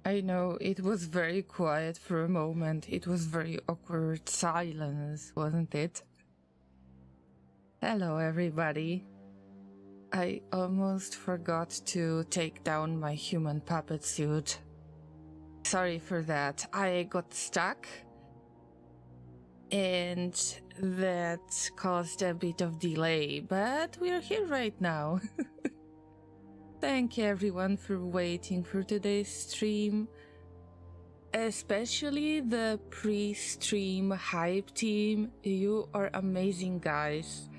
I know, it was very quiet for a moment. It was very awkward silence, wasn't it? Hello, everybody. I almost forgot to take down my human puppet suit. Sorry for that. I got stuck, and that caused a bit of delay, but we're here right now. Thank you everyone for waiting for today's stream, especially the pre-stream hype team. You are amazing, guys.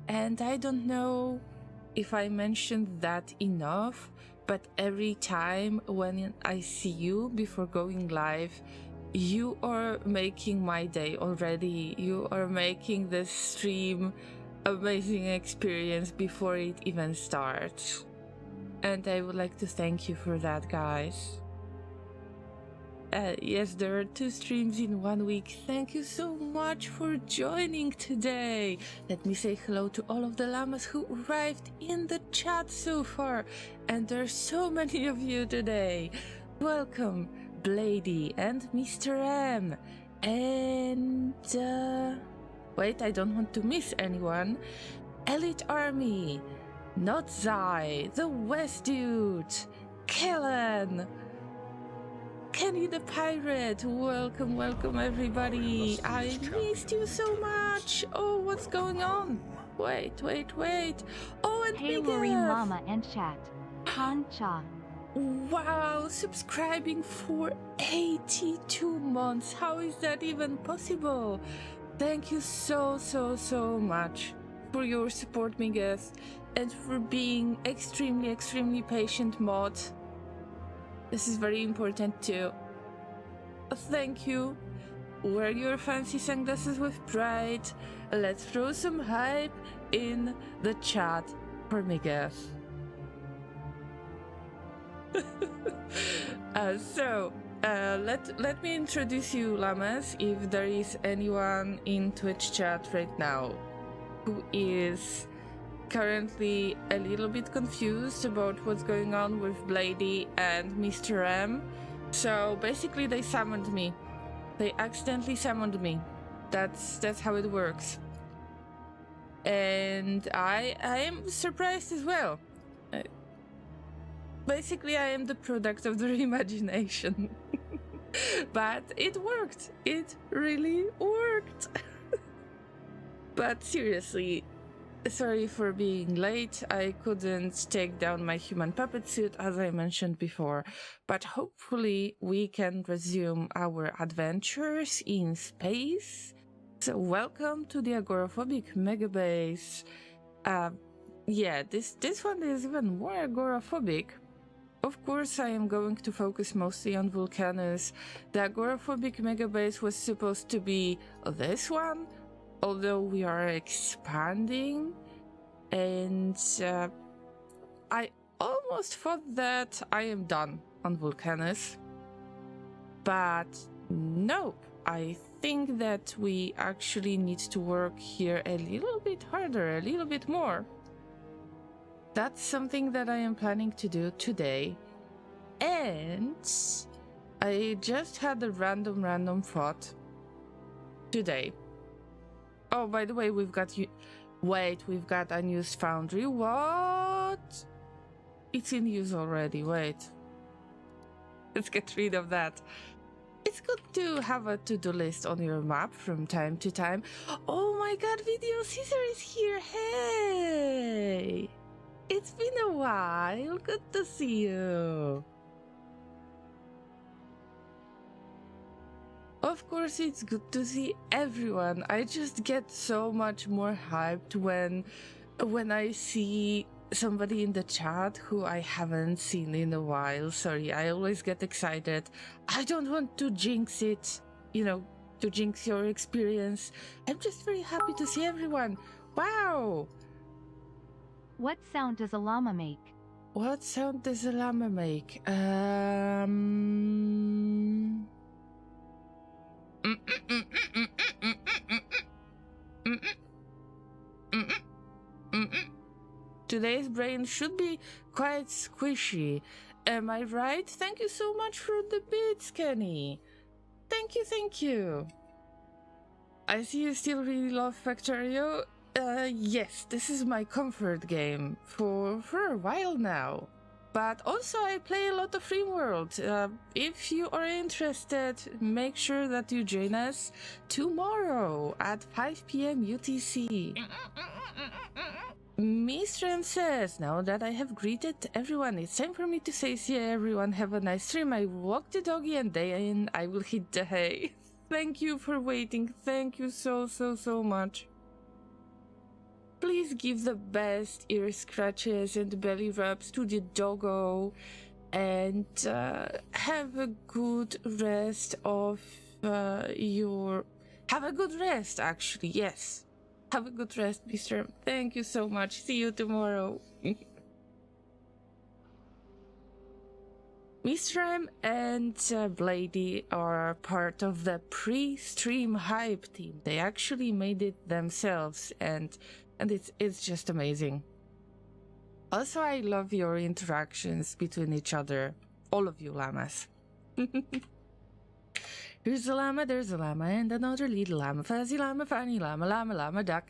And I don't know if I mentioned that enough, but every time when I see you before going live, you are making my day already. You are making this stream amazing experience before it even starts. And I would like to thank you for that, guys. Yes, there are 2 streams in 1 week. Thank you so much for joining today. Let me say hello to all of the llamas who arrived in the chat so far. And there's so many of you today. Welcome, Blady and Mr. M. And, wait, I don't want to miss anyone. Elite Army, Not Zai, The West Dude, Kellen, Kenny the Pirate, welcome, welcome everybody. I missed you so much. Oh, what's going on? Wait. Oh, and hey, Marine Llama and chat. Concha. Wow, subscribing for 82 months. How is that even possible? Thank you so much for your support, Miguez, and for being extremely patient mod. This is very important too. Thank you. Wear your fancy sunglasses with pride. Let's throw some hype in the chat for Miguel. Let me introduce you, llamas, if there is anyone in Twitch chat right now who is currently a little bit confused about what's going on with Blady and Mr. M. So basically they summoned me. They accidentally summoned me. That's how it works. And I am surprised as well. Basically I am the product of their imagination. But it worked. It really worked. But seriously, sorry for being late. I couldn't take down my human puppet suit as I mentioned before, but hopefully we can resume our adventures in space. So welcome to the Agoraphobic Megabase. Yeah, this one is even more agoraphobic. Of course, I am going to focus mostly on Vulcanus. The Agoraphobic Megabase was supposed to be this one, although we are expanding, and I almost thought that I am done on Vulcanus, but nope. I think that we actually need to work here a little bit harder, a little bit more. That's something that I am planning to do today, and I just had a random thought today. Oh, by the way, we've got we've got unused foundry. What? It's in use already. Wait. Let's get rid of that. It's good to have a to-do list on your map from time to time. Oh my god, Video Caesar is here. Hey! It's been a while. Good to see you. Of course, it's good to see everyone. I just get so much more hyped when I see somebody in the chat who I haven't seen in a while. Sorry, I always get excited. I don't want to jinx it, you know, to jinx your experience. I'm just very happy to see everyone. Wow! What sound does a llama make? What sound does a llama make? Today's brain should be quite squishy. Am I right? Thank you so much for the bits, Kenny. Thank you. I see you still really love Factorio. Yes, this is my comfort game for a while now. But also I play a lot of RimWorld. If you are interested, make sure that you join us tomorrow at 5 p.m. UTC. Mr. M says, now that I have greeted everyone, it's time for me to say, see everyone, have a nice stream. I walk the doggy and then I will hit the hay. Thank you for waiting. Thank you so much. Please give the best ear scratches and belly rubs to the doggo, and have a good rest of Have a good rest, actually, yes. Have a good rest, Mr. Thank you so much. See you tomorrow. Mistram and Blady are part of the pre-stream hype team. They actually made it themselves, and it's just amazing. Also, I love your interactions between each other, all of you llamas. Here's a llama, there's a llama, and another little llama. Fuzzy llama, funny llama, llama, llama, duck.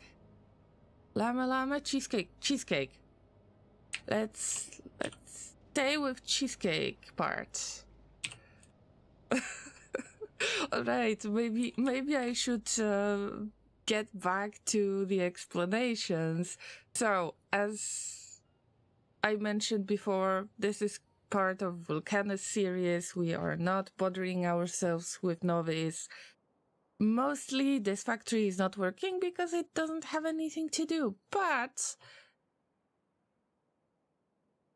Llama, llama, cheesecake, cheesecake. Let's stay with cheesecake part. Alright, maybe I should get back to the explanations. So, as I mentioned before, this is part of Vulcanus series. We are not bothering ourselves with novice. Mostly this factory is not working because it doesn't have anything to do, but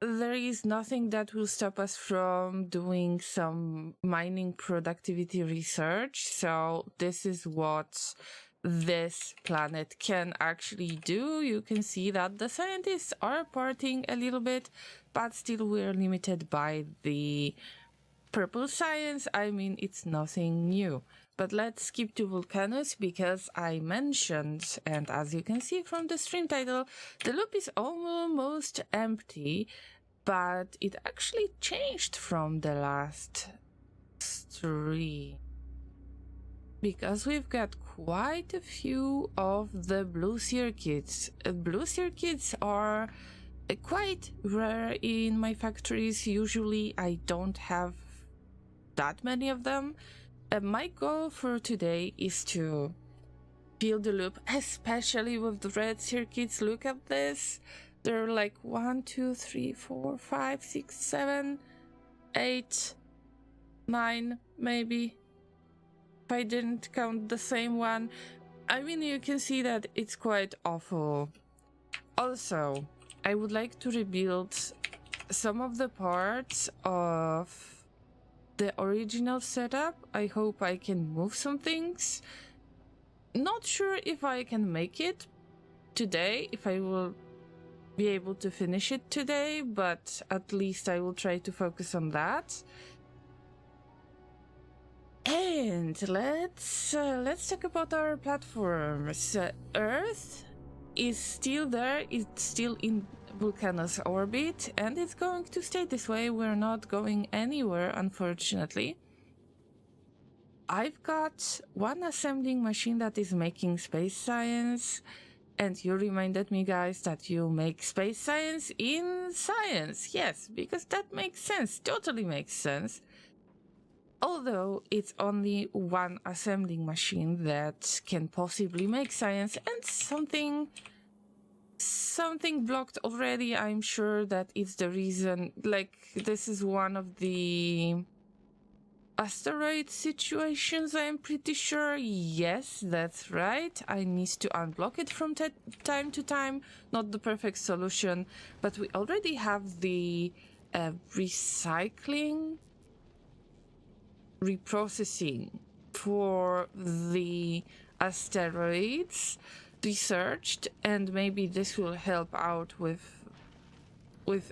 there is nothing that will stop us from doing some mining productivity research. So this is what this planet can actually do. You can see that the scientists are parting a little bit, but still we're limited by the purple science. I mean, it's nothing new. But let's skip to Vulcanus because I mentioned, and as you can see from the stream title, the loop is almost empty, but it actually changed from the last stream. Because we've got quite a few of the blue circuits. Blue circuits are quite rare in my factories. Usually I don't have that many of them. My goal for today is to build the loop, especially with the red circuits. Look at this. There are like 1, 2, 3, 4, 5, 6, 7, 8, 9, maybe. If I didn't count the same one. I mean, you can see that it's quite awful. Also, I would like to rebuild some of the parts of the original setup. I hope I can move some things. Not sure if I can make it today, if I will be able to finish it today, but at least I will try to focus on that. And let's talk about our platforms. Earth is still there, it's still in Vulcanus orbit, and it's going to stay this way. We're not going anywhere, unfortunately. I've got one assembling machine that is making space science, and you reminded me, guys, that you make space science in science. Yes, because that makes sense, totally makes sense. Although it's only one assembling machine that can possibly make science, and something blocked already. I'm sure that it's the reason. Like, this is one of the asteroid situations, I'm pretty sure. Yes, that's right. I need to unblock it from time to time. Not the perfect solution, but we already have the reprocessing for the asteroids researched, and maybe this will help out with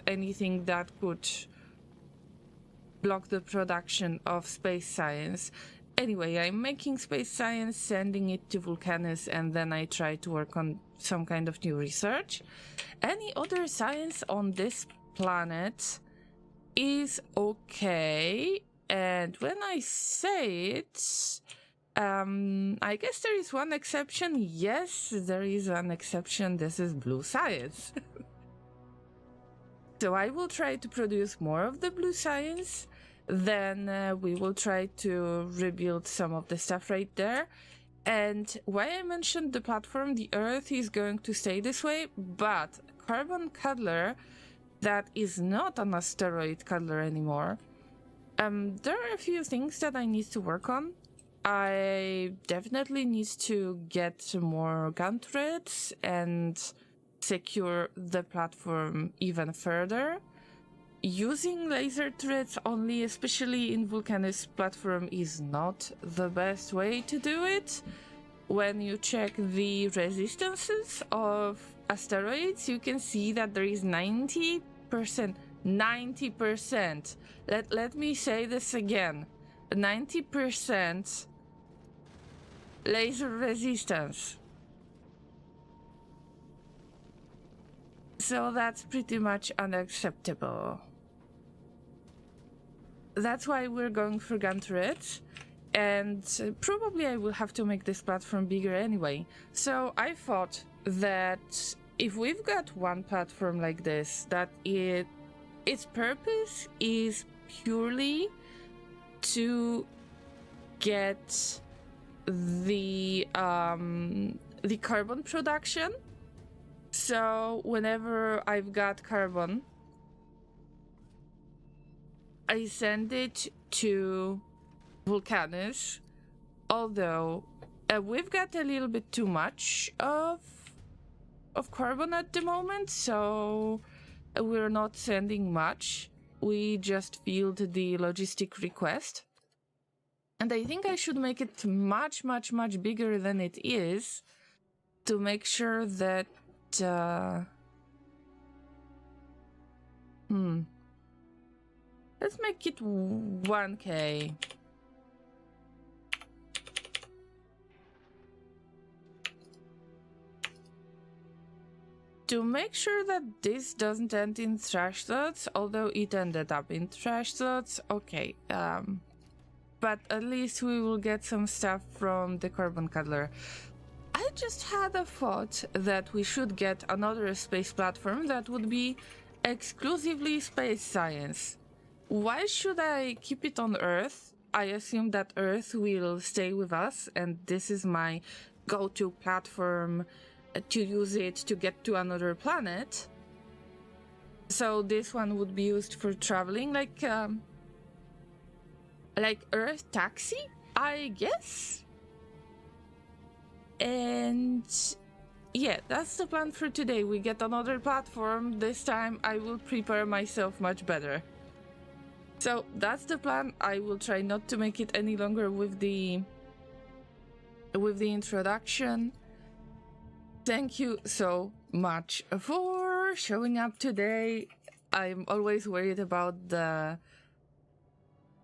anything that could block the production of space science. Anyway, I'm making space science, sending it to Vulcanus, and then I try to work on some kind of new research. Any other science on this planet is okay, and when I say it, I guess there is one exception. Yes, there is an exception. This is blue science. So I will try to produce more of the blue science. Then we will try to rebuild some of the stuff right there. And why I mentioned the platform, the Earth is going to stay this way, but Carbon Cuddler, that is not an asteroid cuddler anymore. There are a few things that I need to work on. I definitely need to get more gun turrets and secure the platform even further. Using laser turrets only, especially in Vulcanus platform, is not the best way to do it. When you check the resistances of asteroids, you can see that there is 90% 90%. Let me say this again. 90% laser resistance. So that's pretty much unacceptable. That's why we're going for gun turrets. And probably I will have to make this platform bigger anyway. So I thought that if we've got one platform like this, that its purpose is purely to get the carbon production. So whenever I've got carbon, I send it to Vulcanus, although we've got a little bit too much of carbon at the moment, so we're not sending much. We just filled the logistic request. And I think I should make it much bigger than it is to make sure that let's make it 1K. To make sure that this doesn't end in trash slots, although it ended up in trash slots, okay. But at least we will get some stuff from the carbon cuddler. I just had a thought that we should get another space platform that would be exclusively space science. Why should I keep it on Earth? I assume that Earth will stay with us, and this is my go-to platform to use it to get to another planet. So this one would be used for traveling, like Earth taxi, I guess. And yeah, that's the plan for today. We get another platform. This time I will prepare myself much better. So that's the plan. I will try not to make it any longer with the introduction. Thank you so much for showing up today. I'm always worried about the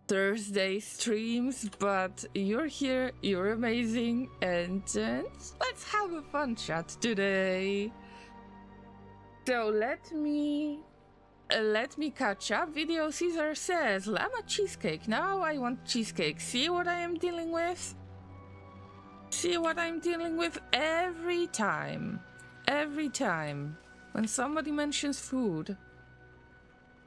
Thursday streams, but you're here, you're amazing, and let's have a fun chat today. So let me catch up. Video Caesar says, Llama cheesecake. Now I want cheesecake. See what I am dealing with? See what I'm dealing with every time. Every time. When somebody mentions food,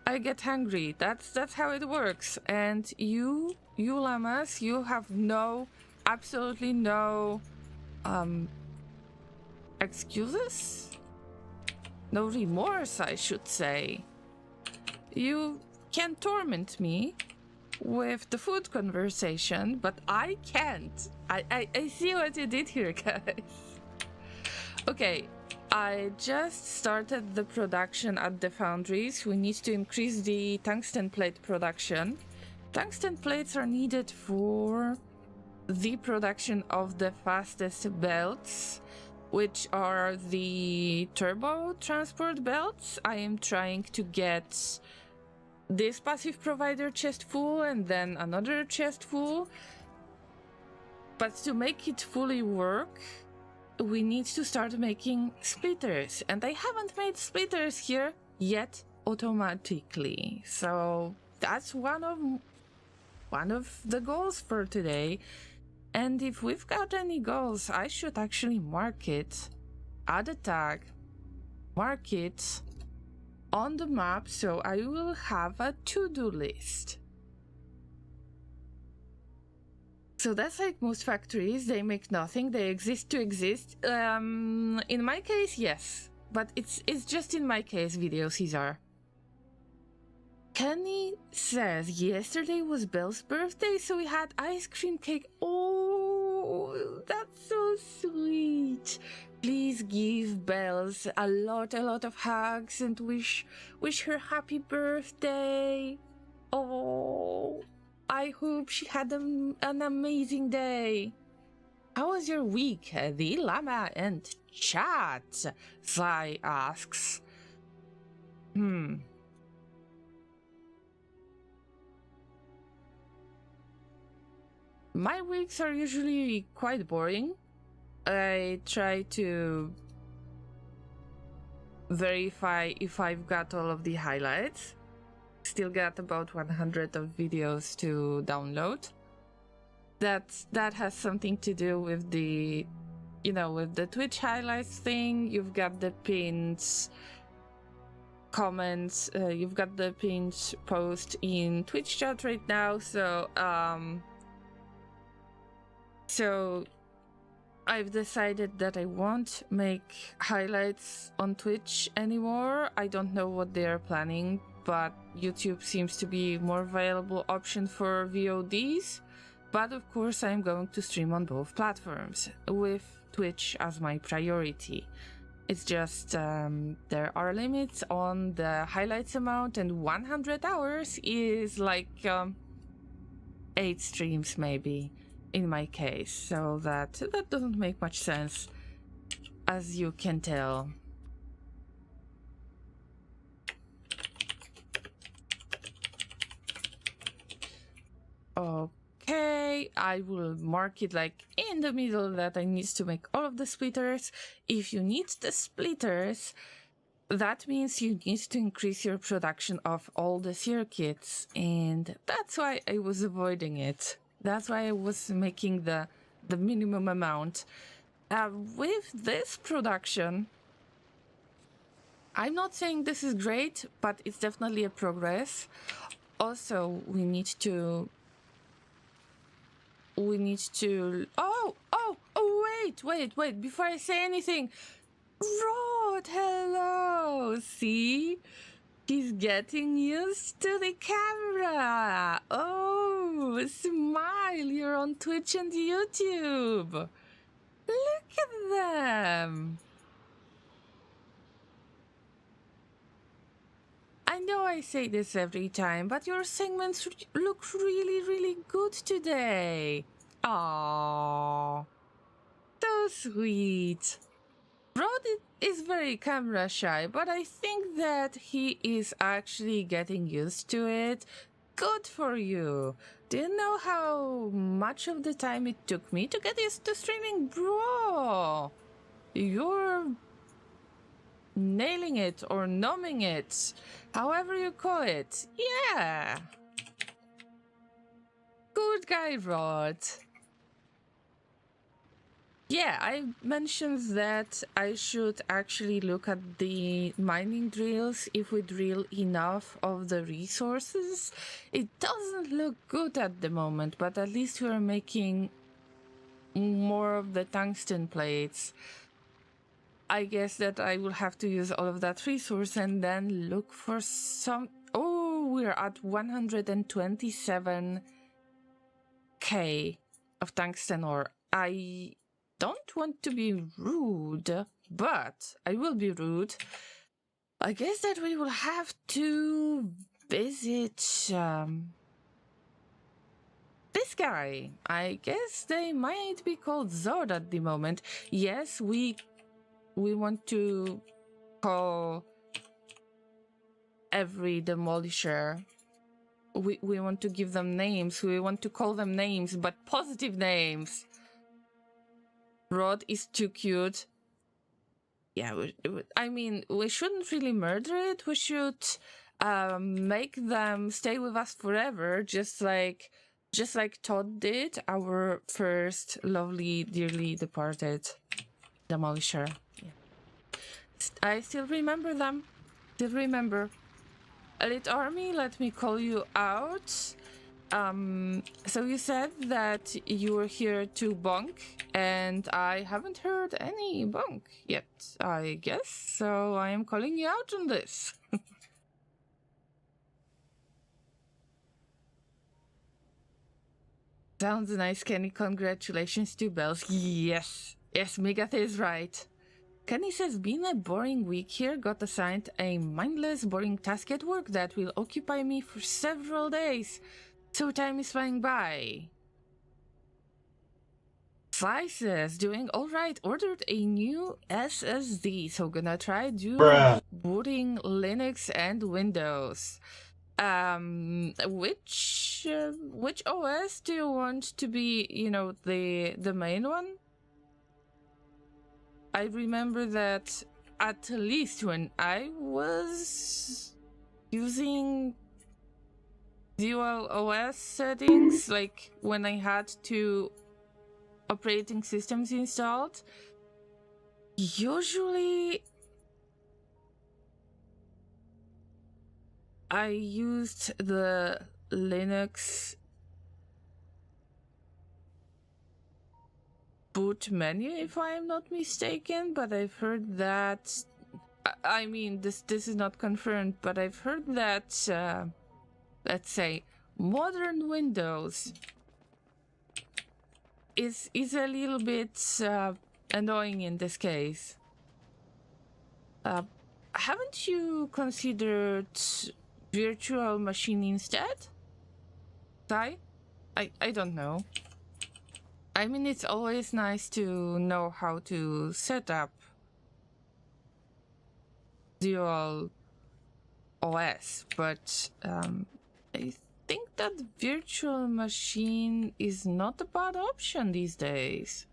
I get hungry. That's how it works. And you llamas, you have absolutely no excuses? No remorse, I should say. You can torment me with the food conversation, but I can't. I see what you did here, guys. Okay, I just started the production at the foundries. We need to increase the tungsten plate production. Tungsten plates are needed for the production of the fastest belts, which are the turbo transport belts. I am trying to get this passive provider chest full and then another chest full. But to make it fully work, we need to start making splitters. And I haven't made splitters here yet automatically. So that's one of the goals for today. And if we've got any goals, I should actually mark it, add a tag, mark it on the map, so I will have a to-do list. So that's like most factories, they make nothing, they exist to exist. In my case, yes, but it's just in my case, Video Caesar. Kenny says, yesterday was Belle's birthday, so we had ice cream cake. Oh, that's so sweet. Please give Belle's a lot of hugs and wish her happy birthday. Oh, I hope she had an amazing day. How was your week, the llama and chat? Zai asks. My weeks are usually quite boring. I try to verify if I've got all of the highlights. Still got about 100 of videos to download. That has something to do with the, with the Twitch highlights thing. You've got the pins, comments, you've got the pinned post in Twitch chat right now. So I've decided that I won't make highlights on Twitch anymore. I don't know what they are planning, but YouTube seems to be a more viable option for VODs. But of course, I'm going to stream on both platforms, with Twitch as my priority. It's just there are limits on the highlights amount, and 100 hours is like 8 streams maybe in my case, so that doesn't make much sense, as you can tell. Okay, I will mark it like in the middle that I need to make all of the splitters. If you need the splitters, that means you need to increase your production of all the circuits, and that's why I was avoiding it. That's why I was making the minimum amount. With this production, I'm not saying this is great, but it's definitely a progress. Also, we need to... wait, before I say anything. Rod, hello! See? He's getting used to the camera. Oh, smile, you're on Twitch and YouTube. Look at them. I know I say this every time, but your segments look really, really good today. Aww. So sweet. Rod is very camera shy, but I think that he is actually getting used to it. Good for you. Do you know how much of the time it took me to get used to streaming? Bro, you're nailing it or numbing it, however you call it. Yeah. Good guy, Rod. Yeah, I mentioned that I should actually look at the mining drills if we drill enough of the resources. It doesn't look good at the moment, but at least we're making more of the tungsten plates. I guess that I will have to use all of that resource and then look for some... Oh, we're at 127k of tungsten ore. I don't want to be rude, but I will be rude. I guess that we will have to visit this guy. I guess they might be called Zod at the moment. Yes, we want to call every demolisher. We want to give them names. We want to call them names, but positive names. Rod is too cute. Yeah, I mean, we shouldn't really murder it. We should make them stay with us forever, just like Todd did, our first lovely, dearly departed demolisher. Yeah. I still remember them. Still remember. Elite Army, let me call you out. So you said that you were here to bunk, and I haven't heard any bunk yet, I guess, so I am calling you out on this. Sounds nice, Kenny. Congratulations to Bells. Yes, Megath is right. Kenny says, been a boring week here, got assigned a mindless, boring task at work that will occupy me for several days. So time is flying by. Slices, doing alright. Ordered a new SSD, so gonna try booting Linux and Windows. Which OS do you want to be, the main one? I remember that at least when I was using dual OS settings, like when I had two operating systems installed, usually I used the Linux boot menu, if I am not mistaken, but I've heard that, I mean, this is not confirmed, but I've heard that, let's say, modern Windows is a little bit annoying in this case. Haven't you considered virtual machine instead? I don't know. I mean, it's always nice to know how to set up dual OS, but I think that virtual machine is not a bad option these days.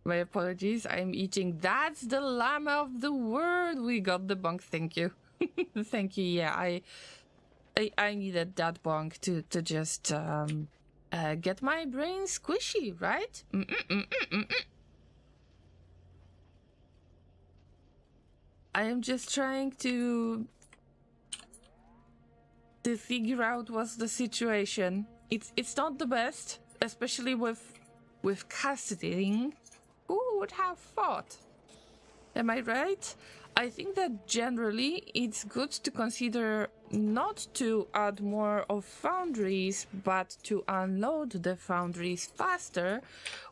My apologies, I'm eating. That's the llama of the word. We got the bunk. Thank you. Thank you. Yeah, I needed that bunk to just get my brain squishy, right? I am just trying to figure out what's the situation. It's not the best, especially with casting. Who would have thought? Am I right? I think that generally it's good to consider not to add more of foundries, but to unload the foundries faster,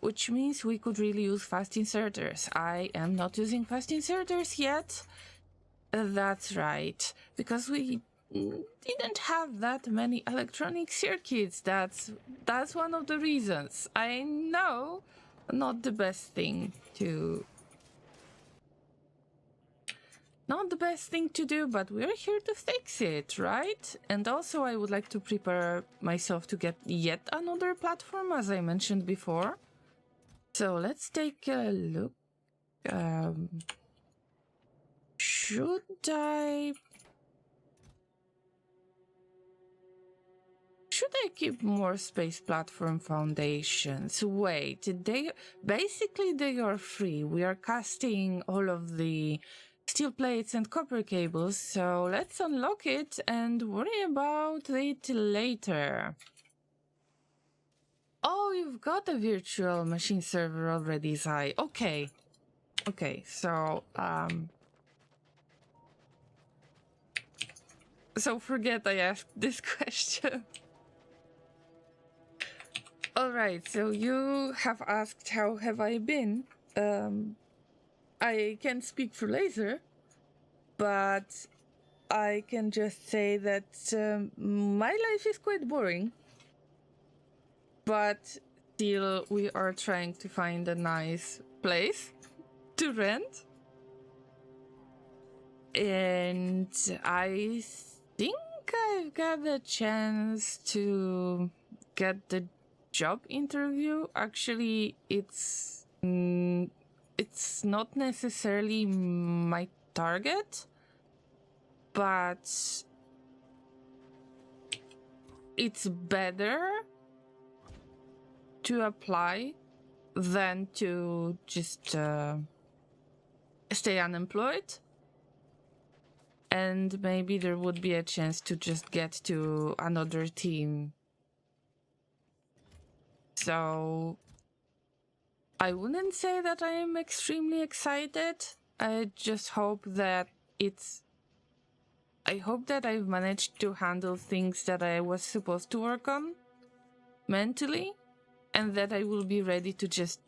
which means we could really use fast inserters. I am not using fast inserters yet. That's right, because we didn't have that many electronic circuits. That's one of the reasons. I know, not the best thing to do, but we're here to fix it, right? And also I would like to prepare myself to get yet another platform, as I mentioned before. So let's take a look. Should I keep more space platform foundations? Wait, they are free. We are casting all of the steel plates and copper cables, so let's unlock it and worry about it later. Oh, you've got a virtual machine server already, Zai. Okay, so forget I asked this question. Alright, so you have asked how have I been. I can't speak for Laser, but I can just say that my life is quite boring. But still, we are trying to find a nice place to rent. And I think I've got the chance to get the job interview. Actually, it's not necessarily my target, but it's better to apply than to just stay unemployed. And maybe there would be a chance to just get to another team. So I wouldn't say that I am extremely excited. I just hope that I've managed to handle things that I was supposed to work on mentally, and that I will be ready to just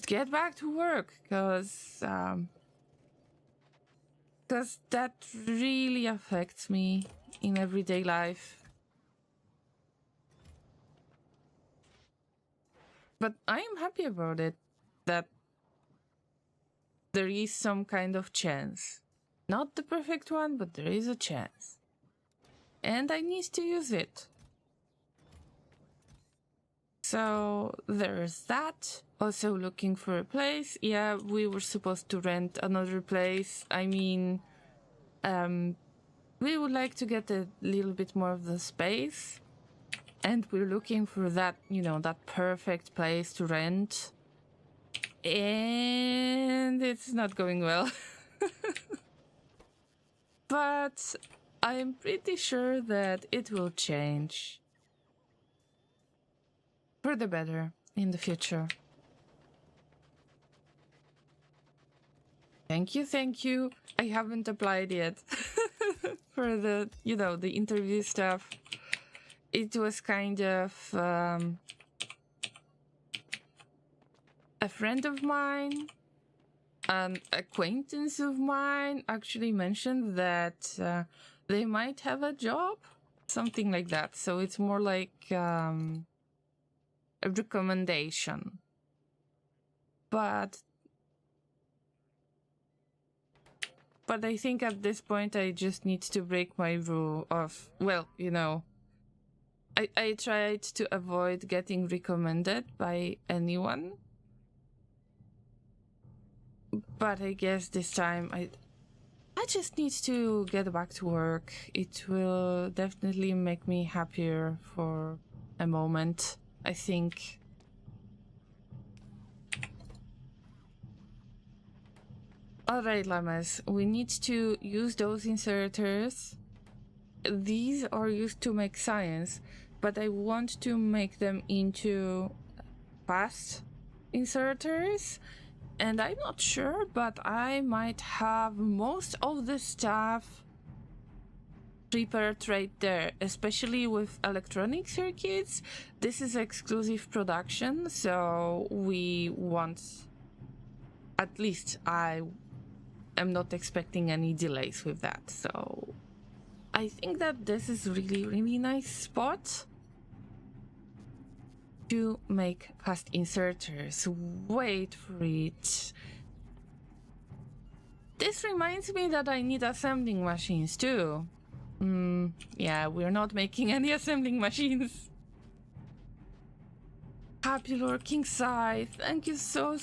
get back to work, because that really affects me in everyday life. But I am happy about it, that there is some kind of chance. Not the perfect one, but there is a chance. And I need to use it. So there's that. Also looking for a place. Yeah, we were supposed to rent another place. I mean, we would like to get a little bit more of the space. And we're looking for that, you know, that perfect place to rent. And it's not going well. But I'm pretty sure that it will change. For the better in the future. Thank you, thank you. I haven't applied yet for the, you know, the interview stuff. It was kind of a friend of mine, an acquaintance of mine actually mentioned that they might have a job, something like that. So it's more like a recommendation. But I think at this point I just need to break my rule of, well, you know, I tried to avoid getting recommended by anyone. But I guess this time I just need to get back to work. It will definitely make me happier for a moment, I think. Alright, llamas, we need to use those inserters. These are used to make science, but I want to make them into fast inserters. And I'm not sure, but I might have most of the stuff prepared right there, especially with electronic circuits. This is exclusive production, so we want, at least I am not expecting any delays with that. So I think that this is really nice spot to make fast inserters. Wait for it. This reminds me that I need assembling machines too. Yeah, we're not making any assembling machines. Happy lurking side, thank you so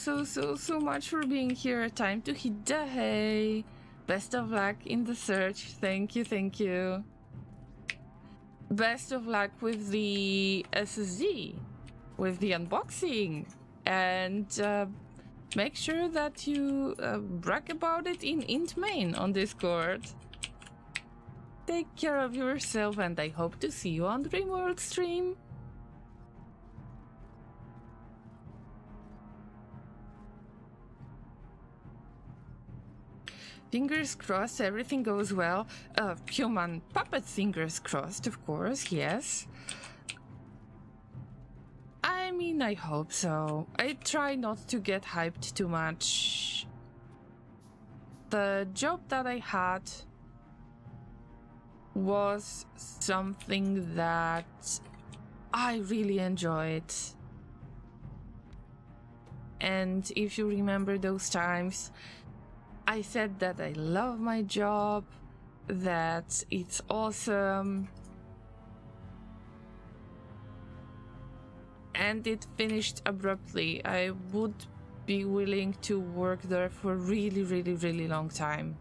much for being here. Time to hit the hay. Best of luck in the search. Thank you. Best of luck with the SSD. With the unboxing, and make sure that you brag about it in int main on Discord. Take care of yourself, and I hope to see you on Dreamworld stream. Fingers crossed everything goes well. Human puppet fingers crossed, of course, yes. I mean, I hope so. I try not to get hyped too much. The job that I had was something that I really enjoyed. And if you remember those times, I said that I love my job, that it's awesome. And it finished abruptly. I would be willing to work there for a really long time.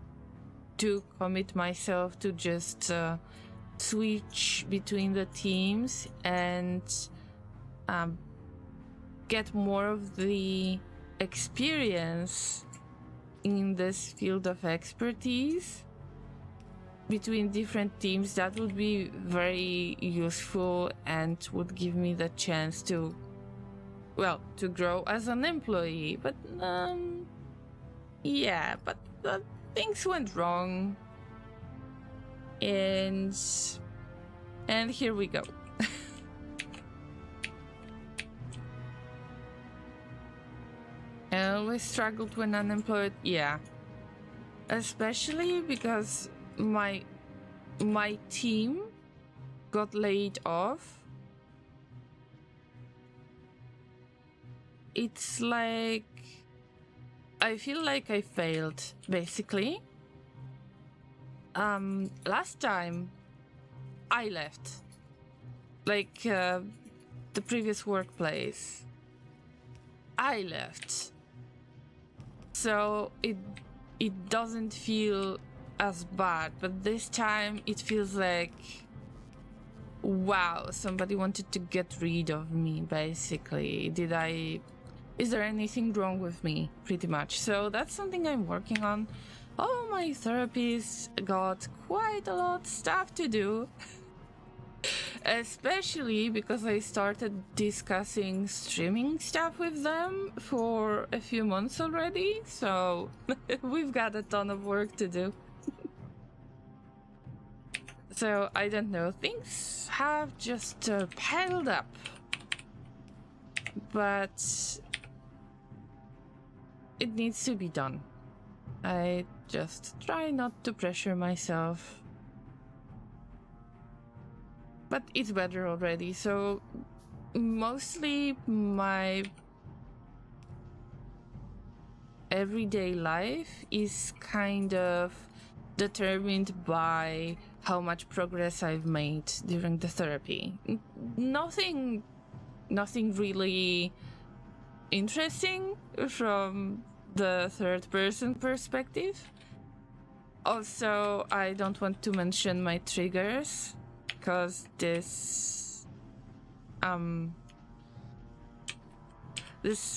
To commit myself to just switch between the teams and get more of the experience in this field of expertise between different teams. That would be very useful and would give me the chance to, well, to grow as an employee. But yeah, but things went wrong, and here we go. I always struggled when unemployed. Yeah, especially because my team got laid off. It's like I feel like I failed, basically. Last time I left, like the previous workplace, I left, so it doesn't feel as bad, but this time it feels like, wow, somebody wanted to get rid of me, basically. Is there anything wrong with me, pretty much? So that's something I'm working on. Oh, my therapist got quite a lot of stuff to do. Especially because I started discussing streaming stuff with them for a few months already. So we've got a ton of work to do. So I don't know, things have just piled up. But it needs to be done. I just try not to pressure myself. But it's better already, so mostly my everyday life is kind of determined by how much progress I've made during the therapy. Nothing really interesting from the third person perspective. Also, I don't want to mention my triggers, because this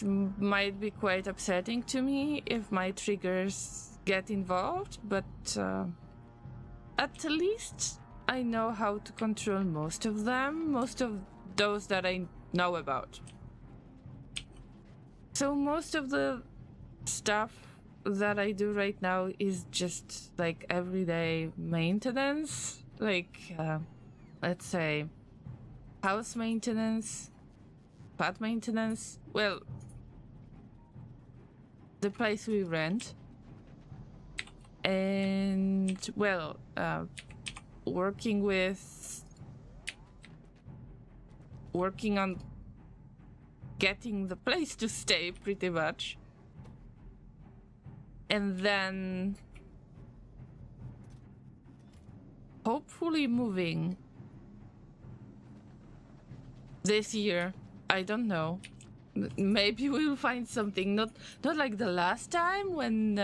might be quite upsetting to me if my triggers get involved, but at least I know how to control most of them, most of those that I know about. So most of the stuff that I do right now is just like everyday maintenance, like let's say house maintenance, pet maintenance, well, the place we rent, and well, working on getting the place to stay, pretty much. And then hopefully moving this year. I don't know. Maybe we'll find something. Not like the last time when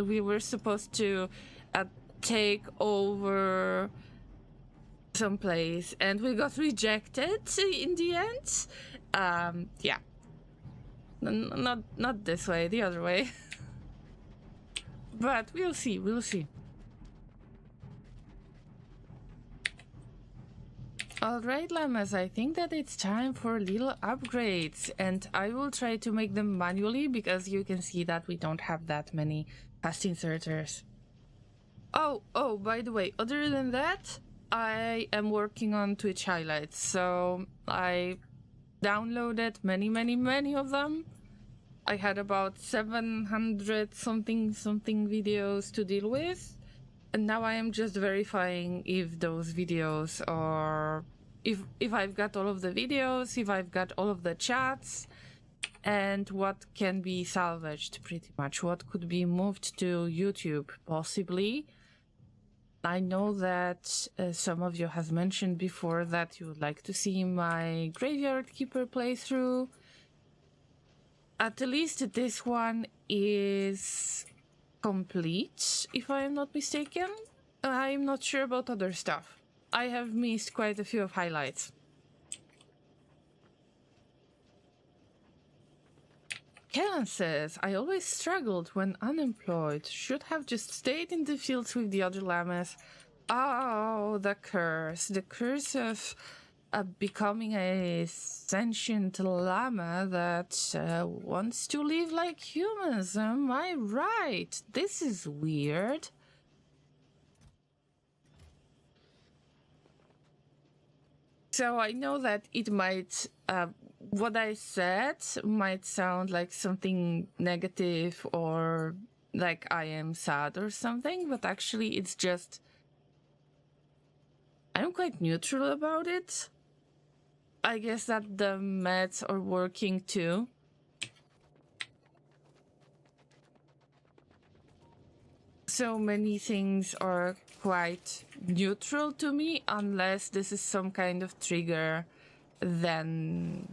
we were supposed to take over some place and we got rejected in the end. Yeah. Not this way, the other way. But we'll see. Alright, Llamas, I think that it's time for little upgrades, and I will try to make them manually because you can see that we don't have that many fast inserters. Oh, by the way, other than that, I am working on Twitch highlights, so I downloaded many of them. I had about 700 something videos to deal with, and now I am just verifying if those videos are, if I've got all of the videos, if I've got all of the chats, and what can be salvaged, pretty much. What could be moved to YouTube, possibly. I know that some of you have mentioned before that you would like to see my Graveyard Keeper playthrough. At least this one is complete, if I am not mistaken. I'm not sure about other stuff. I have missed quite a few of highlights. Kellan says, I always struggled when unemployed. Should have just stayed in the fields with the other llamas. Oh, the curse. The curse of becoming a sentient llama that wants to live like humans. Am I right? This is weird. So I know that it might, what I said might sound like something negative or like I am sad or something, but actually it's just, I'm quite neutral about it. I guess that the meds are working too. So many things are quite neutral to me, unless this is some kind of trigger. Then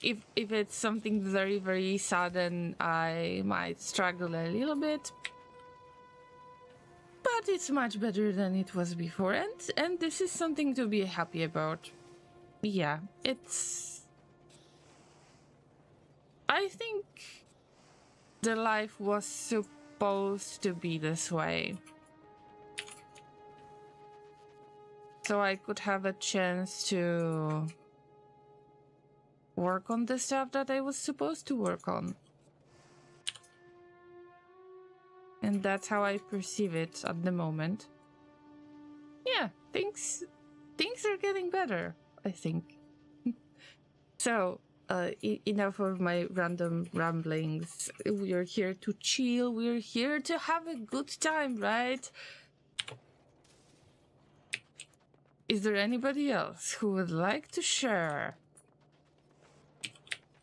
if it's something very, very sudden, I might struggle a little bit. But it's much better than it was before, and this is something to be happy about. Yeah, I think the life was supposed to be this way. So I could have a chance to work on the stuff that I was supposed to work on. And that's how I perceive it at the moment. Yeah, things are getting better, I think. So, enough of my random ramblings. We're here to chill, we're here to have a good time, right? Is there anybody else who would like to share?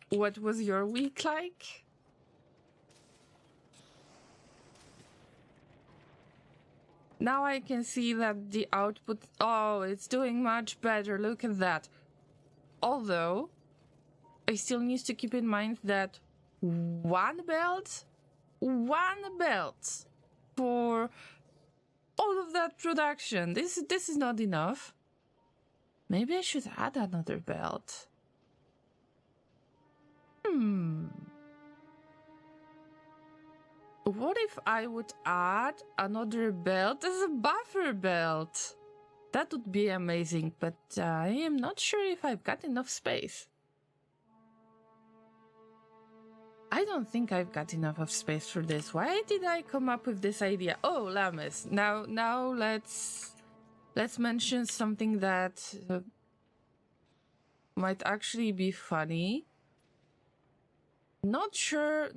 What was your week like? Now I can see that the output... Oh, it's doing much better. Look at that. Although, I still need to keep in mind that one belt for all of that production. This is not enough. Maybe I should add another belt. What if I would add another belt as a buffer belt? That would be amazing, but I am not sure if I've got enough space. I don't think I've got enough of space for this. Why did I come up with this idea? Oh, Llamas. Now let's mention something that might actually be funny. Not sure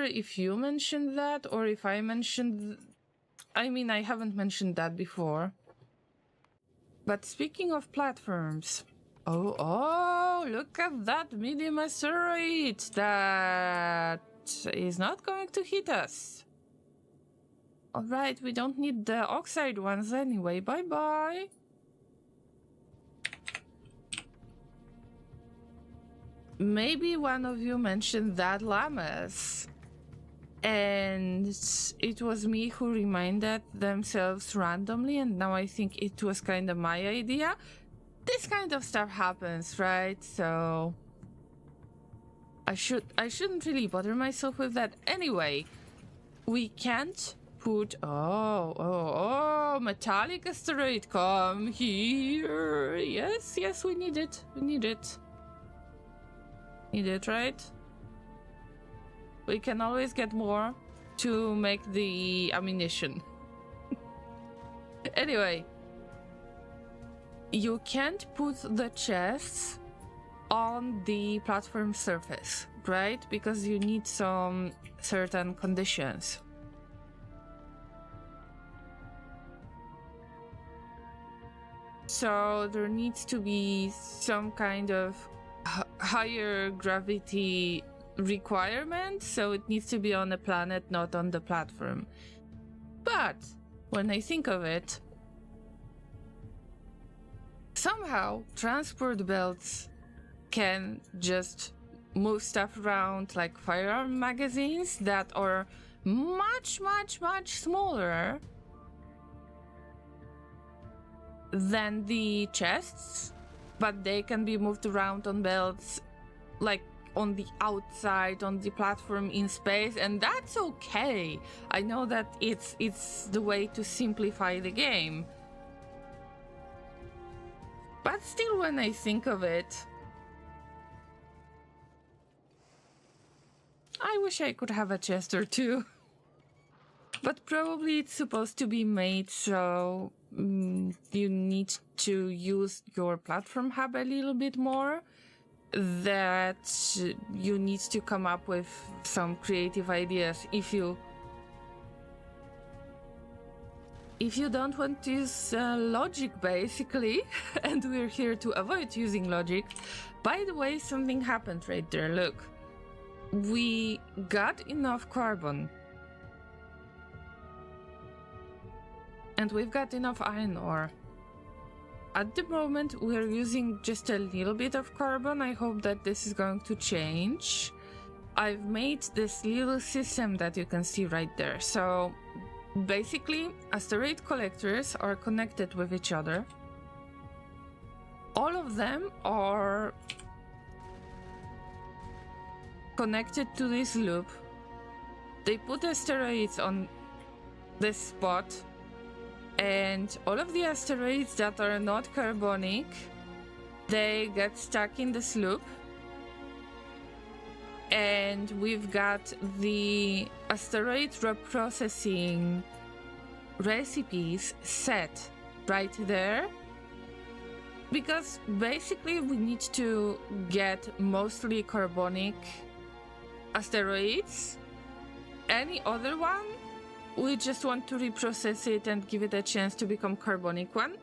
if you mentioned that or if I mentioned... I mean, I haven't mentioned that before. But speaking of platforms... Oh, look at that medium asteroid! That is not going to hit us. Alright, we don't need the oxide ones anyway. Bye-bye. Maybe one of you mentioned that llamas, and it was me who reminded themselves randomly, and now I think it was kind of my idea. This kind of stuff happens, right? So I shouldn't really bother myself with that. Anyway, we can't put... Oh, metallic asteroid, come here. Yes, we need it. Need it, right? We can always get more to make the ammunition. Anyway, you can't put the chests on the platform surface, right? Because you need some certain conditions. So there needs to be some kind of higher gravity requirement, so it needs to be on a planet, not on the platform. But when I think of it, somehow transport belts can just move stuff around like firearm magazines that are much smaller than the chests, but they can be moved around on belts, like on the outside, on the platform in space, and that's okay. I know that it's the way to simplify the game. But still, when I think of it, I wish I could have a chest or two. But probably it's supposed to be made so you need to use your platform hub a little bit more, that you need to come up with some creative ideas if you don't want to use logic, basically. And we're here to avoid using logic. By the way, something happened right there. Look, we got enough carbon And we've got enough iron ore. At the moment, we're using just a little bit of carbon. I hope that this is going to change. I've made this little system that you can see right there. So basically, asteroid collectors are connected with each other. All of them are connected to this loop. They put asteroids on this spot, and all of the asteroids that are not carbonic, they get stuck in this loop. And we've got the asteroid reprocessing recipes set right there, because basically we need to get mostly carbonic asteroids. Any other one, we just want to reprocess it and give it a chance to become carbonic one.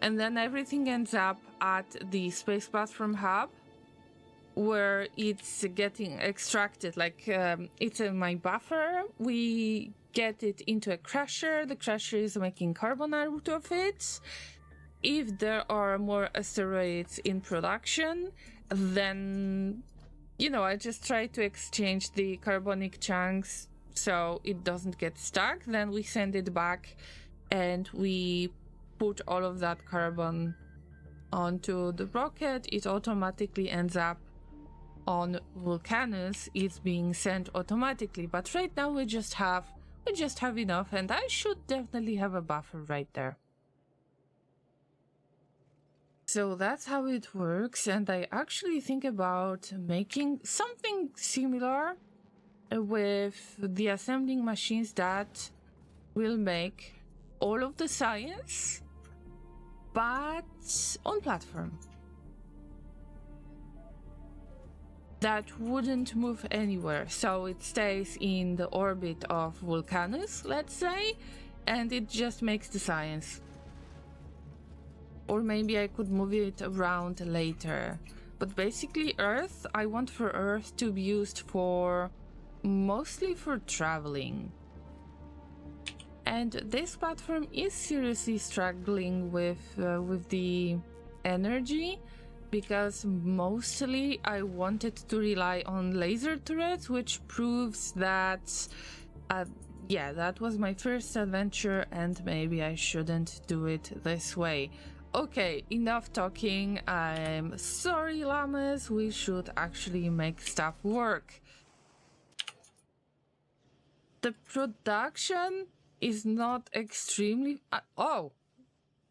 And then everything ends up at the space platform hub, where it's getting extracted. Like it's in my buffer. We get it into a crusher. The crusher is making carbon out of it. If there are more asteroids in production, then, you know, I just try to exchange the carbonic chunks so it doesn't get stuck. Then we send it back and we put all of that carbon onto the rocket. It automatically ends up on Vulcanus. It's being sent automatically, but right now we just have enough, and I should definitely have a buffer right there. So that's how it works, and I actually think about making something similar with the assembling machines that will make all of the science, but on platform. That wouldn't move anywhere, so it stays in the orbit of Vulcanus, let's say, and it just makes the science. Or maybe I could move it around later. But basically Earth, I want for Earth to be used for mostly for traveling. And this platform is seriously struggling with the energy, because mostly I wanted to rely on laser turrets, which proves that yeah, that was my first adventure and maybe I shouldn't do it this way. Okay, enough talking. I'm sorry, llamas. We should actually make stuff work. The production is not extremely... oh,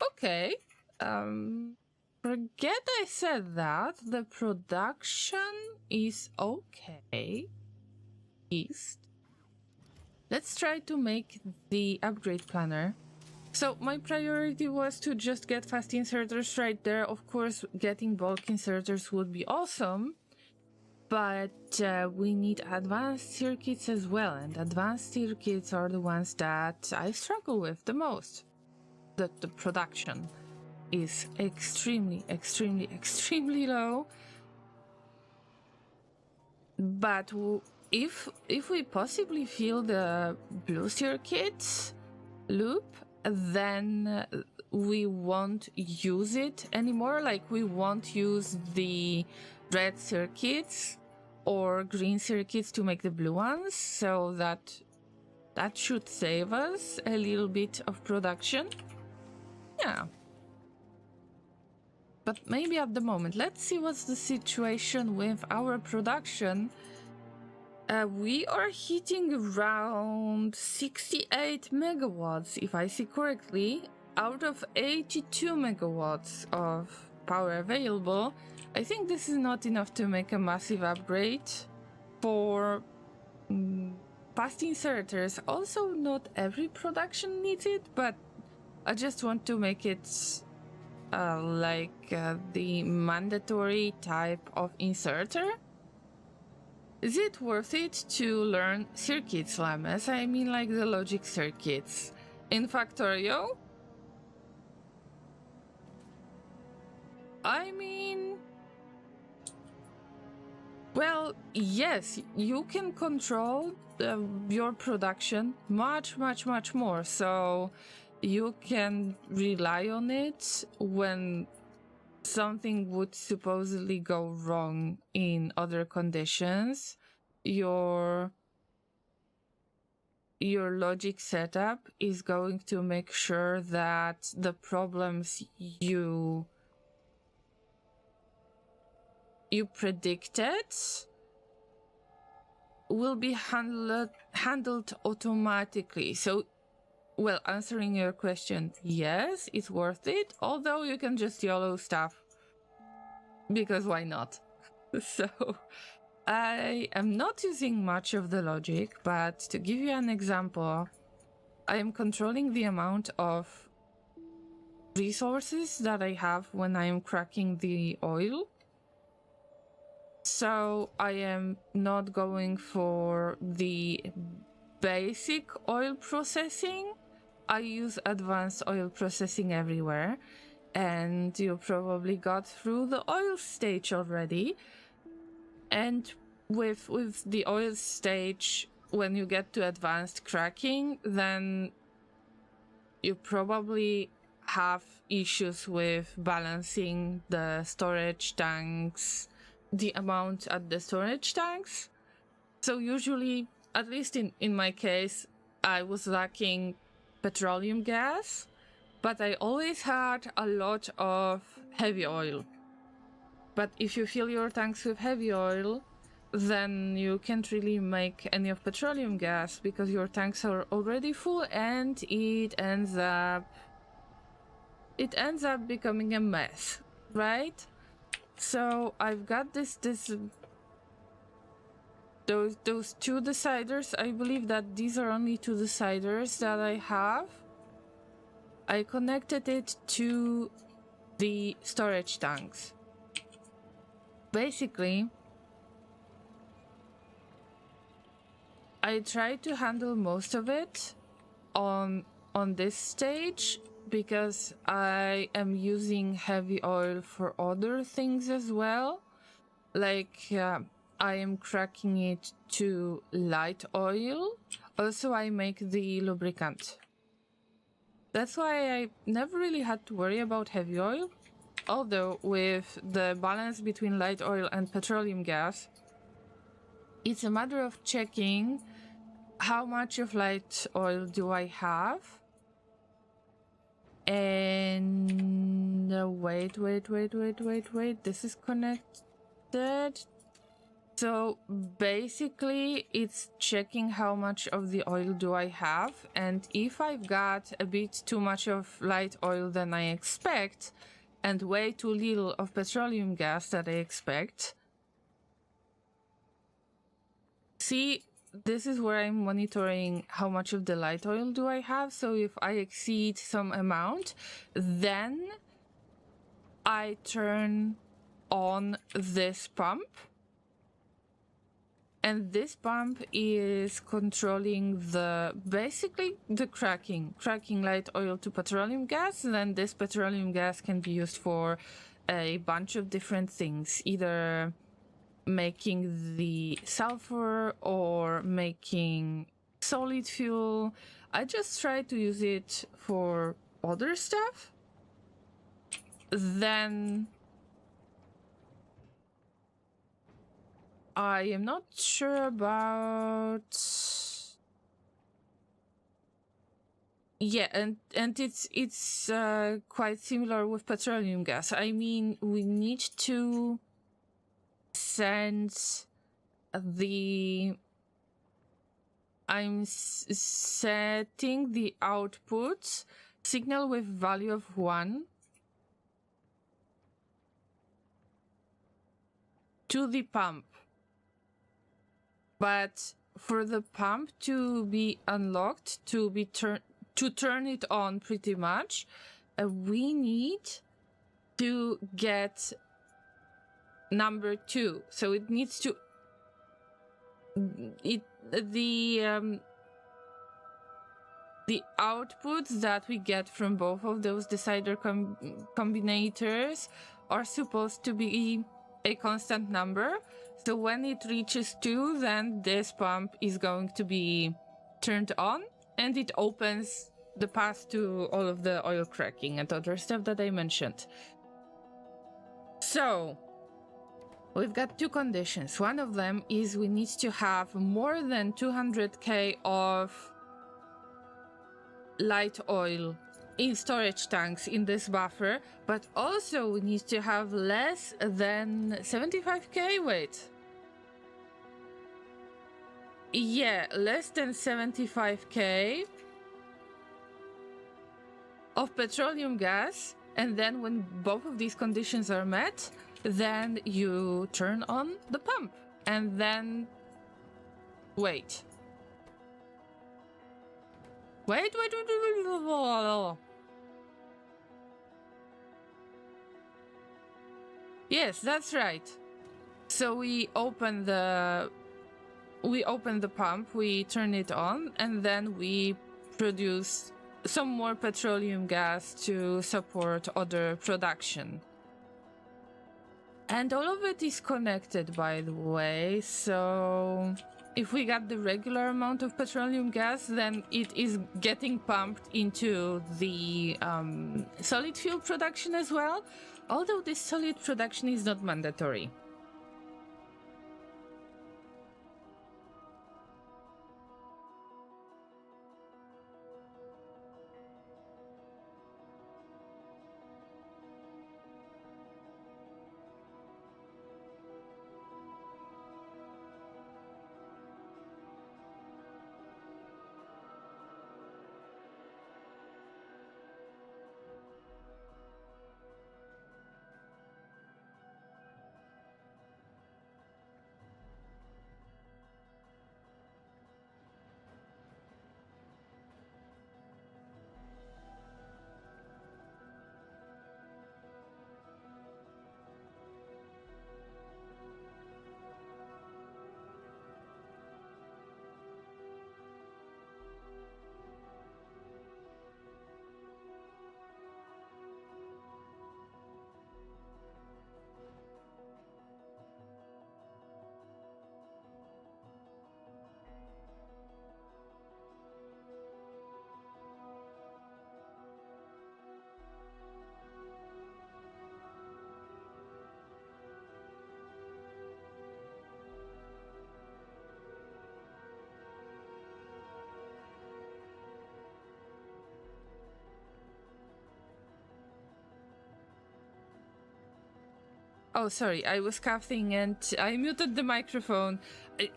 okay. Forget I said that. The production is okay. East. Let's try to make the upgrade planner. So my priority was to just get fast inserters right there. Of course, getting bulk inserters would be awesome, but we need advanced circuits as well, and advanced circuits are the ones that I struggle with the most. The production is extremely low, but if we possibly fill the blue circuits loop, then we won't use it anymore. Like, we won't use the red circuits or green circuits to make the blue ones, so that should save us a little bit of production. Yeah. But maybe at the moment, let's see what's the situation with our production. We are hitting around 68 megawatts, if I see correctly, out of 82 megawatts of power available. I think this is not enough to make a massive upgrade for fast inserters. Also, not every production needs it, but I just want to make it the mandatory type of inserter. Is it worth it to learn circuits, llamas? I mean, like the logic circuits in Factorio? I mean, well, yes, you can control your production much more. So you can rely on it when something would supposedly go wrong in other conditions. Your logic setup is going to make sure that the problems you predicted will be handled automatically. So, well, answering your question, yes, it's worth it, although you can just YOLO stuff, because why not? So, I am not using much of the logic, but to give you an example, I am controlling the amount of resources that I have when I am cracking the oil. So I am not going for the basic oil processing. I use advanced oil processing everywhere, and you probably got through the oil stage already. And with the oil stage, when you get to advanced cracking, then you probably have issues with balancing the storage tanks, the amount at the storage tanks. So usually, at least in my case, I was lacking petroleum gas, but I always had a lot of heavy oil. But if you fill your tanks with heavy oil, then you can't really make any of petroleum gas because your tanks are already full, and it ends up becoming a mess, right? So I've got those two deciders. I believe that these are only two deciders that I have. I connected it to the storage tanks. Basically, I try to handle most of it on this stage because I am using heavy oil for other things as well. Like, I am cracking it to light oil. Also, I make the lubricant. That's why I never really had to worry about heavy oil. Although, with the balance between light oil and petroleum gas, it's a matter of checking how much of light oil do I have. And wait, this is connected. So basically it's checking how much of the oil do I have, and if I've got a bit too much of light oil than I expect and way too little of petroleum gas that I expect. See, this is where I'm monitoring how much of the light oil do I have. So if I exceed some amount, then I turn on this pump. And this pump is controlling basically the cracking light oil to petroleum gas. And then this petroleum gas can be used for a bunch of different things, either making the sulfur or making solid fuel. I just try to use it for other stuff. Then I am not sure about... Yeah, and it's quite similar with petroleum gas. I mean, we need to send I'm setting the output signal with value of 1 to the pump. But for the pump to be unlocked, to turn it on pretty much, we need to get number 2. So it needs to the outputs that we get from both of those decider combinators are supposed to be a constant number. So when it reaches 2, then this pump is going to be turned on and it opens the path to all of the oil cracking and other stuff that I mentioned. So, we've got two conditions. One of them is we need to have more than 200k of light oil in storage tanks in this buffer, but also we need to have less than 75k. Wait. Yeah, less than 75k of petroleum gas, and then when both of these conditions are met, then you turn on the pump, and then wait. Yes, that's right. So we open the pump, we turn it on, and then we produce some more petroleum gas to support other production. And all of it is connected, by the way, so if we got the regular amount of petroleum gas, then it is getting pumped into the solid fuel production as well, although this solid production is not mandatory. Oh, sorry, I was coughing and I muted the microphone.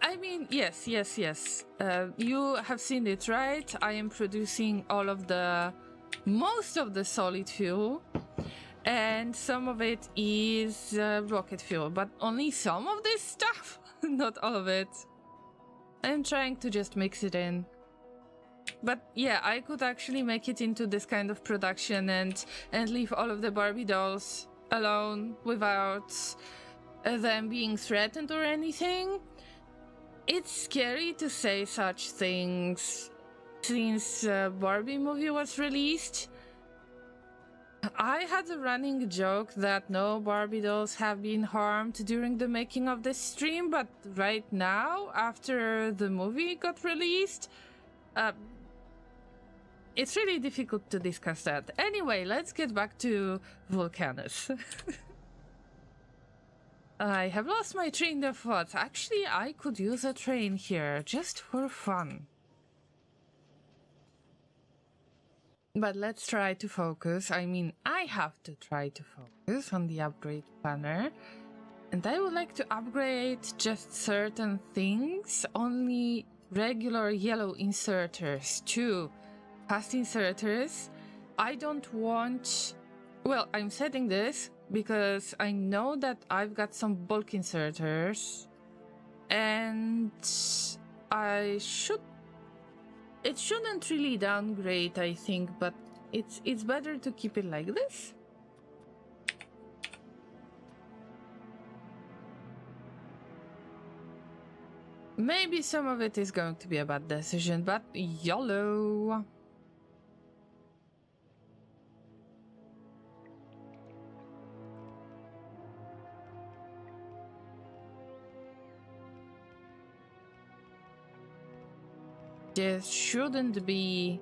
I mean, yes. You have seen it, right? I am producing most of the solid fuel, and some of it is rocket fuel, but only some of this stuff, not all of it. I'm trying to just mix it in. But yeah, I could actually make it into this kind of production and leave all of the Barbie dolls alone without them being threatened or anything. It's scary to say such things since Barbie movie was released. I had a running joke that no Barbie dolls have been harmed during the making of this stream, but right now, after the movie got released, it's really difficult to discuss that. Anyway, let's get back to Vulcanus. I have lost my train of thought. Actually, I could use a train here, just for fun. But let's try to focus. I mean, I have to try to focus on the upgrade planner. And I would like to upgrade just certain things, only regular yellow inserters to fast inserters. I don't want... Well, I'm setting this because I know that I've got some bulk inserters. And it shouldn't really downgrade, I think, but it's better to keep it like this. Maybe some of it is going to be a bad decision, but YOLO! There shouldn't be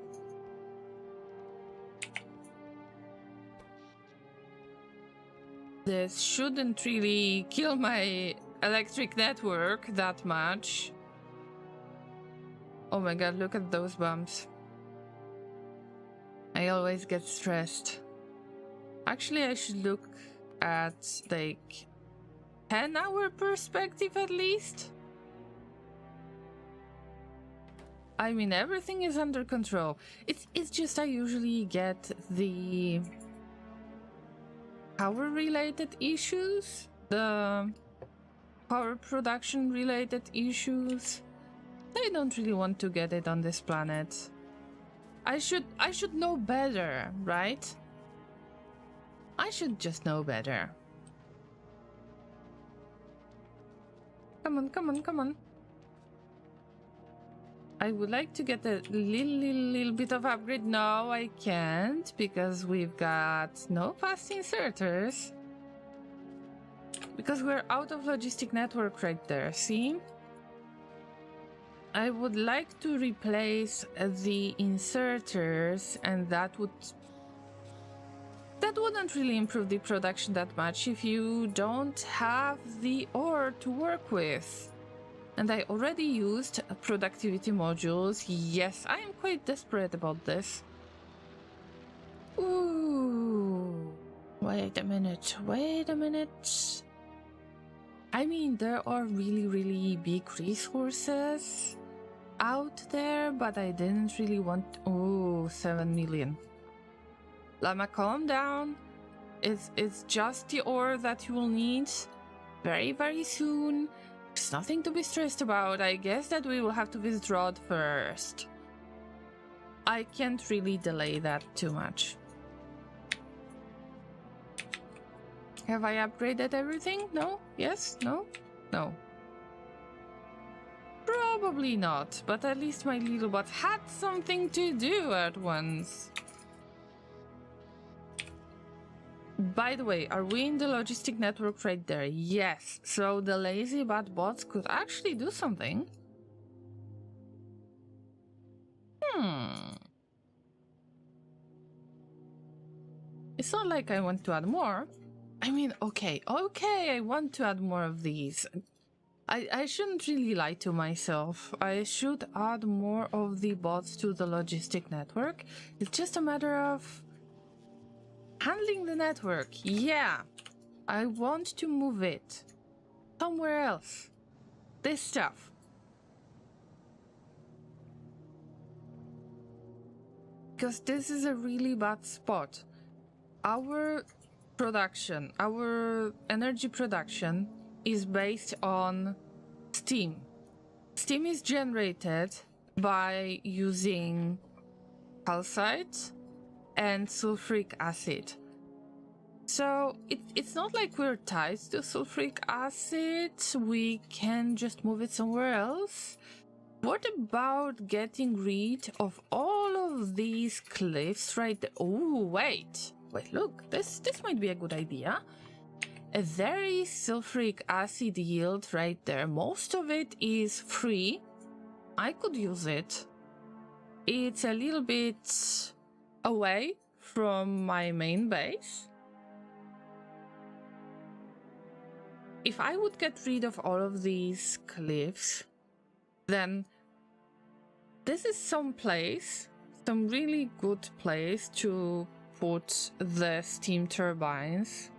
This shouldn't really kill my electric network that much. Oh my god, look at those bumps. I always get stressed. Actually, I should look at like 10-hour perspective at least. I mean, everything is under control. It's just I usually get the power related issues, the power production related issues. I don't really want to get it on this planet. I should know better, right? I should just know better. Come on, come on, come on. I would like to get a little bit of upgrade. No, I can't because we've got no fast inserters. Because we're out of logistic network right there, see? I would like to replace the inserters, and that wouldn't really improve the production that much if you don't have the ore to work with. And I already used productivity modules. Yes, I am quite desperate about this. Ooh. Wait a minute, wait a minute. I mean, there are really big resources out there, but I didn't really want... Oh, 7 million. Llama, calm down. It's just the ore that you will need very soon. There's nothing to be stressed about. I guess that we will have to withdraw it first. I can't really delay that too much. Have I upgraded everything? No? Yes? No? No. Probably not, but at least my little bot had something to do at once. By the way, are we in the logistic network right there? Yes. So the lazy bot bots could actually do something. It's not like I want to add more. I mean, okay, I want to add more of these. I shouldn't really lie to myself. I should add more of the bots to the logistic network. It's just a matter of handling the network. Yeah, I want to move it somewhere else. This stuff. Because this is a really bad spot. Our production, our energy production is based on steam. Steam is generated by using calcite and sulfuric acid. So it's not like we're tied to sulfuric acid. We can just move it somewhere else. What about getting rid of all of these cliffs right there? Oh, wait, look, this might be a good idea. There is sulfuric acid yield right there. Most of it is free. I could use it. It's a little bit away from my main base. If I would get rid of all of these cliffs, then this is some really good place to put the steam turbines.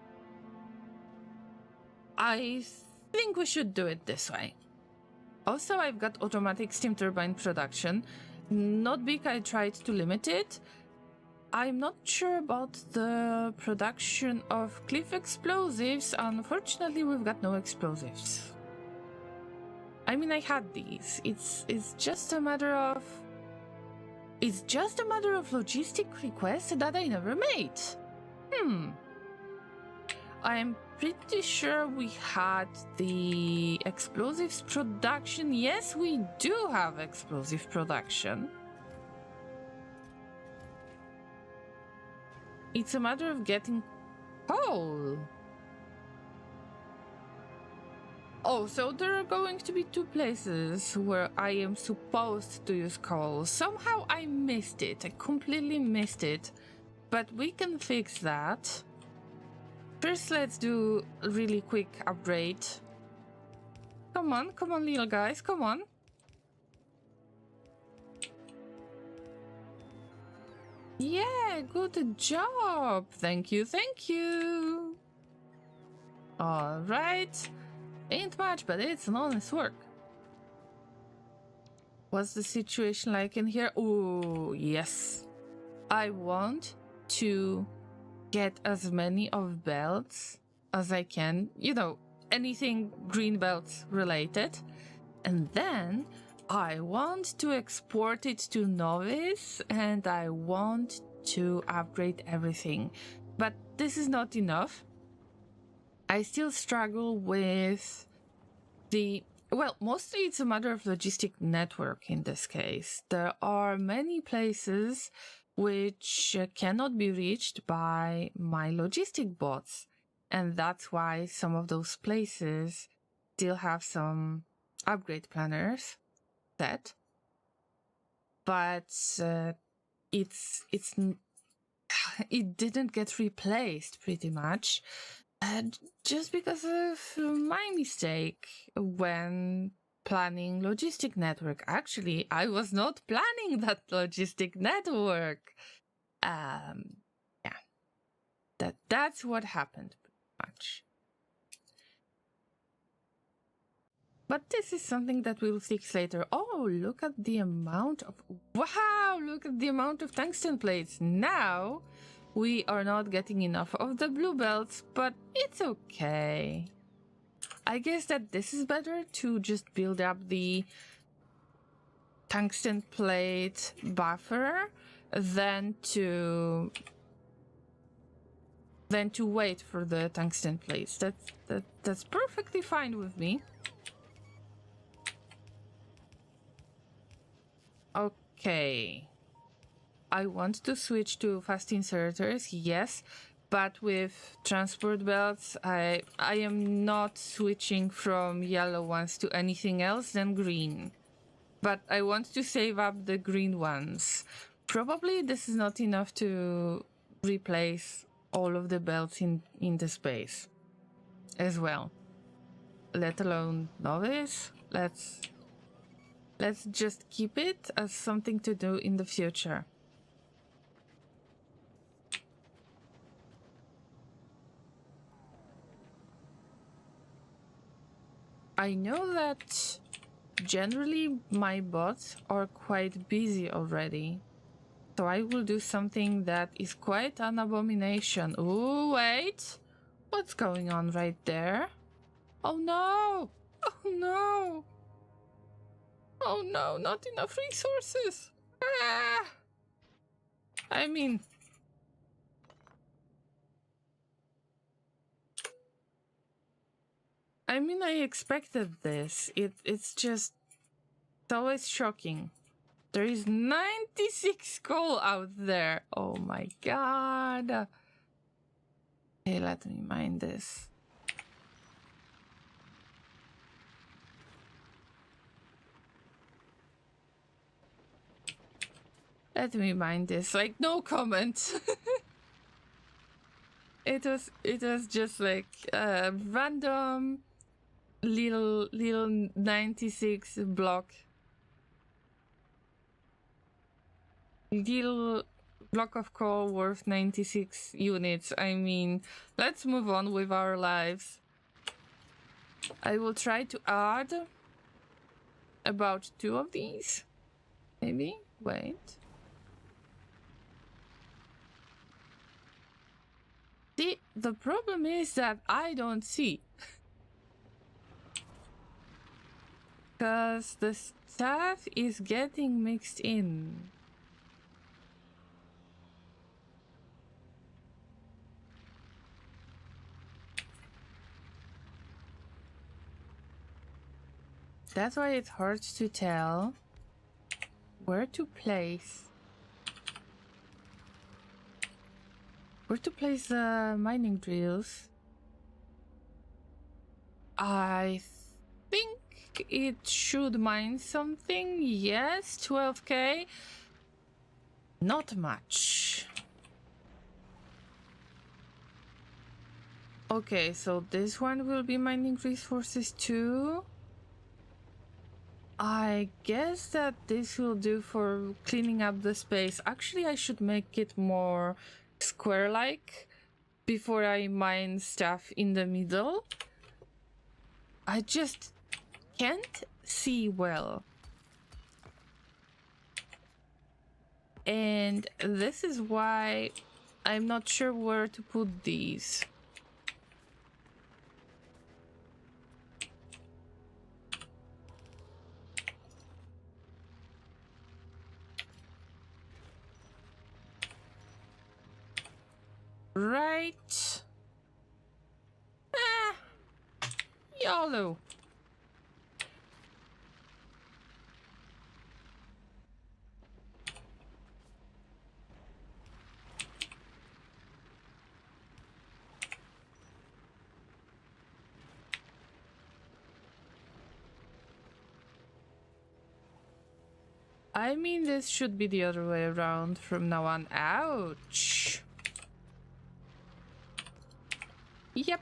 I think we should do it this way. Also, I've got automatic steam turbine production. Not big, I tried to limit it. I'm not sure about the production of cliff explosives. Unfortunately, we've got no explosives. I mean, I had these. It's just a matter of... It's just a matter of logistic requests that I never made. I'm pretty sure we had the explosives production. Yes, we do have explosive production. It's a matter of getting coal. Oh, so there are going to be two places where I am supposed to use coal. Somehow I missed it. I completely missed it. But we can fix that. First, let's do a really quick upgrade. Come on, little guys, come on. Yeah, good job. Thank you, thank you. All right. Ain't much, but it's an honest work. What's the situation like in here? Oh, yes. I want to get as many of belts as I can. You know, anything green belts related. And then I want to export it to Novice and I want to upgrade everything. But this is not enough. I still struggle with the... Well, mostly it's a matter of logistic network in this case. There are many places which cannot be reached by my logistic bots. And that's why some of those places still have some upgrade planners set. But it didn't get replaced pretty much. Just because of my mistake when planning logistic network. Actually, I was not planning that logistic network. Yeah, that's what happened pretty much. But this is something that we'll fix later. Oh, look at the amount of... Wow, look at the amount of tungsten plates. Now, we are not getting enough of the blue belts, but it's okay. I guess that this is better to just build up the tungsten plate buffer than to wait for the tungsten plates. That's perfectly fine with me. Okay. I want to switch to fast inserters, yes, but with transport belts, I am not switching from yellow ones to anything else than green. But I want to save up the green ones. Probably this is not enough to replace all of the belts in the space as well. Let alone Novice. Let's just keep it as something to do in the future. I know that generally my bots are quite busy already. So I will do something that is quite an abomination. Oh, wait. What's going on right there? Oh no! Oh no! Oh no, not enough resources! Ah! I mean... I expected this. It's just... It's always shocking. There is 96 coal out there. Oh my god. Hey, let me mine this. Let me mine this. Like, no comment. It was just like a random little 96 block. Little block of coal worth 96 units. I mean, let's move on with our lives. I will try to add about 2 of these. Maybe? Wait. The problem is that I don't see. Because the stuff is getting mixed in. That's why it's hard to tell where to place the mining drills. I think it should mine something. Yes, 12k. Not much. Okay, so this one will be mining resources too. I guess that this will do for cleaning up the space. Actually, I should make it more square-like before I mine stuff in the middle. I just can't see well. And this is why I'm not sure where to put these. Right. Ah, YOLO. I mean, this should be the other way around from now on. Ouch. Yep.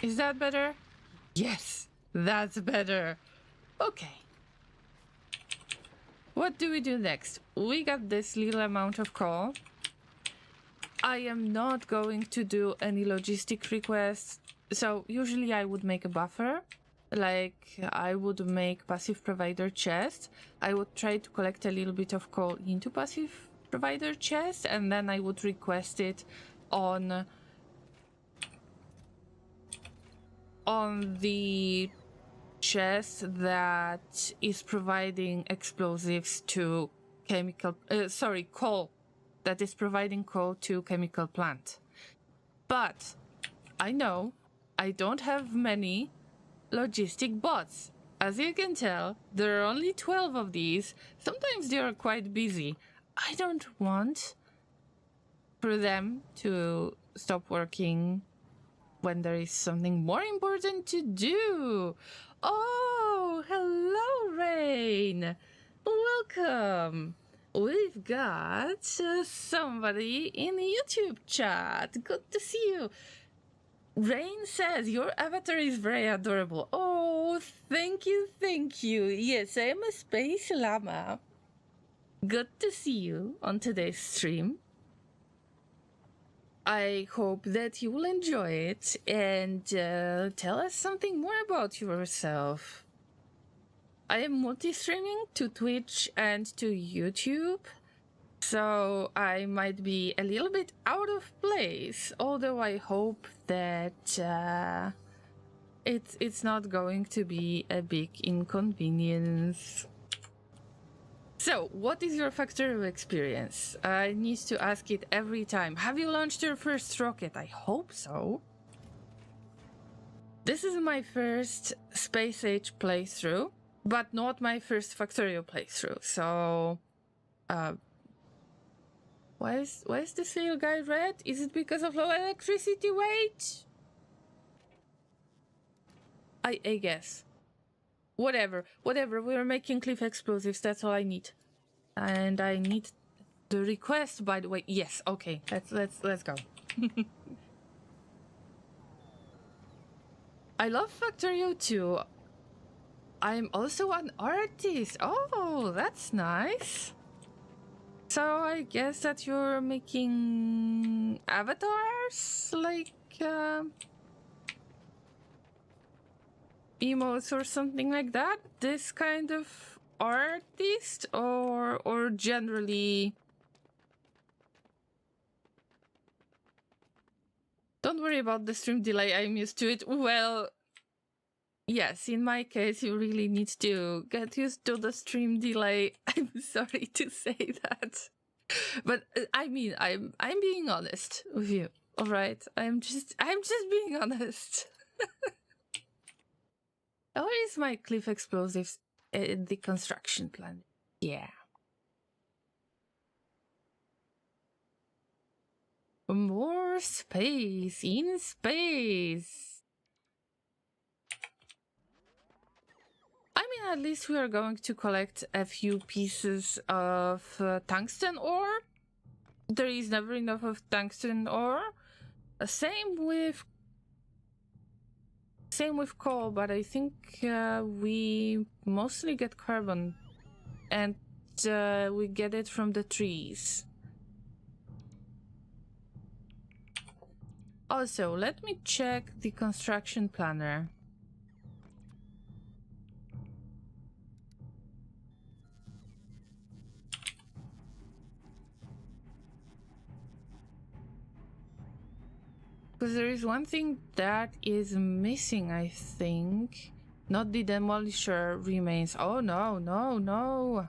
Is that better? Yes, that's better. Okay. What do we do next? We got this little amount of coal. I am not going to do any logistic requests. So usually I would make a buffer. Like I would make passive provider chest. I would try to collect a little bit of coal into passive provider chest, and then I would request it on the chest that is providing explosives to coal that is providing coal to chemical plant. But I know I don't have many logistic bots. As you can tell, there are only 12 of these. Sometimes they are quite busy. I don't want for them to stop working when there is something more important to do. Oh, hello, Rain. Welcome. We've got somebody in the YouTube chat. Good to see you. Rain says your avatar is very adorable. Oh, thank you, thank you. Yes, I am a space llama. Good to see you on today's stream. I hope that you will enjoy it and tell us something more about yourself. I am multi-streaming to Twitch and to YouTube, so I might be a little bit out of place, although I hope that it's not going to be a big inconvenience. So, what is your Factorio experience? I need to ask it every time. Have you launched your first rocket? I hope so. This is my first Space Age playthrough, but not my first Factorio playthrough. So, why is this little guy red? Is it because of low electricity weight? I guess. Whatever. We're making cliff explosives. That's all I need. And I need the request, by the way. Yes, okay. Let's go. I love Factorio too. I'm also an artist. Oh, that's nice. So I guess that you're making avatars, like emotes or something like that. This kind of artist, or generally. Don't worry about the stream delay. I'm used to it. Well, yes, in my case, you really need to get used to the stream delay. I'm sorry to say that, but I mean, I'm being honest with you. All right, I'm just being honest. Where is my cliff explosives in the construction plan? Yeah. More space in space. I mean, at least we are going to collect a few pieces of tungsten ore. There is never enough of tungsten ore. Same with coal, but I think we mostly get carbon, and we get it from the trees. Also, let me check the construction planner. Because there is one thing that is missing, I think. Not the demolisher remains. Oh no, no, no.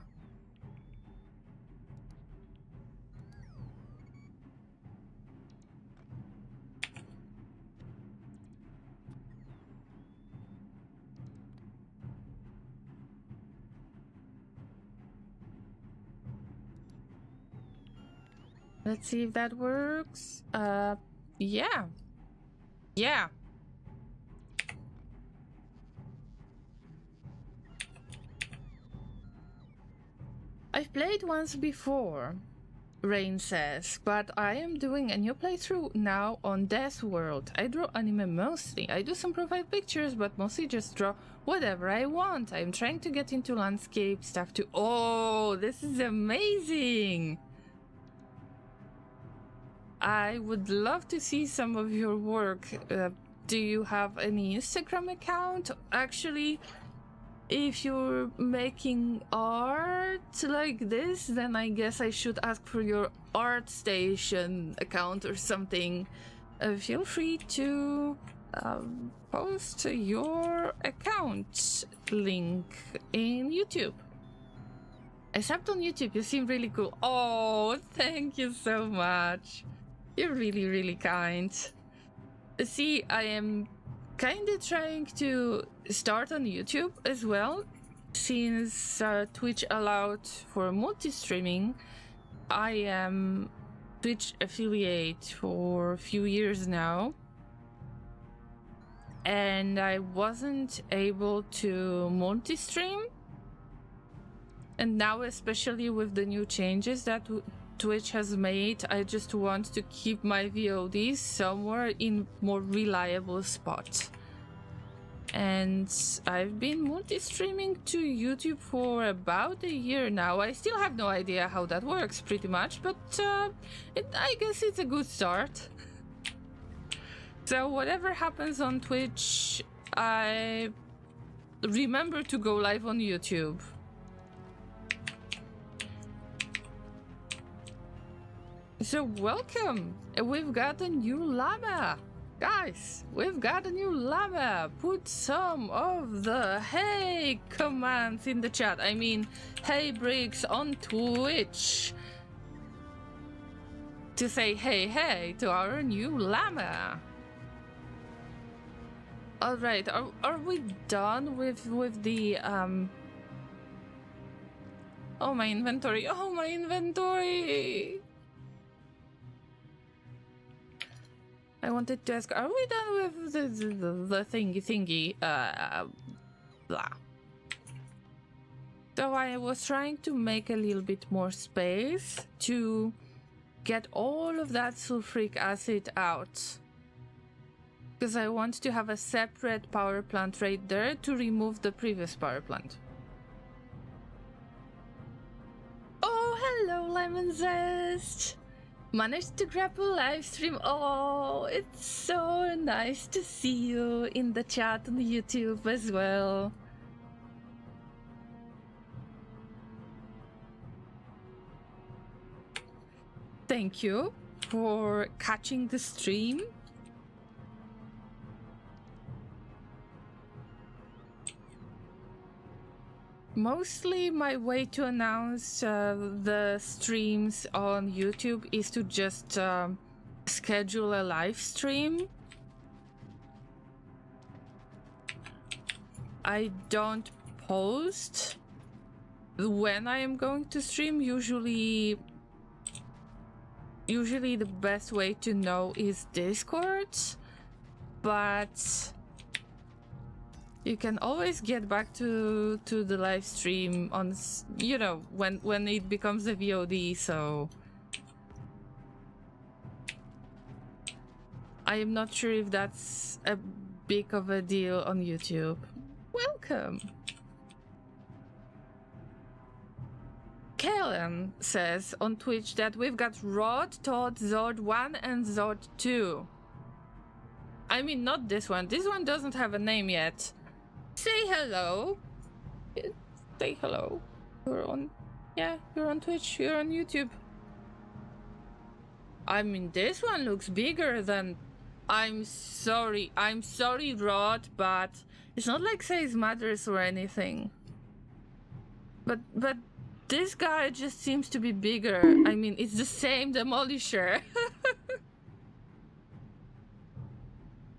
Let's see if that works. Yeah. Yeah. I've played once before, Rain says, but I am doing a new playthrough now on Death World. I draw anime mostly. I do some profile pictures, but mostly just draw whatever I want. I'm trying to get into landscape stuff too. Oh, this is amazing! I would love to see some of your work. Do you have any Instagram account? Actually, if you're making art like this, then I guess I should ask for your ArtStation account or something. Feel free to post your account link in YouTube. Except on YouTube, you seem really cool. Oh, thank you so much. You're really, really kind. See, I am kind of trying to start on YouTube as well. Since Twitch allowed for multi-streaming, I am Twitch affiliate for a few years now. And I wasn't able to multi-stream. And now, especially with the new changes that Twitch has made, I just want to keep my VODs somewhere in more reliable spot. And I've been multi-streaming to YouTube for about a year now. I still have no idea how that works pretty much, but I guess it's a good start. So whatever happens on Twitch, I remember to go live on YouTube. So welcome! We've got a new llama! Guys, we've got a new llama! Put some of the hey commands in the chat. I mean, hey bricks on Twitch. To say hey to our new llama. Alright, are we done with the Oh, my inventory! Oh, my inventory! I wanted to ask, are we done with the thingy? Blah. So I was trying to make a little bit more space to get all of that sulfuric acid out. Because I want to have a separate power plant right there to remove the previous power plant. Oh, hello, Lemon Zest! Managed to grab a live stream. Oh, it's so nice to see you in the chat on YouTube as well. Thank you for catching the stream. Mostly my way to announce the streams on YouTube is to just schedule a live stream. I don't post when I am going to stream. Usually the best way to know is Discord, but you can always get back to the live stream on, you know, when it becomes a VOD. So I am not sure if that's a big of a deal on YouTube. Welcome. Kellen says on Twitch that we've got Rod, Todd, Zod 1 and Zod 2. I mean, not this one. This one doesn't have a name yet. Say hello. Say hello. You're on... Yeah, you're on Twitch. You're on YouTube. I mean, this one looks bigger than... I'm sorry, Rod, but it's not like size matters or anything. But this guy just seems to be bigger. I mean, it's the same Demolisher.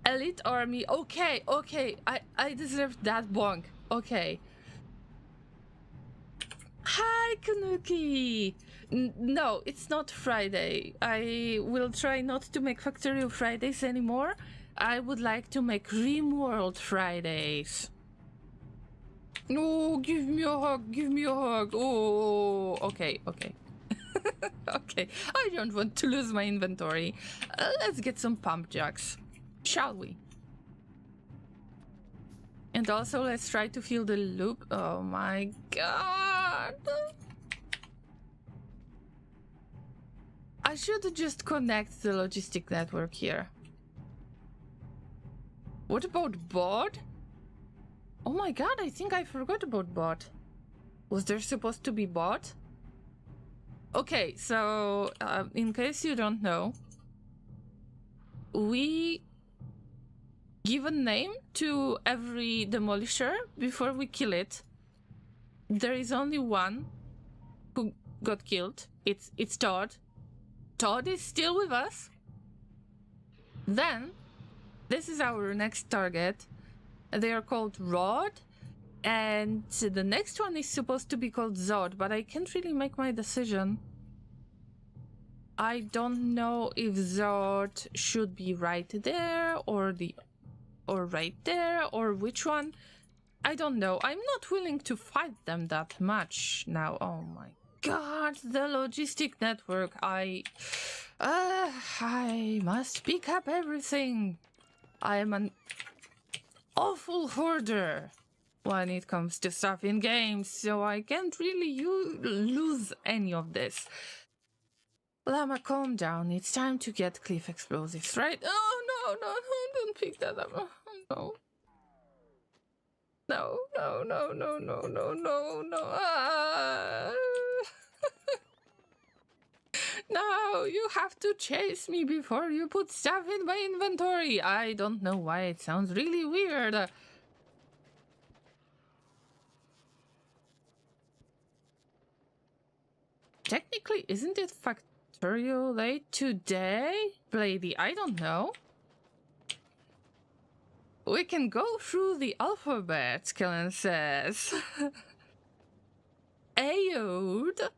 Elite Army. Okay. I deserve that bonk. Okay. Hi, Kanuki. No, it's not Friday. I will try not to make Factorial Fridays anymore. I would like to make RimWorld Fridays. Oh, give me a hug. Oh, okay. Okay, I don't want to lose my inventory. Let's get some pump jacks, shall we? And also, let's try to fill the loop. Oh my god. I should just connect the logistic network here. What about bot? Oh my god, I think I forgot about bot. Was there supposed to be bot? Okay, so in case you don't know, we give a name to every demolisher before we kill it. There is only one who got killed. It's Todd. Todd is still with us. Then, this is our next target. They are called Rod, and the next one is supposed to be called Zod, but I can't really make my decision. I don't know if Zod should be right there or right there, or which one. I don't know. I'm not willing to fight them that much now. Oh my god, the logistic network. I must pick up everything. I am an awful hoarder when it comes to stuff in games, so I can't really lose any of this. Llama, calm down. It's time to get cliff explosives, right? Oh, no, don't pick that up. Oh, no. No. No, you have to chase me before you put stuff in my inventory. I don't know why it sounds really weird. Technically, isn't it Factorial late today? Blady, I don't know. We can go through the alphabet, Kellen says. Aod,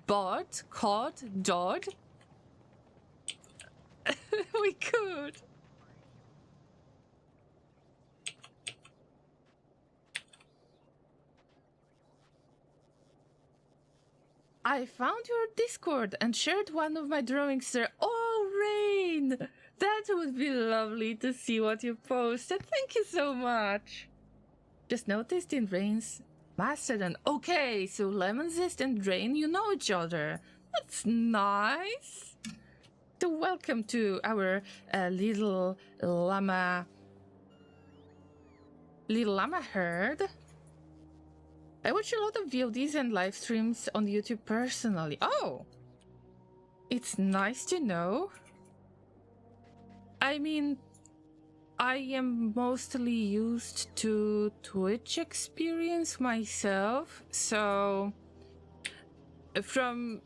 Bot, Cod, Dodd. We could. I found your Discord and shared one of my drawings there. Oh, Rain! That would be lovely to see what you posted. Thank you so much. Just noticed in Rain's Mastodon. Okay, so Lemon Zest and Rain, you know each other. That's nice. So welcome to our little llama herd. I watch a lot of VODs and live streams on YouTube personally. Oh, it's nice to know. I mean, I am mostly used to Twitch experience myself, so from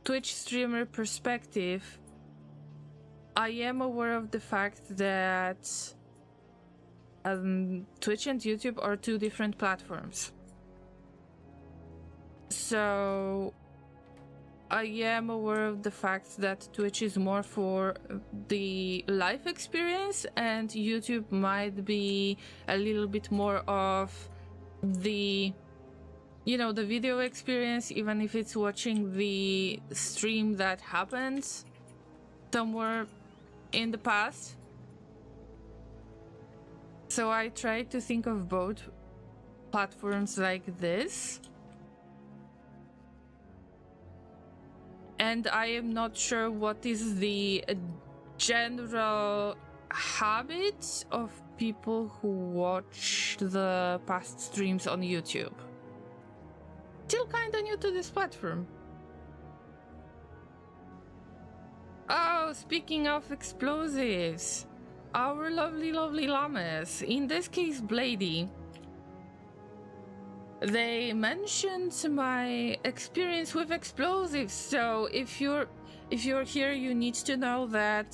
Twitch streamer perspective, I am aware of the fact that Twitch and YouTube are two different platforms. So I am aware of the fact that Twitch is more for the live experience and YouTube might be a little bit more of the, you know, the video experience, even if it's watching the stream that happened somewhere in the past. So I try to think of both platforms like this. And I am not sure what is the general habit of people who watch the past streams on YouTube. Still kinda new to this platform. Oh, speaking of explosives, our lovely llamas, in this case Blady, they mentioned my experience with explosives. So if you're here, you need to know that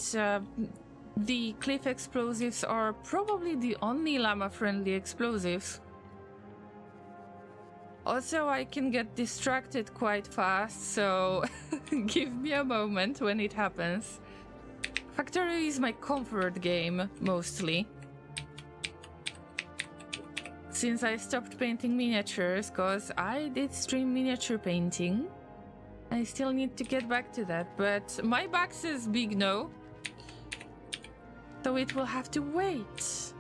the cliff explosives are probably the only llama-friendly explosives. Also, I can get distracted quite fast, so give me a moment when it happens. Factorio is my comfort game, mostly. Since I stopped painting miniatures, because I did stream miniature painting. I still need to get back to that, but my back says big no. So it will have to wait.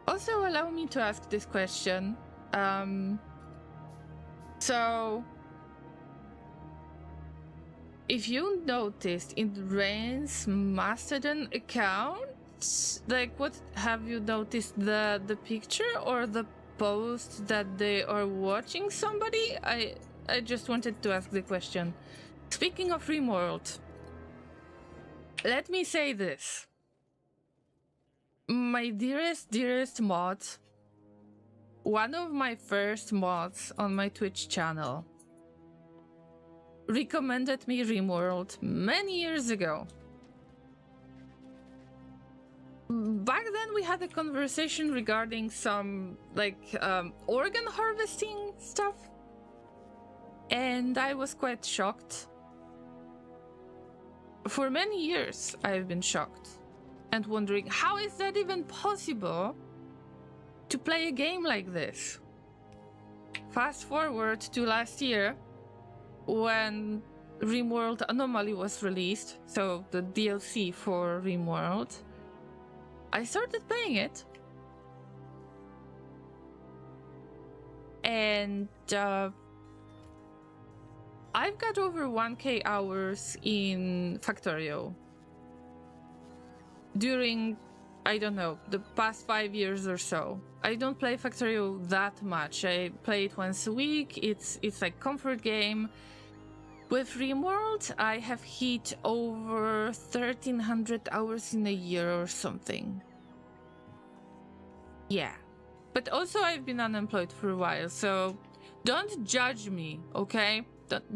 Also, allow me to ask this question. So, if you noticed in Rain's Mastodon account, like, what have you noticed, the picture or the post that they are watching somebody? I just wanted to ask the question. Speaking of Rimworld, let me say this. My dearest mod, one of my first mods on my Twitch channel, recommended me Rimworld many years ago. Back then we had a conversation regarding some organ harvesting stuff, and I was quite shocked. For many years I've been shocked and wondering, how is that even possible to play a game like this? Fast forward to last year, when Rimworld Anomaly was released, so the DLC for Rimworld, I started playing it. And I've got over 1k hours in Factorio. During, I don't know, the past 5 years or so. I don't play Factorio that much. I play it once a week. It's like comfort game. With Rimworld, I have hit over 1,300 hours in a year or something. Yeah. But also I've been unemployed for a while, so don't judge me, okay?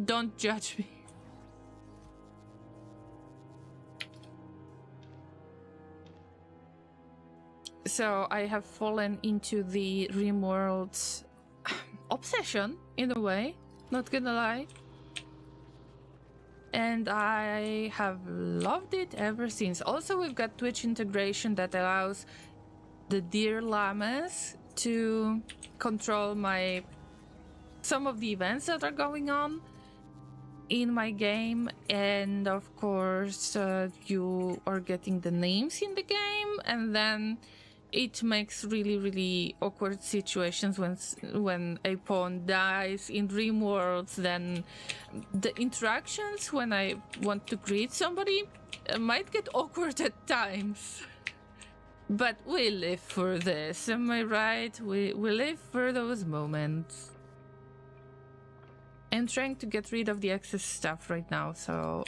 Don't judge me. So I have fallen into the Rimworld obsession, in a way, not gonna lie. And I have loved it ever since. Also, we've got Twitch integration that allows the dear llamas to control some of the events that are going on in my game. And of course, you are getting the names in the game, and then it makes really awkward situations when a pawn dies in Rimworld. Then the interactions when I want to greet somebody might get awkward at times. But we live for this, am I right? We live for those moments. I'm trying to get rid of the excess stuff right now, so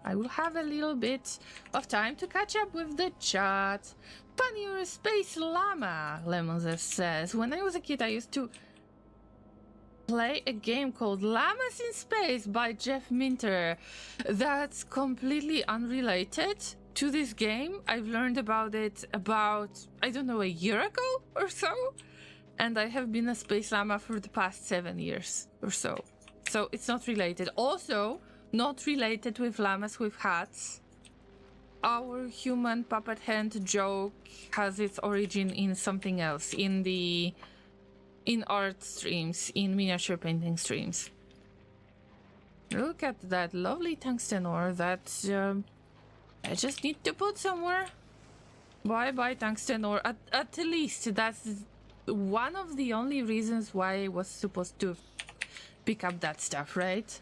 I will have a little bit of time to catch up with the chat. Funny, you're a space llama, Lemons says. When I was a kid, I used to play a game called Llamas in Space by Jeff Minter. That's completely unrelated to this game. I've learned about it about, I don't know, a year ago or so. And I have been a space llama for the past 7 years or so. So it's not related. Also, not related with llamas with hats. Our human puppet hand joke has its origin in something else, in art streams, in miniature painting streams. Look at that lovely tungsten ore that I just need to put somewhere. Bye tungsten ore. At least that's one of the only reasons why I was supposed to pick up that stuff, right?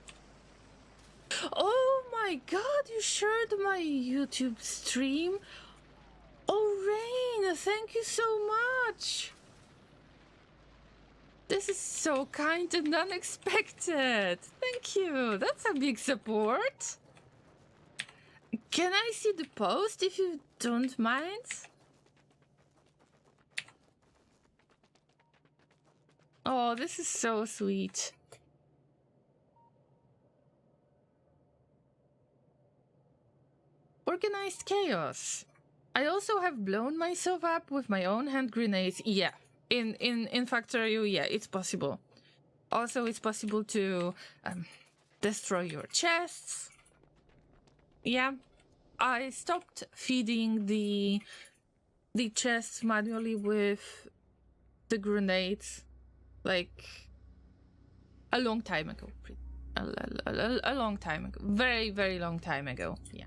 Oh my god, you shared my YouTube stream? Oh, Rain, thank you so much. This is so kind and unexpected. Thank you. That's a big support. Can I see the post if you don't mind? Oh, this is so sweet. Organized chaos. I also have blown myself up with my own hand grenades. Yeah, in Factorio, yeah, it's possible. Also, it's possible to destroy your chests. Yeah, I stopped feeding the chests manually with the grenades like a long time ago. A long time ago. Very, very long time ago. Yeah.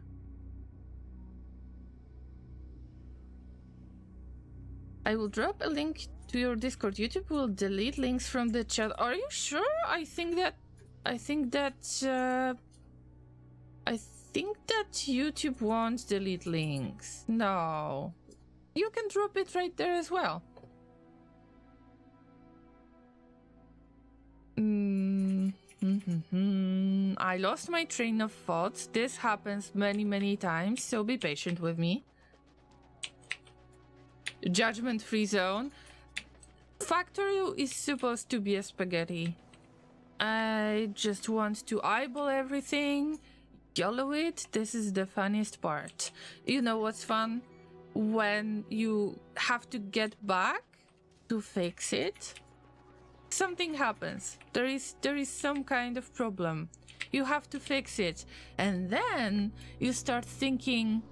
I will drop a link to your Discord. YouTube will delete links from the chat. Are you sure? I think that YouTube won't delete links. No. You can drop it right there as well. I lost my train of thoughts. This happens many times, so be patient with me. Judgment-free zone. Factorio is supposed to be a spaghetti. I just want to eyeball everything, yellow it. This is the funniest part. You know what's fun? When you have to get back to fix it. Something happens. There is some kind of problem. You have to fix it. And then you start thinking,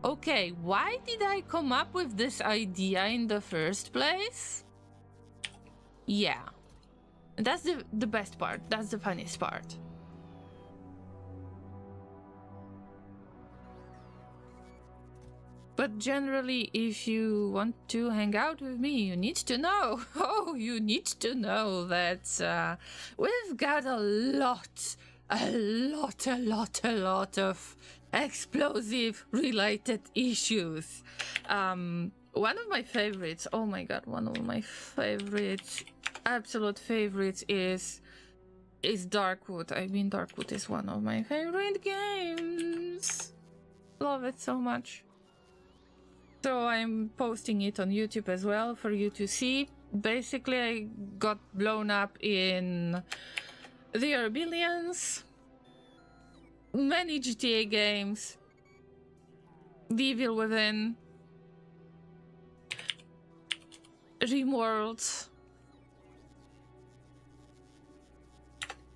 okay, why did I come up with this idea in the first place? Yeah. That's the best part. That's the funniest part. But generally, if you want to hang out with me, you need to know. Oh, you need to know that we've got a lot of explosive related issues. One of my favorites, oh my god, one of my favorites, absolute favorites is Darkwood. I mean, Darkwood is one of my favorite games. Love it so much. So I'm posting it on YouTube as well for you to see. Basically, I got blown up in the Arbillions, many GTA games, The Evil Within, RimWorld.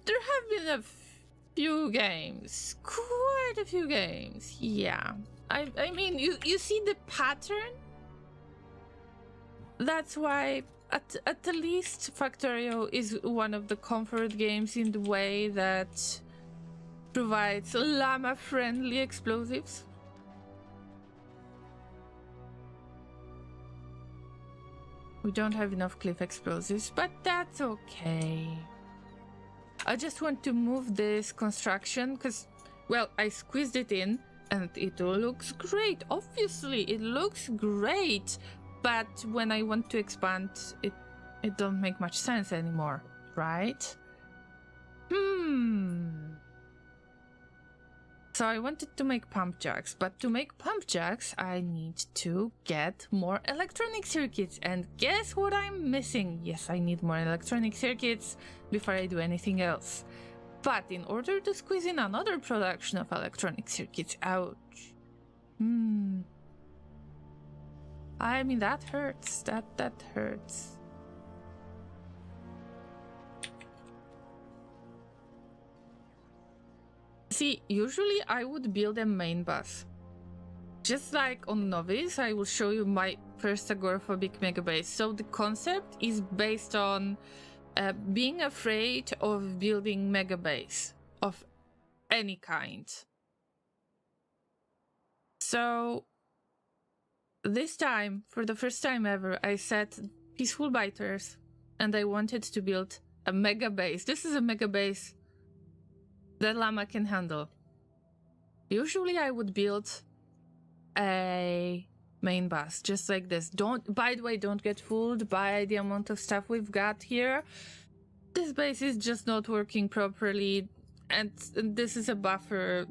There have been a few games, quite a few games, yeah. I mean, you see the pattern? That's why, at the least, Factorio is one of the comfort games in the way that provides llama-friendly explosives. We don't have enough cliff explosives, but that's okay. I just want to move this construction, because, well, I squeezed it in, and it looks great. Obviously, it looks great. But when I want to expand, it don't make much sense anymore, right? So I wanted to make pump jacks, but to make pump jacks, I need to get more electronic circuits. And guess what I'm missing? Yes, I need more electronic circuits before I do anything else. But in order to squeeze in another production of electronic circuits, ouch. I mean, that hurts. That hurts. See, usually I would build a main bus. Just like on Novice, I will show you my first Agoraphobic Megabase. So the concept is based on being afraid of building megabase of any kind. So this time, for the first time ever, I set peaceful biters and I wanted to build a mega base. This is a mega base that Llama can handle. Usually I would build a main bus just like this. By the way, don't get fooled by the amount of stuff we've got here. This base is just not working properly, and this is a buffer.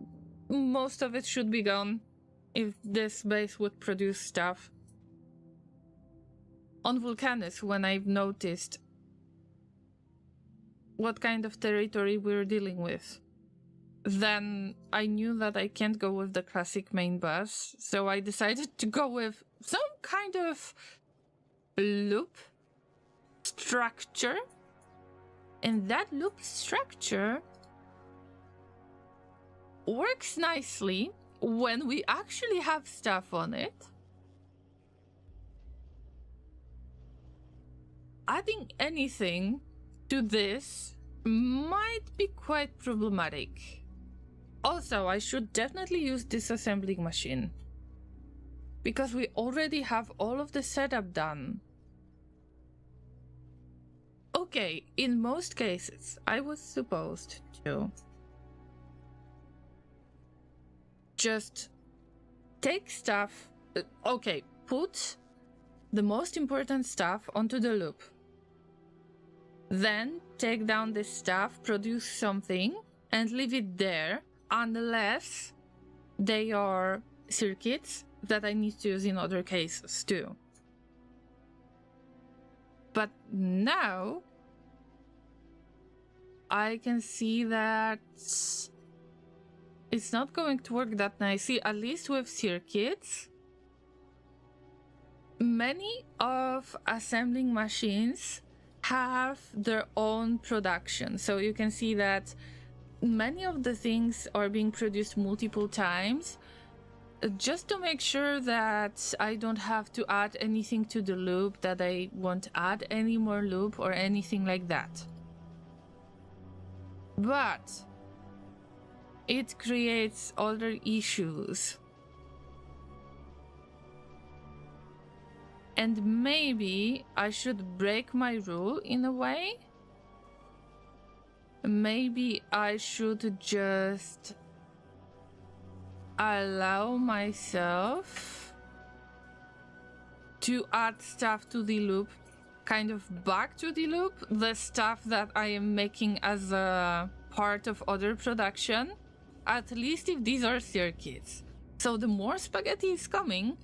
Most of it should be gone if this base would produce stuff. On Vulcanus, when I've noticed what kind of territory we're dealing with, then I knew that I can't go with the classic main bus, so I decided to go with some kind of loop structure. And that loop structure works nicely when we actually have stuff on it. Adding anything to this might be quite problematic. Also, I should definitely use this assembling machine, because we already have all of the setup done. Okay, in most cases, I was supposed to just take stuff, put the most important stuff onto the loop. Then take down this stuff, produce something, and leave it there, unless they are circuits that I need to use in other cases too. But now I can see that it's not going to work that nicely, at least with circuits. Many of assembling machines have their own production, so you can see that many of the things are being produced multiple times, just to make sure that I don't have to add anything to the loop, that I won't add any more loop or anything like that. But it creates other issues. And maybe I should break my rule in a way. Maybe I should just allow myself to add stuff to the loop, kind of back to the loop, the stuff that I am making as a part of other production, at least if these are circuits. So the more spaghetti is coming,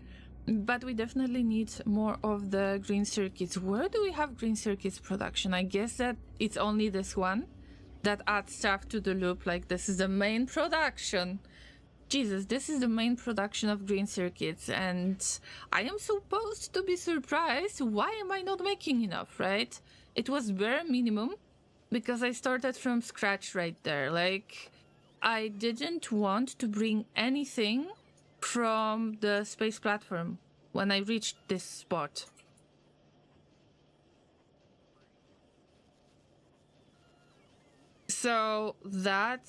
but we definitely need more of the green circuits. Where do we have green circuits production? I guess that it's only this one that adds stuff to the loop, like this is the main production. Jesus, this is the main production of green circuits, and I am supposed to be surprised. Why am I not making enough, right? It was bare minimum, because I started from scratch right there. Like, I didn't want to bring anything from the space platform when I reached this spot. So that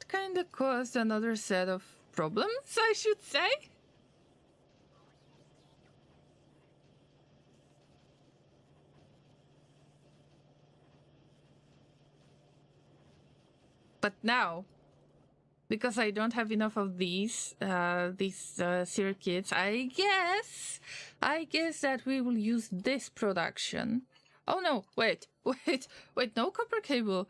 kind of caused another set of problems, I should say. But now, because I don't have enough of these circuits, I guess that we will use this production. Oh no, wait, no copper cable.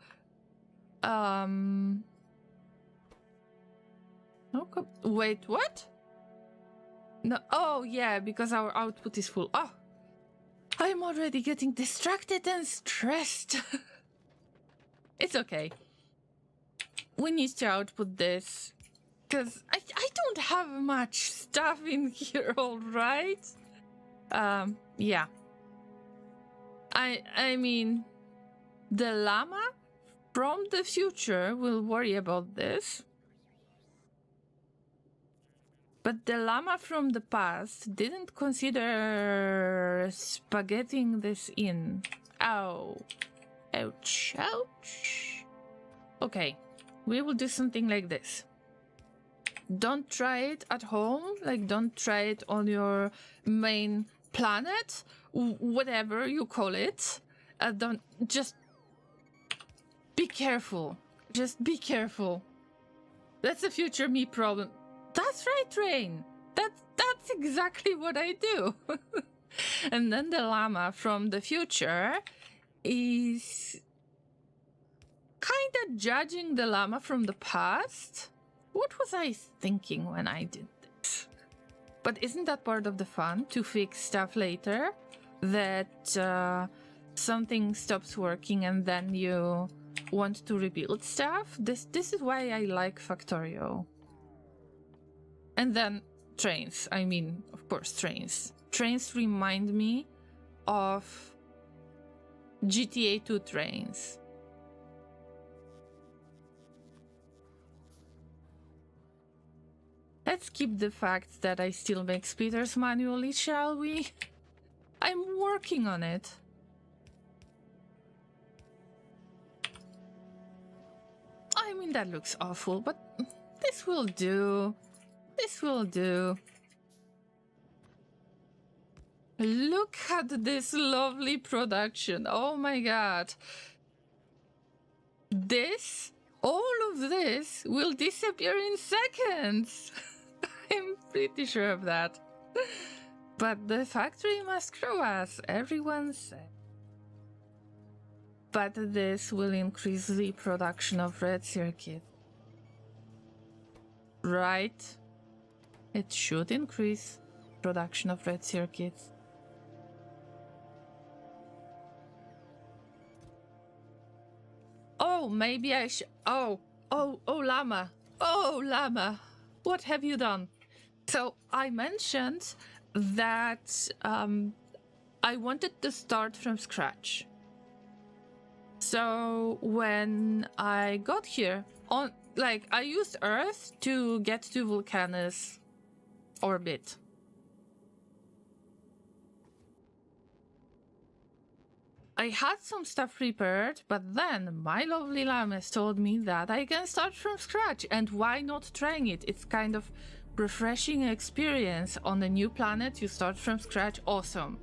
Wait, what? No, oh yeah, because our output is full. Oh, I'm already getting distracted and stressed. It's okay. We need to output this, because I don't have much stuff in here, alright? Yeah. I mean, the Llama from the future will worry about this. But the Llama from the past didn't consider spaghetting this in. Ow. Ouch, ouch. Okay. we will do something like this. Don't try it at home, like don't try it on your main planet, whatever you call it. Don't, just be careful. Just be careful. That's a future me problem. That's right, Rain. That's exactly what I do. And then the llama from the future is kind of judging the llama from the past. What was I thinking when I did this? But isn't that part of the fun, to fix stuff later? That something stops working and then you want to rebuild stuff? This is why I like Factorio. And then trains. I mean, of course, trains. Trains remind me of GTA 2 trains. Let's keep the fact that I still make splitters manually, shall we? I'm working on it. I mean, that looks awful, but this will do. This will do. Look at this lovely production. Oh my god. This, all of this will disappear in seconds. I'm pretty sure of that. But the factory must grow, as everyone said. But this will increase the production of red circuit. Right? It should increase production of red circuits. Oh, maybe I should... Oh, Llama. Oh, Llama. What have you done? So, I mentioned that I wanted to start from scratch. So, when I got here, I used Earth to get to Vulcanus orbit. I had some stuff prepared, but then my lovely llamas told me that I can start from scratch, and why not trying it? It's kind of refreshing experience on a new planet. You start from scratch, awesome.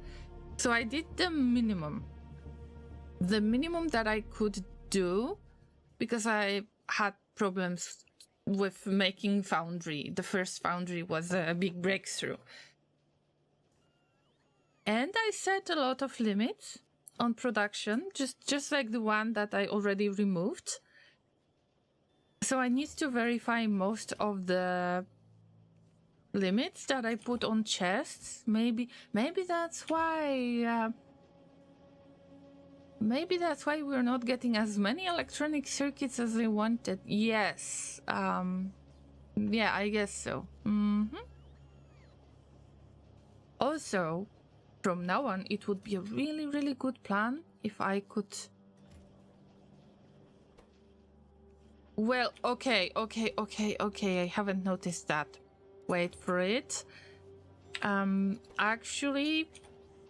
So I did the minimum that I could do, because I had problems with making Foundry. The first Foundry was a big breakthrough. And I set a lot of limits on production, just like the one that I already removed. So I need to verify most of the limits that I put on chests. Maybe that's why we're not getting as many electronic circuits as I wanted. Yes. Yeah, I guess so. Also, from now on, it would be a really, really good plan if I could... Well, okay, I haven't noticed that. Wait for it. Actually,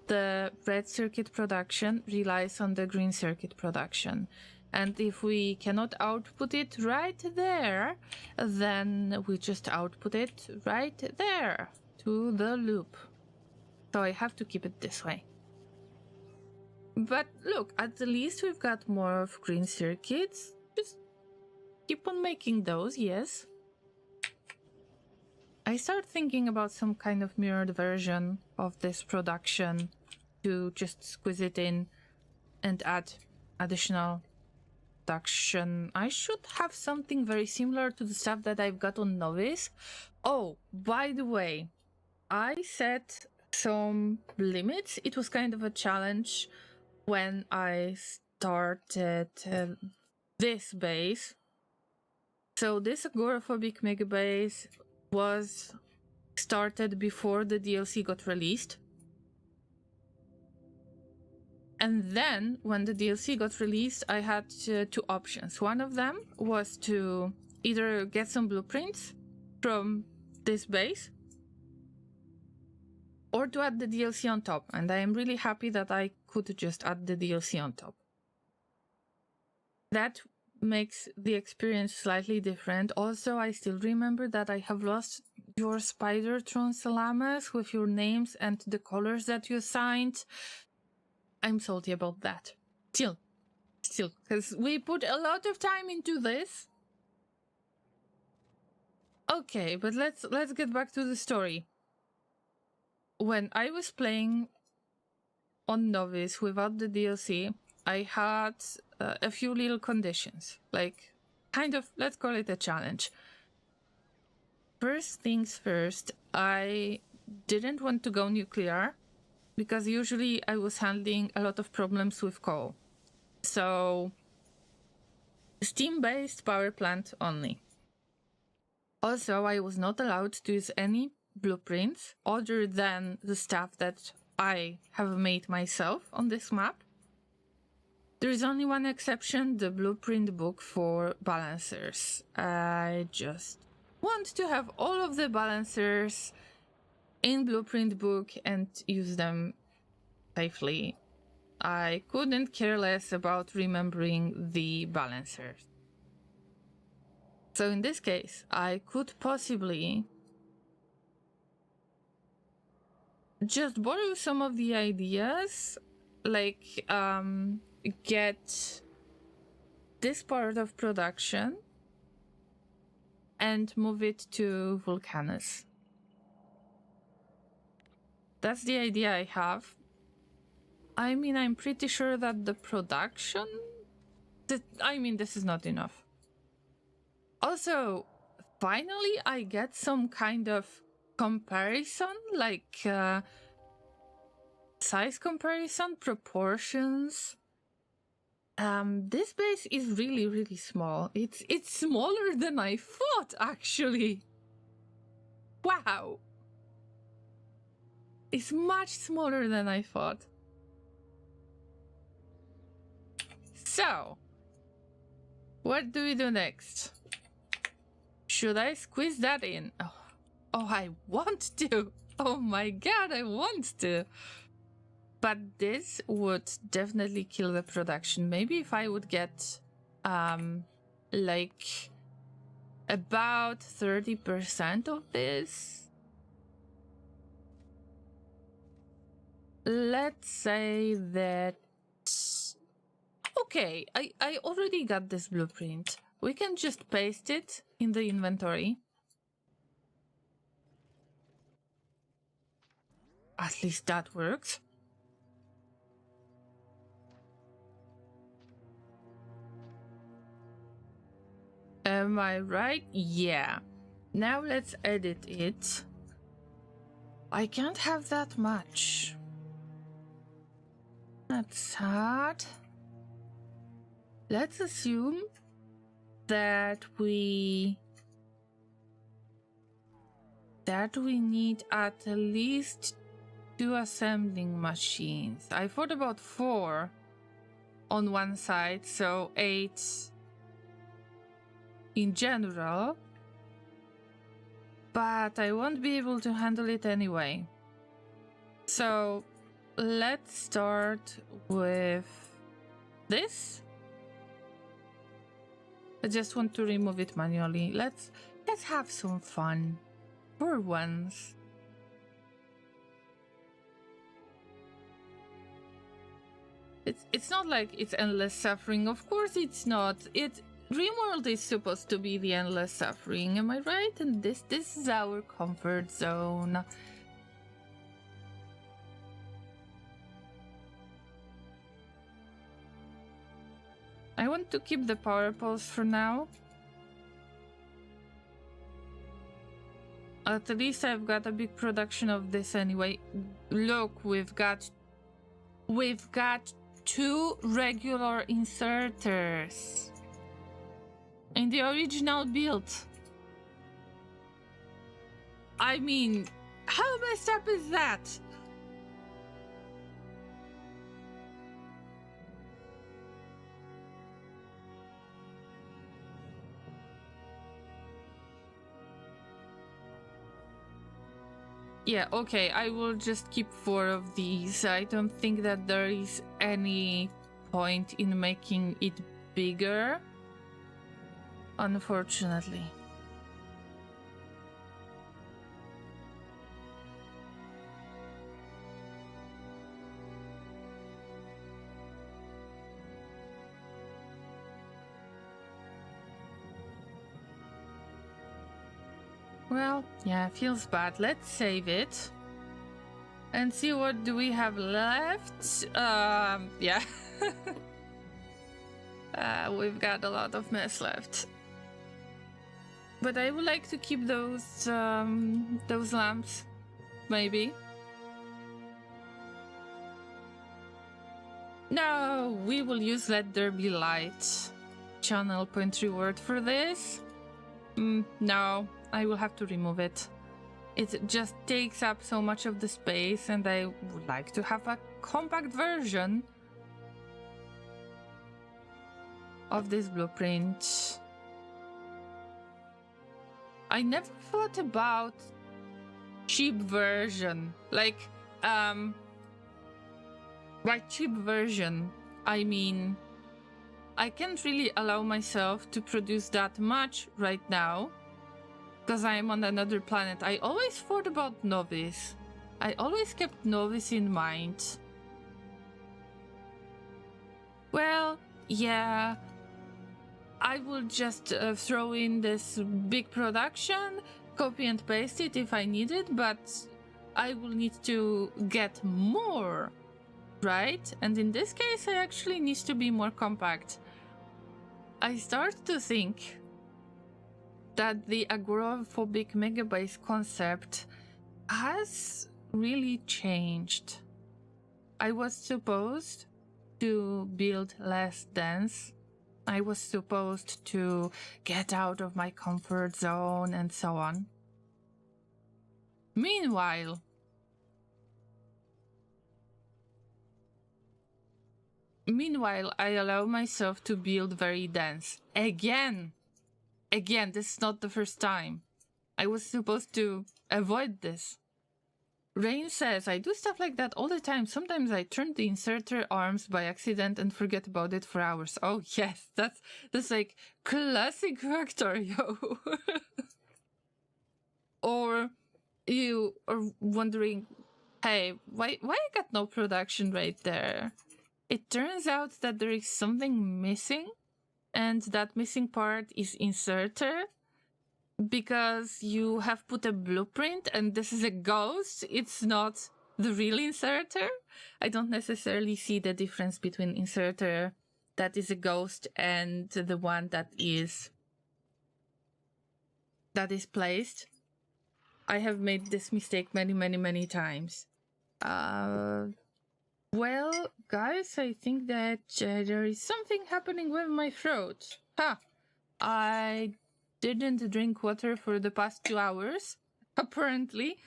the red circuit production relies on the green circuit production. And if we cannot output it right there, then we just output it right there to the loop. So I have to keep it this way. But look, at the least we've got more of green circuits. Just keep on making those, yes. I start thinking about some kind of mirrored version of this production to just squeeze it in and add additional production. I should have something very similar to the stuff that I've got on Novice. Oh, by the way, I set some limits. It was kind of a challenge when I started this base. So this Agoraphobic Megabase was started before the DLC got released. And then when the DLC got released, I had two options. One of them was to either get some blueprints from this base or to add the DLC on top. And I am really happy that I could just add the DLC on top. That makes the experience slightly different. Also, I still remember that I have lost your Spider-Tron Salamas with your names and the colors that you assigned. I'm salty about that. Still, because we put a lot of time into this. Okay, but let's get back to the story. When I was playing on Novice without the DLC, I had a few little conditions, like kind of, let's call it a challenge. First things first, I didn't want to go nuclear because usually I was handling a lot of problems with coal. So, steam-based power plant only. Also, I was not allowed to use any blueprints other than the stuff that I have made myself on this map. There is only one exception, the blueprint book for balancers. I just want to have all of the balancers in blueprint book and use them safely. I couldn't care less about remembering the balancers. So in this case, I could possibly just borrow some of the ideas, like get this part of production and move it to Vulcanus. That's the idea I have. I mean, I'm pretty sure that the production... this is not enough. Also, finally I get some kind of comparison, like size comparison, proportions. This base is really small. It's smaller than I thought, actually. Wow. It's much smaller than I thought. So, what do we do next? Should I squeeze that in? Oh, I want to. Oh my god, I want to. But this would definitely kill the production. Maybe if I would get, like, about 30% of this. Let's say that... Okay, I already got this blueprint. We can just paste it in the inventory. At least that works. Am I right? Yeah. Now let's edit it. I can't have that much. That's sad. Let's assume that we need at least 2 assembling machines. I thought about 4 on one side, so 8 in general, but I won't be able to handle it anyway. So let's start with this. I just want to remove it manually. Let's have some fun for once. It's not like it's endless suffering. Of course it's not. Dreamworld is supposed to be the endless suffering, am I right? And this is our comfort zone. I want to keep the power poles for now. At least I've got a big production of this anyway. Look, we've got 2 regular inserters in the original build. I mean, how messed up is that? Yeah, okay, I will just keep 4 of these. I don't think that there is any point in making it bigger. Unfortunately. Well, yeah, feels bad. Let's save it. And see what do we have left. Yeah. We've got a lot of mess left. But I would like to keep those lamps, maybe. No, we will use Let There Be Light. Channel point reward for this. No, I will have to remove it. It just takes up so much of the space, and I would like to have a compact version of this blueprint. I never thought about cheap version. Like, by cheap version, I mean, I can't really allow myself to produce that much right now because I am on another planet. I always thought about Novice. I always kept Novice in mind. Well, yeah, I will just throw in this big production, copy and paste it if I need it, but I will need to get more, right? And in this case, I actually need to be more compact. I start to think that the Agoraphobic Megabase concept has really changed. I was supposed to build less dense. I was supposed to get out of my comfort zone and so on. Meanwhile, I allow myself to build very dense. Again, this is not the first time. I was supposed to avoid this. Rain says, I do stuff like that all the time. Sometimes I turn the inserter arms by accident and forget about it for hours. Oh yes, that's like classic Vector, yo. Or you are wondering, hey, why I got no production right there? It turns out that there is something missing, and that missing part is inserter. Because you have put a blueprint and this is a ghost, it's not the real inserter. I don't necessarily see the difference between inserter that is a ghost and the one that is placed. I have made this mistake many times. Well, guys, I think that there is something happening with my throat. I didn't drink water for the past 2 hours, apparently.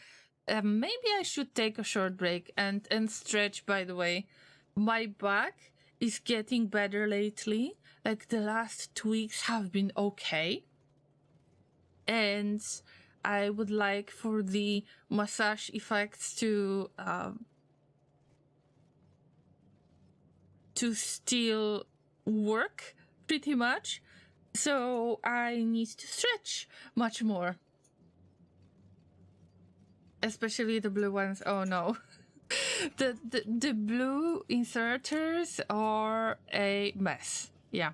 Maybe I should take a short break and stretch, by the way. My back is getting better lately. Like, the last 2 weeks have been okay. And I would like for the massage effects to still work pretty much. So I need to stretch much more. Especially the blue ones. Oh no. the blue inserters are a mess. Yeah.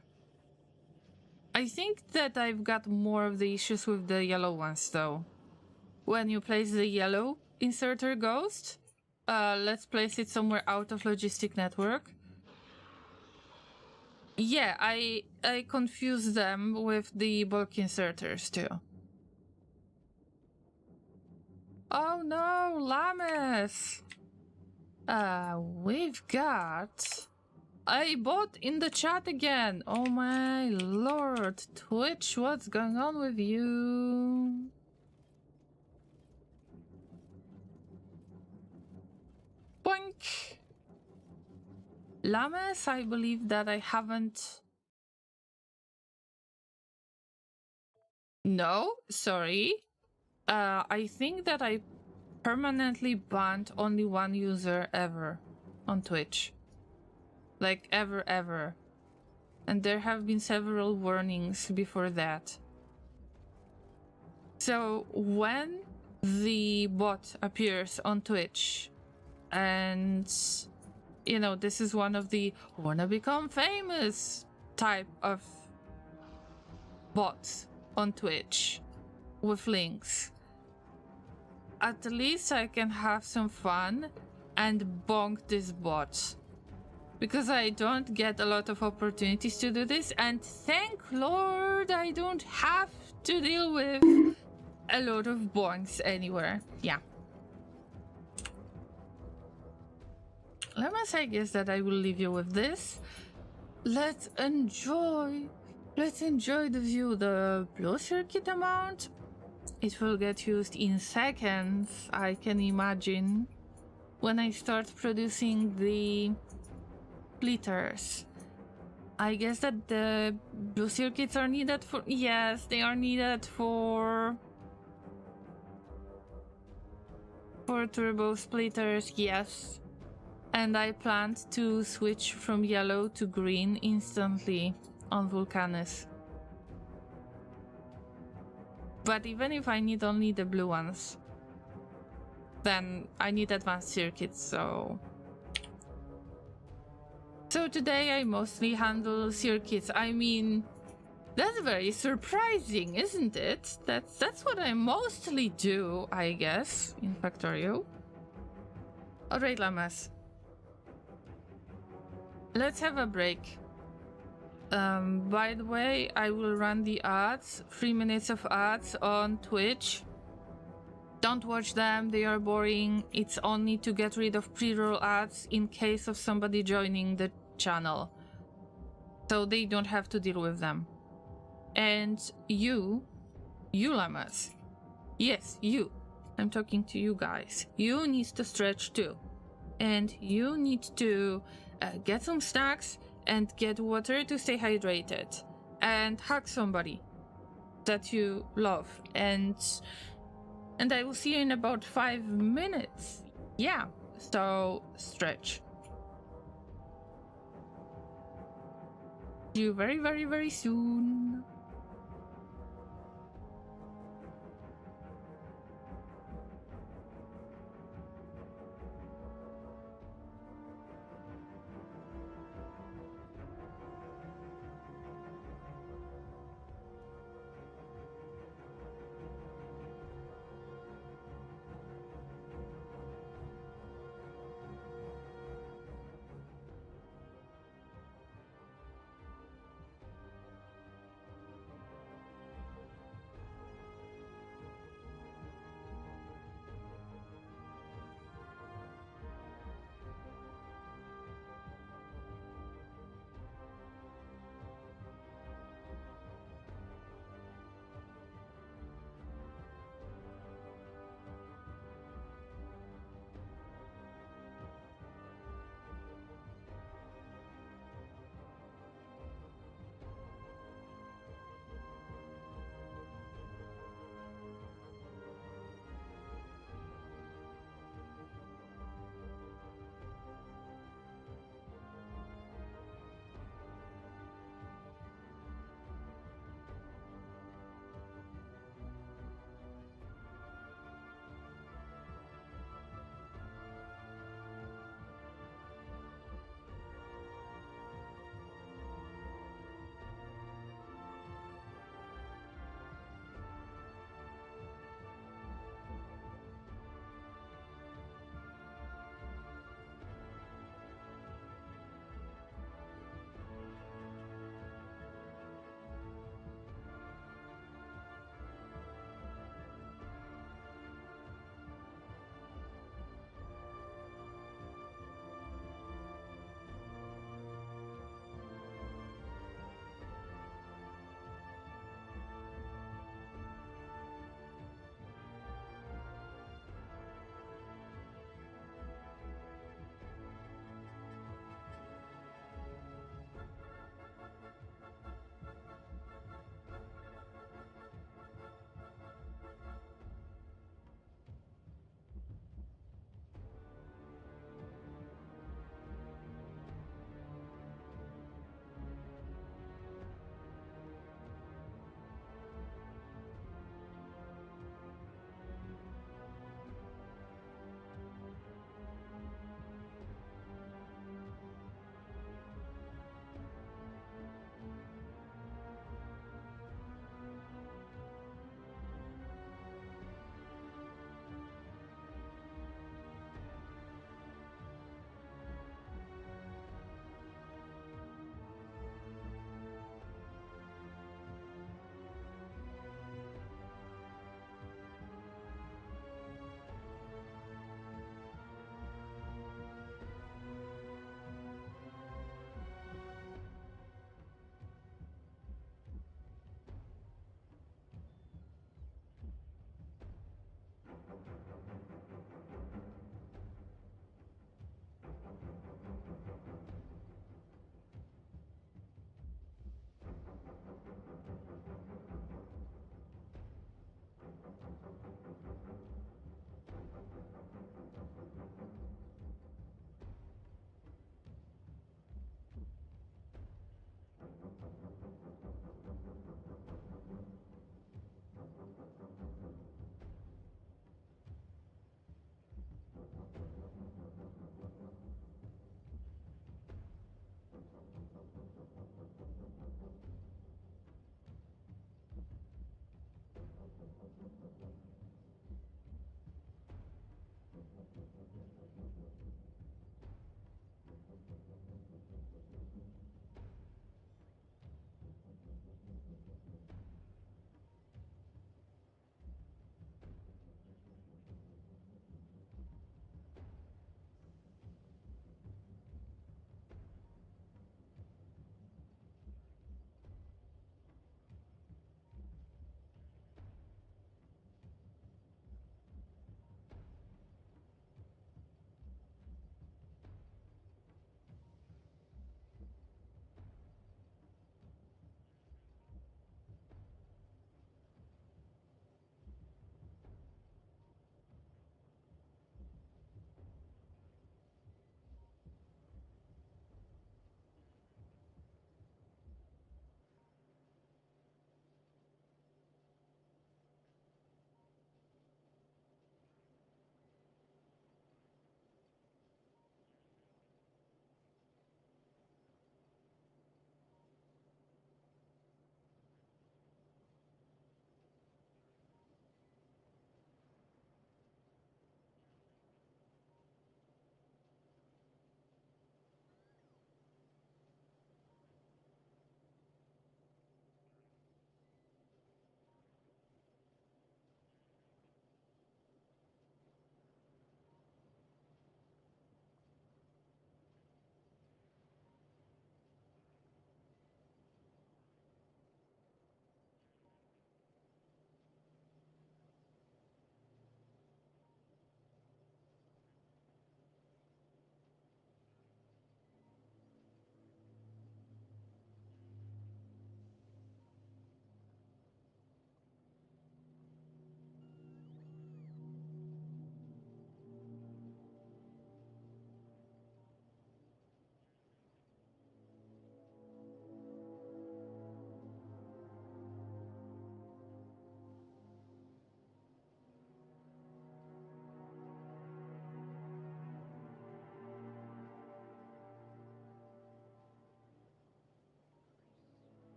I think that I've got more of the issues with the yellow ones though. When you place the yellow inserter ghost, let's place it somewhere out of logistic network. Yeah, I confuse them with the bulk inserters too. Oh no, Llamas! We've got a bot in the chat again. Oh my lord, Twitch, what's going on with you? Boink! Llamas, I believe that I haven't... No, sorry. I think that I permanently banned only one user ever on Twitch. Like, ever. And there have been several warnings before that. So when the bot appears on Twitch, and you know, this is one of the wanna become famous type of bots on Twitch with links, at least I can have some fun and bonk this bot. Because I don't get a lot of opportunities to do this, and thank Lord I don't have to deal with a lot of bonks anywhere. Yeah. Llamas, I guess that I will leave you with this. Let's enjoy the view. The blue circuit amount, it will get used in seconds, I can imagine, when I start producing the splitters. I guess that the blue circuits are needed for... Yes, they are needed for turbo splitters, yes. And I planned to switch from yellow to green instantly on Vulcanus. But even if I need only the blue ones, then I need advanced circuits, so... So today I mostly handle circuits. I mean, that's very surprising, isn't it? That's what I mostly do, I guess, in Factorio. Alright, Llamas. Let's have a break. By the way, I will run the ads, 3 minutes of ads on Twitch. Don't watch them, they are boring. It's only to get rid of pre-roll ads in case of somebody joining the channel, so they don't have to deal with them. And you Llamas, yes, you, I'm talking to you guys, you need to stretch too, and you need to get some snacks and get water to stay hydrated, and hug somebody that you love, and I will see you in about 5 minutes. Yeah, so stretch. See you very, very, very soon.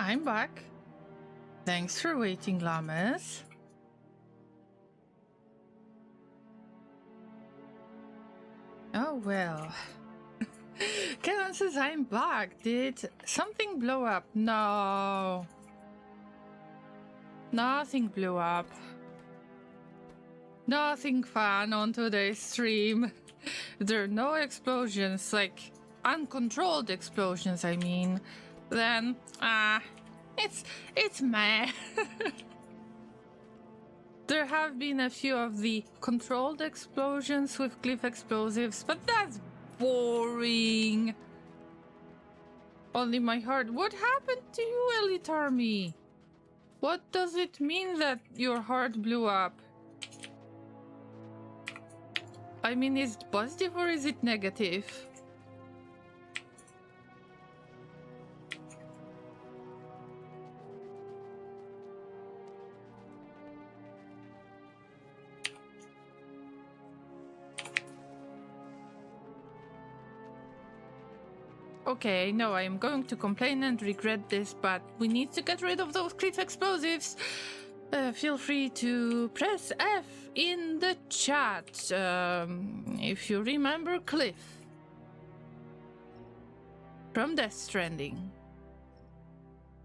I'm back. Thanks for waiting, Llamas. Oh well. Kevin says I'm back. Did something blow up? No. Nothing blew up. Nothing fun on today's stream. There are no explosions, like uncontrolled explosions, I mean. Then, it's meh. There have been a few of the controlled explosions with cliff explosives, but that's boring. Only my heart. What happened to you, Elite Army? What does it mean that your heart blew up? I mean, is it positive or is it negative? Okay, no, I am going to complain and regret this, but we need to get rid of those cliff explosives. Feel free to press F in the chat if you remember Cliff from Death Stranding.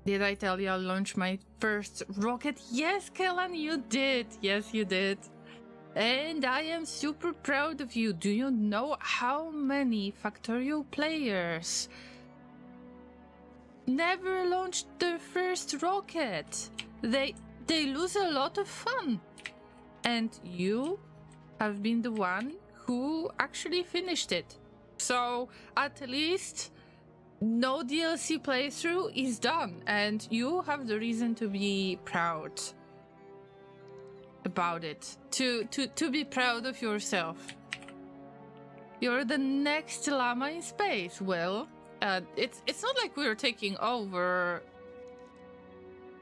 Did I tell you I'll launch my first rocket? Yes, Kellan, you did. Yes, you did. And I am super proud of you. Do you know how many Factorio players never launched their first rocket? They lose a lot of fun. And you have been the one who actually finished it. So at least no DLC playthrough is done, and you have the reason to be proud about it. To be proud of yourself. You're the next Llama in space. Well, it's not like we're taking over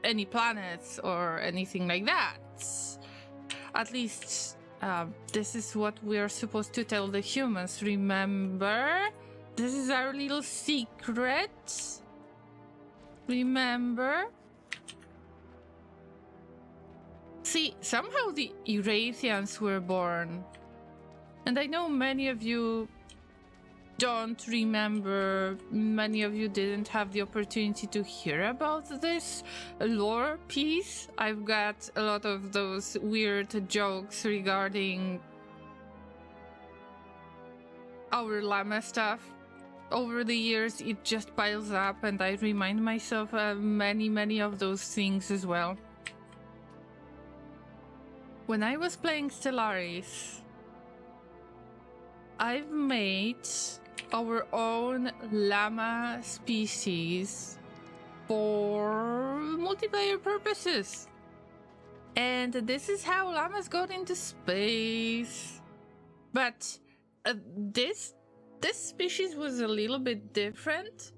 any planets or anything like that. At least this is what we're supposed to tell the humans. Remember? This is our little secret. Remember? See, somehow the Erathians were born. And I know many of you don't remember, many of you didn't have the opportunity to hear about this lore piece. I've got a lot of those weird jokes regarding our Llama stuff. Over the years, it just piles up, and I remind myself of many of those things as well. When I was playing Stellaris, I've made our own Llama species for multiplayer purposes. And this is how llamas got into space. But this species was a little bit different.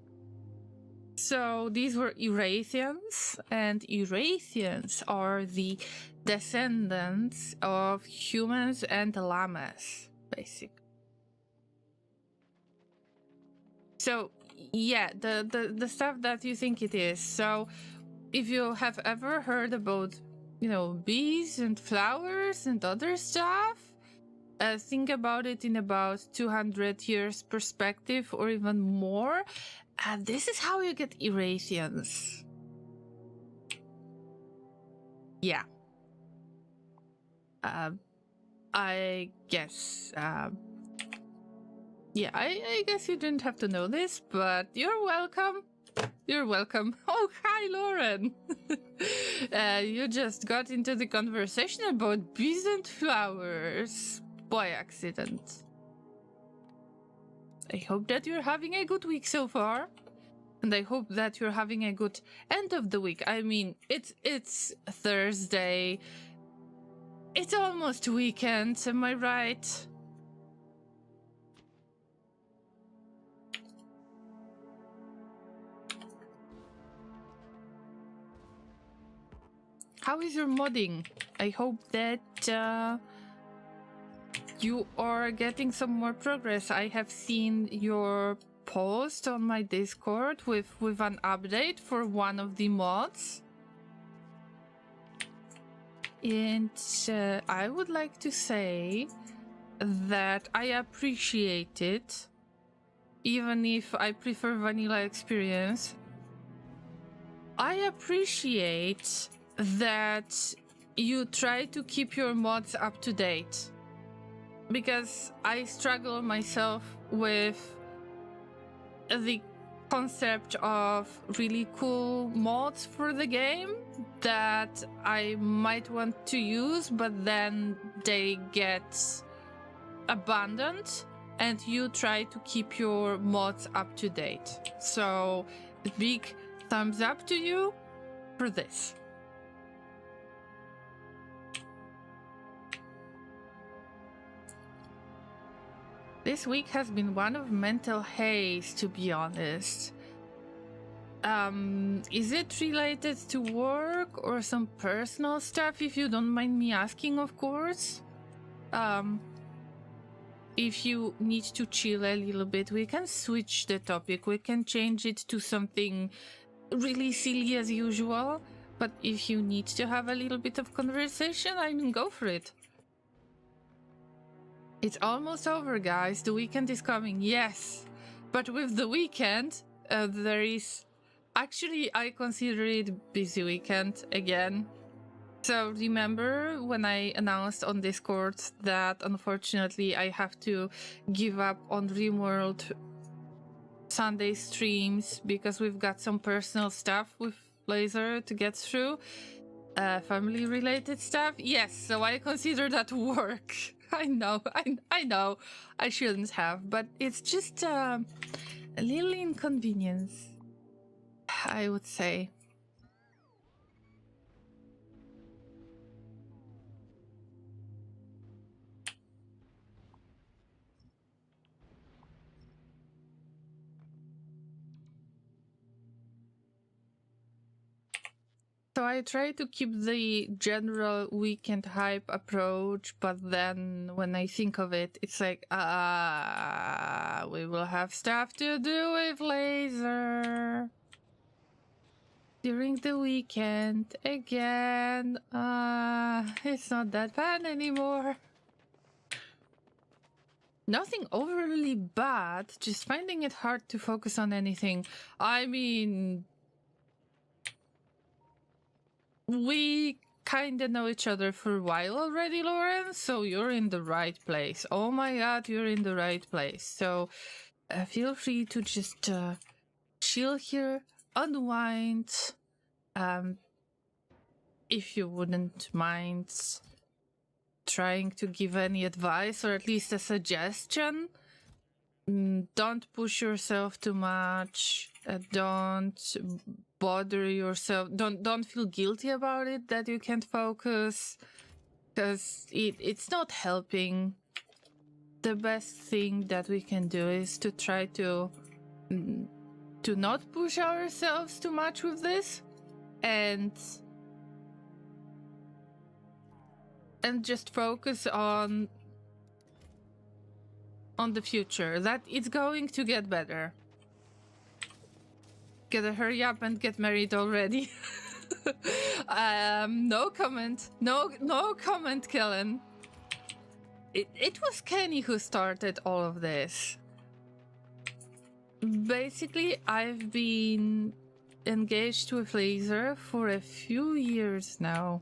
So these were Erathians, and Erathians are the descendants of humans and llamas, basically. So yeah, the stuff that you think it is. So if you have ever heard about, you know, bees and flowers and other stuff, think about it in about 200 years perspective or even more. This is how you get Erathians. Yeah. I guess. Yeah, I guess you didn't have to know this, but you're welcome. You're welcome. Oh, hi, Lauren. You just got into the conversation about bees and flowers by accident. I hope that you're having a good week so far. And I hope that you're having a good end of the week. I mean, it's Thursday. It's almost weekend, am I right? How is your modding? I hope that you are getting some more progress. I have seen your post on my Discord with an update for one of the mods. And I would like to say that I appreciate it, even if I prefer vanilla experience. I appreciate that you try to keep your mods up to date, because I struggle myself with the concept of really cool mods for the game that I might want to use, but then they get abandoned, and you try to keep your mods up to date. So big thumbs up to you for this. This week has been one of mental haze, to be honest. Is it related to work or some personal stuff, if you don't mind me asking, of course? if you need to chill a little bit, we can switch the topic. We can change it to something really silly as usual. But if you need to have a little bit of conversation, I mean, go for it. It's almost over, guys. The weekend is coming, yes. But with the weekend, there is... Actually, I consider it busy weekend again. So remember when I announced on Discord that unfortunately I have to give up on RimWorld Sunday streams because we've got some personal stuff with Laser to get through, family related stuff. Yes, so I consider that work. I know, I shouldn't have, but it's just a little inconvenience, I would say. So I try to keep the general weekend hype approach, but then when I think of it, it's like, we will have stuff to do with Laser during the weekend again. It's not that bad anymore. Nothing overly bad, just finding it hard to focus on anything. I mean, we kinda know each other for a while already, Lauren, so you're in the right place. Oh my god, you're in the right place. So feel free to just chill here, unwind, if you wouldn't mind trying to give any advice or at least a suggestion. Don't push yourself too much. Don't bother yourself. Don't feel guilty about it that you can't focus, because it's not helping. The best thing that we can do is to try to not push ourselves too much with this, and just focus on the future, that it's going to get better. Gotta hurry up and get married already. No comment. No comment, Kellen. It was Kenny who started all of this. Basically, I've been engaged with Laser for a few years now.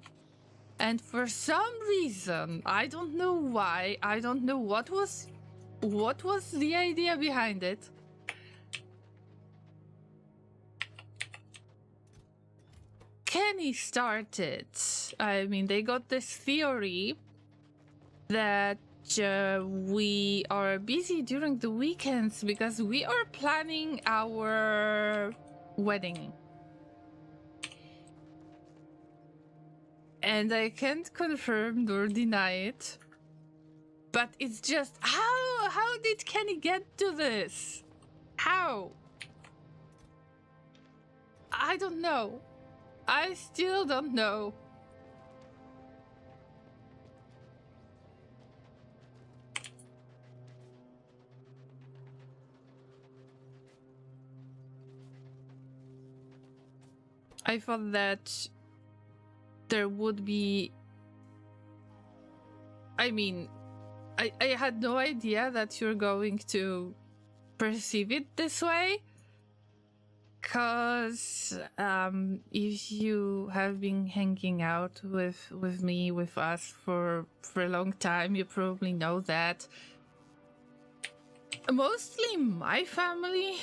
And for some reason, I don't know why, I don't know what was the idea behind it, Kenny started. I mean, they got this theory that we are busy during the weekends because we are planning our wedding. And I can't confirm nor deny it, but it's just, how did Kenny get to this? How? I don't know. I still don't know. I thought that there would be... I mean, I had no idea that you're going to perceive it this way. Because if you have been hanging out with me, with us for a long time, you probably know that mostly my family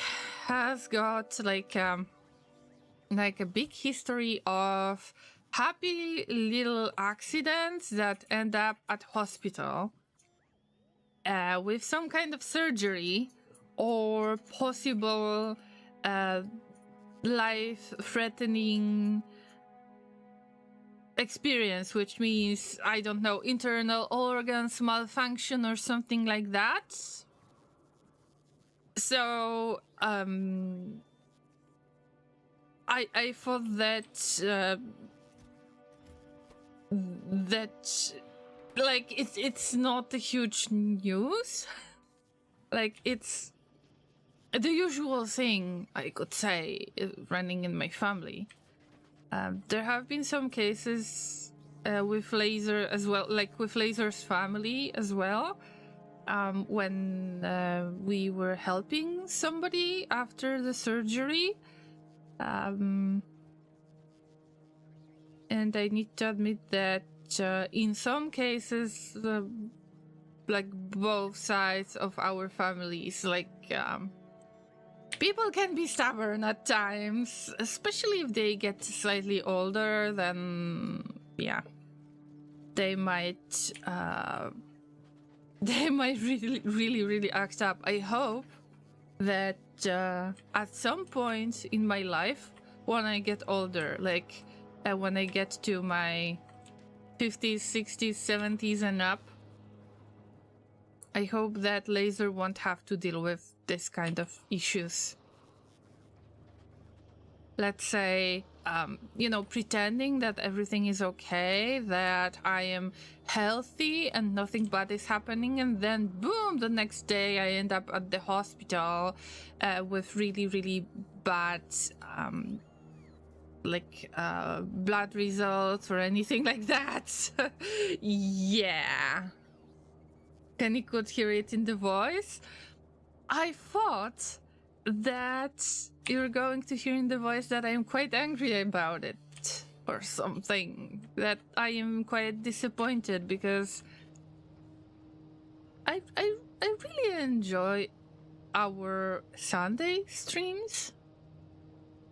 has got like a big history of happy little accidents that end up at hospital with some kind of surgery or possible life-threatening experience, which means, I don't know, internal organs malfunction or something like that. So I thought that like it's not a huge news. Like it's the usual thing, I could say, running in my family. There have been some cases with Laser as well, like with Laser's family as well, when we were helping somebody after the surgery. And I need to admit that in some cases, like both sides of our families, like people can be stubborn at times, especially if they get slightly older. Then yeah, they might really act up. I hope that at some point in my life, when I get older, like when I get to my 50s, 60s, 70s and up, I hope that Laser won't have to deal with this kind of issues. Let's say, pretending that everything is okay, that I am healthy and nothing bad is happening, and then boom, the next day I end up at the hospital with really bad blood results or anything like that. Yeah. Kenny could hear it in the voice. I thought that you're going to hear in the voice that I am quite angry about it or something. That I am quite disappointed because I really enjoy our Sunday streams.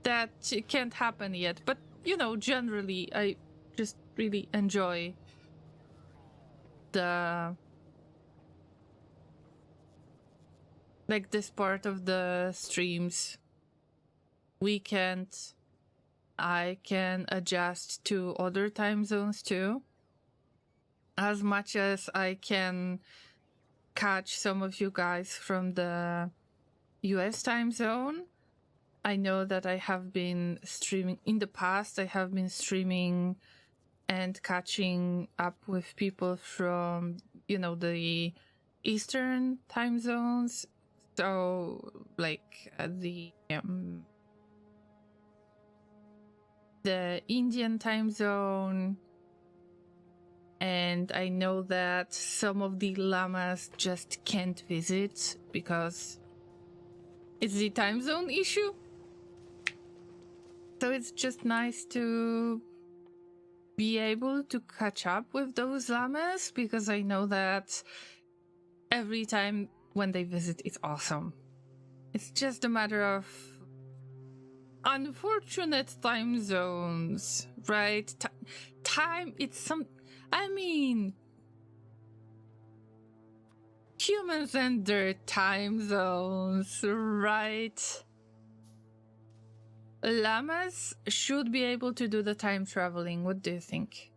That can't happen yet, but generally I just really enjoy the this part of the streams. Weekend, I can adjust to other time zones too. As much as I can catch some of you guys from the US time zone, I know that I have been streaming in the past. I have been streaming and catching up with people from, the Eastern time zones. So, like the Indian time zone. And I know that some of the llamas just can't visit because it's the time zone issue. So it's just nice to be able to catch up with those llamas because I know that every time when they visit, it's awesome. It's just a matter of unfortunate time zones, right? Time, it's some... I mean... humans and their time zones, right? Llamas should be able to do the time traveling. What do you think?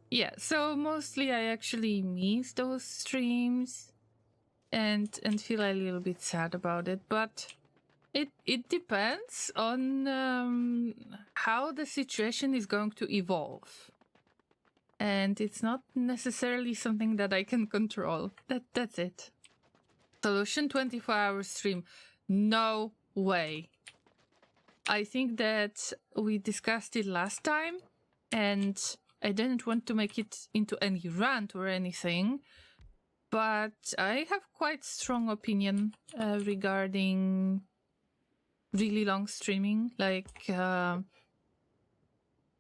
Yeah, so mostly I actually miss those streams and feel a little bit sad about it, but it depends on how the situation is going to evolve. And it's not necessarily something that I can control. That's it. Solution 24-hour stream. No way. I think that we discussed it last time, and I didn't want to make it into any rant or anything, but I have quite strong opinion regarding really long streaming, like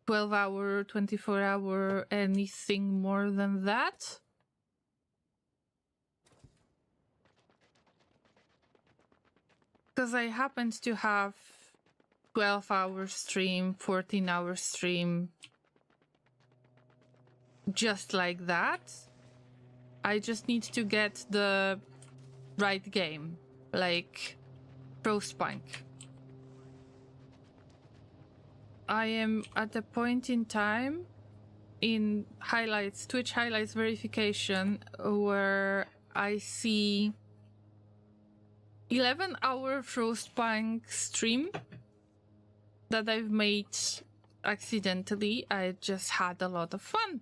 12-hour, 24-hour, anything more than that. Because I happened to have 12-hour stream, 14-hour stream, just like that. I just need to get the right game, like Frostpunk. I am at a point in time in highlights, Twitch highlights verification, where I see 11-hour Frostpunk stream that I've made accidentally. I just had a lot of fun.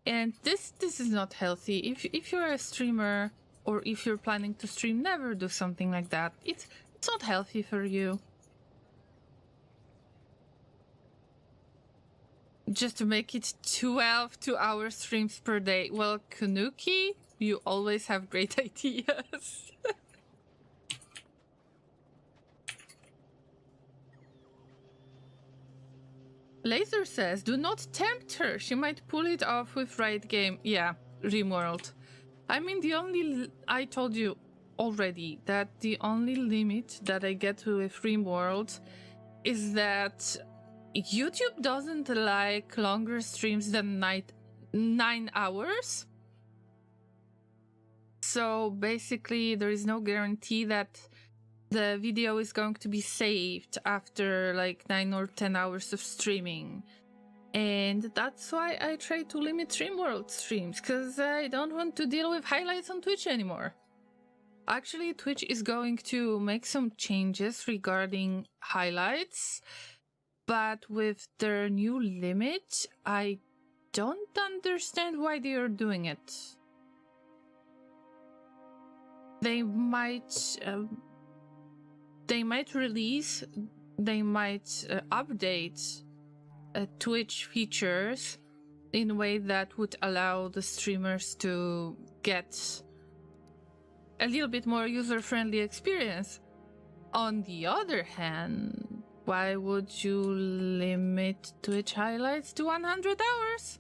And this is not healthy. If you're a streamer or if you're planning to stream, never do something like that. It's not healthy for you. Just to make it 12 2-hour streams per day. Well, Kanuki, you always have great ideas. Laser says, do not tempt her. She might pull it off with right game. Yeah, Rimworld. I mean, I told you already that the only limit that I get with Rimworld is that YouTube doesn't like longer streams than 9 hours. So basically, there is no guarantee that the video is going to be saved after like 9 or 10 hours of streaming. And that's why I try to limit Rimworld streams, because I don't want to deal with highlights on Twitch anymore. Actually, Twitch is going to make some changes regarding highlights, but with their new limit, I don't understand why they are doing it. They might update Twitch features in a way that would allow the streamers to get a little bit more user-friendly experience. On the other hand, why would you limit Twitch highlights to 100 hours?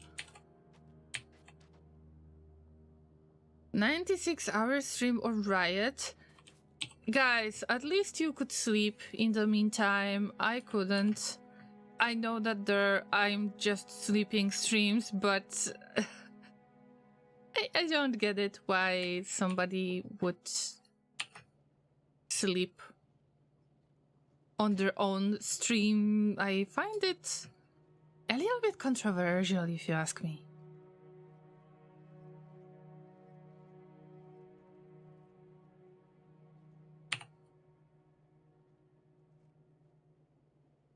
96 hours stream or riot? Guys, at least you could sleep in the meantime. I couldn't. I know that I'm just sleeping streams, but I don't get it why somebody would sleep on their own stream. I find it a little bit controversial, if you ask me.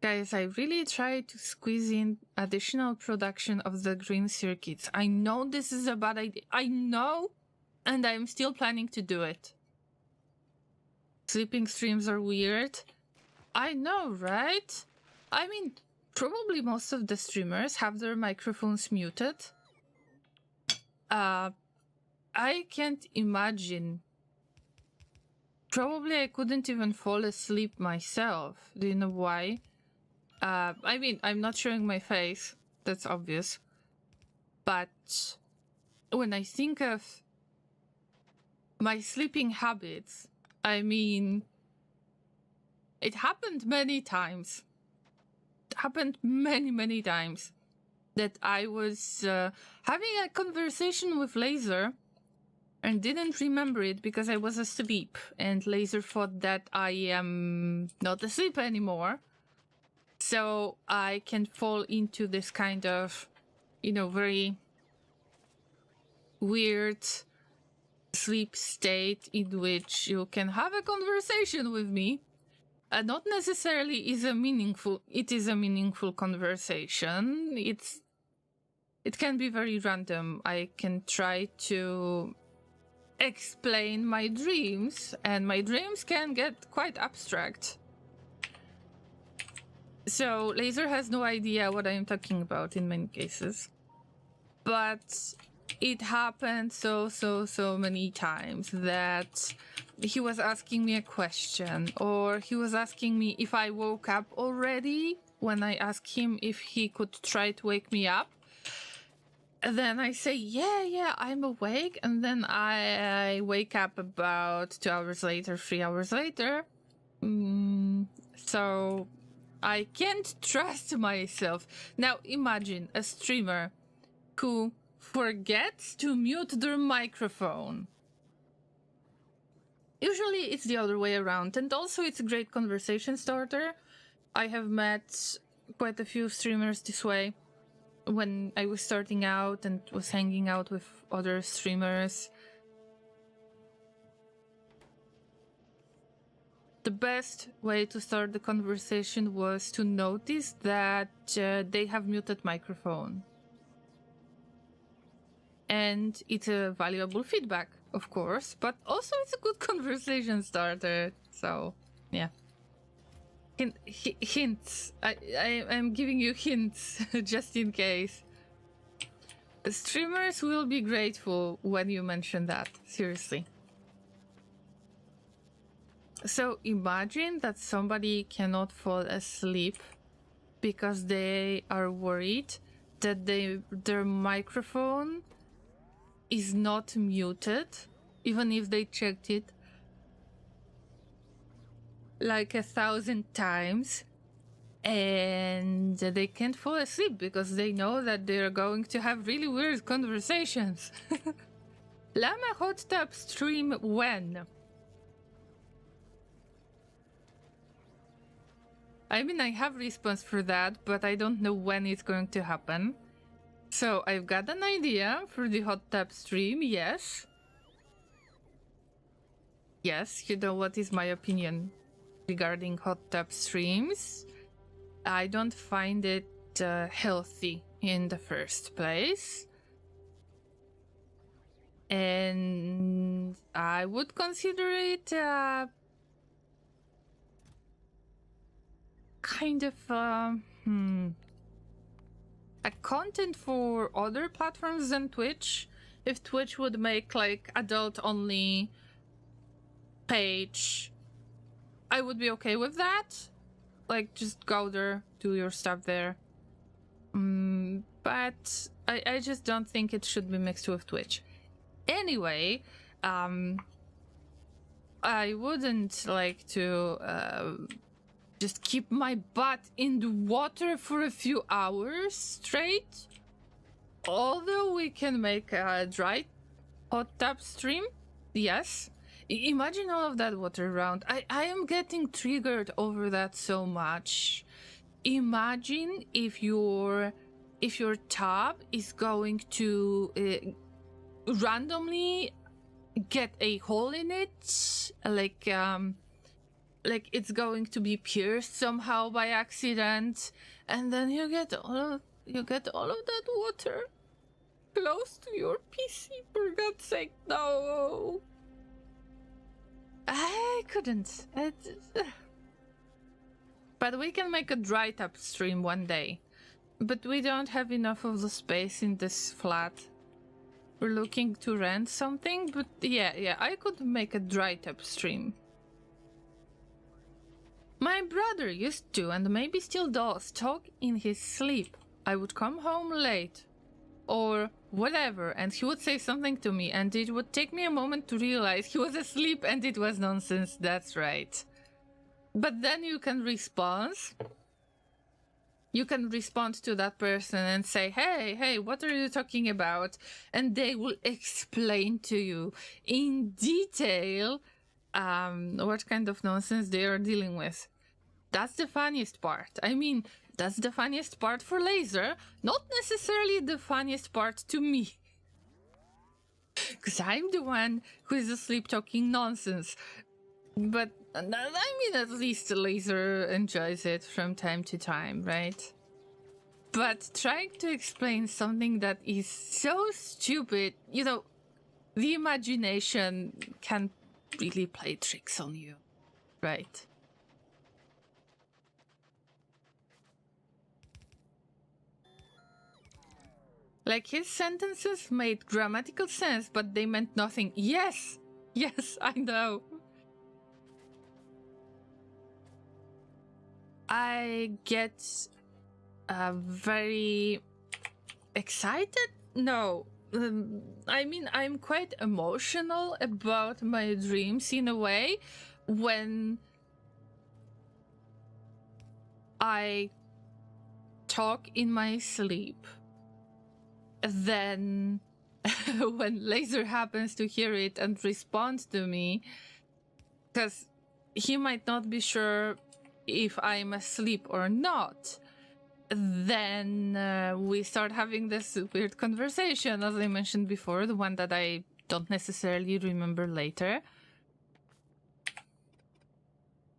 Guys, I really try to squeeze in additional production of the green circuits. I know this is a bad idea. I know, and I'm still planning to do it. Sleeping streams are weird. I know, right? I mean, probably most of the streamers have their microphones muted. I can't imagine. Probably I couldn't even fall asleep myself. Do you know why? I mean, I'm not showing my face. That's obvious. But when I think of my sleeping habits, I mean, it happened many times. It happened many times that I was having a conversation with Laser and didn't remember it because I was asleep, and Laser thought that I am not asleep anymore. So I can fall into this kind of, very weird sleep state in which you can have a conversation with me. Not necessarily it is a meaningful conversation. It can be very random. I can try to explain my dreams, and my dreams can get quite abstract. So Laser has no idea what I'm talking about in many cases. But it happened so many times that he was asking me a question, or he was asking me if I woke up already when I asked him if he could try to wake me up. And then I say, yeah, I'm awake. And then I wake up about 2 hours later, 3 hours later. So I can't trust myself. Now imagine a streamer who forgets to mute their microphone. Usually it's the other way around, and also it's a great conversation starter. I have met quite a few streamers this way when I was starting out and was hanging out with other streamers. the best way to start the conversation was to notice that they have muted microphone. And it's a valuable feedback, of course, but also it's a good conversation starter. So, yeah. Hints. I'm giving you hints just in case. Streamers will be grateful when you mention that. Seriously. So imagine that somebody cannot fall asleep because they are worried that their microphone is not muted, even if they checked it like 1,000 times, and they can't fall asleep because they know that they're going to have really weird conversations. Llama hot tub stream when? I mean, I have response for that, but I don't know when it's going to happen. So I've got an idea for the hot tub stream, yes. Yes, you know what is my opinion regarding hot tub streams. I don't find it healthy in the first place. And I would consider it kind of a content for other platforms than Twitch. If Twitch would make like adult only page, I would be okay with that. Like, just go there, do your stuff there. But I just don't think it should be mixed with Twitch. Anyway, I wouldn't like to just keep my butt in the water for a few hours straight. Although we can make a dry hot tub stream, yes. Imagine all of that water around. I am getting triggered over that so much. Imagine if your tub is going to randomly get a hole in it, like it's going to be pierced somehow by accident, and then you get all of that water close to your PC. For God's sake, no! I couldn't. But we can make a dry tub stream one day. But we don't have enough of the space in this flat. We're looking to rent something, but yeah, I could make a dry tub stream. My brother used to, and maybe still does, talk in his sleep. I would come home late, or whatever, and he would say something to me, and it would take me a moment to realize he was asleep and it was nonsense. That's right. But then you can respond. You can respond to that person and say, hey, what are you talking about? And they will explain to you in detail what kind of nonsense they are dealing with. That's the funniest part. I mean, that's the funniest part for Laser, not necessarily the funniest part to me. Because I'm the one who is asleep talking nonsense. But, I mean, at least Laser enjoys it from time to time, right? But trying to explain something that is so stupid, you know, the imagination can really play tricks on you, right? Like, his sentences made grammatical sense, but they meant nothing. Yes, I know. I get very excited? No. I mean, I'm quite emotional about my dreams in a way when I talk in my sleep. Then when Laser happens to hear it and respond to me, because he might not be sure if I'm asleep or not, then we start having this weird conversation, as I mentioned before, the one that I don't necessarily remember later.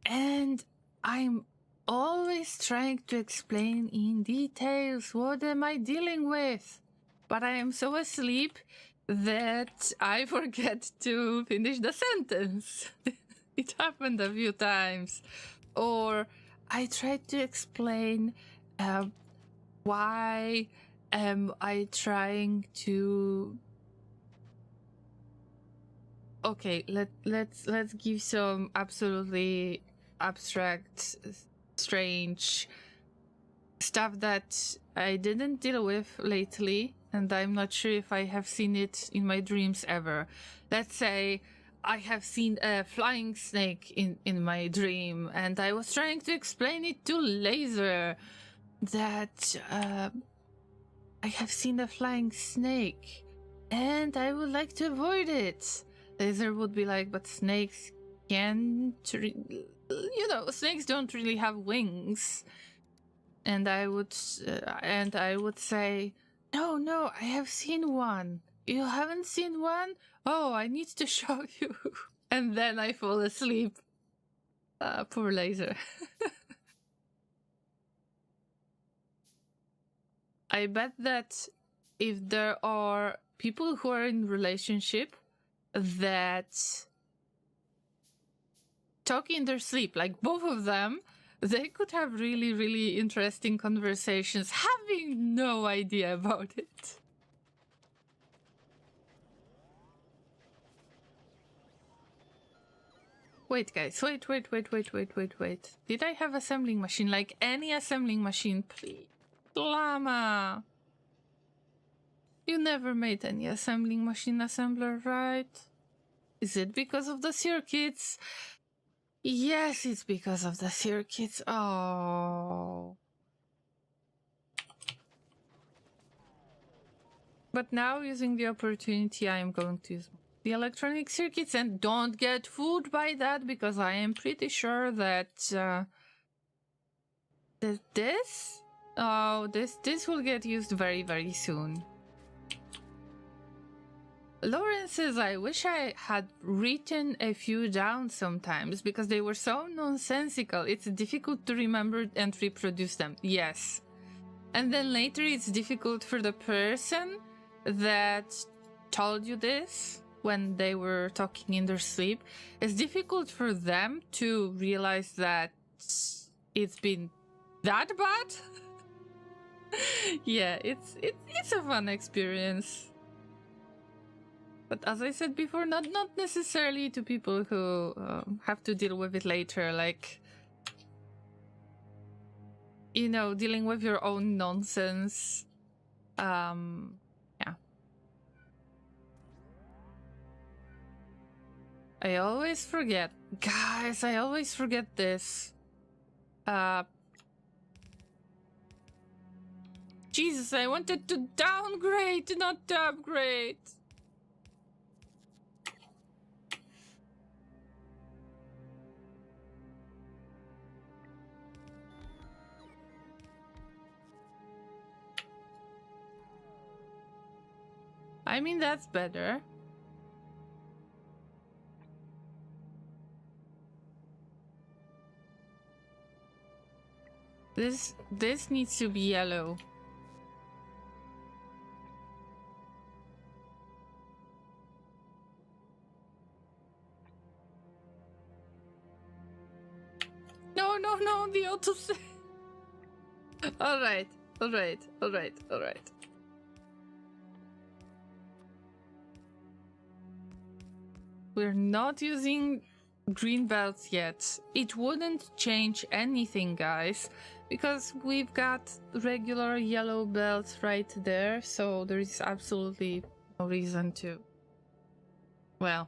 And I'm always trying to explain in details what am I dealing with. But I am so asleep that I forget to finish the sentence. It happened a few times. Or I tried to explain why am I trying to... Okay, let's give some absolutely abstract, strange stuff that I didn't deal with lately, and I'm not sure if I have seen it in my dreams ever. Let's say I have seen a flying snake in my dream, and I was trying to explain it to Laser that I have seen a flying snake, and I would like to avoid it. Laser would be like, but snakes can't... snakes don't really have wings. And I would say, no, I have seen one. You haven't seen one? Oh, I need to show you. And then I fall asleep. Poor Laser. I bet that if there are people who are in relationship that talk in their sleep, like both of them, they could have really, really interesting conversations, having no idea about it. Wait, guys, wait. Did I have assembling machine? Like any assembling machine, please? Llama! You never made any assembling machine assembler, right? Is it because of the circuits? Yes, it's because of the circuits. Oh. But now, using the opportunity, I am going to use the electronic circuits, and don't get fooled by that, because I am pretty sure that this will get used very, very soon. Lauren says, I wish I had written a few down sometimes because they were so nonsensical. It's difficult to remember and reproduce them. Yes. And then later it's difficult for the person that told you this when they were talking in their sleep. It's difficult for them to realize that it's been that bad. Yeah, it's a fun experience. But as I said before, not necessarily to people who have to deal with it later, like, dealing with your own nonsense. Yeah. I always forget. Guys, I always forget this. Jesus, I wanted to downgrade, not to upgrade. I mean, that's better. This needs to be yellow. No, the autosave. Alright. We're not using green belts yet. It wouldn't change anything, guys, because we've got regular yellow belts right there, so there is absolutely no reason to, well,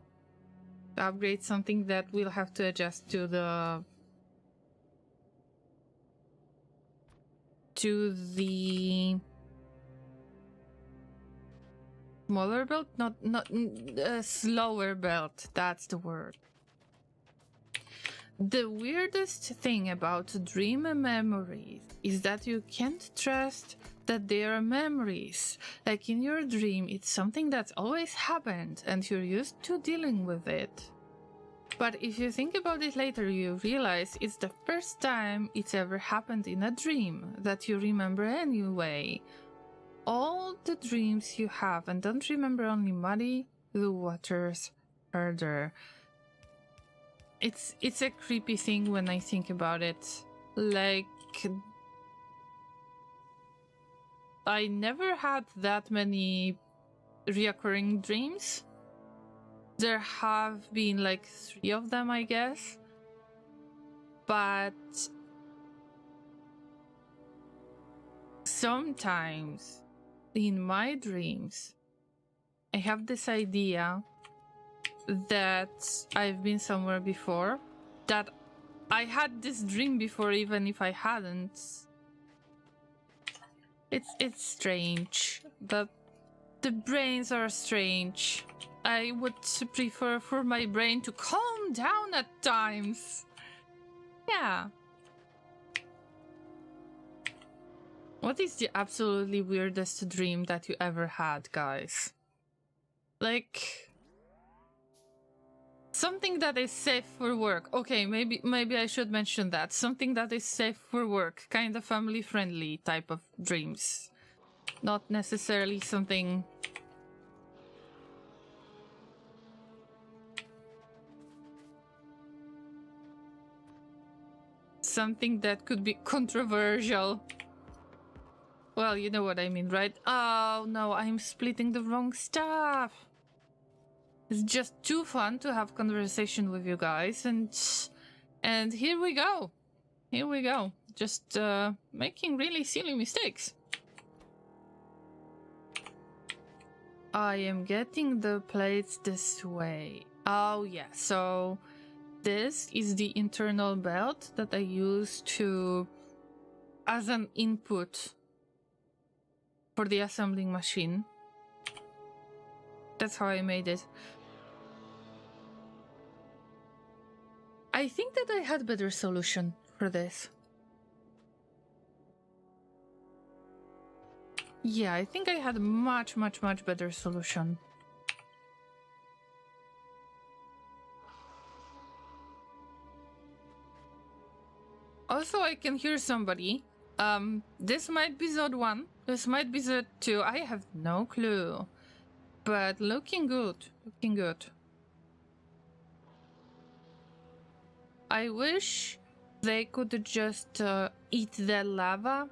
upgrade something that we'll have to adjust to the smaller belt, not slower belt. That's the word. The weirdest thing about dream memories is that you can't trust that they are memories. Like in your dream, it's something that's always happened and you're used to dealing with it. But if you think about it later, you realize it's the first time it's ever happened in a dream that you remember anyway. All the dreams you have and don't remember only muddy the waters further. It's a creepy thing when I think about it. Like, I never had that many reoccurring dreams. There have been like 3 of them, I guess. But sometimes in my dreams, I have this idea that I've been somewhere before, that I had this dream before even if I hadn't. It's strange. The brains are strange. I would prefer for my brain to calm down at times. Yeah. What is the absolutely weirdest dream that you ever had, guys? Like, something that is safe for work. Okay, maybe I should mention that. Something that is safe for work, kind of family-friendly type of dreams. Not necessarily something... something that could be controversial. Well, you know what I mean, right? Oh no, I'm splitting the wrong stuff. It's just too fun to have conversation with you guys, and here we go. Here we go. Just making really silly mistakes. I am getting the plates this way. Oh yeah, so this is the internal belt that I use as an input for the assembling machine. That's how I made it. I think that I had better solution for this. Yeah, I think I had much better solution. Also, I can hear somebody. This might be Zod 1. This might be Zod 2. I have no clue. But looking good. Looking good. I wish they could just eat the lava.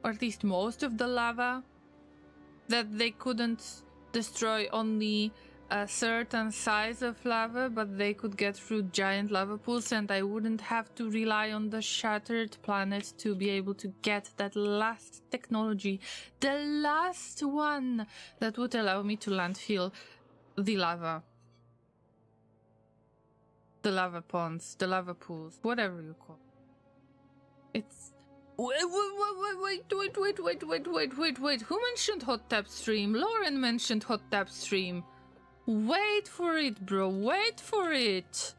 Or at least most of the lava. That they couldn't destroy only a certain size of lava, but they could get through giant lava pools, and I wouldn't have to rely on the shattered planet to be able to get that last technology, the last one that would allow me to landfill the lava. The lava ponds, the lava pools, whatever you call it. It's... Wait, who mentioned hot tap stream? Lauren mentioned hot tap stream. Wait for it, bro. Wait for it.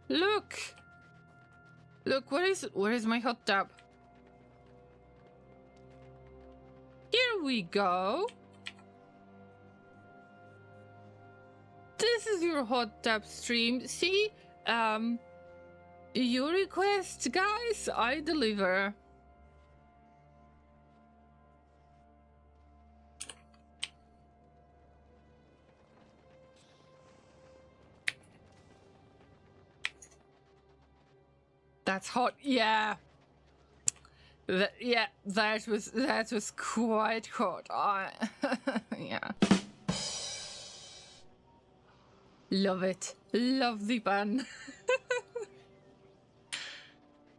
Look. Look, where is my hot tub? Here we go. This is your hot tub stream. See? You request, guys, I deliver. That's hot, yeah. That was quite hot. Yeah. Love it. Love the pan.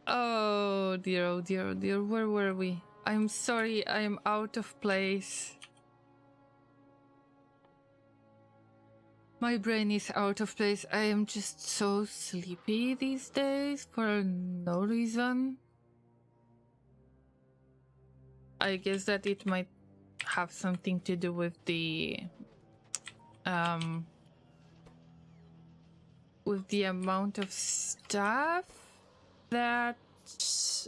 Oh dear, oh dear, oh dear. Where were we? I'm sorry, I am out of place. My brain is out of place. I am just so sleepy these days for no reason. I guess that it might have something to do with the amount of stuff that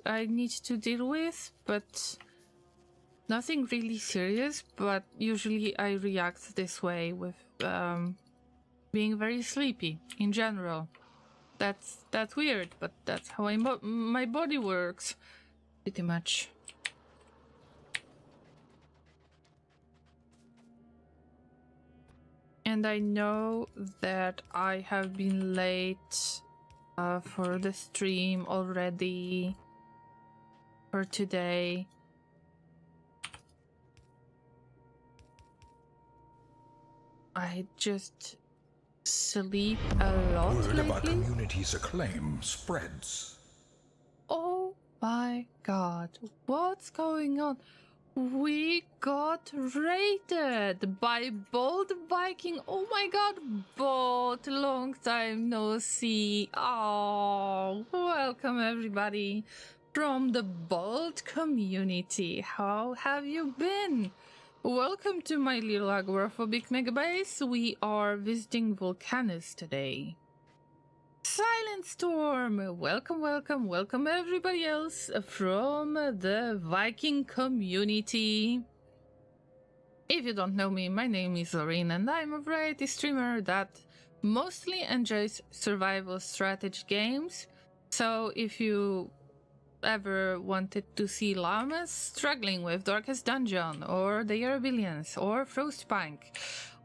I need to deal with, but nothing really serious. But usually I react this way with being very sleepy in general. That's weird, but that's how my body works, pretty much. And I know that I have been late for the stream already for today. I just sleep a lot Word lately. of our community's acclaim spreads. Oh my god, what's going on? We got raided by Bold Viking. Oh my god, Bold, long time no see. Oh, welcome everybody from the Bold community. How have you been? Welcome to my little Agoraphobic Megabase. We are visiting Vulcanus today. Silent Storm, welcome everybody else from the Viking community. If you don't know me, my name is Lorraine and I'm a variety streamer that mostly enjoys survival strategy games. So if you ever wanted to see llamas struggling with Darkest Dungeon or the Arabillions or Frostpunk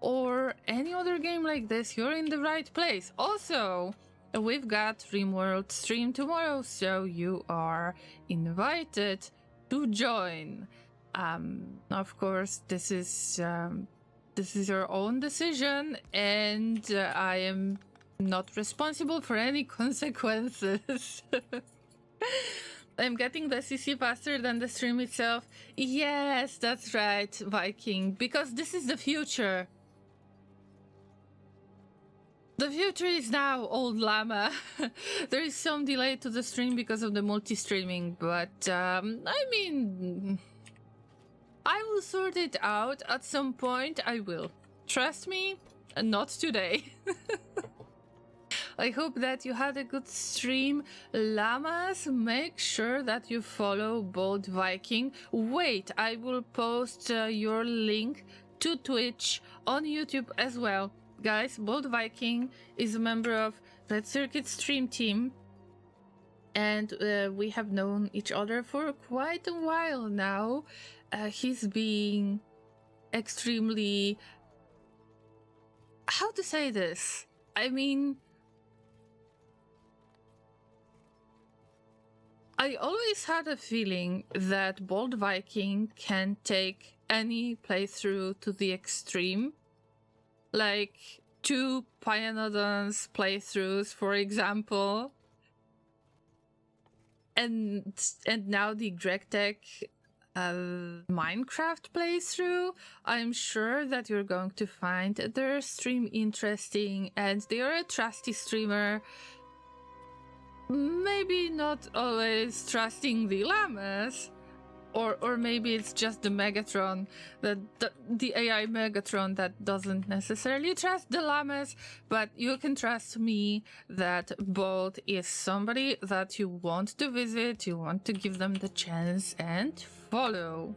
or any other game like this, you're in the right place. Also, we've got RimWorld stream tomorrow, so you are invited to join. Of course, this is your own decision, and I am not responsible for any consequences. I'm getting the CC faster than the stream itself. Yes, that's right, Viking, because this is the future. The future is now, old Llama. There is some delay to the stream because of the multi-streaming, but I mean, I will sort it out at some point. I will. Trust me, not today. I hope that you had a good stream. Llamas, make sure that you follow Bold Viking. Wait, I will post your link to Twitch on YouTube as well. Guys, Bold Viking is a member of Red Circuit stream team. And we have known each other for quite a while now. He's being extremely... How to say this? I mean... I always had a feeling that Bold Viking can take any playthrough to the extreme. Like 2 Pyanodons playthroughs, for example. And now the GregTech Minecraft playthrough. I'm sure that you're going to find their stream interesting, and they are a trusty streamer. Maybe not always trusting the llamas, or maybe it's just the Megatron, the AI Megatron that doesn't necessarily trust the llamas, but you can trust me that Bold is somebody that you want to visit, you want to give them the chance and follow.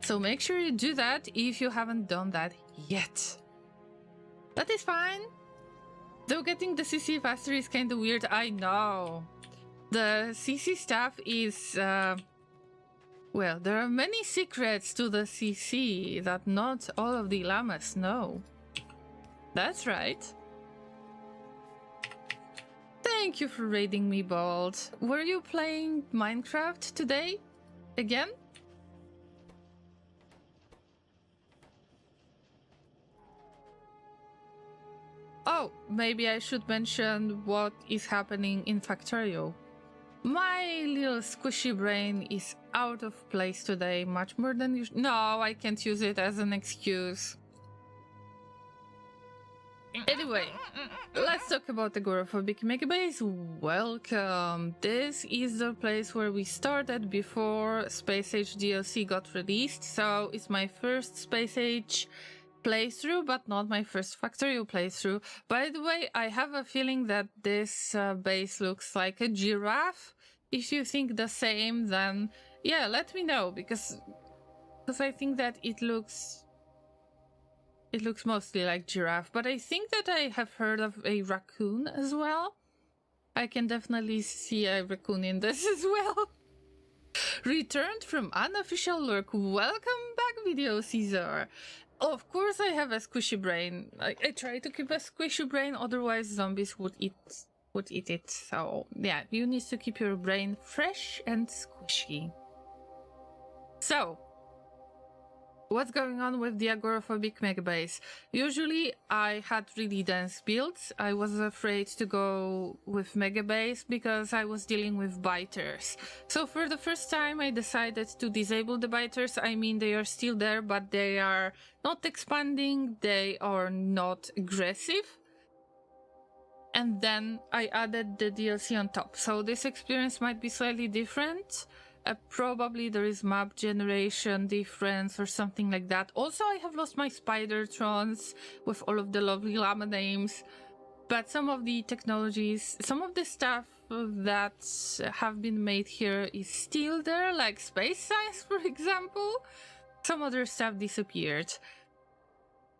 So make sure you do that if you haven't done that yet. That is fine. Though getting the CC faster is kind of weird, I know. The CC stuff is, well, there are many secrets to the CC that not all of the llamas know. That's right. Thank you for raiding me, Bold. Were you playing Minecraft today? Again? Oh, maybe I should mention what is happening in Factorio. My little squishy brain is out of place today, much more than usual. No, I can't use it as an excuse. Anyway, let's talk about the Agoraphobic Megabase. Welcome! This is the place where we started before Space Age DLC got released, so it's my first Space Age playthrough, but not my first Factorio playthrough. By the way, I have a feeling that this base looks like a giraffe. If you think the same, then yeah, let me know, because I think that it looks mostly like giraffe, but I think that I have heard of a raccoon as well. I can definitely see a raccoon in this as well. Returned from unofficial lurk. Welcome back, Video Caesar. Of course I have a squishy brain. I try to keep a squishy brain, otherwise zombies would eat it. So yeah, you need to keep your brain fresh and squishy. So, what's going on with the Agoraphobic Megabase? Usually I had really dense builds. I was afraid to go with Megabase because I was dealing with biters. So for the first time I decided to disable the biters. I mean, they are still there, but they are not expanding, they are not aggressive. And then I added the DLC on top. So this experience might be slightly different. Probably there is map generation difference or something like that. Also, I have lost my Spidertrons with all of the lovely llama names. But some of the technologies, some of the stuff that have been made here is still there, like space science, for example. Some other stuff disappeared.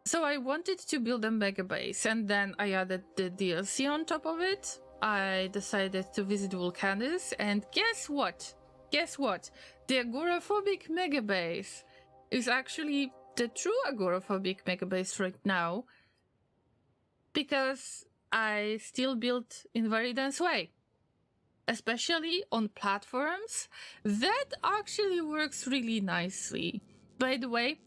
So I wanted to build a megabase, and then I added the DLC on top of it. I decided to visit Vulcanus, and guess what? Guess what? The Agoraphobic Megabase is actually the true Agoraphobic Megabase right now, because I still built in very dense way, especially on platforms. That actually works really nicely. By the way,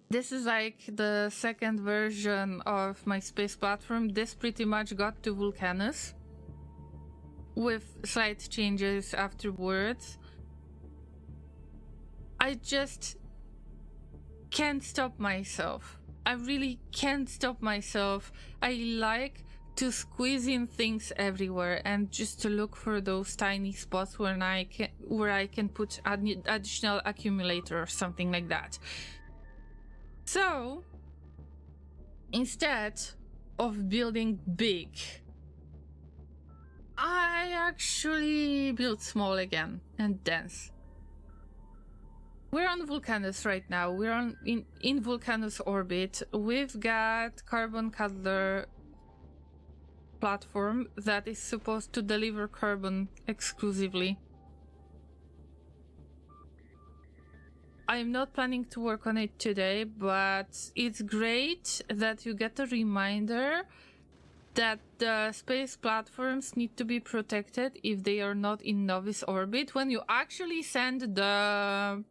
this is like the second version of my space platform. This pretty much got to Vulcanus, with slight changes afterwards. I just can't stop myself. I really can't stop myself. I like to squeeze in things everywhere and just to look for those tiny spots where I can put additional accumulator or something like that. So instead of building big, I actually built small again and dense. We're on Vulcanus right now. We're in Vulcanus orbit. We've got Carbon Cuddler platform that is supposed to deliver carbon exclusively. I'm not planning to work on it today, but it's great that you get a reminder that the space platforms need to be protected if they are not in novice orbit when you actually send the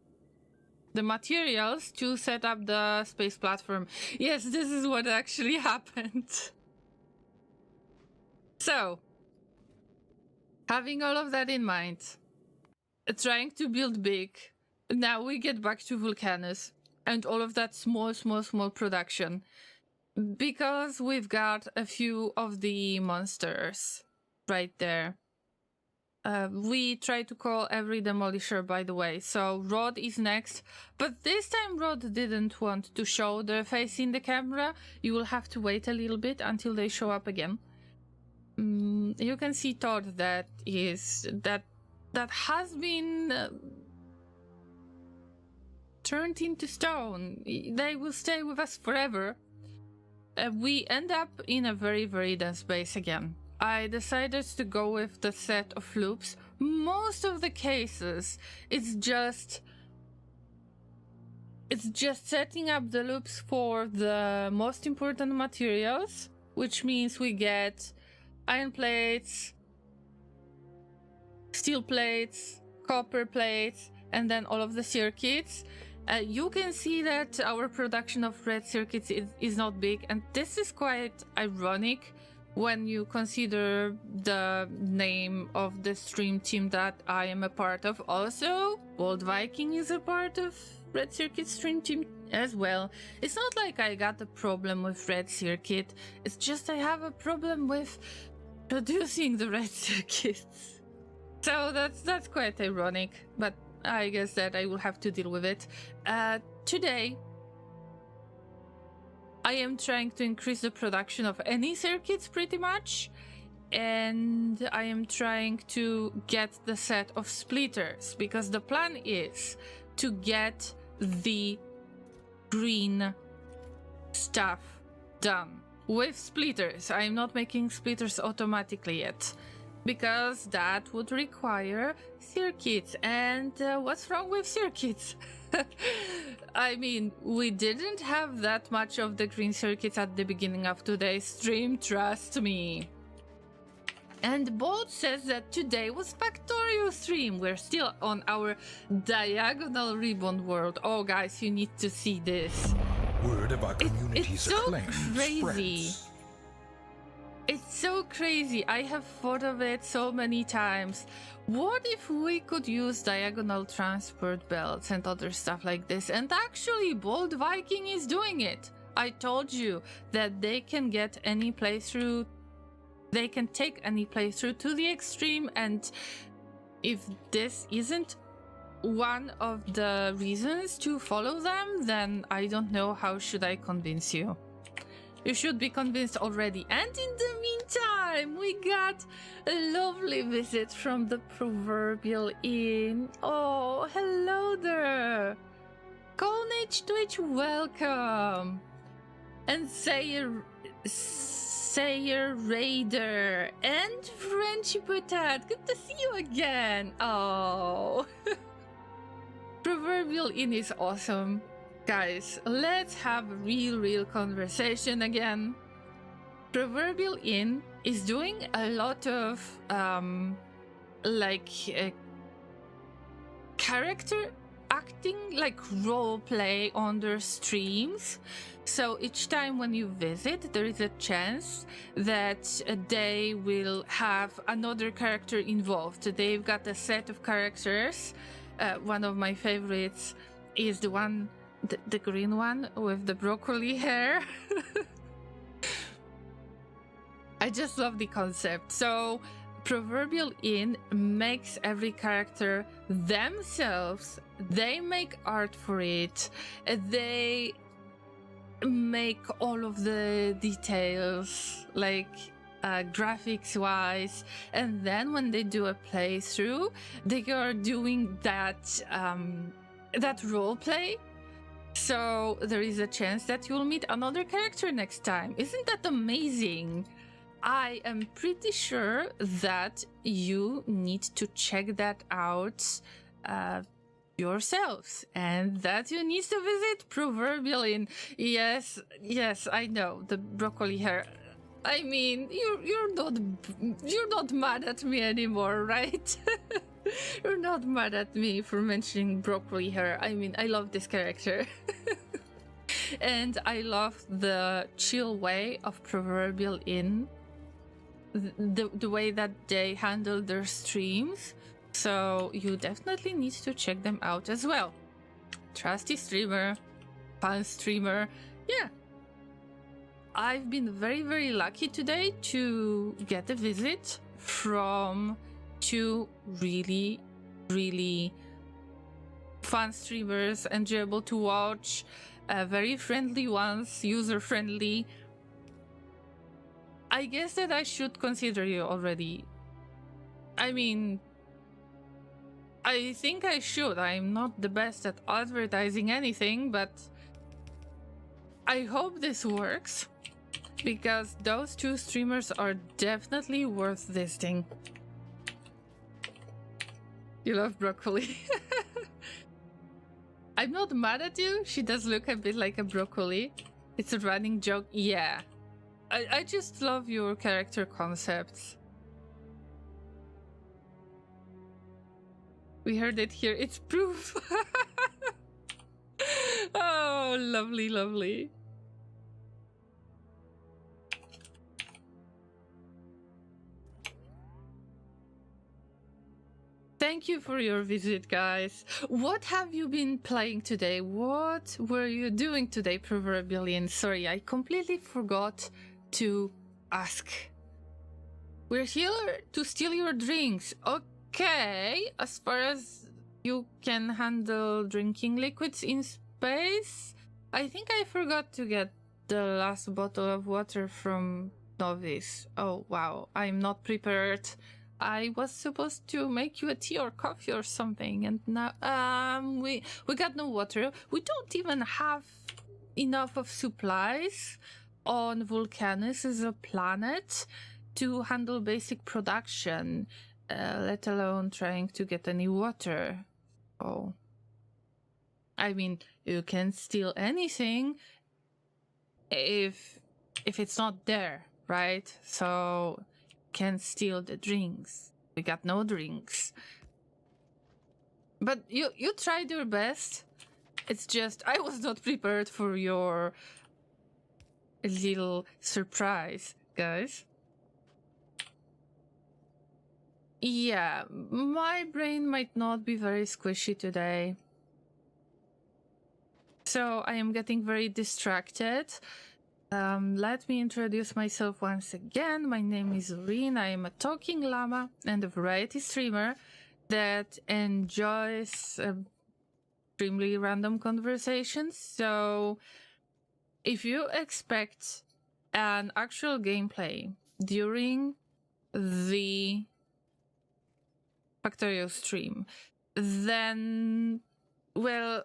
materials to set up the space platform. Yes, this is what actually happened. So, having all of that in mind, trying to build big, now we get back to Vulcanus and all of that small production. Because we've got a few of the monsters right there. We try to call every demolisher, by the way. So Rod is next, but this time Rod didn't want to show their face in the camera. You will have to wait a little bit until they show up again. You can see Todd that has been turned into stone. They will stay with us forever. We end up in a very dense base again. I decided to go with the set of loops. Most of the cases, it's just setting up the loops for the most important materials, which means we get iron plates, steel plates, copper plates, and then all of the circuits. You can see that our production of red circuits is not big, and this is quite ironic when you consider the name of the stream team that I am a part of. Also, Bold Viking is a part of Red Circuit stream team as well. It's not like I got a problem with Red Circuit, it's just I have a problem with producing the red circuits. So that's quite ironic, but I guess that I will have to deal with it. Today, I am trying to increase the production of any circuits pretty much, and I am trying to get the set of splitters, because the plan is to get the green stuff done with splitters. I'm not making splitters automatically yet, because that would require circuits. And what's wrong with circuits? I mean, we didn't have that much of the green circuits at the beginning of today's stream, trust me. And Bolt says that today was Factorio stream. We're still on our diagonal ribbon world. Oh guys, you need to see this. Word of our community's it's so acclaim crazy. spreads. It's so crazy. I have thought of it so many times. What if we could use diagonal transport belts and other stuff like this? And actually, Bold Viking is doing it. I told you that they can get any playthrough. They can take any playthrough to the extreme. And if this isn't one of the reasons to follow them, then I don't know how should I convince you. You should be convinced already. And in the meantime, we got a lovely visit from the proverbial inn. Oh, hello there. Conage Twitch, welcome. And Sayer Raider and Frenchy Potat, good to see you again. Oh. Proverbial inn is awesome. Guys, let's have a real conversation again. Proverbial inn is doing a lot of character acting, like role play on their streams. So each time when you visit, there is a chance that they will have another character involved. They've got a set of characters. One of my favorites is the one, the green one with the broccoli hair. I just love the concept. So Proverbial Inn makes every character themselves. They make art for it. They make all of the details, like graphics wise, and then when they do a playthrough, they are doing that that role play. So there is a chance that you'll meet another character next time. Isn't that amazing? I am pretty sure that you need to check that out yourselves, and that you need to visit Proverbial Inn. Yes, I know, the broccoli hair. I mean, you're not mad at me anymore, right? You're not mad at me for mentioning broccoli hair. I mean, I love this character. And I love the chill way of Proverbial Inn. The way that they handle their streams. So you definitely need to check them out as well. Trusty streamer, fun streamer. Yeah. I've been very lucky today to get a visit from two really fun streamers, enjoyable to watch, very friendly ones, user friendly. I guess that I should consider you already. I mean, I think I should. I'm not the best at advertising anything, but I hope this works, because those two streamers are definitely worth visiting. You love broccoli. I'm not mad at you. She does look a bit like a broccoli. It's a running joke. Yeah. I just love your character concepts. We heard it here. It's proof. Oh, lovely. Thank you for your visit, guys. What have you been playing today? What were you doing today, Proverbial? Sorry, I completely forgot to ask. We're here to steal your drinks. Okay, as far as you can handle drinking liquids in space. I think I forgot to get the last bottle of water from Novice. Oh wow, I'm not prepared. I was supposed to make you a tea or coffee or something, and now we got no water. We don't even have enough of supplies. on Vulcanus as a planet to handle basic production, let alone trying to get any water. Oh. I mean, you can steal anything if it's not there, right? So can steal the drinks. We got no drinks. But you tried your best. It's just I was not prepared for your little surprise, guys. Yeah, my brain might not be very squishy today. So I am getting very distracted. Let me introduce myself once again. My name is Rin. I am a talking llama and a variety streamer that enjoys extremely random conversations. So if you expect an actual gameplay during the Factorio stream, then, well,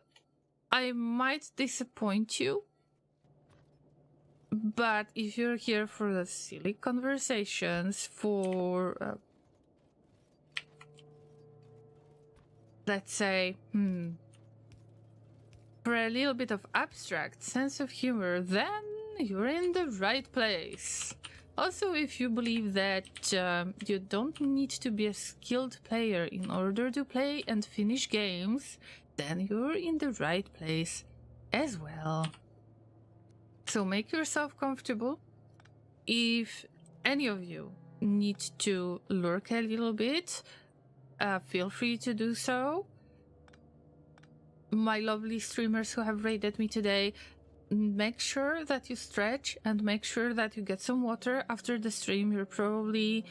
I might disappoint you. But if you're here for the silly conversations, for let's say, for a little bit of abstract sense of humor, then you're in the right place. Also, if you believe that you don't need to be a skilled player in order to play and finish games, then you're in the right place as well. So make yourself comfortable. If any of you need to lurk a little bit, feel free to do so. My lovely streamers who have raided me today, make sure that you stretch and make sure that you get some water after the stream. You're probably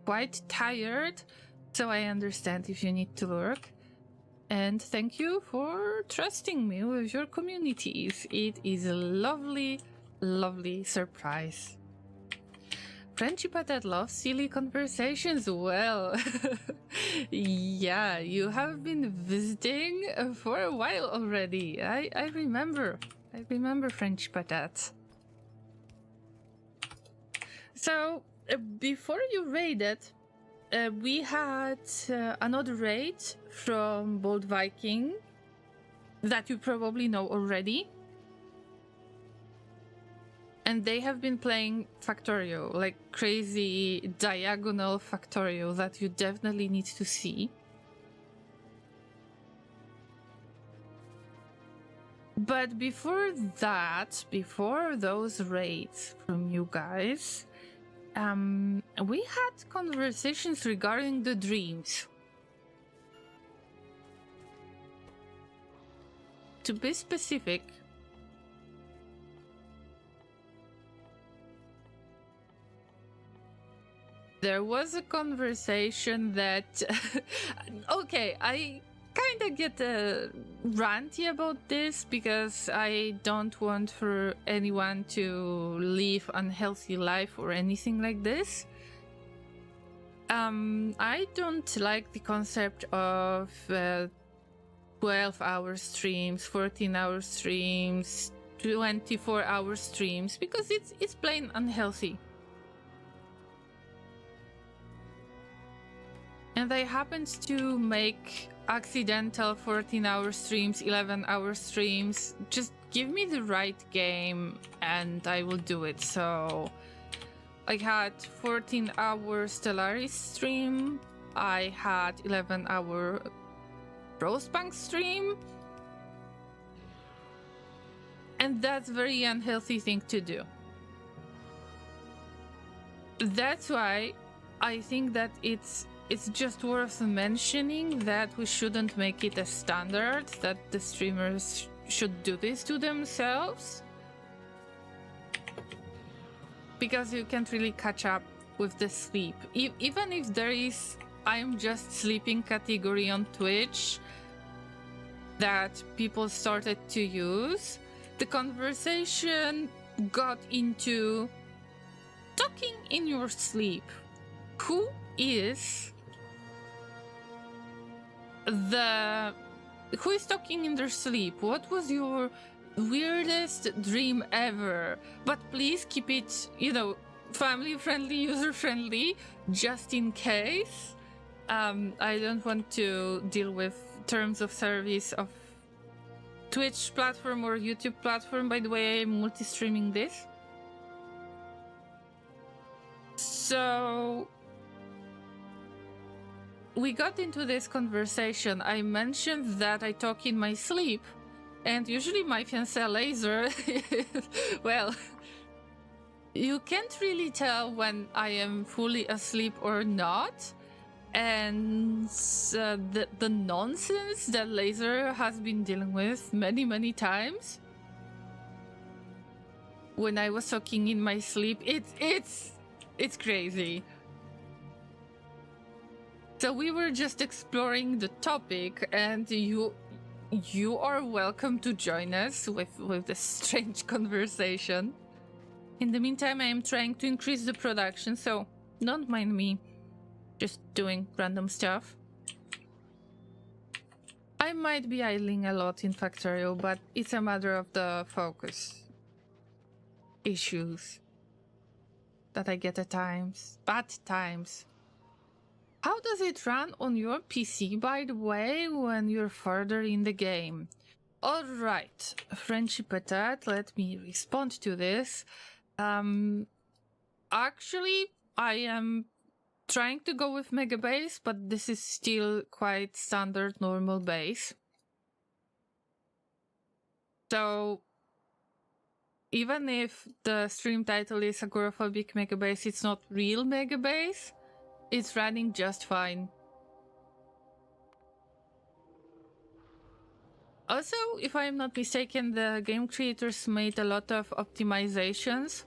quite tired, so I understand if you need to lurk. And thank you for trusting me with your communities. It is a lovely, lovely surprise. Frenchy Patat loves silly conversations. Well, yeah, you have been visiting for a while already. I remember Frenchy Patat. So, before you raided, we had another raid from Bold Viking that you probably know already. And they have been playing Factorio, like crazy diagonal Factorio that you definitely need to see. But before that, before those raids from you guys, we had conversations regarding the dreams. To be specific, there was a conversation that okay, I kind of get ranty about this because I don't want for anyone to live unhealthy life or anything like this. I don't like the concept of 12-hour streams, 14-hour streams, 24-hour streams because it's plain unhealthy. And I happened to make accidental 14-hour streams, 11-hour streams. Just give me the right game and I will do it. So I had 14-hour Stellaris stream. I had 11-hour Rosebank stream. And that's a very unhealthy thing to do. That's why I think that it's just worth mentioning that we shouldn't make it a standard that the streamers should do this to themselves. Because you can't really catch up with the sleep. Even if there is I'm just sleeping category on Twitch that people started to use, the conversation got into talking in your sleep. Who is talking in their sleep? What was your weirdest dream ever. But please keep it, family friendly, user friendly, just in case. I don't want to deal with terms of service of Twitch platform or YouTube platform. By the way, I'm multi-streaming this. So we got into this conversation. I mentioned that I talk in my sleep, and usually my fiancé Laser, well, you can't really tell when I am fully asleep or not. And the nonsense that Laser has been dealing with many times when I was talking in my sleep, it's crazy. So we were just exploring the topic, and you are welcome to join us with this strange conversation. In the meantime, I am trying to increase the production, so don't mind me just doing random stuff. I might be idling a lot in Factorio, but it's a matter of the focus issues that I get at times. Bad times. How does it run on your PC, by the way, when you're further in the game? Alright, Frenchy Patat, let me respond to this. Actually, I am trying to go with Megabase, but this is still quite standard normal base. So even if the stream title is Agoraphobic Megabase, it's not real Megabase. It's running just fine. Also, if I'm not mistaken, the game creators made a lot of optimizations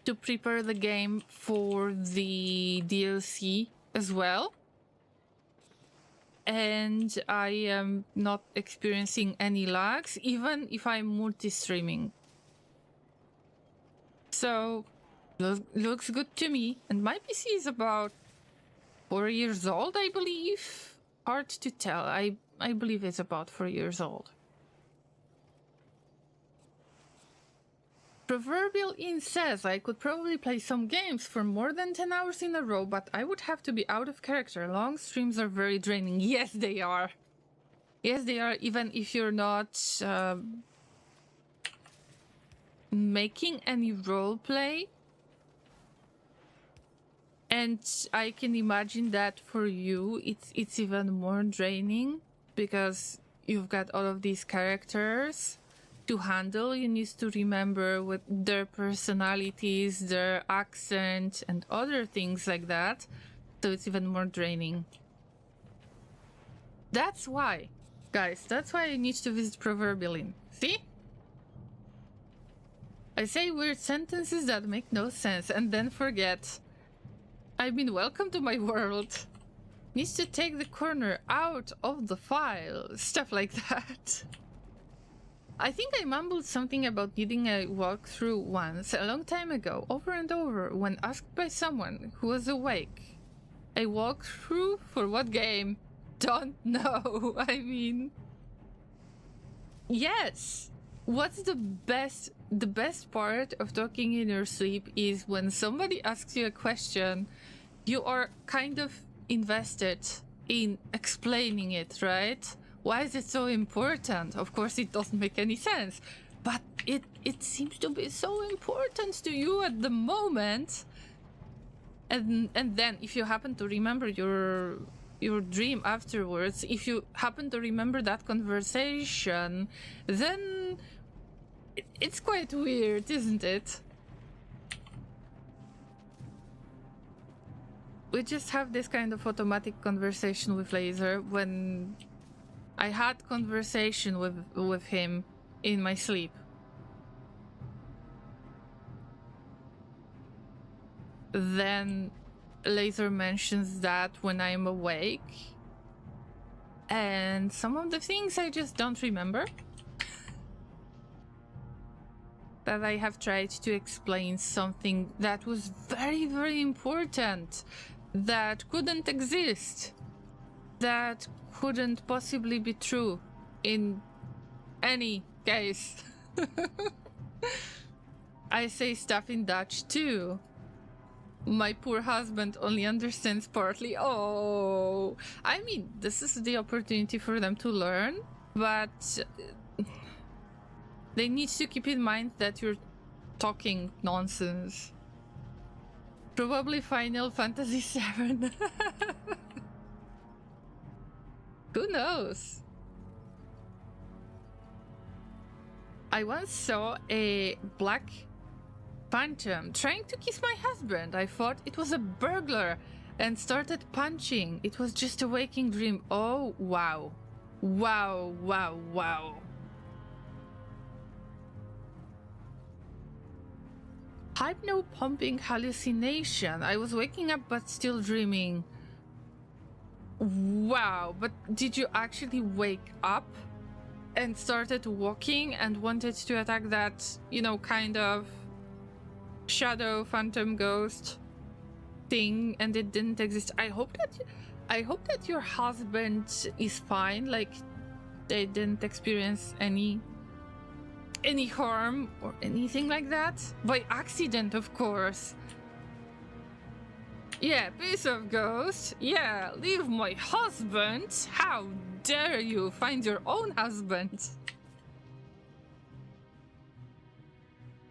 to prepare the game for the DLC as well. And I am not experiencing any lags, even if I'm multi-streaming. So, looks good to me. And my PC is about 4 years old, I believe. Hard to tell. I believe it's about 4 years old. Proverbial In says I could probably play some games for more than 10 hours in a row, but I would have to be out of character. Long streams are very draining. Yes, they are. Yes, they are, even if you're not making any roleplay. And I can imagine that for you, it's even more draining because you've got all of these characters to handle. You need to remember with their personalities, their accent, and other things like that. So it's even more draining. That's why, guys, that's why I need to visit Proverbial In. See? I say weird sentences that make no sense and then forget. I mean, welcome to my world. Needs to take the corner out of the file. Stuff like that. I think I mumbled something about needing a walkthrough once, a long time ago, over and over, when asked by someone who was awake. A walkthrough for what game? Don't know. I mean... Yes! What's the best part of talking in your sleep is when somebody asks you a question, you are kind of invested in explaining it, right? Why is it so important? Of course, it doesn't make any sense, but it seems to be so important to you at the moment. And then if you happen to remember your dream afterwards, if you happen to remember that conversation, then it's quite weird, isn't it? We just have this kind of automatic conversation with Laser when I had conversation with him in my sleep. Then Laser mentions that when I'm awake. And some of the things I just don't remember. That I have tried to explain something that was very, very important. That couldn't exist. That couldn't possibly be true in any case. I say stuff in Dutch too. My poor husband only understands partly. Oh, I mean, this is the opportunity for them to learn, but they need to keep in mind that you're talking nonsense. Probably Final Fantasy VII. Who knows? I once saw a black phantom trying to kiss my husband. I thought it was a burglar and started punching. It was just a waking dream. Oh, wow. Wow, wow, wow. Hypno-pumping hallucination. I was waking up but still dreaming. Wow, but did you actually wake up and started walking and wanted to attack that, you know, kind of shadow phantom ghost thing and it didn't exist? I hope that your husband is fine, like they didn't experience any harm or anything like that. By accident, of course. Yeah, piece of ghost. Yeah, leave my husband. How dare you find your own husband?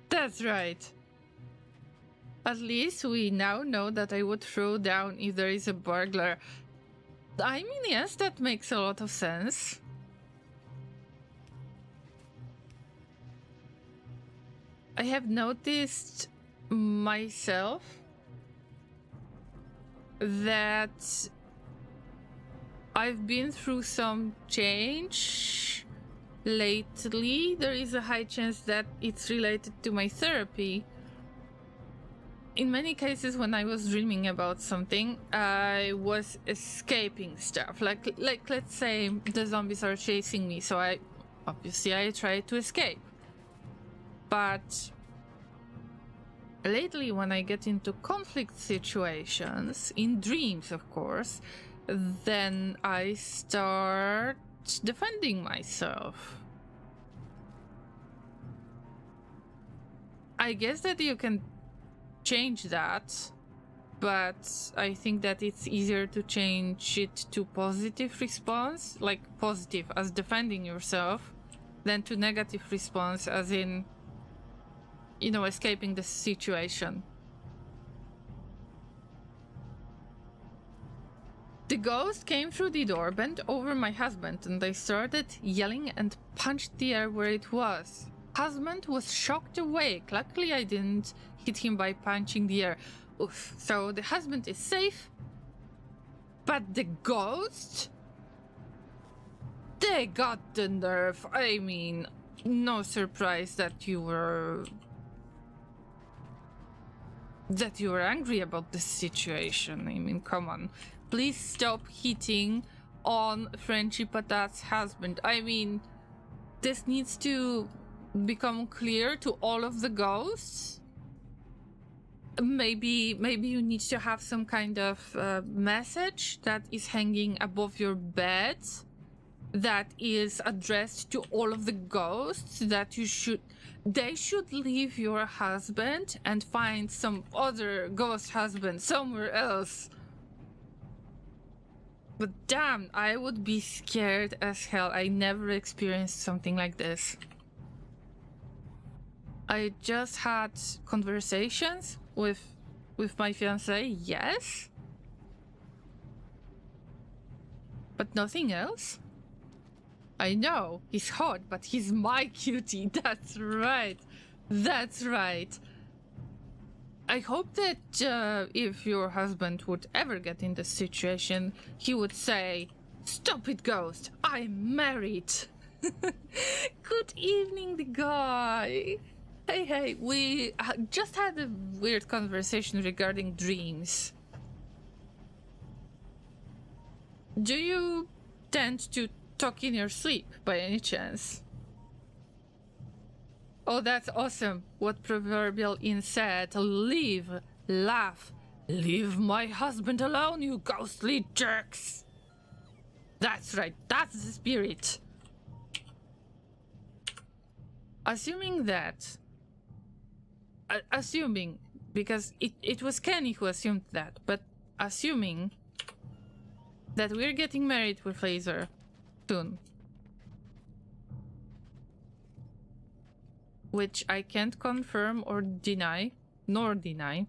That's right. At least we now know that I would throw down if there is a burglar. I mean, yes, that makes a lot of sense. I have noticed myself that I've been through some change lately. There is a high chance that it's related to my therapy. In many cases, when I was dreaming about something, I was escaping stuff. Like let's say the zombies are chasing me, so I try to escape. But lately, when I get into conflict situations, in dreams of course, then I start defending myself. I guess that you can change that, but I think that it's easier to change it to positive response, like positive as defending yourself, than to negative response as in, you know, escaping the situation. The ghost came through the door, bent over my husband, and I started yelling and punched the air where it was. Husband was shocked awake. Luckily, I didn't hit him by punching the air. Oof. So the husband is safe, but the ghost? They got the nerve. I mean, no surprise that you were angry about this situation. I mean, come on. Please stop hitting on Frenchy Patat's husband. I mean, this needs to become clear to all of the ghosts. Maybe you need to have some kind of message that is hanging above your bed that is addressed to all of the ghosts, that they should leave your husband and find some other ghost husband somewhere else. But damn, I would be scared as hell. I never experienced something like this. I just had conversations with my fiancé, yes, but nothing else. I know, he's hot, but he's my cutie. That's right. That's right. I hope that if your husband would ever get in this situation, he would say, "Stop it, ghost, I'm married." Good evening, the guy. Hey, we just had a weird conversation regarding dreams. Do you tend to talk in your sleep by any chance? Oh, that's awesome. What proverbial inn said, "Leave, laugh, leave my husband alone, you ghostly jerks." That's right, that's the spirit. assuming that, assuming, because it was Kenny who assumed that, but assuming that we're getting married with Laser soon, which I can't confirm or deny, nor deny,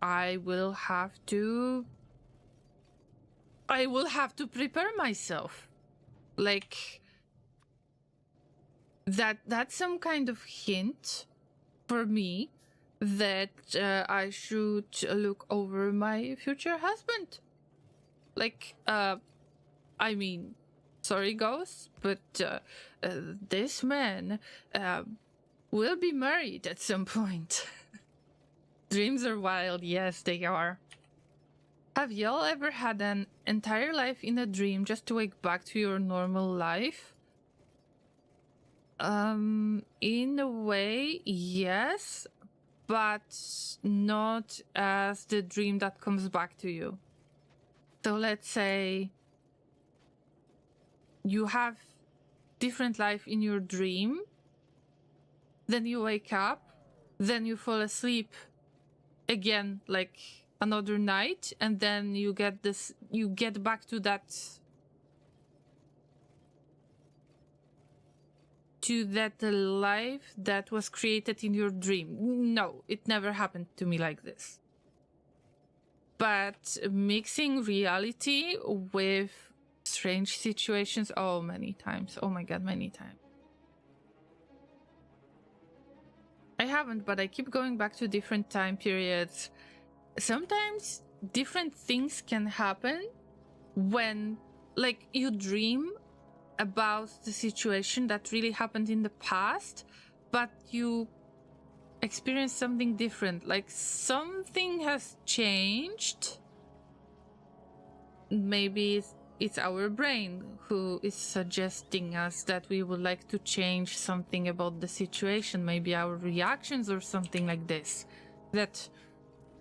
I will have to prepare myself. Like, that's some kind of hint for me that I should look over my future husband. Like, I mean, sorry, Ghost, but this man will be married at some point. Dreams are wild, yes, they are. Have y'all ever had an entire life in a dream just to wake back to your normal life? In a way, yes, but not as the dream that comes back to you. So let's say you have different life in your dream, then you wake up, then you fall asleep again, like another night, and then you get back to that life that was created in your dream. No, it never happened to me like this. But mixing reality with strange situations, oh, many times. Oh my god, many times. I haven't, but I keep going back to different time periods. Sometimes different things can happen when, like, you dream about the situation that really happened in the past, but you experience something different. Like, something has changed. Maybe it's our brain who is suggesting us that we would like to change something about the situation, maybe our reactions or something like this. That,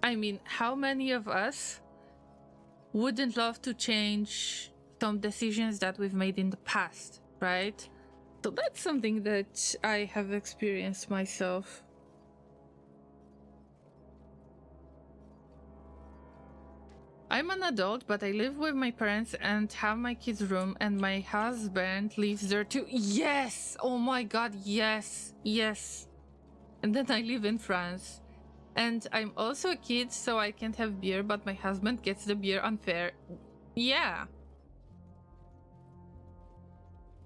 I mean, how many of us wouldn't love to change some decisions that we've made in the past, right? So that's something that I have experienced myself. I'm an adult, but I live with my parents and have my kids' room, and my husband lives there too. Yes! Oh my god, yes! Yes! And then I live in France. And I'm also a kid, so I can't have beer, but my husband gets the beer unfair. Yeah.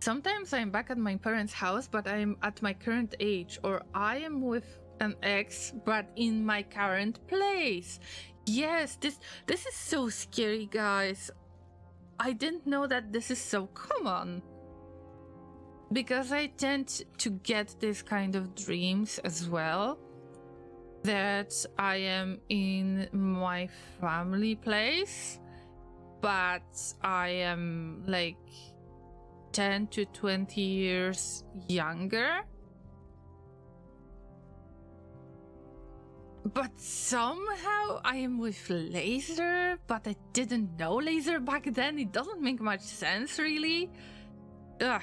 Sometimes I'm back at my parents' house, but I'm at my current age, or I am with an ex, but in my current place. Yes, this is so scary, guys. I didn't know that this is so common. Because I tend to get this kind of dreams as well. That I am in my family place, but I am like 10 to 20 years younger. But somehow I am with Laser, but I didn't know Laser back then. It doesn't make much sense, really. Ugh.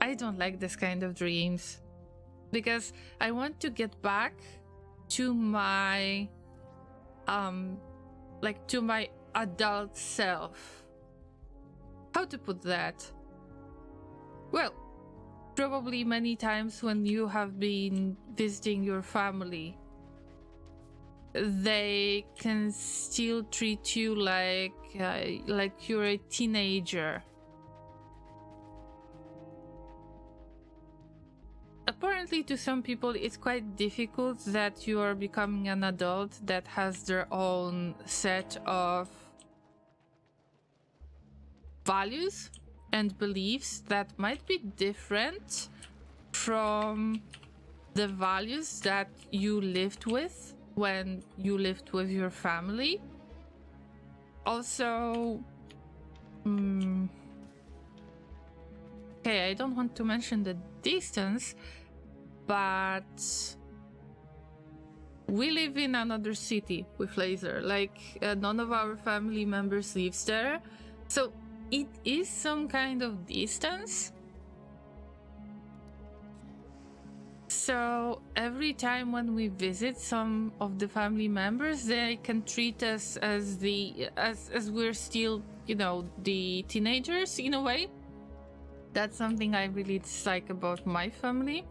I don't like this kind of dreams. Because I want to get back to my, to my adult self. How to put that? Well, probably many times when you have been visiting your family, they can still treat you like you're a teenager. Apparently, to some people, it's quite difficult that you are becoming an adult that has their own set of values and beliefs that might be different from the values that you lived with when you lived with your family. Also, okay, I don't want to mention the distance, but we live in another city with Laser. Like, none of our family members lives there. So it is some kind of distance. So every time when we visit some of the family members, they can treat us as as we're still, you know, the teenagers in a way. That's something I really dislike about my family.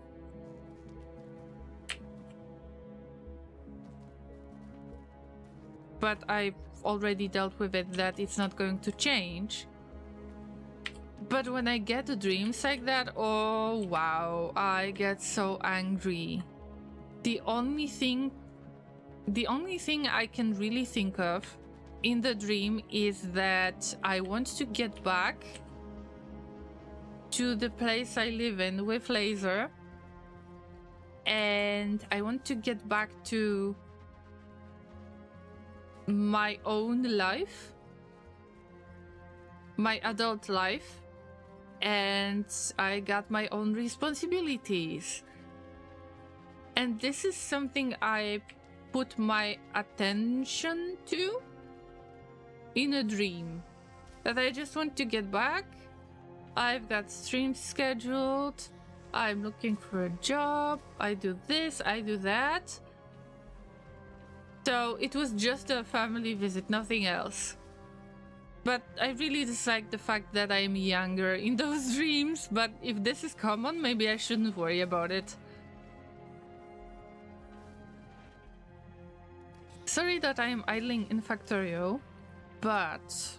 But I've already dealt with it, that it's not going to change. But when I get dreams like that, oh wow, I get so angry. The only thing I can really think of in the dream is that I want to get back to the place I live in with Laser, and I want to get back to my own life, my adult life, and I got my own responsibilities. And this is something I put my attention to in a dream, that I just want to get back. I've got streams scheduled, I'm looking for a job, I do this, I do that. So it was just a family visit, nothing else. But I really dislike the fact that I'm younger in those dreams, but if this is common, maybe I shouldn't worry about it. Sorry that I am idling in Factorio, but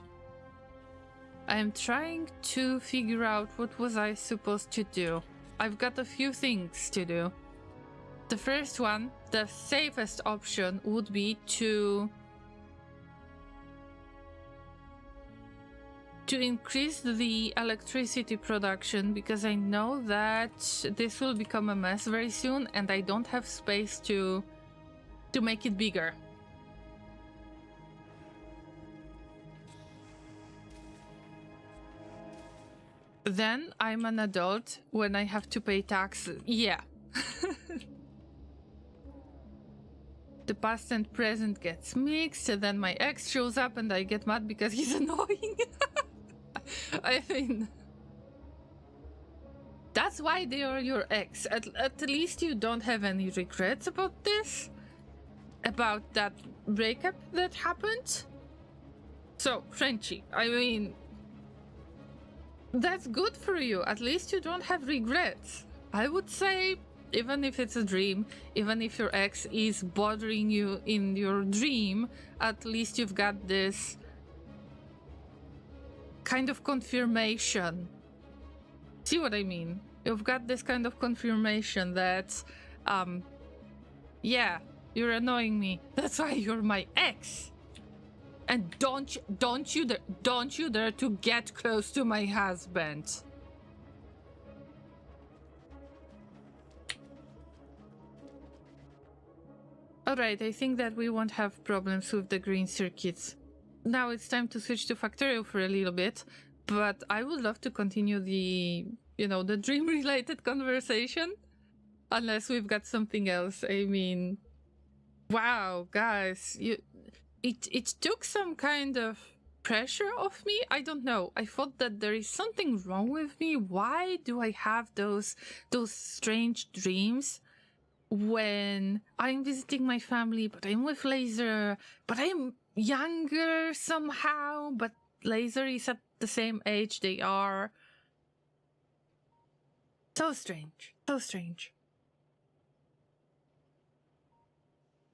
I am trying to figure out what was I supposed to do. I've got a few things to do. The first one, the safest option, would be to increase the electricity production, because I know that this will become a mess very soon and I don't have space to make it bigger. Then I'm an adult when I have to pay taxes. Yeah. The past and present gets mixed, and then my ex shows up and I get mad because he's annoying. I mean, that's why they are your ex. At least you don't have any regrets about this, about that breakup that happened. So, Frenchie, I mean, that's good for you. At least you don't have regrets. I would say, even if it's a dream, even if your ex is bothering you in your dream, at least you've got this kind of confirmation. See what I mean? You've got this kind of confirmation that, yeah, you're annoying me. That's why you're my ex. And don't you dare to get close to my husband. Alright, I think that we won't have problems with the green circuits. Now it's time to switch to Factorio for a little bit, but I would love to continue the, you know, the dream-related conversation. Unless we've got something else. I mean, wow, guys, it took some kind of pressure off me. I don't know. I thought that there is something wrong with me. Why do I have those strange dreams when I'm visiting my family, but I'm with Laser, but I'm younger somehow, but Laser is at the same age they are. So strange. So strange.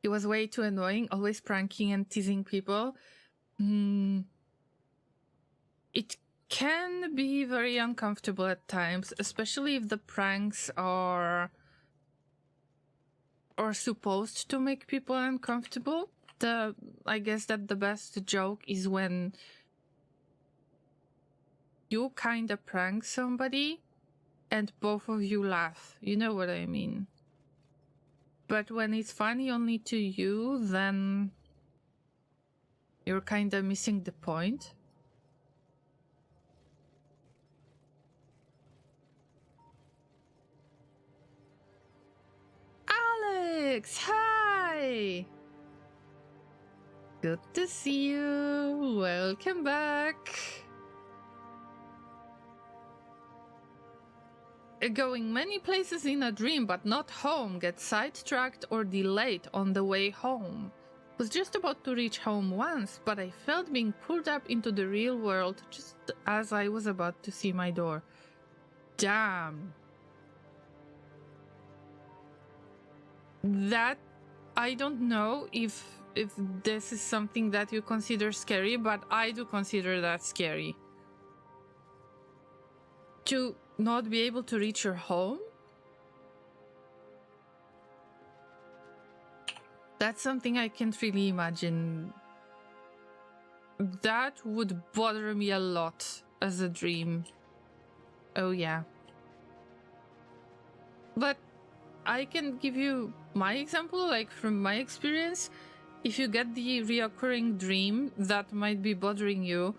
It was way too annoying, always pranking and teasing people. It can be very uncomfortable at times, especially if the pranks are supposed to make people uncomfortable. I guess that the best joke is when you kinda prank somebody and both of you laugh. You know what I mean? But when it's funny only to you, then you're kinda missing the point. Alex, hi! Good to see you. Welcome back. Going many places in a dream but not home, get sidetracked or delayed on the way home. Was just about to reach home once, but I felt being pulled up into the real world just as I was about to see my door. Damn. That, I don't know if this is something that you consider scary, but I do consider that scary. To not be able to reach your home? That's something I can't really imagine. That would bother me a lot as a dream. Oh yeah. But I can give you my example, like from my experience. If you get the reoccurring dream that might be bothering you,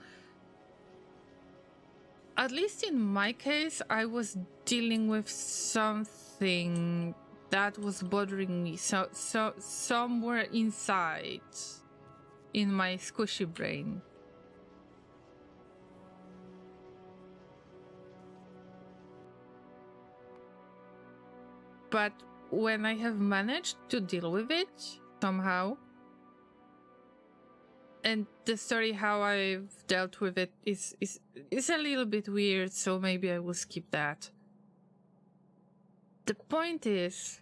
at least in my case, I was dealing with something that was bothering me. So somewhere inside in my squishy brain. But when I have managed to deal with it somehow, and the story how I've dealt with it is a little bit weird, so maybe I will skip that. The point is,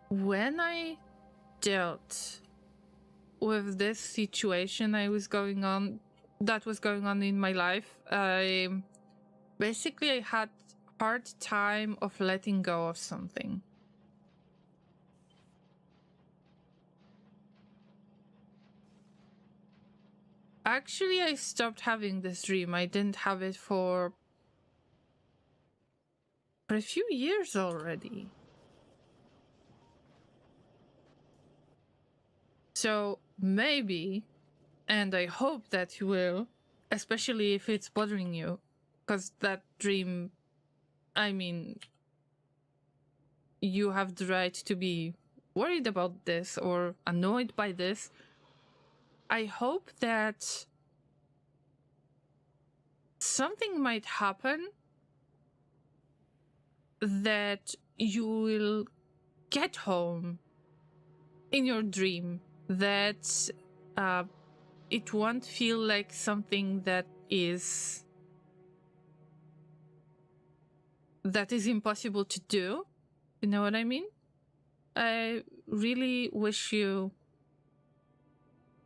when I dealt with this situation that was going on in my life, I had hard time of letting go of something. Actually, I stopped having this dream. I didn't have it for a few years already. So maybe, and I hope that you will, especially if it's bothering you, because that dream, I mean, you have the right to be worried about this or annoyed by this. I hope that something might happen that you will get home in your dream, that it won't feel like something that is impossible to do. You know what I mean? I really wish you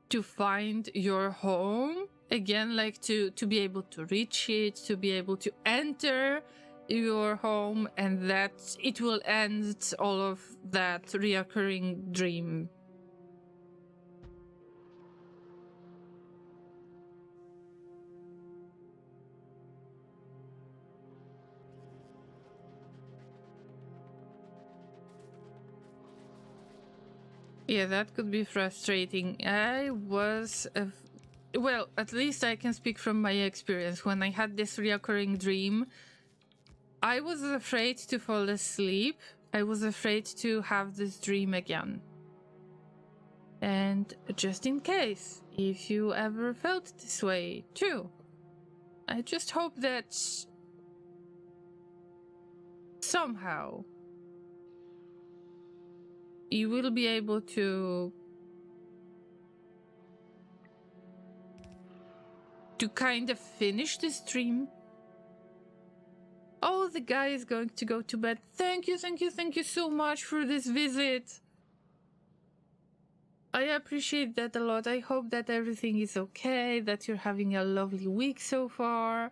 to find your home again, like to be able to reach it, to be able to enter your home, and that it will end all of that reoccurring dream. Yeah, that could be frustrating. Well, at least I can speak from my experience. When I had this reoccurring dream, I was afraid to fall asleep. I was afraid to have this dream again. And just in case, if you ever felt this way too, I just hope that somehow you will be able to kind of finish this dream. Oh, the guy is going to go to bed. Thank you so much for this visit. I appreciate that a lot. I hope that everything is okay, that you're having a lovely week so far.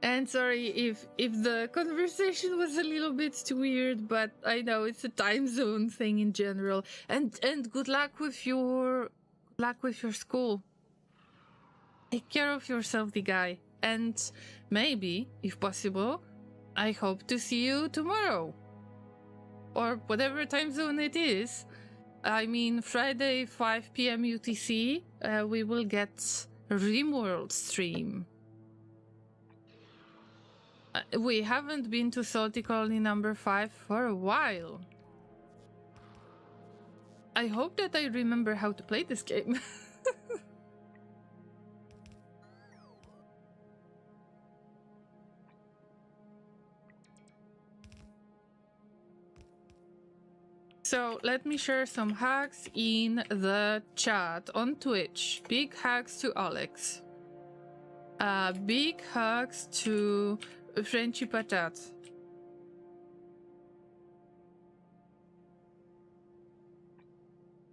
And sorry if the conversation was a little bit too weird, but I know it's a time zone thing in general. And good luck with your school. Take care of yourself, the guy. And maybe, if possible, I hope to see you tomorrow. Or whatever time zone it is. I mean, Friday, 5 p.m. UTC, we will get RimWorld stream. We haven't been to Salty Colony number 5 for a while. I hope that I remember how to play this game. So let me share some hugs in the chat on Twitch. Big hugs to Alex. Big hugs to Frenchy Patat.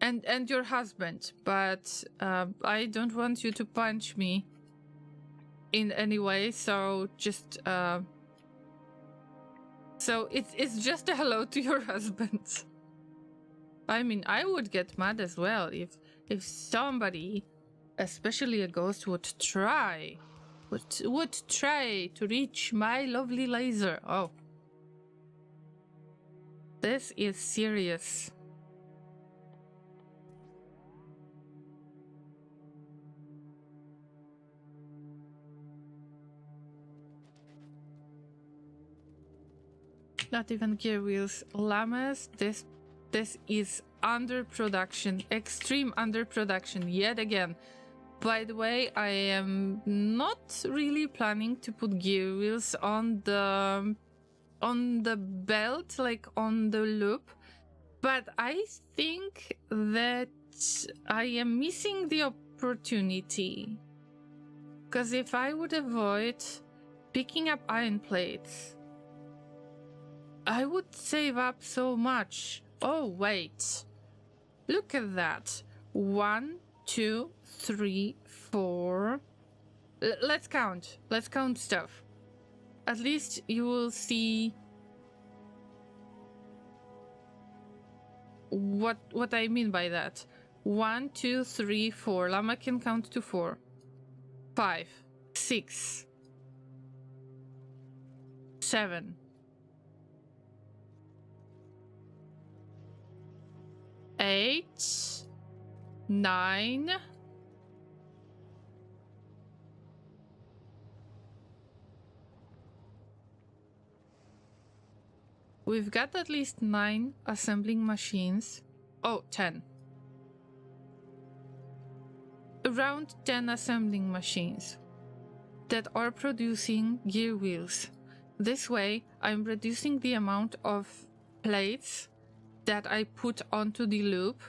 And your husband, but I don't want you to punch me in any way, so just so it's just a hello to your husband. I mean, I would get mad as well if somebody, especially a ghost, would try to reach my lovely laser. Oh, this is serious. Not even gear wheels. Llamas, this is under production, extreme under production yet again. By the way, I am not really planning to put gear wheels on the belt, like on the loop, but I think that I am missing the opportunity, because if I would avoid picking up iron plates, I would save up so much. Oh, wait. Look at that. 1, 2, 3, 4. Let's count. Let's count stuff. At least you will see what I mean by that. 1, 2, 3, 4. Llama can count to 4. 5, 6, 7. 8, 9. We've got at least 9 assembling machines. Oh, 10. Around 10 assembling machines that are producing gear wheels. This way, I'm reducing the amount of plates that I put onto the loop,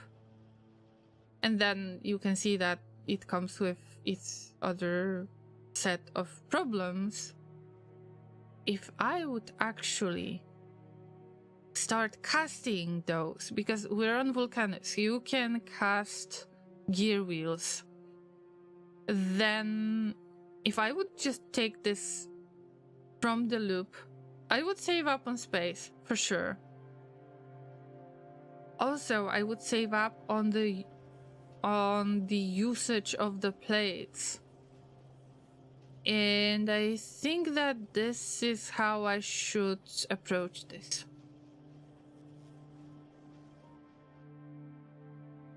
and then you can see that it comes with its other set of problems. If I would actually start casting those, because we're on Vulcanus, you can cast gear wheels, then if I would just take this from the loop, I would save up on space for sure. Also, I would save up on the usage of the plates. And I think that this is how I should approach this.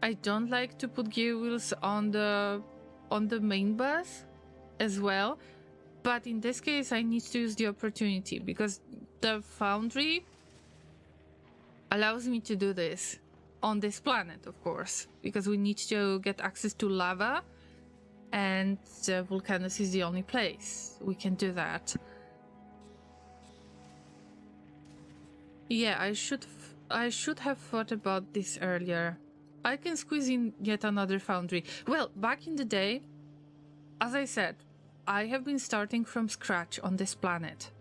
I don't like to put gear wheels on the main bus as well, but in this case I need to use the opportunity because the foundry allows me to do this on this planet, of course, because we need to get access to lava, and Vulcanus is the only place we can do that. Yeah, I should have thought about this earlier. I can squeeze in yet another foundry. Well, back in the day, as I said, I have been starting from scratch on this planet.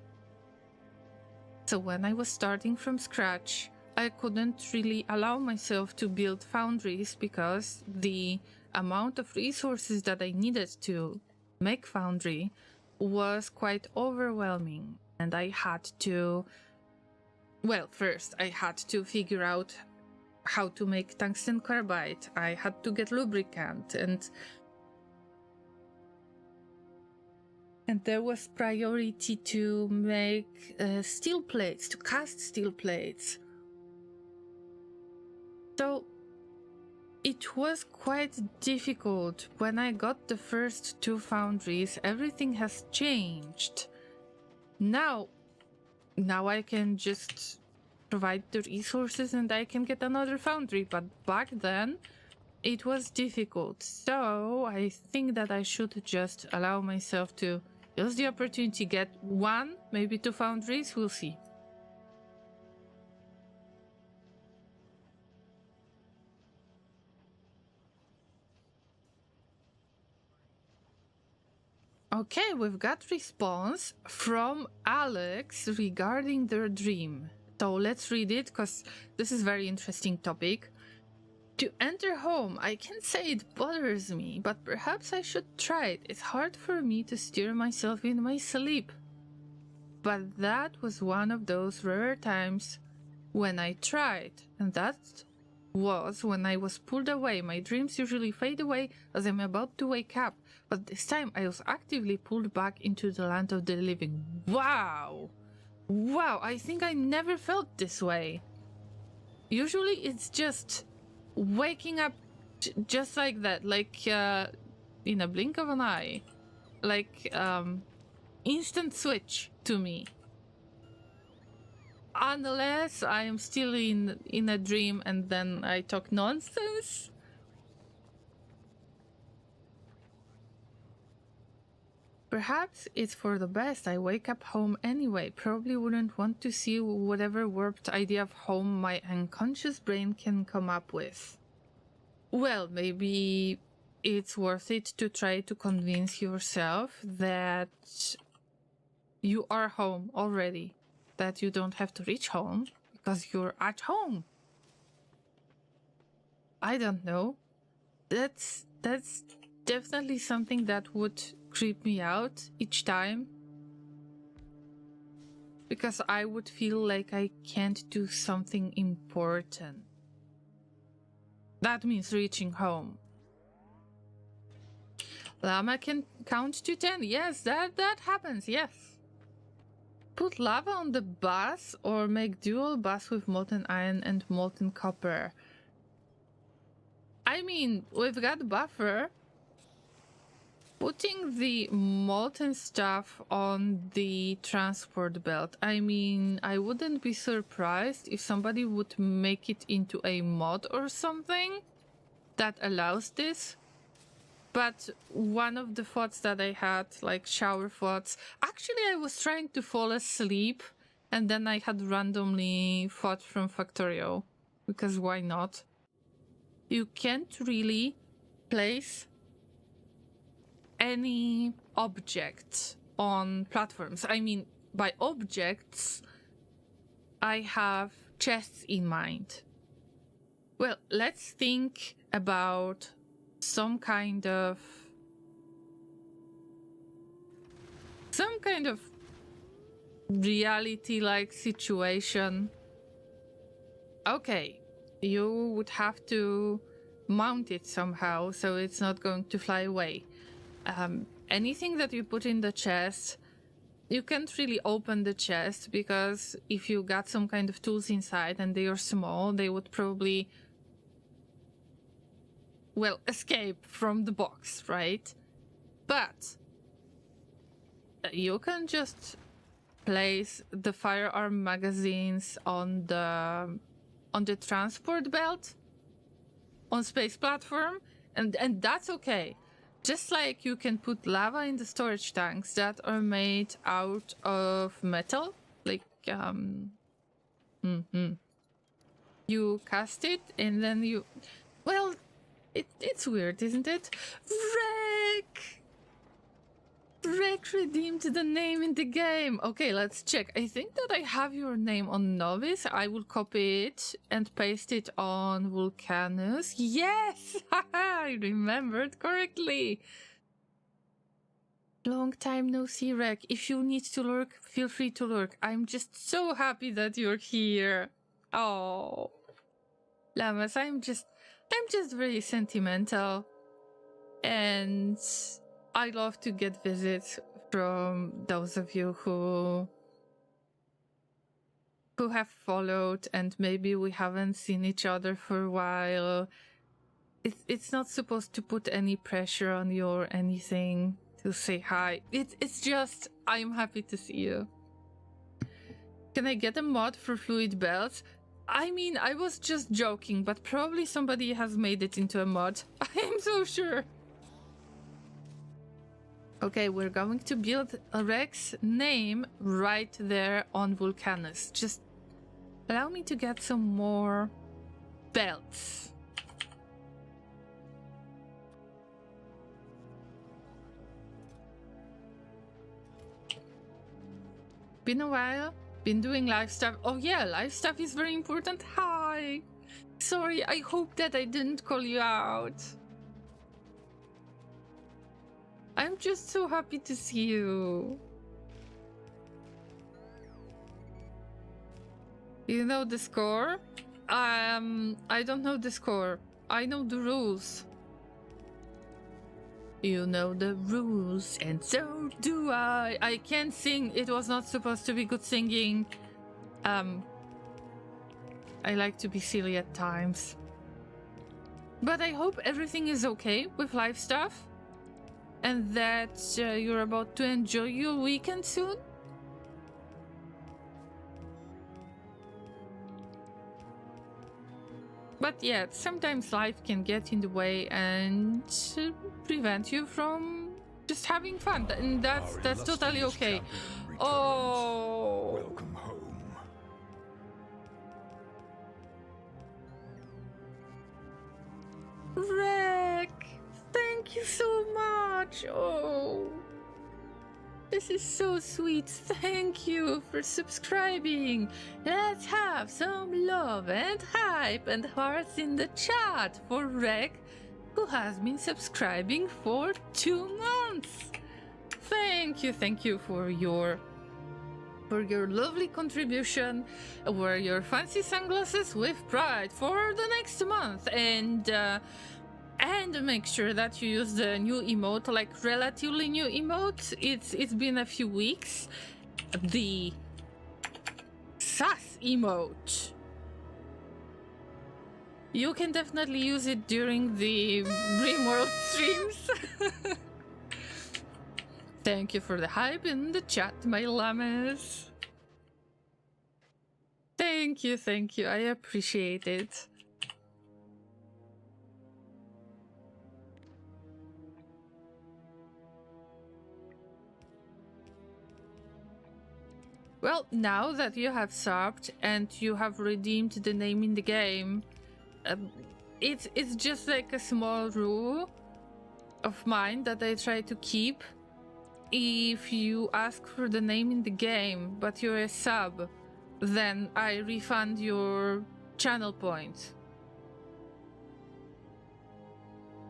So when I was starting from scratch, I couldn't really allow myself to build foundries because the amount of resources that I needed to make foundry was quite overwhelming. And I had to... Well, first I had to figure out how to make tungsten carbide. I had to get lubricant, and there was priority to make steel plates, to cast steel plates. So it was quite difficult. When I got the first 2 foundries, everything has changed. Now I can just provide the resources and I can get another foundry, but back then it was difficult. So I think that I should just allow myself to use the opportunity, get 1, maybe 2 foundries, we'll see. Okay, we've got response from Alex regarding their dream. So let's read it, because this is very interesting topic. To enter home, I can't say it bothers me, but perhaps I should try it. It's hard for me to steer myself in my sleep. But that was one of those rare times when I tried, and that was when I was pulled away. My dreams usually fade away as I'm about to wake up, but this time I was actively pulled back into the land of the living. Wow! Wow, I think I never felt this way. Usually it's just waking up just like that, like in a blink of an eye. Like instant switch to me. Unless I am still in a dream and then I talk nonsense. Perhaps it's for the best I wake up home anyway. Probably wouldn't want to see whatever warped idea of home my unconscious brain can come up with. Well, maybe it's worth it to try to convince yourself that you are home already. That you don't have to reach home because you're at home. I don't know. That's definitely something that would creep me out each time. Because I would feel like I can't do something important. That means reaching home. Llama can count to 10. Yes, that happens, yes. Put lava on the bus or make dual bus with molten iron and molten copper. I mean, we've got buffer. Putting the molten stuff on the transport belt. I mean, I wouldn't be surprised if somebody would make it into a mod or something that allows this. But one of the thoughts that I had, like shower thoughts, actually I was trying to fall asleep and then I had randomly thought from Factorio, because why not? You can't really place any object on platforms. I mean, by objects, I have chests in mind. Well, let's think about some kind of reality-like situation. Okay, you would have to mount it somehow so it's not going to fly away. Anything that you put in the chest, you can't really open the chest because if you got some kind of tools inside and they are small, they would probably, well, escape from the box, right? But you can just place the firearm magazines on the transport belt on space platform, and that's okay. Just like you can put lava in the storage tanks that are made out of metal, like you cast it and then you, well, it's weird, isn't it? Rek redeemed the name in the game. Okay, let's check. I think that I have your name on Novice. I will copy it and paste it on Vulcanus. Yes! I remembered correctly. Long time no see, Rek. If you need to lurk, feel free to lurk. I'm just so happy that you're here. Oh. Llamas, I'm just very sentimental. And I love to get visits from those of you who have followed and maybe we haven't seen each other for a while. It's not supposed to put any pressure on you or anything to say hi. It's just, I'm happy to see you. Can I get a mod for fluid belts? I mean, I was just joking, but probably somebody has made it into a mod. I am so sure. Okay, we're going to build a Rek's name right there on Vulcanus. Just allow me to get some more belts. Been a while. Been doing live stuff. Oh yeah, live stuff is very important. Hi. Sorry, I hope that I didn't call you out. I'm just so happy to see you. You know the score? I don't know the score. I know the rules. You know the rules, and so do I. I can't sing. It was not supposed to be good singing. I like to be silly at times. But I hope everything is okay with live stuff. And that you're about to enjoy your weekend soon. But yeah, sometimes life can get in the way and prevent you from just having fun, and that's totally okay. Oh, Welcome home. Rick, thank you so much. Oh, this is so sweet. Thank you for subscribing. Let's have some love and hype and hearts in the chat for Rick, who has been subscribing for 2 months. Thank you for your lovely contribution. Wear your fancy sunglasses with pride for the next month, and make sure that you use the new emote, like relatively new emote. It's been a few weeks. The sus emote. You can definitely use it during the Dreamworld streams. Thank you for the hype in the chat, my llamas. Thank you. I appreciate it. Well, now that you have subbed and you have redeemed the name in the game, it's just like a small rule of mine that I try to keep. If you ask for the name in the game, but you're a sub, then I refund your channel points.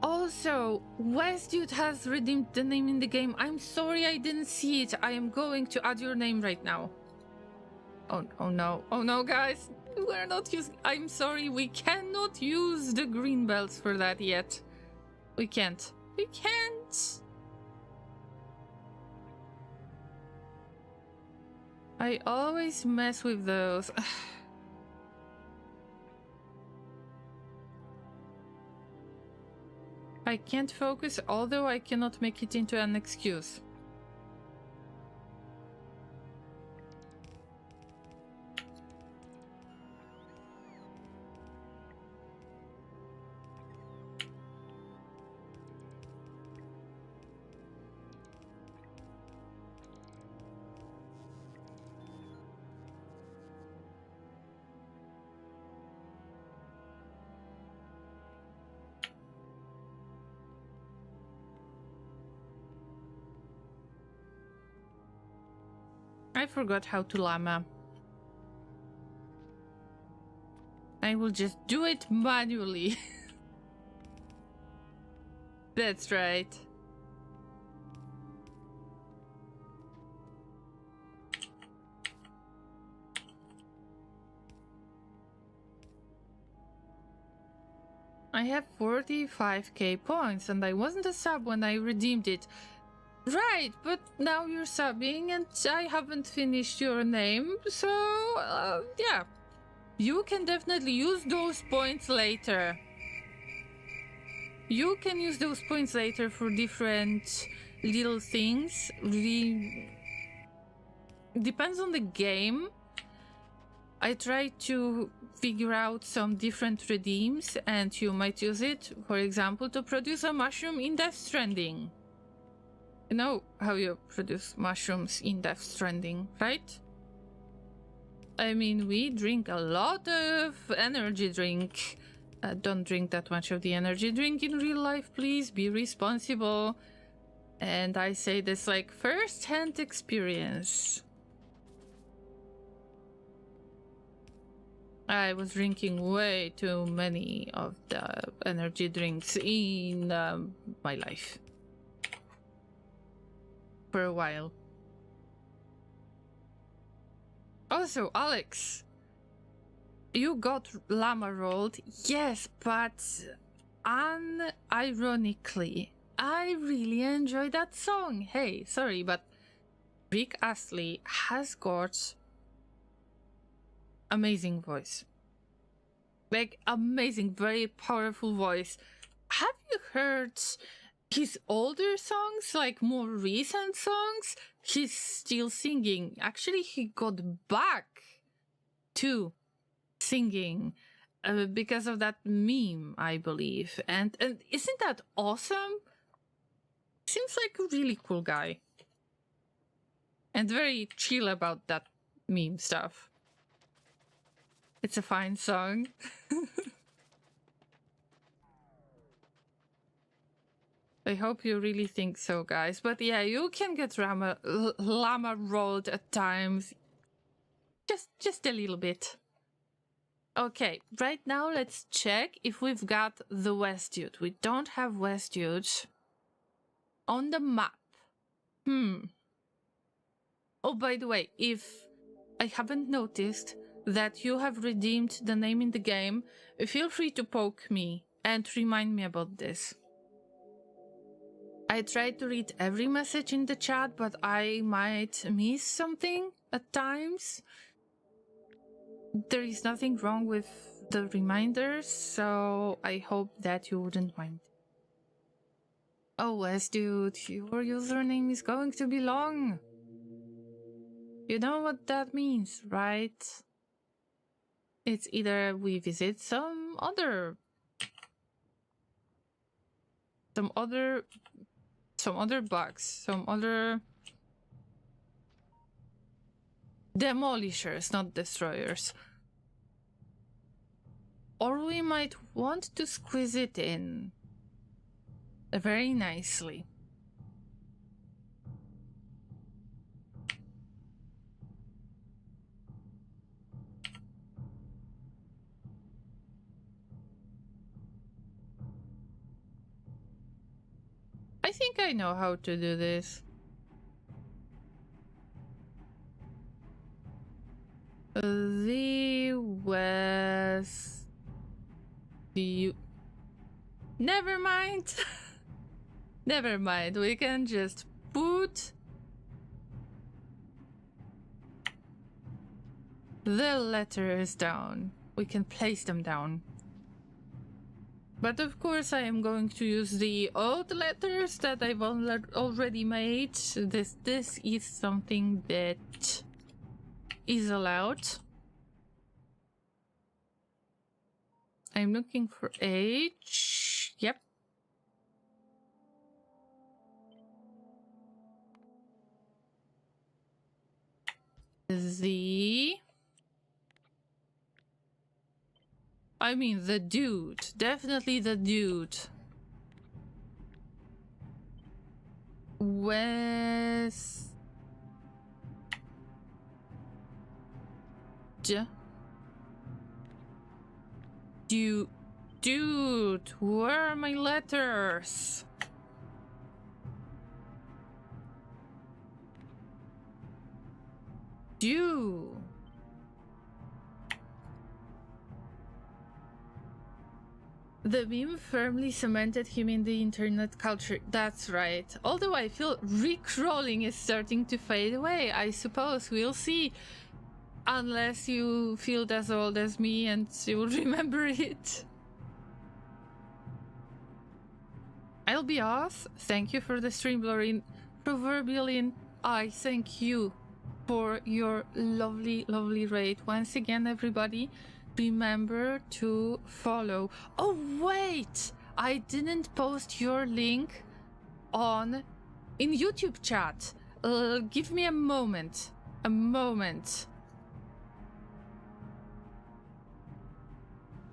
Also, Westdude has redeemed the name in the game. I'm sorry I didn't see it. I am going to add your name right now. Oh no, guys. We're not using... I'm sorry, we cannot use the green belts for that yet. We can't. I always mess with those. I can't focus, although I cannot make it into an excuse. I forgot how to llama. I will just do it manually. That's right. I have 45k points and I wasn't a sub when I redeemed it. Right, but now you're subbing and I haven't finished your name, so yeah. You can definitely use those points later. You can use those points later for different little things. Really depends on the game. I try to figure out some different redeems and you might use it, for example, to produce a mushroom in Death Stranding. You know how you produce mushrooms in Death Stranding, right? I mean, we drink a lot of energy drink. Don't drink that much of the energy drink in real life, please. Be responsible. And I say this like first-hand experience. I was drinking way too many of the energy drinks in my life. For a while. Also, Alex, you got Llama rolled, yes, but unironically, I really enjoy that song. Hey, sorry, but Rick Astley has got amazing voice. Like, amazing, very powerful voice. Have you heard his older songs, like more recent songs? He's still singing. Actually, he got back to singing because of that meme, I believe. And isn't that awesome? Seems like a really cool guy. And very chill about that meme stuff. It's a fine song. I hope you really think so, guys. But yeah, you can get llama rolled at times. Just a little bit. Okay, right now let's check if we've got the Westute. We don't have Westute on the map. Oh, by the way, if I haven't noticed that you have redeemed the name in the game, feel free to poke me and remind me about this. I try to read every message in the chat, but I might miss something at times. There is nothing wrong with the reminders, so I hope that you wouldn't mind. Oh, Westute, your username is going to be long. You know what that means, right? It's either we visit some other bugs, some other demolishers, not destroyers. Or we might want to squeeze it in very nicely. I think I know how to do this. The West... Never mind. Never mind. We can just put the letters down. We can place them down. But of course I am going to use the old letters that I've already made. This is something that is allowed. I'm looking for H. Yep. Z. I mean, the dude. Definitely the dude. West. Dude, where are my letters? Dude. The meme firmly cemented him in the internet culture. That's right. Although I feel Rickrolling is starting to fade away. I suppose we'll see. Unless you feel as old as me and you will remember it. I'll be off. Thank you for the stream, Lauren. Proverbially, I thank you for your lovely, lovely raid. Once again, everybody, remember to follow. Oh, wait! I didn't post your link in YouTube chat. Give me a moment. A moment.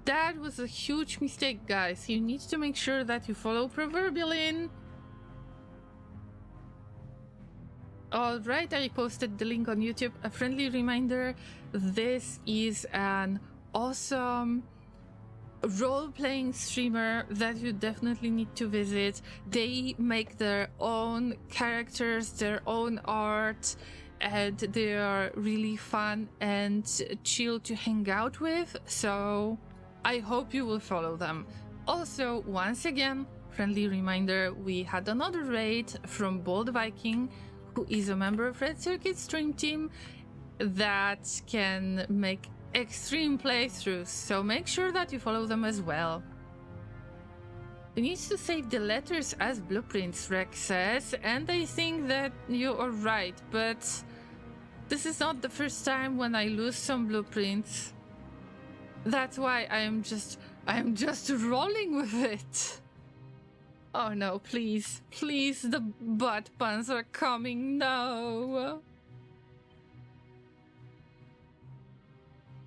That was a huge mistake, guys. You need to make sure that you follow Proverbially. Alright, I posted the link on YouTube. A friendly reminder, this is an awesome role-playing streamer that you definitely need to visit. They make their own characters, their own art, and they are really fun and chill to hang out with, so I hope you will follow them. Also, once again, friendly reminder, we had another raid from Bold Viking, who is a member of Red Circuit stream team that can make extreme playthroughs, so make sure that you follow them as well. You need to save the letters as blueprints, Rex says, and I think that you are right, but this is not the first time when I lose some blueprints. That's why I am just rolling with it. Oh no, please, please, the butt puns are coming, no.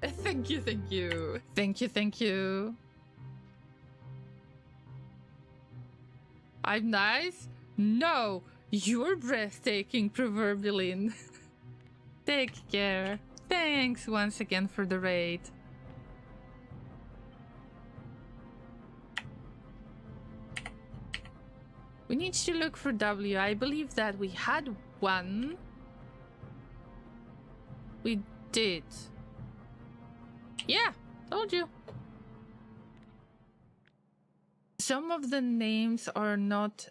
Thank you, thank you. Thank you, thank you. I'm nice? No, you're breathtaking, proverbially. Take care. Thanks once again for the raid. We need to look for W. I believe that we had one. We did. Yeah, told you. Some of the names are not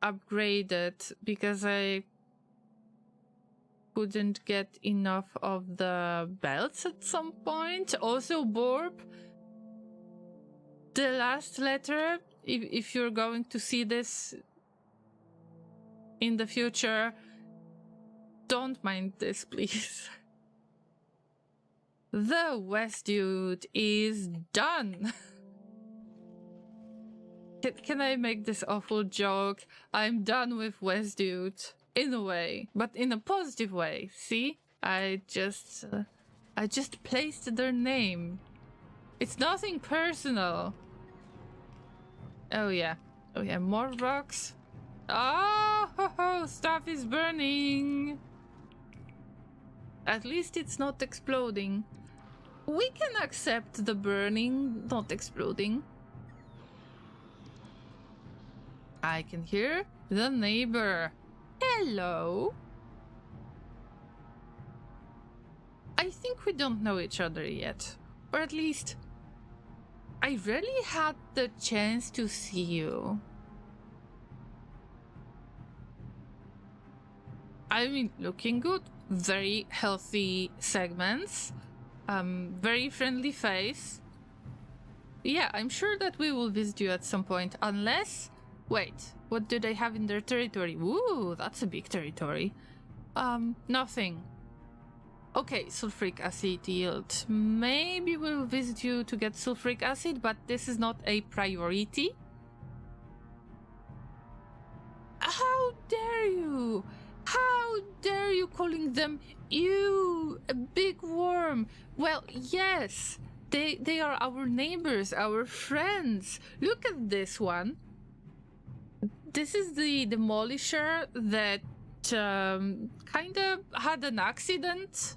upgraded because I couldn't get enough of the belts at some point. Also, Borb, the last letter, if you're going to see this in the future, don't mind this, please. The West Dude is done. Can I make this awful joke? I'm done with West Dude. In a way, but in a positive way. See? I just placed their name. It's nothing personal. Oh yeah. Oh yeah, more rocks. Oh, stuff is burning. At least it's not exploding. We can accept the burning, not exploding. I can hear the neighbor. Hello. I think we don't know each other yet. Or at least, I rarely had the chance to see you. I mean, looking good. Very healthy segments. Very friendly face. Yeah, I'm sure that we will visit you at some point, unless... Wait, what do they have in their territory? Ooh, that's a big territory. Nothing. Okay, sulfuric acid yield. Maybe we'll visit you to get sulfuric acid, but this is not a priority. How dare you? How dare you calling them you, a big worm? Well, yes, they are our neighbors, our friends. Look at this one. This is the demolisher that kind of had an accident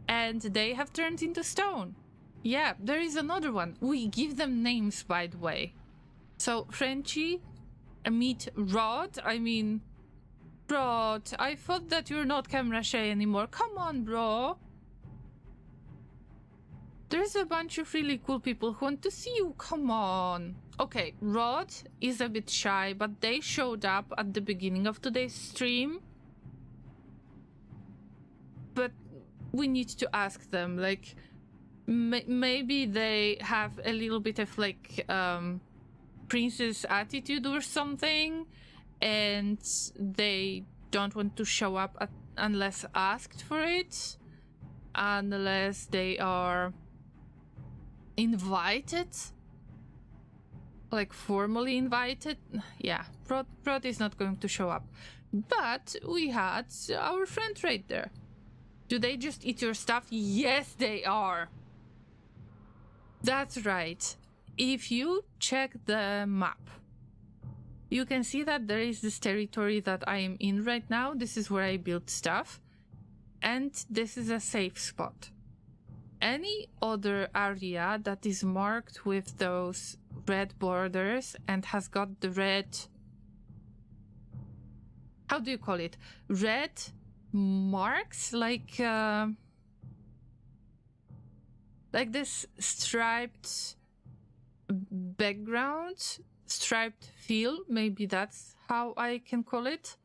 and they have turned into stone. Yeah, there is another one. We give them names, by the way. So, Frenchie, meet Rod. I mean, Rod, I thought that you're not camera shy anymore. Come on, bro. There's a bunch of really cool people who want to see you. Come on. Okay, Rod is a bit shy, but they showed up at the beginning of today's stream. But we need to ask them, like, maybe they have a little bit of, like, princess attitude or something, and they don't want to show up unless asked for it, unless they are invited. Like, formally invited. Yeah, Prod is not going to show up. But we had our friend right there. Do they just eat your stuff? Yes, they are. That's right. If you check the map, you can see that there is this territory that I am in right now. This is where I built stuff. And this is a safe spot. any other area that is marked with those red borders and has got the red, how do you call it, red marks, like this striped background, striped feel, maybe that's how I can call it.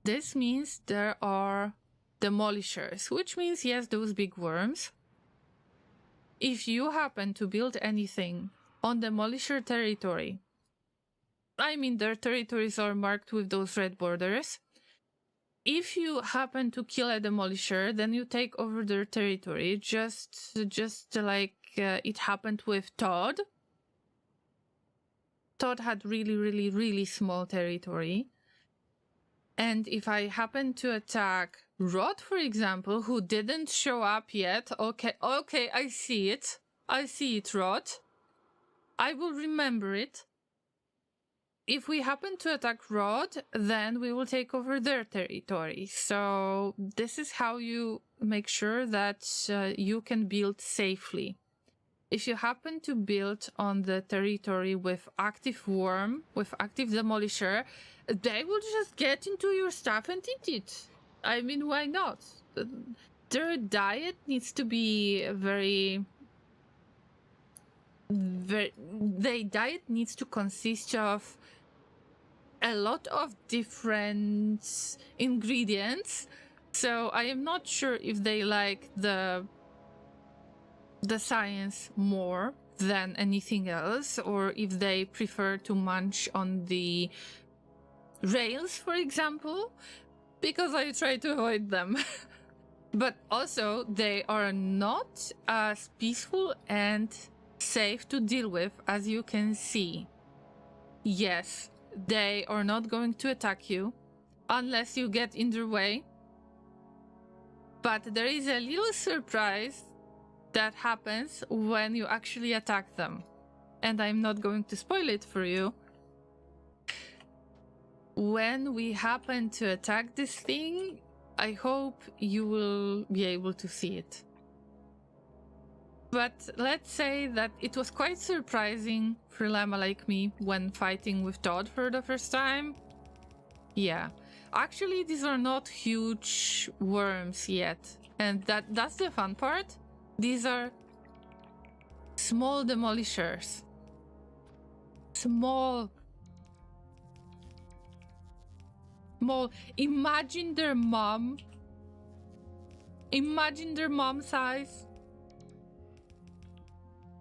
This means there are demolishers, which means, yes, those big worms. If you happen to build anything on demolisher territory, I mean their territories are marked with those red borders. If you happen to kill a demolisher, then you take over their territory, just like it happened with Todd. Todd had really small territory. And if I happen to attack Rod, for example, who didn't show up yet, okay, I see it, Rod. I will remember it. If we happen to attack Rod, then we will take over their territory. So this is how you make sure that you can build safely. If you happen to build on the territory with active worm, with active demolisher, they will just get into your stuff and eat it. I mean, why not? Their diet needs to be their diet needs to consist of a lot of different ingredients. So I am not sure if they like the science more than anything else, or if they prefer to munch on the rails, for example, because I try to avoid them. But also, they are not as peaceful and safe to deal with as you can see. Yes, they are not going to attack you unless you get in their way. But there is a little surprise that happens when you actually attack them. And I'm not going to spoil it for you. When we happen to attack this thing, I hope you will be able to see it. But let's say that it was quite surprising for Llama like me when fighting with Todd for the first time. Yeah. Actually, these are not huge worms yet. And that's the fun part. These are small demolishers. Small. Imagine their mom. Imagine their mom size.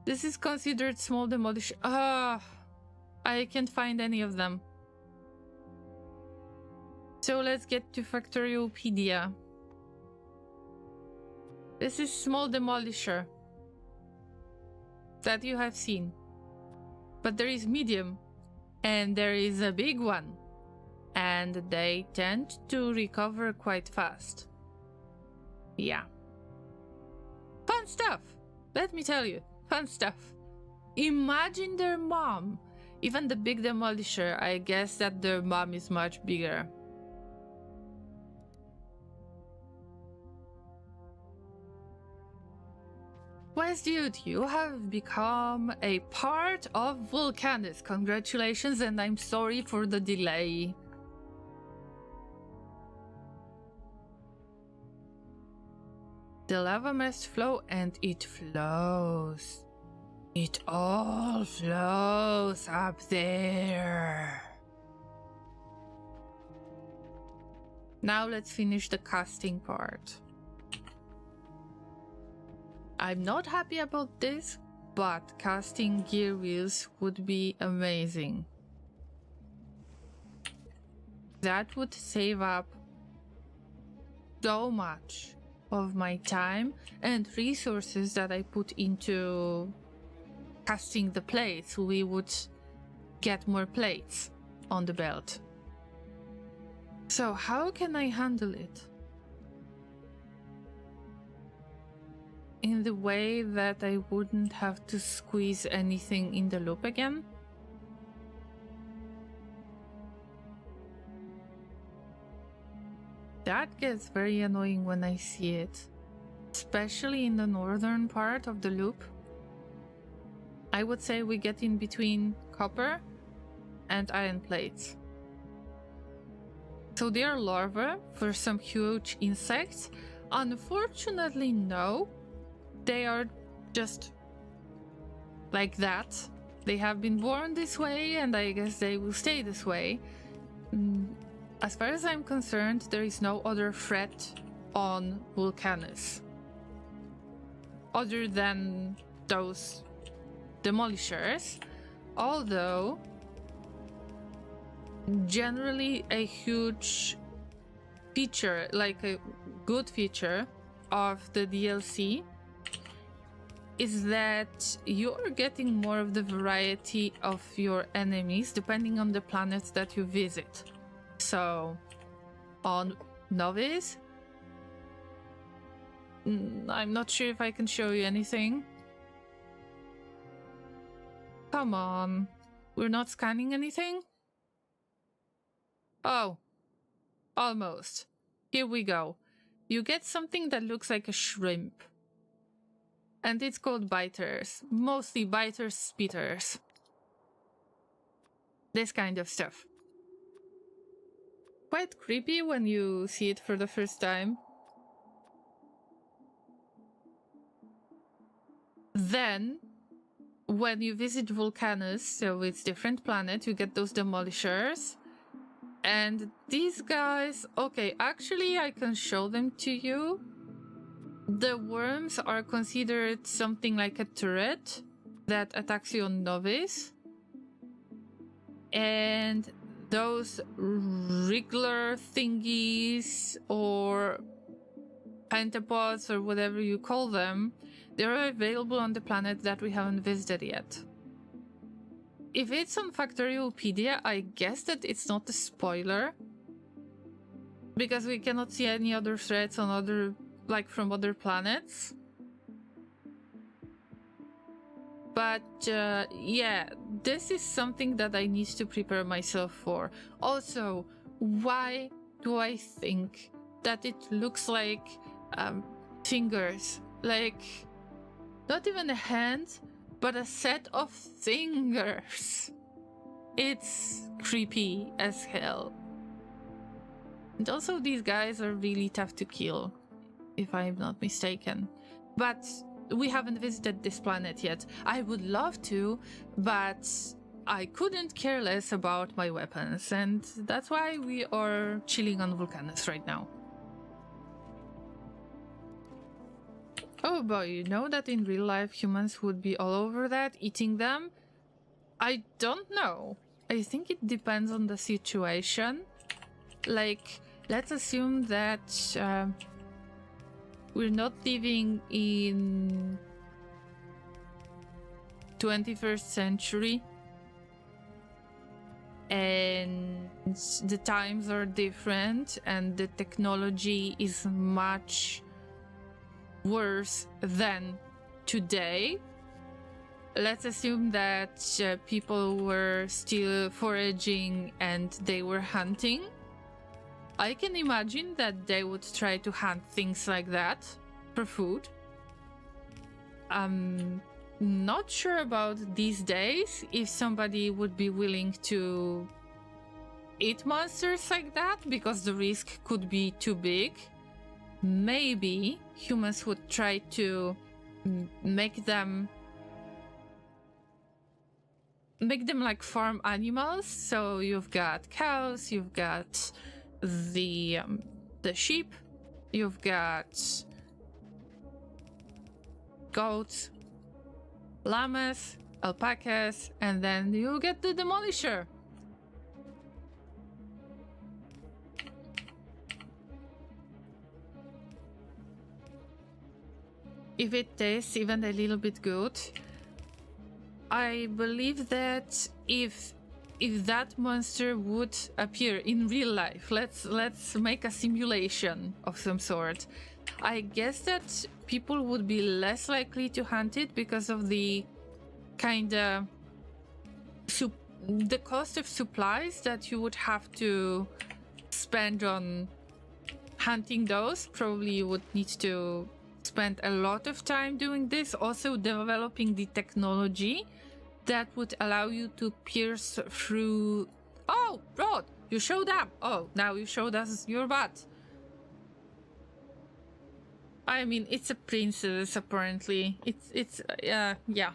This is considered small demolition. I can't find any of them. So let's get to Factoriopedia. This is small demolisher that you have seen. But there is medium and there is a big one. And they tend to recover quite fast. Yeah. Fun stuff! Let me tell you. Fun stuff. Imagine their mom. Even the big demolisher, I guess that their mom is much bigger. Westdude, you have become a part of Vulcanus. Congratulations, and I'm sorry for the delay. The lava must flow, and it flows. It all flows up there. Now let's finish the casting part. I'm not happy about this, but casting gear wheels would be amazing. That would save up so much of my time and resources that I put into casting the plates. We would get more plates on the belt. So how can I handle it? In the way that I wouldn't have to squeeze anything in the loop again? That gets very annoying when I see it. especially in the northern part of the loop. I would say we get in between copper and iron plates. So they are larvae for some huge insects. Unfortunately, no. They are just like that. They have been born this way, and I guess they will stay this way. As far as I'm concerned, there is no other threat on Vulcanus other than those demolishers, although generally a huge feature, like a good feature of the DLC, is that you're getting more of the variety of your enemies depending on the planet that you visit. So on Novice, I'm not sure if I can show you anything. Come on, we're not scanning anything? Oh, almost. Here we go. You get something that looks like a shrimp. And it's called biters. Mostly biters, spitters. This kind of stuff. Quite creepy when you see it for the first time. Then, when you visit Vulcanus, so it's different planet, you get those demolishers. And these guys, okay, actually I can show them to you. The worms are considered something like a turret that attacks you on Novice. And those wriggler thingies or pentapods or whatever you call them, they're available on the planet that we haven't visited yet. If it's on Factoriopedia, I guess that it's not a spoiler, because we cannot see any other threats on other, like from other planets. But yeah, this is something that I need to prepare myself for. Also, why do I think that it looks like fingers? Like, not even a hand, but a set of fingers. It's creepy as hell. And also these guys are really tough to kill, if I'm not mistaken. But we haven't visited this planet yet. I would love to, but I couldn't care less about my weapons, and that's why we are chilling on Vulcanus right now. Oh boy, you know that in real life humans would be all over that, eating them? I don't know. I think it depends on the situation. Like, let's assume that we're not living in 21st century and the times are different and the technology is much worse than today. Let's assume that people were still foraging and they were hunting. I can imagine that they would try to hunt things like that for food. I'm not sure about these days if somebody would be willing to eat monsters like that, because the risk could be too big. Maybe humans would try to make them like farm animals. So you've got cows, you've got the sheep, you've got goats, llamas, alpacas, and then you get the demolisher. If it tastes even a little bit good, I believe that if that monster would appear in real life, let's make a simulation of some sort, I guess that people would be less likely to hunt it because of the kinda the cost of supplies that you would have to spend on hunting those. Probably you would need to spend a lot of time doing this, also developing the technology that would allow you to pierce through... Oh, Rod, you showed up. Oh, now you showed us your butt. I mean, it's a princess, apparently. Yeah.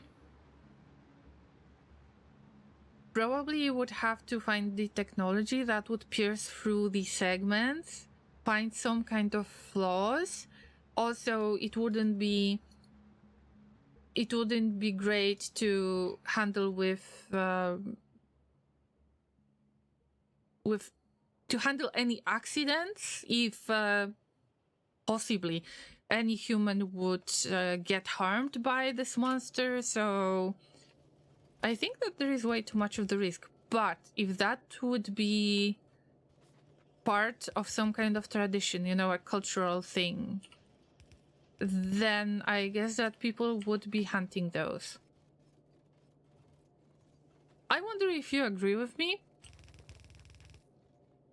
Probably you would have to find the technology that would pierce through the segments, find some kind of flaws. Also, it wouldn't be great to handle to handle any accidents if possibly any human would get harmed by this monster. So I think that there is way too much of the risk. But if that would be part of some kind of tradition, you know, a cultural thing, then I guess that people would be hunting those. I wonder if you agree with me,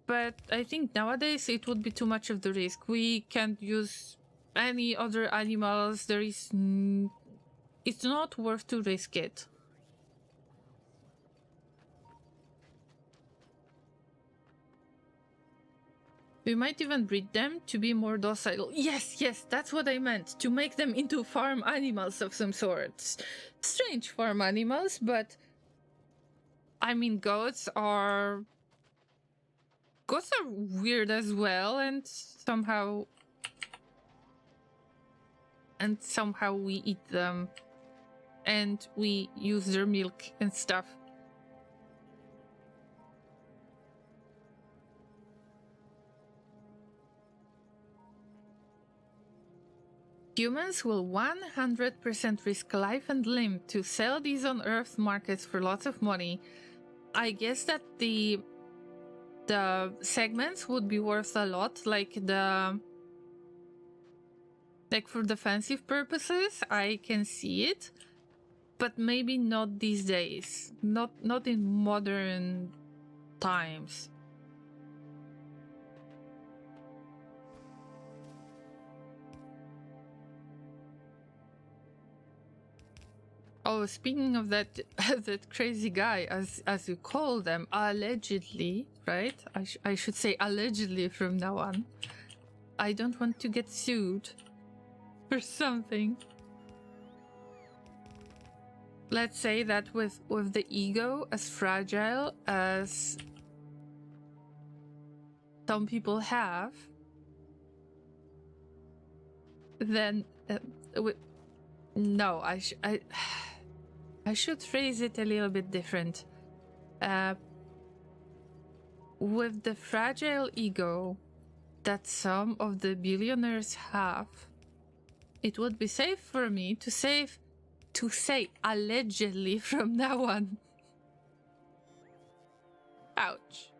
but I think nowadays it would be too much of the risk. We can't use any other animals. There is... it's not worth to risk it. We might even breed them to be more docile. Yes, that's what I meant. To make them into farm animals of some sort. Strange farm animals, but... I mean, goats are weird as well, and somehow we eat them. And we use their milk and stuff. Humans will 100% risk life and limb to sell these on Earth markets for lots of money. I guess that the segments would be worth a lot, like for defensive purposes. I can see it, but maybe not these days. Not in modern times. Oh, speaking of that, that crazy guy, as you call them, allegedly, right? I should say allegedly from now on. I don't want to get sued for something. Let's say that with the ego as fragile as some people have, then no, I should phrase it a little bit different. With the fragile ego that some of the billionaires have, it would be safe for me to say allegedly from now on. Ouch.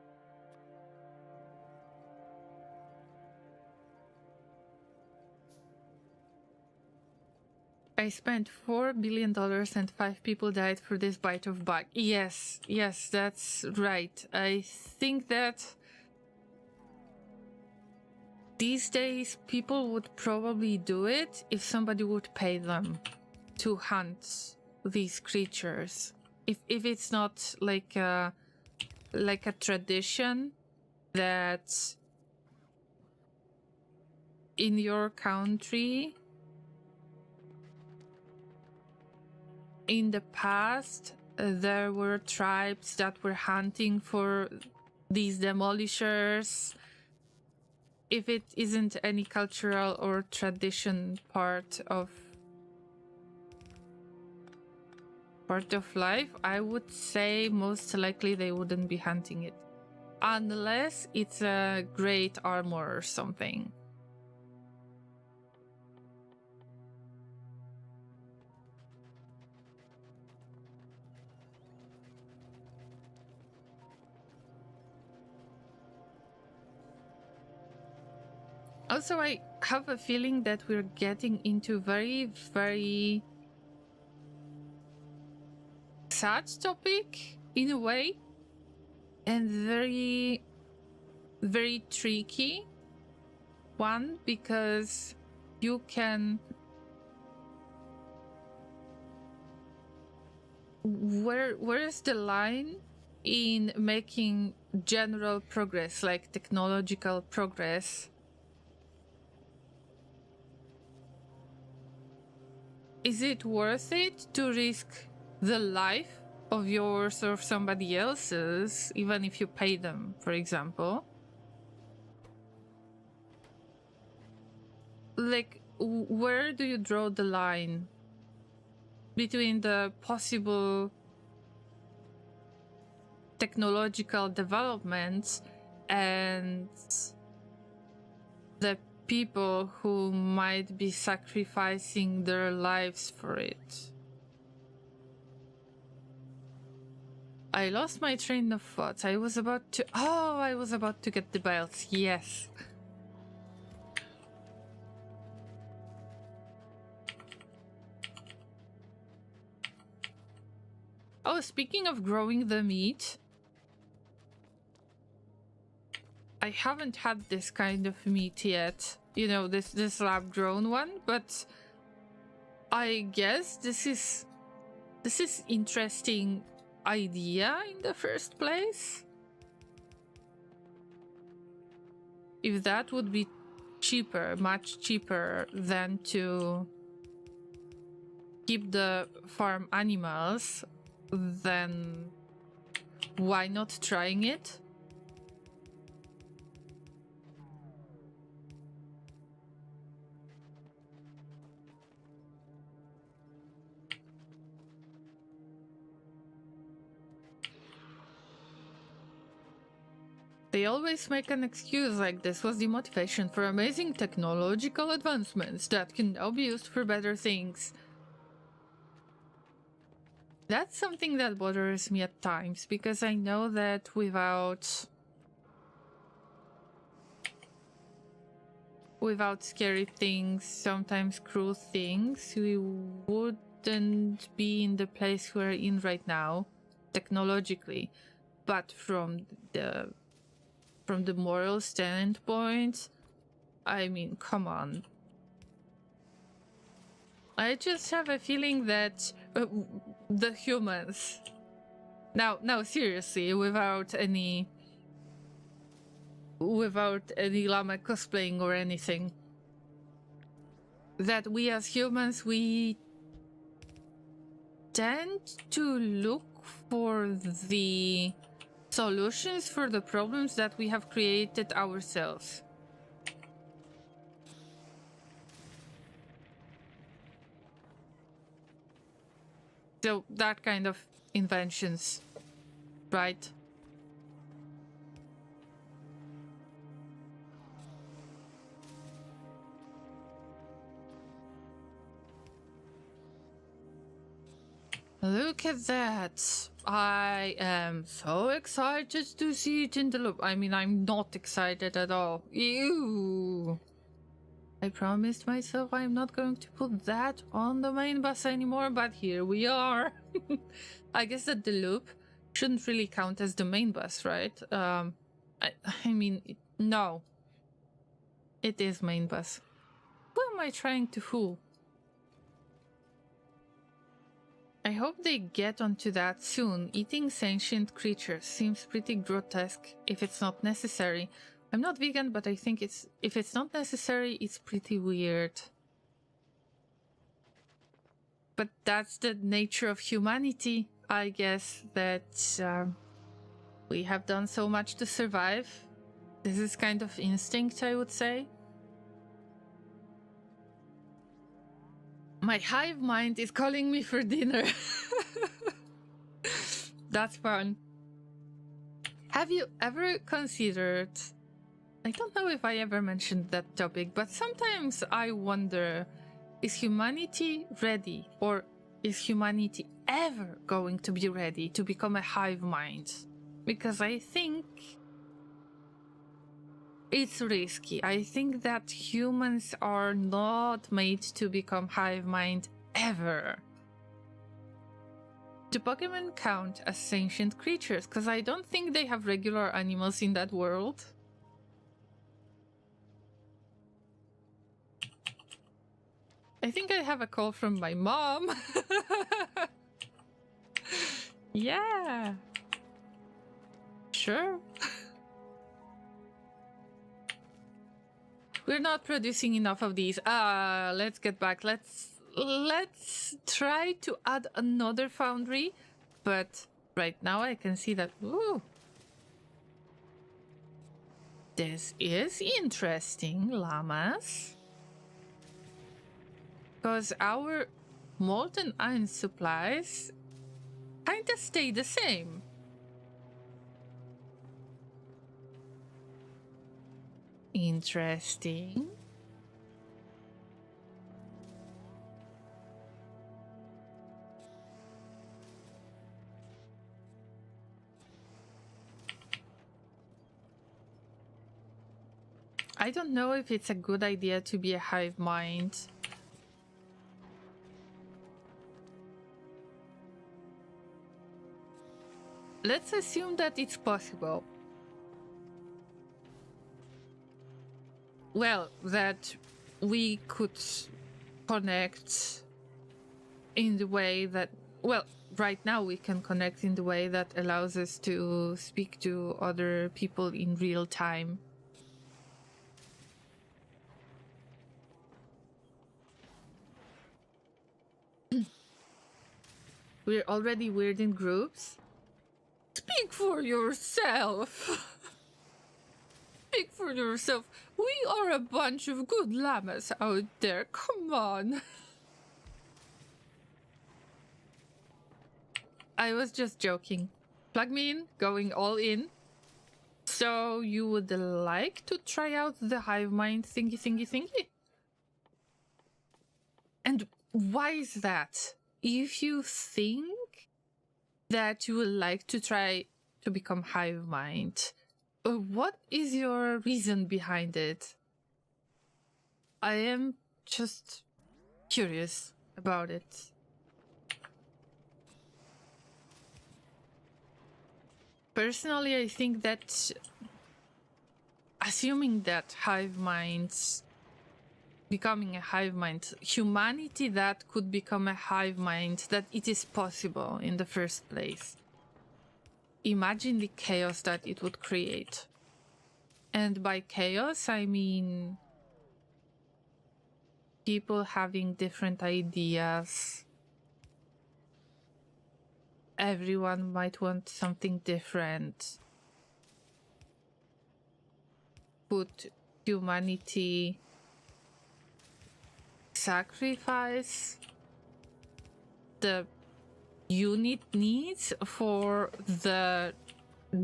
I spent $4 billion and 5 people died for this bite of bug. Yes, that's right. I think that these days people would probably do it if somebody would pay them to hunt these creatures. If it's not like a tradition that in your country in the past, there were tribes that were hunting for these demolishers. If it isn't any cultural or tradition part of life, I would say most likely they wouldn't be hunting it. Unless it's a great armor or something. Also, I have a feeling that we're getting into very, very sad topic in a way, and very, very tricky one, because you can where is the line in making general progress, like technological progress? Is it worth it to risk the life of yours or somebody else's, even if you pay them, for example? Like, where do you draw the line between the possible technological developments and the people who might be sacrificing their lives for it? I lost my train of thought. I was about to get the belts. Yes. Oh, speaking of growing the meat, I haven't had this kind of meat yet. You know, this lab grown one, but I guess this is interesting idea in the first place. If that would be cheaper, much cheaper than to keep the farm animals, then why not trying it? They always make an excuse like this was the motivation for amazing technological advancements that can now be used for better things. That's something that bothers me at times, because I know that without scary things, sometimes cruel things, we wouldn't be in the place we're in right now, technologically. But from the moral standpoint, I mean, come on. I just have a feeling that the humans, now seriously, without any Llama cosplaying or anything, that we as humans, we tend to look for the solutions for the problems that we have created ourselves. So that kind of inventions, right? Look at that. I am so excited to see it in the loop. I mean, I'm not excited at all. Ew. I promised myself I'm not going to put that on the main bus anymore, but here we are. I guess that the loop shouldn't really count as the main bus, right? I mean, no. It is main bus. Who am I trying to fool? I hope they get onto that soon. Eating sentient creatures seems pretty grotesque if it's not necessary. I'm not vegan, but I think if it's not necessary, it's pretty weird. But that's the nature of humanity, I guess, that we have done so much to survive. This is kind of instinct, I would say. My hive mind is calling me for dinner. That's fun. Have you ever considered... I don't know if I ever mentioned that topic, but sometimes I wonder, is humanity ready, or is humanity ever going to be ready to become a hive mind? Because I think it's risky. I think that humans are not made to become hive mind ever. Do Pokemon count as sentient creatures? Because I don't think they have regular animals in that world. I think I have a call from my mom. Yeah. Sure. We're not producing enough of these. Let's get back. Let's try to add another foundry, but right now I can see that ooh, this is interesting, llamas. Because our molten iron supplies kinda stay the same. Interesting. I don't know if it's a good idea to be a hive mind. Let's assume that it's possible. Well, that we could connect in the way that, well, right now we can connect in the way that allows us to speak to other people in real time. We're already weird in groups. Speak for yourself. Speak for yourself. We are a bunch of good llamas out there. Come on. I was just joking. Plug me in, going all in. So you would like to try out the hive mind thingy? And why is that? If you think that you would like to try to become hive mind, what is your reason behind it? I am just curious about it. Personally, I think that assuming that hive minds becoming a hive mind, humanity that could become a hive mind, that it is possible in the first place. Imagine the chaos that it would create. And by chaos, I mean people having different ideas. Everyone might want something different. Put humanity, sacrifice the unit needs for the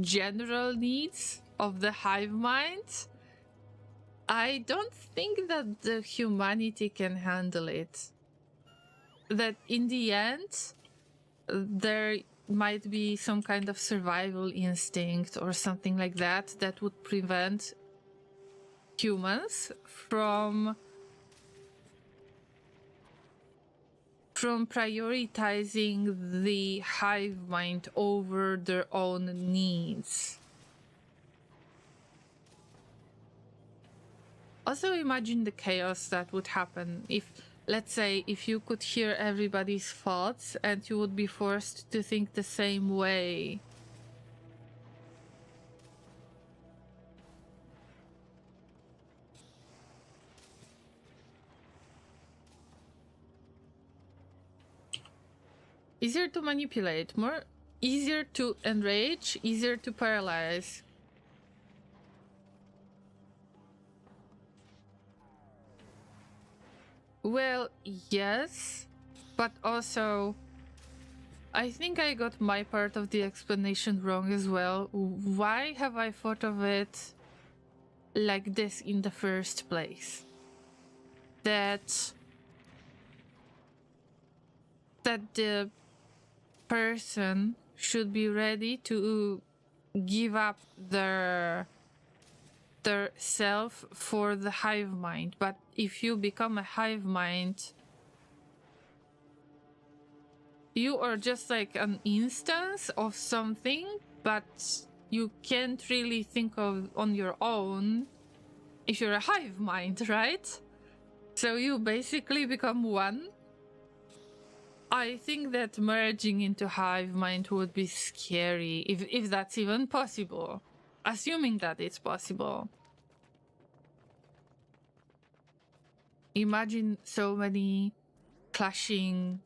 general needs of the hive mind. I don't think that the humanity can handle it. That in the end, there might be some kind of survival instinct or something like that that would prevent humans from prioritizing the hive mind over their own needs. Also imagine the chaos that would happen if, let's say, if you could hear everybody's thoughts and you would be forced to think the same way. Easier to manipulate, more easier to enrage, easier to paralyze. Well, yes, but also I think I got my part of the explanation wrong as well. Why have I thought of it like this in the first place? That the person should be ready to give up their self for the hive mind. But if you become a hive mind, you are just like an instance of something, but you can't really think of on your own if you're a hive mind, right? So you basically become one I think that merging into hive mind would be scary, if that's even possible. Assuming that it's possible. Imagine so many clashing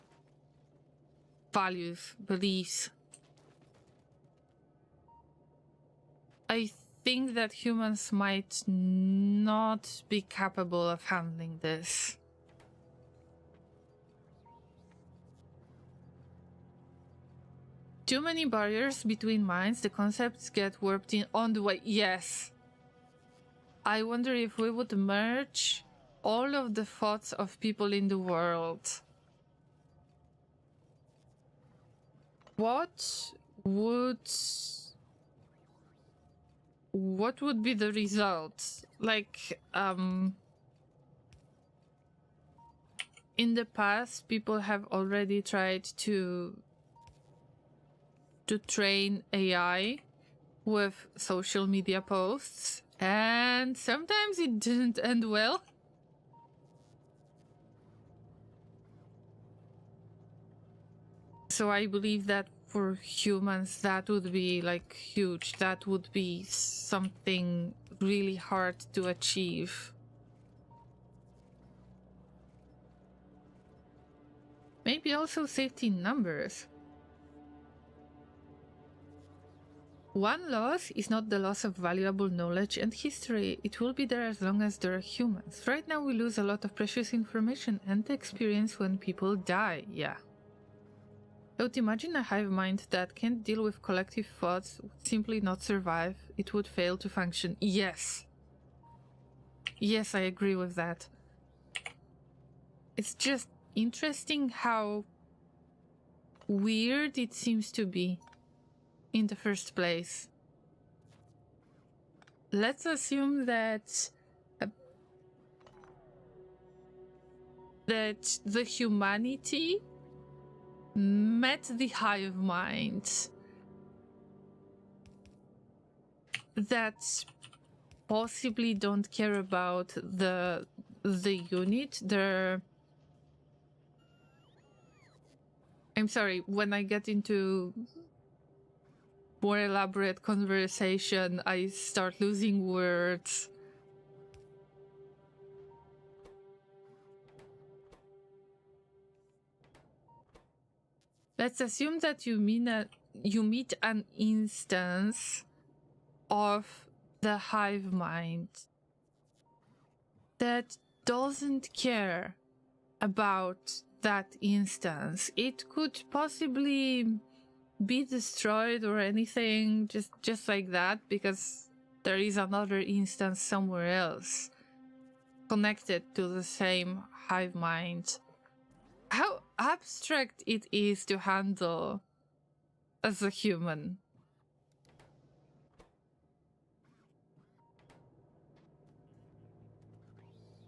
values, beliefs. I think that humans might not be capable of handling this. Too many barriers between minds, the concepts get warped in on the way. Yes. I wonder if we would merge all of the thoughts of people in the world. What would be the result? Like, in the past, people have already tried to train AI with social media posts, and sometimes it didn't end well. So I believe that for humans that would be like huge. That would be something really hard to achieve. Maybe also safety in numbers. One loss is not the loss of valuable knowledge and history. It will be there as long as there are humans. Right now we lose a lot of precious information and experience when people die, yeah. But imagine a hive mind that can't deal with collective thoughts, would simply not survive. It would fail to function. Yes. Yes, I agree with that. It's just interesting how weird it seems to be in the first place. Let's assume that the humanity met the hive mind that possibly don't care about the unit. I'm sorry, when I get into more elaborate conversation, I start losing words. Let's assume that you meet an instance of the hive mind that doesn't care about that instance. It could possibly be destroyed or anything just like that because there is another instance somewhere else connected to the same hive mind. How abstract it is to handle as a human.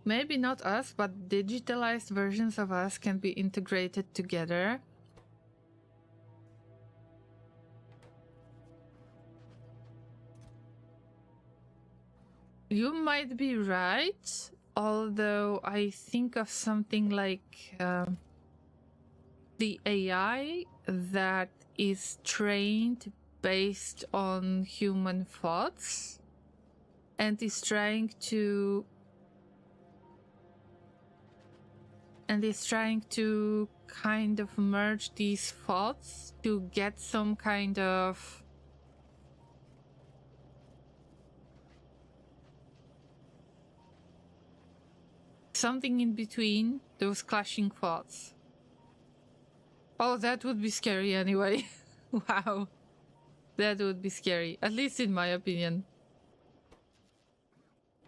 Maybe not us, but digitalized versions of us can be integrated together. You might be right, although I think of something like the AI that is trained based on human thoughts and is trying to kind of merge these thoughts to get some kind of something in between those clashing thoughts. Oh, that would be scary anyway. Wow. That would be scary, at least in my opinion.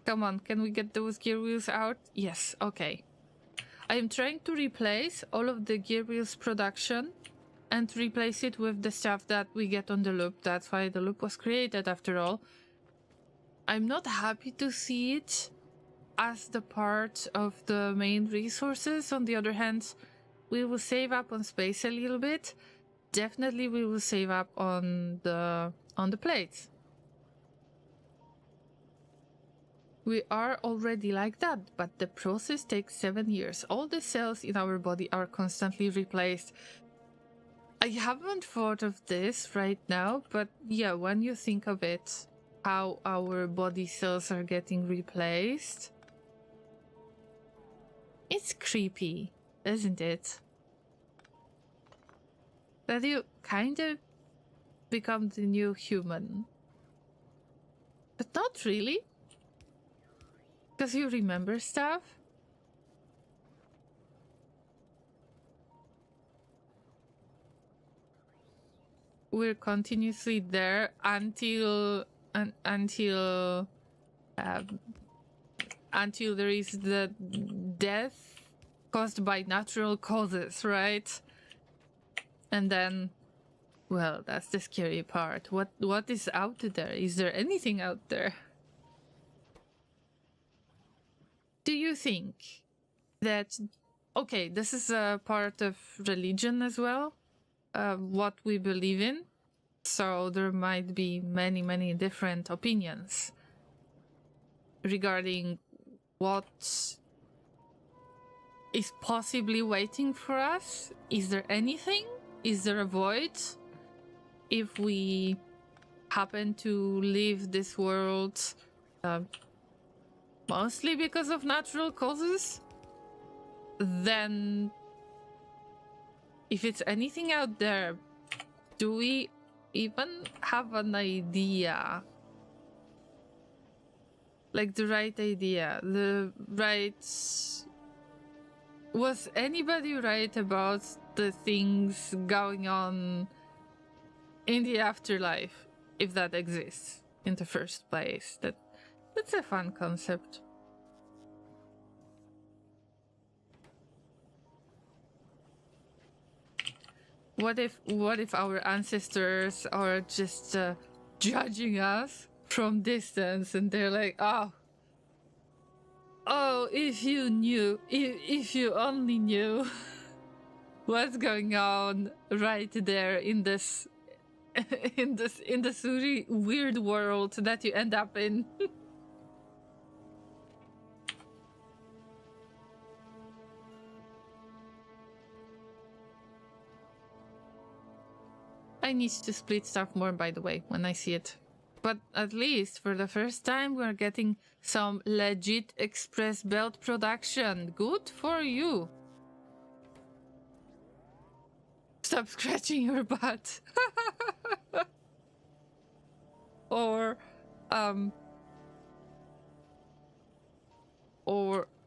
Come on, can we get those gear wheels out? Yes, okay. I am trying to replace all of the gear wheels production and replace it with the stuff that we get on the loop. That's why the loop was created after all. I'm not happy to see it as the part of the main resources. On the other hand, we will save up on space a little bit. Definitely we will save up on the plates. We are already like that, but the process takes 7 years. All the cells in our body are constantly replaced. I haven't thought of this right now, but yeah, when you think of it, how our body cells are getting replaced, it's creepy, isn't it? That you kind of become the new human. But not really. Because you remember stuff. We're continuously there until there is the death caused by natural causes, right? And then, well, that's the scary part. What is out there? Is there anything out there? Do you think that, okay, this is a part of religion as well, what we believe in, so there might be many different opinions regarding what is possibly waiting for us. Is there anything? Is there a void? If we happen to leave this world mostly because of natural causes, then if it's anything out there, do we even have an idea? Like the right idea, was anybody right about the things going on in the afterlife, if that exists in the first place? That's a fun concept. What if our ancestors are just judging us from distance, and they're like, oh, if you knew, if you only knew what's going on right there in this really weird world that you end up in. I need to split stuff more, by the way, when I see it. But at least for the first time, we're getting some legit express belt production. Good for you. Stop scratching your butt. Or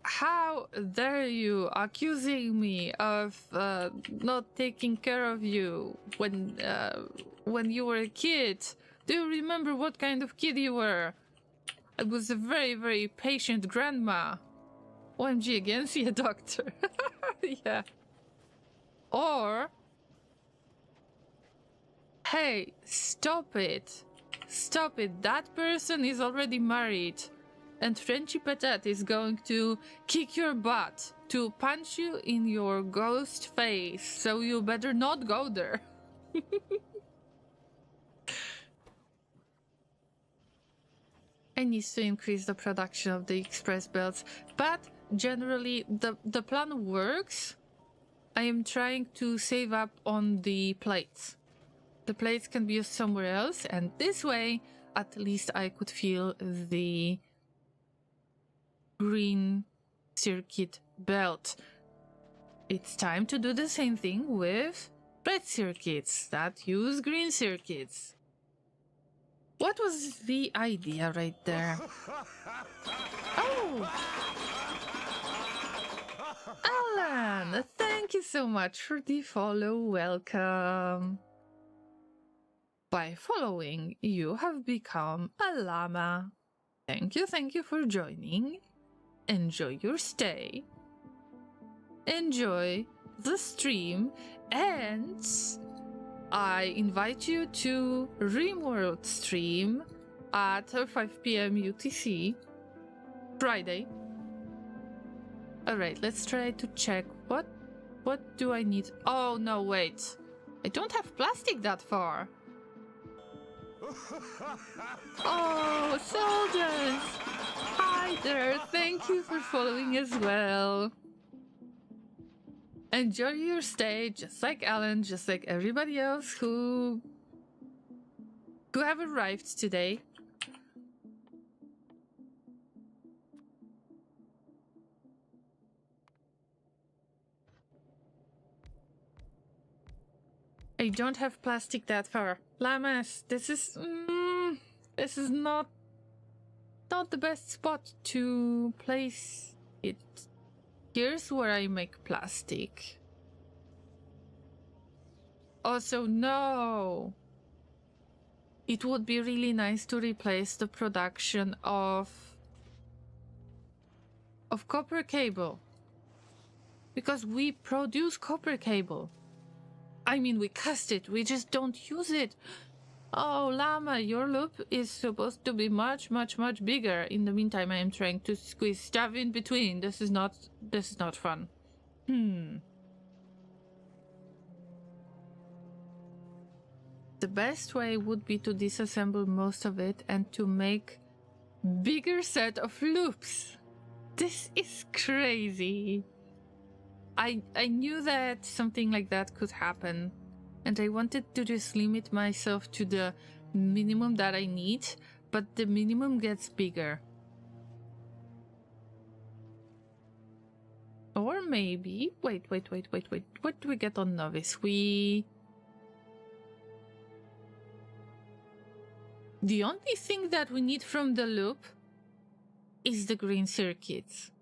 how dare you accusing me of not taking care of you when you were a kid? Do you remember what kind of kid you were? I was a very patient grandma. OMG again, see a doctor. Yeah. Or, hey, stop it. Stop it. That person is already married. And Frenchy Patat is going to kick your butt, to punch you in your ghost face, so you better not go there. I need to increase the production of the express belts, but generally the plan works. I am trying to save up on the plates. The plates can be used somewhere else, and this way, at least I could feel the green circuit belt. It's time to do the same thing with red circuits that use green circuits. What was the idea right there? Oh! Alan, thank you so much for the follow. Welcome. By following, you have become a llama. Thank you for joining. Enjoy your stay. Enjoy the stream, and I invite you to Rimworld stream at 5 p.m. UTC, Friday. Alright, let's try to check. What do I need? Oh, no, wait. I don't have plastic that far. Oh, soldiers! Hi there, thank you for following as well. Enjoy your stay, just like Alan, just like everybody else who have arrived today. I don't have plastic that far. Llamas, this is not the best spot to place it. Here's where I make plastic. Also, no. It would be really nice to replace the production of copper cable. Because we produce copper cable. I mean, we cast it, we just don't use it. Oh, Llama, your loop is supposed to be much, much, much bigger. In the meantime, I am trying to squeeze stuff in between. This is not fun. The best way would be to disassemble most of it and to make bigger set of loops. This is crazy. I knew that something like that could happen, and I wanted to just limit myself to the minimum that I need, but the minimum gets bigger. Or maybe... Wait. What do we get on Novice? The only thing that we need from the loop is the green circuits.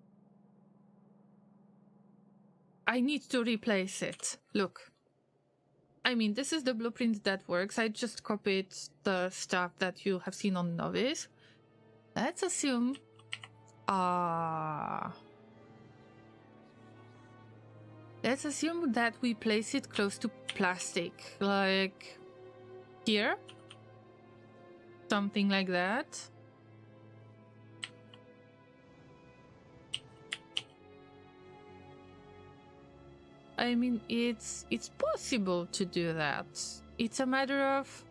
I need to replace it. Look. I mean, this is the blueprint that works. I just copied the stuff that you have seen on Novice. Let's assume... Let's assume that we place it close to plastic. Like... here? Something like that. I mean, it's possible to do that. It's a matter of...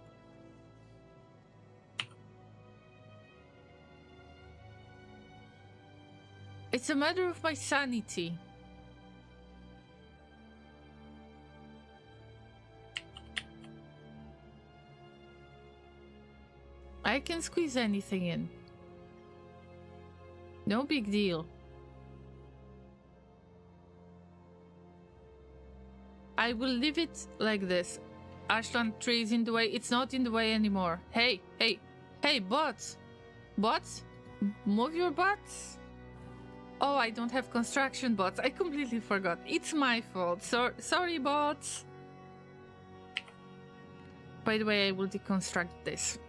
It's a matter of my sanity. I can squeeze anything in. No big deal. I will leave it like this. Ashland tree is in the way. It's not in the way anymore. Hey, bots. Bots? Move your butts. Oh, I don't have construction bots. I completely forgot. It's my fault. Sorry, bots. By the way, I will deconstruct this.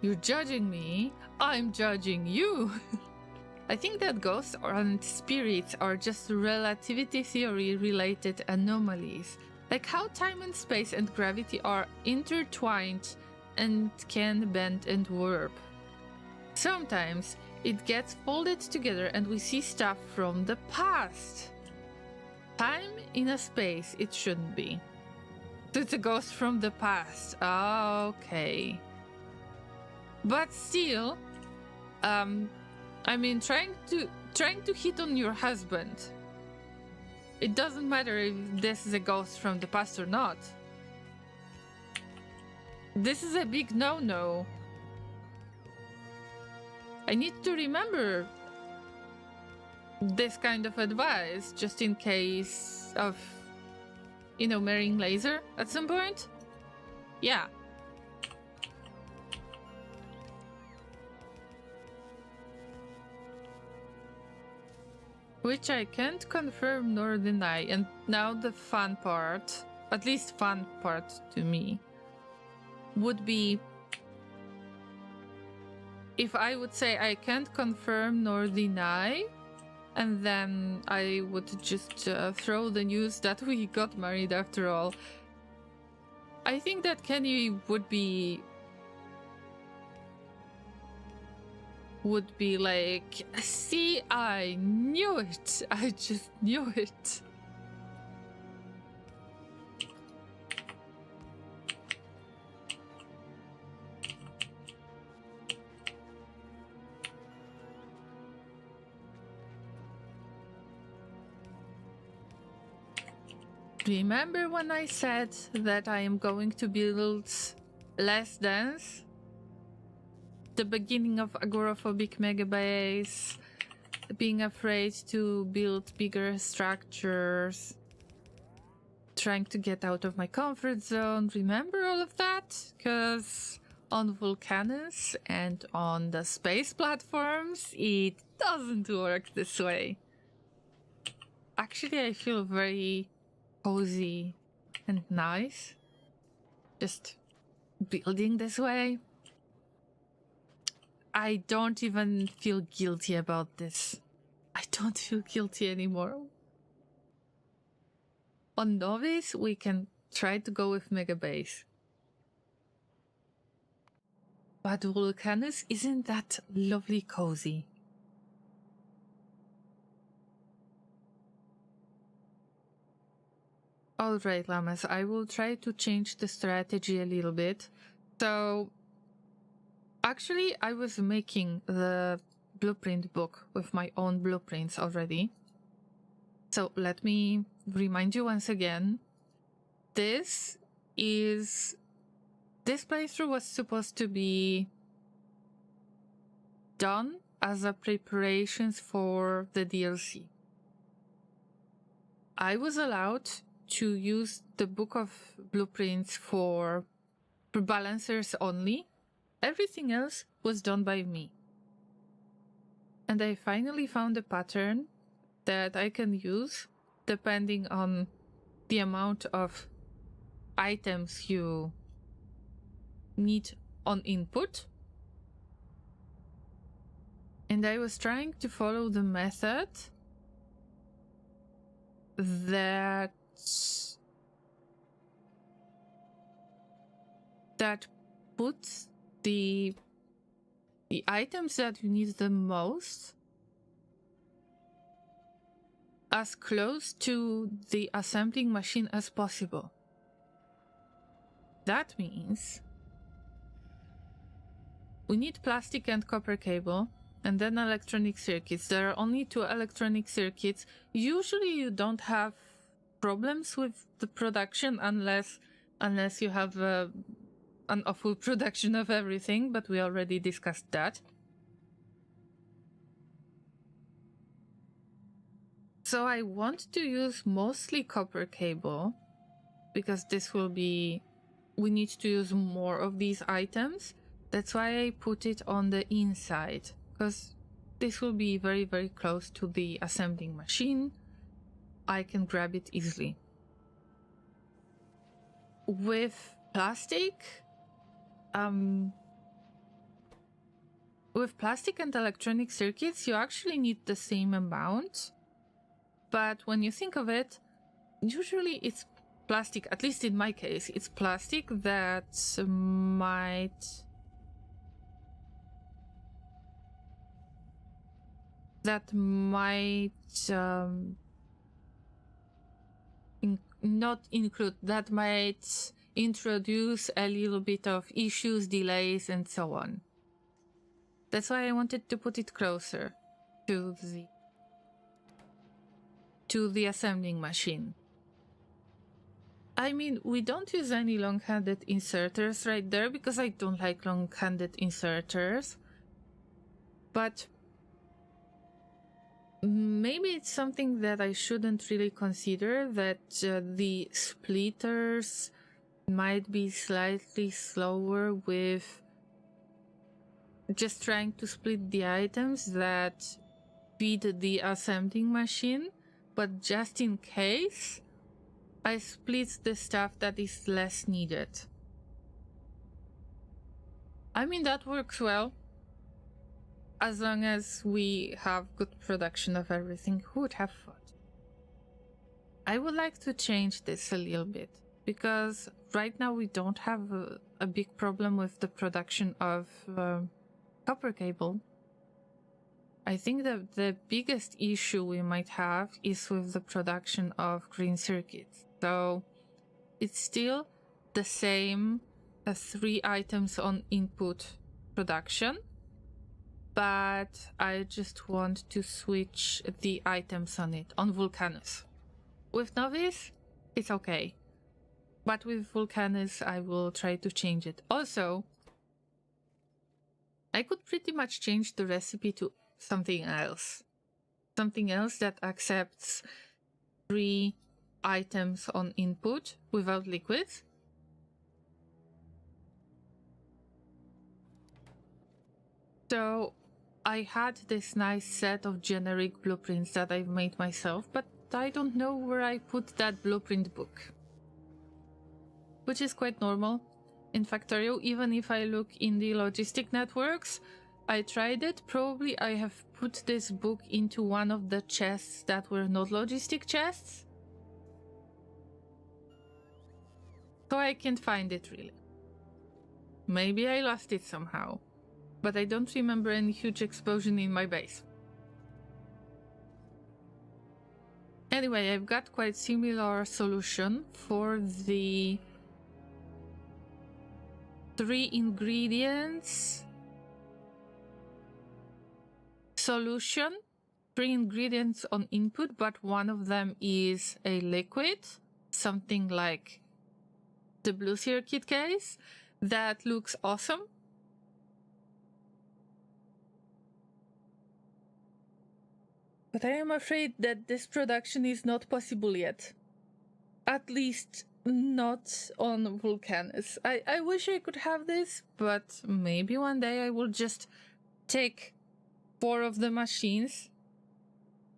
You're judging me. I'm judging you. I think that ghosts and spirits are just relativity theory related anomalies, like how time and space and gravity are intertwined and can bend and warp. Sometimes it gets folded together and we see stuff from the past. Time in a space it shouldn't be. So it's a ghost from the past. Okay. But still, I mean, trying to hit on your husband. It doesn't matter if this is a ghost from the past or not. This is a big no-no. I need to remember this kind of advice just in case of, you know, marrying Laser at some point. Yeah. Which I can't confirm nor deny. And now the fun part, at least fun part to me, would be if I would say I can't confirm nor deny, and then I would just throw the news that we got married after all. I think that Kenny would be like, see, I knew it. I just knew it. Remember when I said that I am going to build less dense? The beginning of Agoraphobic Megabase, being afraid to build bigger structures, trying to get out of my comfort zone. Remember all of that? Because on Vulcanus and on the space platforms, it doesn't work this way. Actually, I feel very cozy and nice just building this way. I don't even feel guilty about this. I don't feel guilty anymore. On Novice, we can try to go with Megabase. But Vulcanus isn't that lovely cozy. Alright, Llamas, I will try to change the strategy a little bit. So, actually, I was making the blueprint book with my own blueprints already. So, let me remind you once again. This playthrough was supposed to be done as a preparations for the DLC. I was allowed to use the book of blueprints for balancers only. Everything else was done by me. And I finally found a pattern that I can use depending on the amount of items you need on input. And I was trying to follow the method that puts the items that you need the most as close to the assembling machine as possible. That means we need plastic and copper cable, and then electronic circuits. There are only 2 electronic circuits. Usually you don't have problems with the production unless you have an awful production of everything, but we already discussed that. So I want to use mostly copper cable because we need to use more of these items. That's why I put it on the inside, because this will be very, very close to the assembling machine. I can grab it easily. With plastic and electronic circuits, you actually need the same amount. But when you think of it, usually it's plastic, at least in my case, it's plastic that might introduce a little bit of issues, delays, and so on. That's why I wanted to put it closer to the assembling machine. I mean, we don't use any long-handed inserters right there because I don't like long-handed inserters. But maybe it's something that I shouldn't really consider, that the splitters might be slightly slower with just trying to split the items that feed the assembling machine. But just in case, I split the stuff that is less needed. I mean, that works well. As long as we have good production of everything, who would have thought? I would like to change this a little bit, because right now we don't have a big problem with the production of copper cable. I think that the biggest issue we might have is with the production of green circuits. So it's still the same as 3 items on input production, but I just want to switch the items on it, on Vulcanus. With Novice, it's okay. But with Vulcanus, I will try to change it. Also, I could pretty much change the recipe to something else. Something else that accepts 3 items on input without liquids. So I had this nice set of generic blueprints that I've made myself, but I don't know where I put that blueprint book. Which is quite normal in Factorio. Even if I look in the logistic networks, I tried it. Probably I have put this book into one of the chests that were not logistic chests. So I can't find it really. Maybe I lost it somehow. But I don't remember any huge explosion in my base. Anyway, I've got quite similar solution for the 3 ingredients solution. 3 ingredients on input, but one of them is a liquid, something like the blue circuit case that looks awesome. But I am afraid that this production is not possible yet. At least not on Vulcanus. I wish I could have this, but maybe one day I will just take 4 of the machines.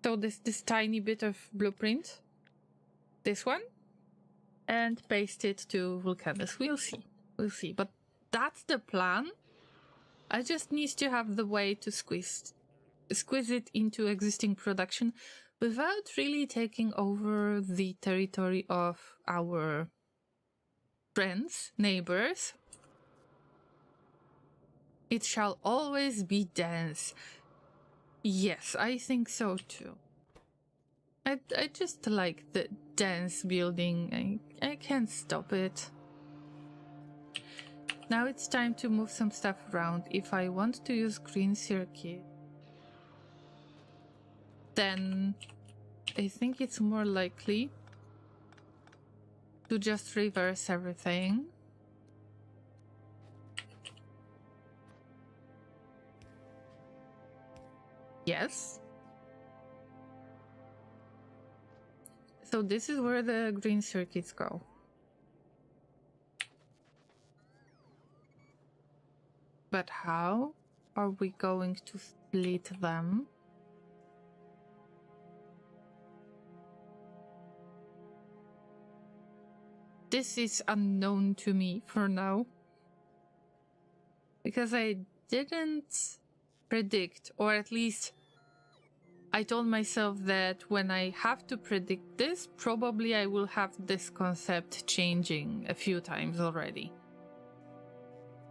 So this tiny bit of blueprint, this one, and paste it to Vulcanus. We'll see. But that's the plan. I just need to have the way to squeeze it into existing production without really taking over the territory of our friends, neighbors. It shall always be dense. Yes, I think so too. I just like the dense building. I can't stop it. Now it's time to move some stuff around. If I want to use green circuit, then I think it's more likely to just reverse everything. Yes. So this is where the green circuits go. But how are we going to split them? This is unknown to me for now. Because I didn't predict, or at least I told myself that when I have to predict this, probably I will have this concept changing a few times already.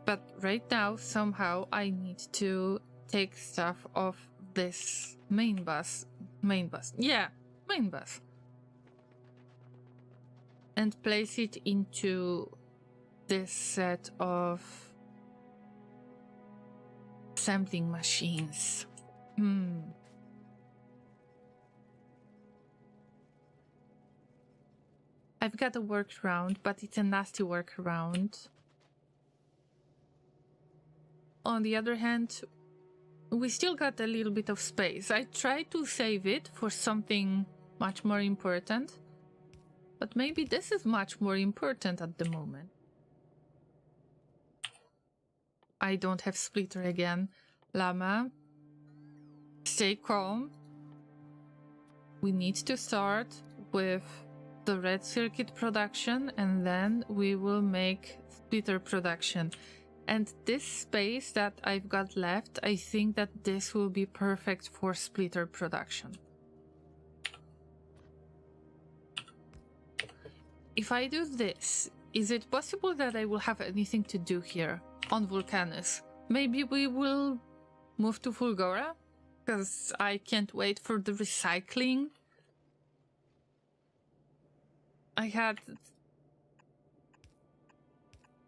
But right now, somehow, I need to take stuff off this main bus. Yeah, main bus. And place it into this set of sampling machines. I've got a workaround, but it's a nasty workaround. On the other hand, we still got a little bit of space. I tried to save it for something much more important, but maybe this is much more important at the moment. I don't have splitter again. Llama, stay calm. We need to start with the red circuit production, and then we will make splitter production. And this space that I've got left, I think that this will be perfect for splitter production. If I do this, is it possible that I will have anything to do here on Vulcanus? Maybe we will move to Fulgora, because I can't wait for the recycling. I had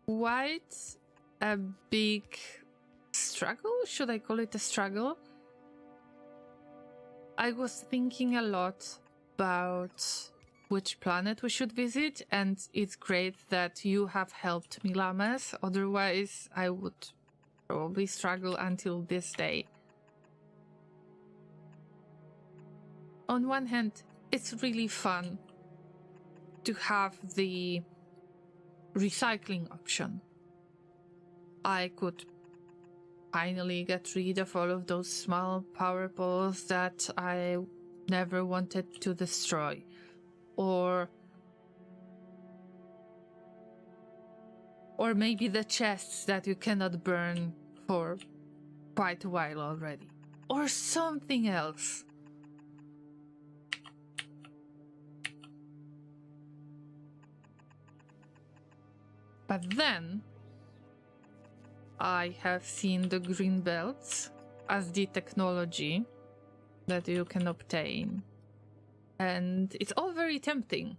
quite a big struggle? Should I call it a struggle? I was thinking a lot about which planet we should visit, and it's great that you have helped me, Llamas. Otherwise, I would probably struggle until this day. On one hand, it's really fun to have the recycling option. I could finally get rid of all of those small power poles that I never wanted to destroy. Or maybe the chests that you cannot burn for quite a while already. Or something else. But then I have seen the green belts as the technology that you can obtain. And it's all very tempting.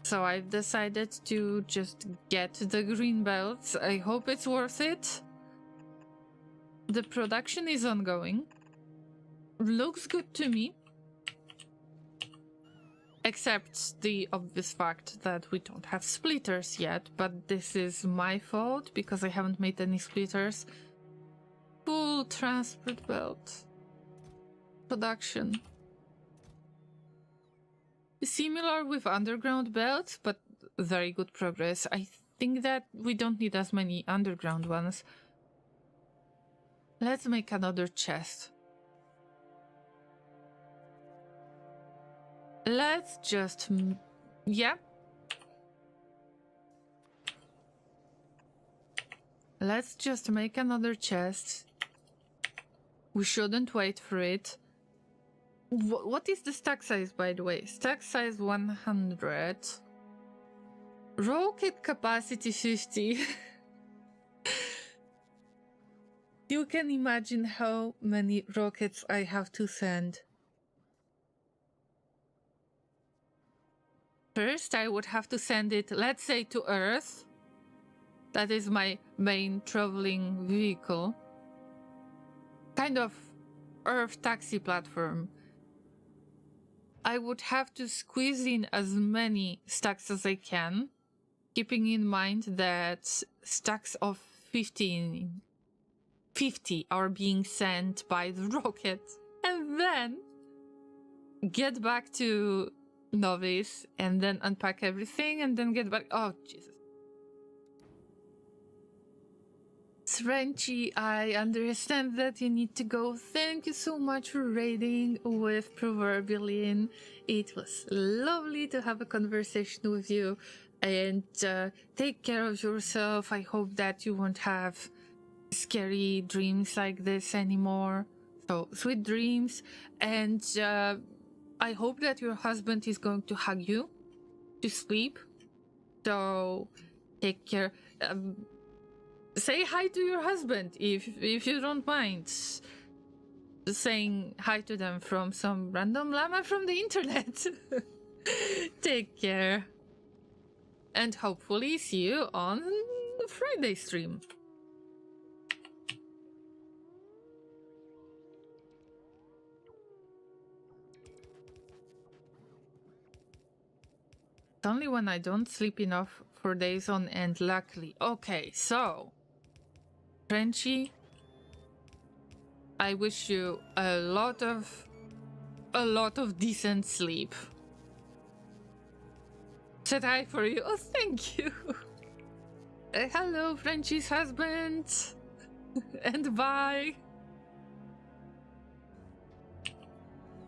So I've decided to just get the green belts. I hope it's worth it. The production is ongoing. Looks good to me. Except the obvious fact that we don't have splitters yet, but this is my fault because I haven't made any splitters. Full transport belt. Production. Similar with underground belts, but very good progress. I think that we don't need as many underground ones. Let's make another chest. Let's just... yeah. Let's just make another chest. We shouldn't wait for it. What is the stack size, by the way? Stack size 100. Rocket capacity 50. You can imagine how many rockets I have to send. First, I would have to send it, let's say, to Earth. That is my main traveling vehicle. Kind of Earth taxi platform. I would have to squeeze in as many stacks as I can, keeping in mind that stacks of 50 are being sent by the rocket. And then get back to Novice, and then unpack everything, and then get back. Oh, Jesus. Frenchy, I understand that you need to go. Thank you so much for raiding with Proverbialin. It was lovely to have a conversation with you, and take care of yourself. I hope that you won't have scary dreams like this anymore. So, sweet dreams, and I hope that your husband is going to hug you to sleep. So take care. Say hi to your husband if you don't mind. Saying hi to them from some random llama from the internet. Take care. And hopefully see you on the Friday stream. Only when I don't sleep enough for days on end, luckily. Okay, so Frenchy, I wish you a lot of decent sleep. Said hi for you. Oh, thank you. Hello, Frenchy's husband. And bye.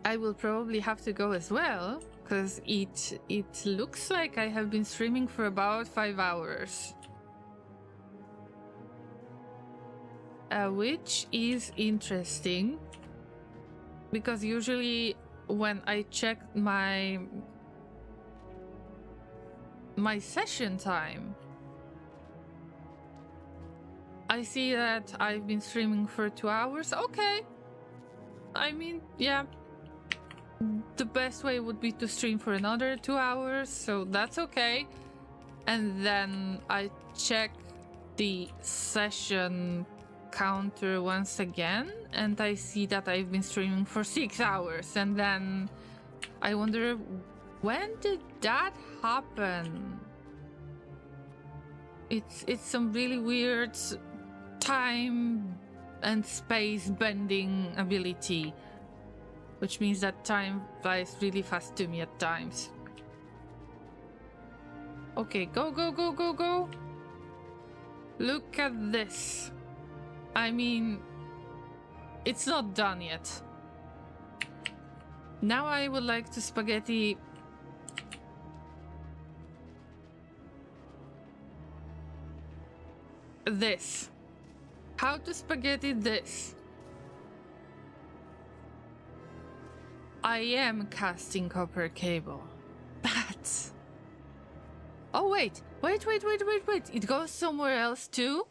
I will probably have to go as well, because it looks like I have been streaming for about 5 hours. Which is interesting, because usually when I check my session time, I see that I've been streaming for 2 hours. Okay. I mean, yeah. The best way would be to stream for another 2 hours, so that's okay. And then I check the session counter once again, and I see that I've been streaming for 6 hours, and then I wonder, when did that happen? It's some really weird time and space bending ability, which means that time flies really fast to me at times. Okay, go, go, go, go, go. Look at this. I mean, it's not done yet. Now I would like to spaghetti this. How to spaghetti this? I am casting copper cable. But... oh wait, wait. It goes somewhere else too?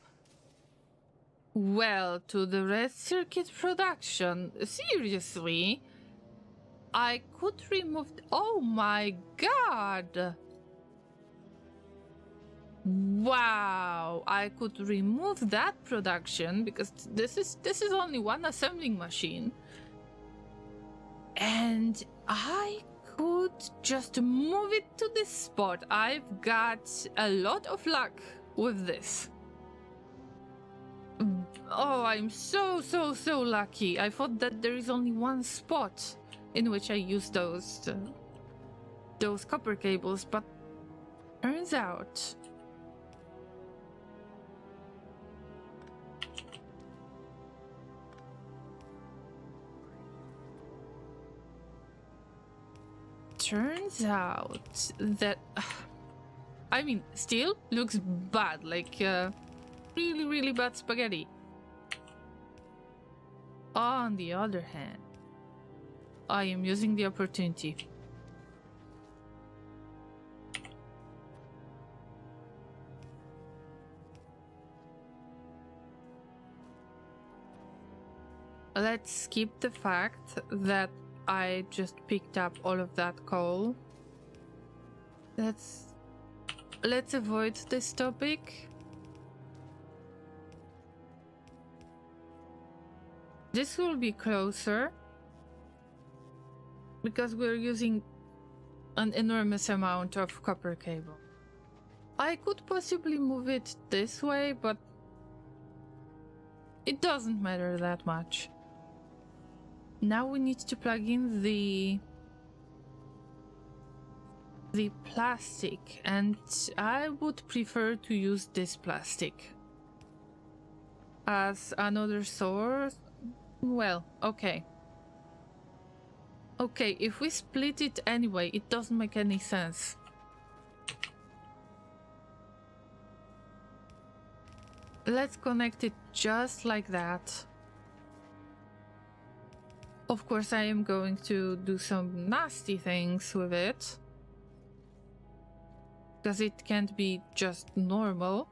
Well, to the red circuit production. Seriously? I could remove... oh my god! Wow, I could remove that production because this is only one assembling machine. And I could just move it to this spot. I've got a lot of luck with this. Oh, I'm so lucky. I thought that there is only one spot in which I use those copper cables, but turns out... turns out that... I mean, still looks bad, like really bad spaghetti. On the other hand, I am using the opportunity. Let's skip the fact that I just picked up all of that coal. Let's avoid this topic. This will be closer because we're using an enormous amount of copper cable. I could possibly move it this way, but it doesn't matter that much. Now we need to plug in the plastic, and I would prefer to use this plastic as another source. Well, okay. Okay, if we split it anyway, it doesn't make any sense. Let's connect it just like that. Of course, I am going to do some nasty things with it, because it can't be just normal.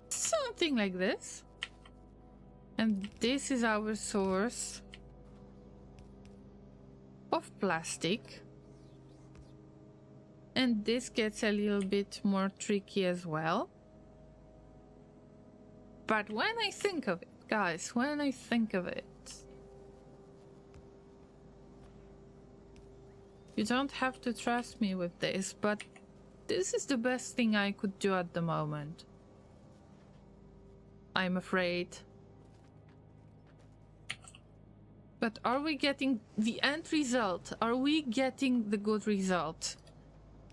Something like this. And this is our source of plastic. And this gets a little bit more tricky as well. But when I think of it, guys, when I think of it, you don't have to trust me with this, but this is the best thing I could do at the moment. I'm afraid. But are we getting the end result? Are we getting the good result?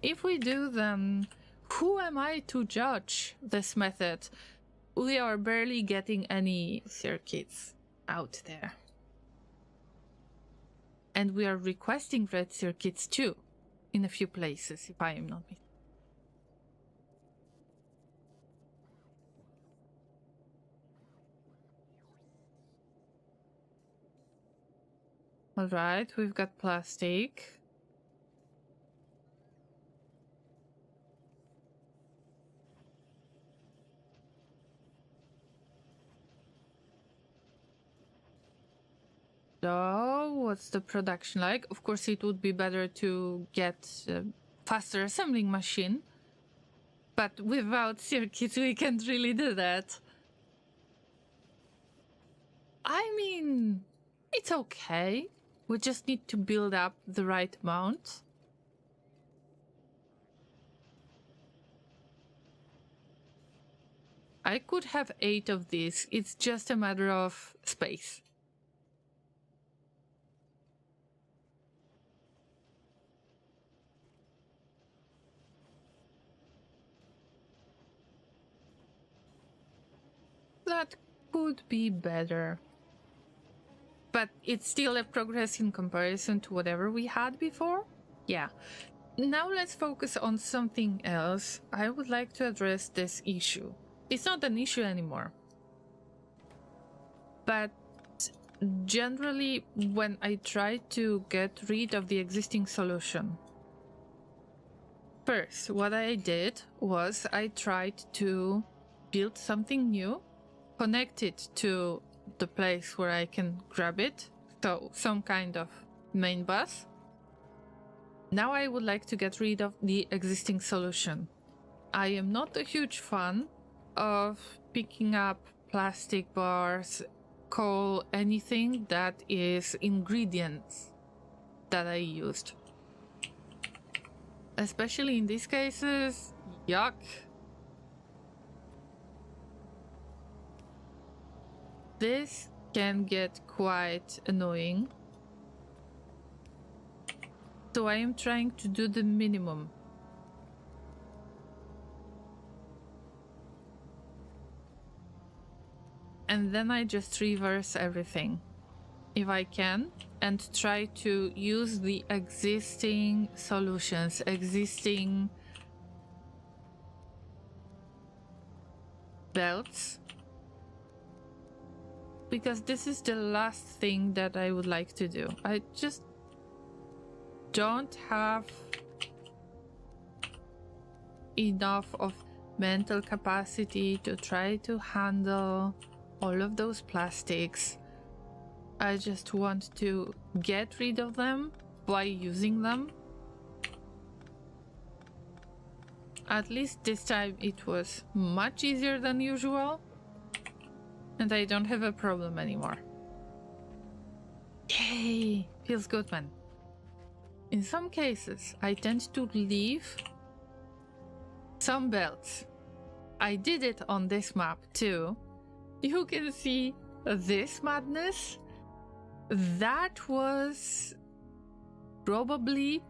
If we do, then who am I to judge this method? We are barely getting any circuits out there. And we are requesting red circuits too, in a few places, if I am not mistaken. Alright, we've got plastic. So, what's the production like? Of course, it would be better to get a faster assembling machine. But without circuits, we can't really do that. I mean, it's okay. We just need to build up the right amount. I could have 8 of these. It's just a matter of space. That could be better. But it's still a progress in comparison to whatever we had before. Yeah. Now let's focus on something else. I would like to address this issue. It's not an issue anymore. But generally, when I try to get rid of the existing solution, first, what I did was I tried to build something new, connect it to the place where I can grab it, so some kind of main bus. Now I would like to get rid of the existing solution. I am not a huge fan of picking up plastic bars, coal, anything that is ingredients that I used. Especially in these cases, yuck. This can get quite annoying. So I am trying to do the minimum. And then I just reverse everything, if I can, and try to use the existing solutions, existing belts. Because this is the last thing that I would like to do. I just don't have enough of mental capacity to try to handle all of those plastics. I just want to get rid of them by using them. At least this time it was much easier than usual. And I don't have a problem anymore. Yay! Feels good, man. In some cases, I tend to leave some belts. I did it on this map too. You can see this madness. That was probably...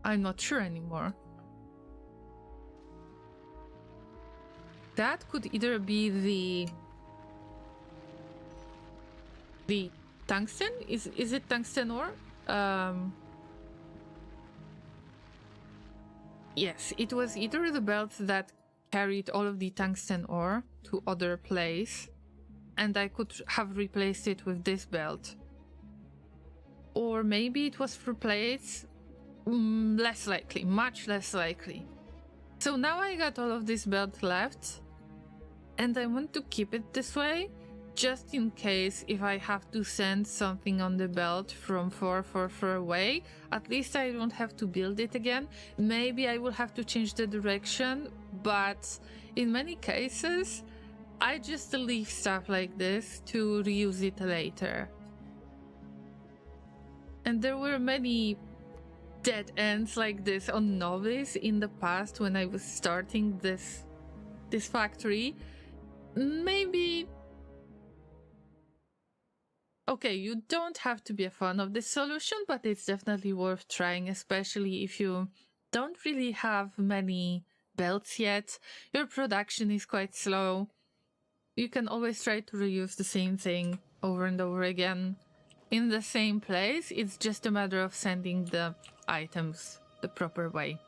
I'm not sure anymore. That could either be the tungsten? Is it tungsten ore? Yes, it was either the belt that carried all of the tungsten ore to other place, and I could have replaced it with this belt. Or maybe it was replaced. Less likely, much less likely. So now I got all of this belt left, and I want to keep it this way, just in case if I have to send something on the belt from far away, at least I don't have to build it again. Maybe I will have to change the direction, but in many cases, I just leave stuff like this to reuse it later. And there were many dead ends like this on Novice in the past when I was starting this factory. Maybe... Okay, you don't have to be a fan of this solution, but it's definitely worth trying, especially if you don't really have many belts yet. Your production is quite slow. You can always try to reuse the same thing over and over again in the same place. It's just a matter of sending the items the proper way.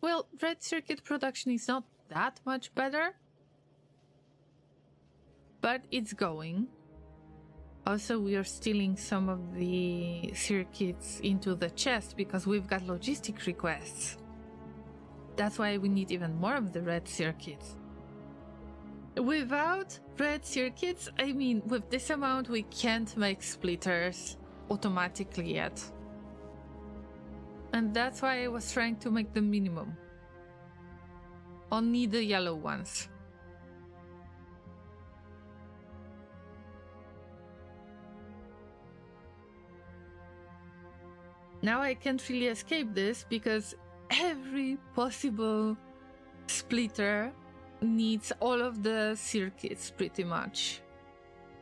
Well, red circuit production is not that much better, but it's going. Also, we are stealing some of the circuits into the chest because we've got logistic requests. That's why we need even more of the red circuits. Without red circuits, I mean, with this amount, we can't make splitters automatically yet. And that's why I was trying to make the minimum. Only the yellow ones. Now I can't really escape this because every possible splitter needs all of the circuits pretty much.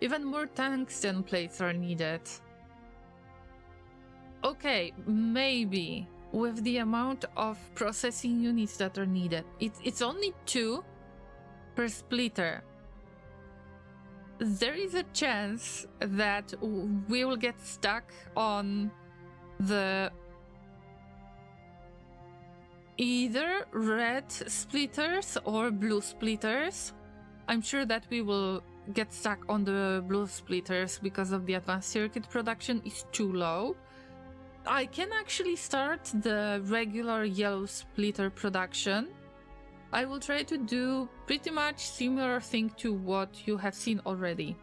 Even more tungsten plates are needed. Okay, maybe with the amount of processing units that are needed. It's only 2 per splitter. There is a chance that we will get stuck on the either red splitters or blue splitters. I'm sure that we will get stuck on the blue splitters because of the advanced circuit production is too low. I can actually start the regular yellow splitter production. I will try to do pretty much similar thing to what you have seen already.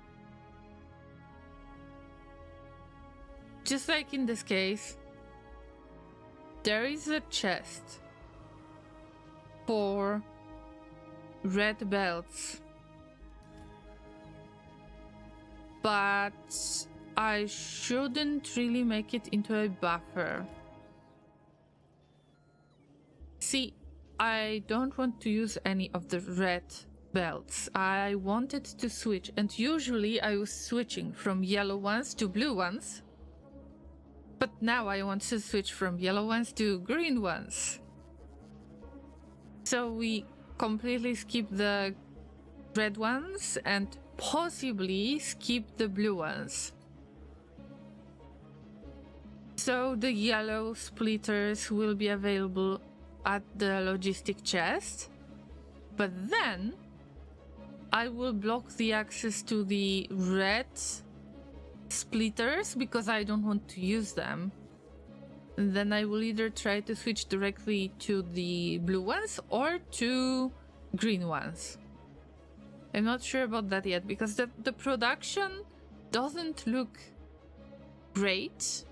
Just like in this case, there is a chest for red belts, but I shouldn't really make it into a buffer. See, I don't want to use any of the red belts. I wanted to switch, and usually I was switching from yellow ones to blue ones. But now I want to switch from yellow ones to green ones. So we completely skip the red ones and possibly skip the blue ones. So the yellow splitters will be available at the logistic chest, but then I will block the access to the red splitters because I don't want to use them. And then I will either try to switch directly to the blue ones or to green ones. I'm not sure about that yet because the production doesn't look great.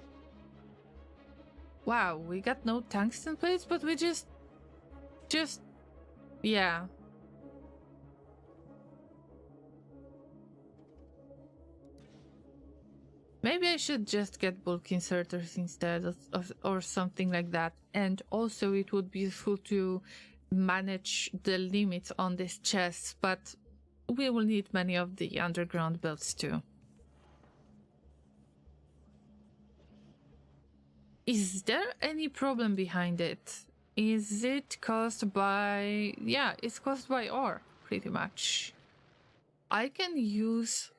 Wow, we got no tungsten plates, but we just yeah. Maybe I should just get bulk inserters instead of or something like that. And also it would be useful to manage the limits on this chest, but we will need many of the underground belts too. Is there any problem behind it? Is it caused by... Yeah, it's caused by ore, pretty much. I can use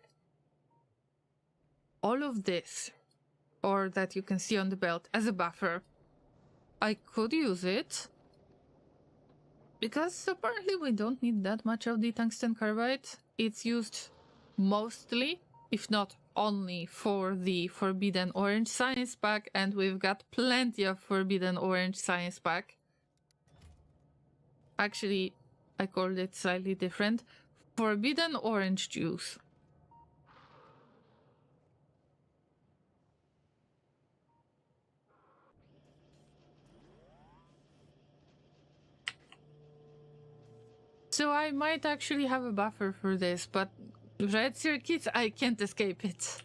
all of this, or that you can see on the belt, as a buffer. I could use it, because apparently we don't need that much of the tungsten carbide. It's used mostly, if not only, for the Forbidden Orange Science Pack, and we've got plenty of Forbidden Orange Science Pack. Actually, I called it slightly different. Forbidden Orange Juice. So I might actually have a buffer for this, but red circuits, I can't escape it.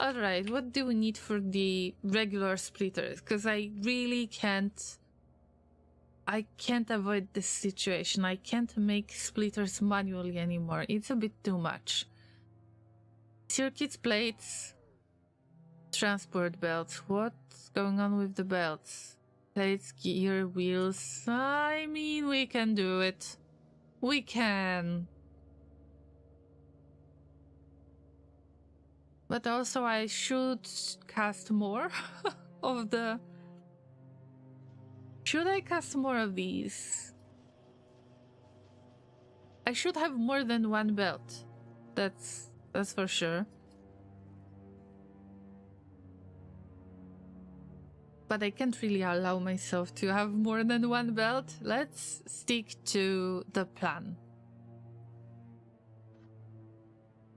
Alright, what do we need for the regular splitters? Because I really can't... I can't avoid this situation. I can't make splitters manually anymore. It's a bit too much. Circuits, plates, transport belts. What's going on with the belts? Plates, gear, wheels. I mean, we can do it. We can. But also I should cast more of the... Should I cast more of these? I should have more than one belt. That's for sure. But I can't really allow myself to have more than one belt. Let's stick to the plan.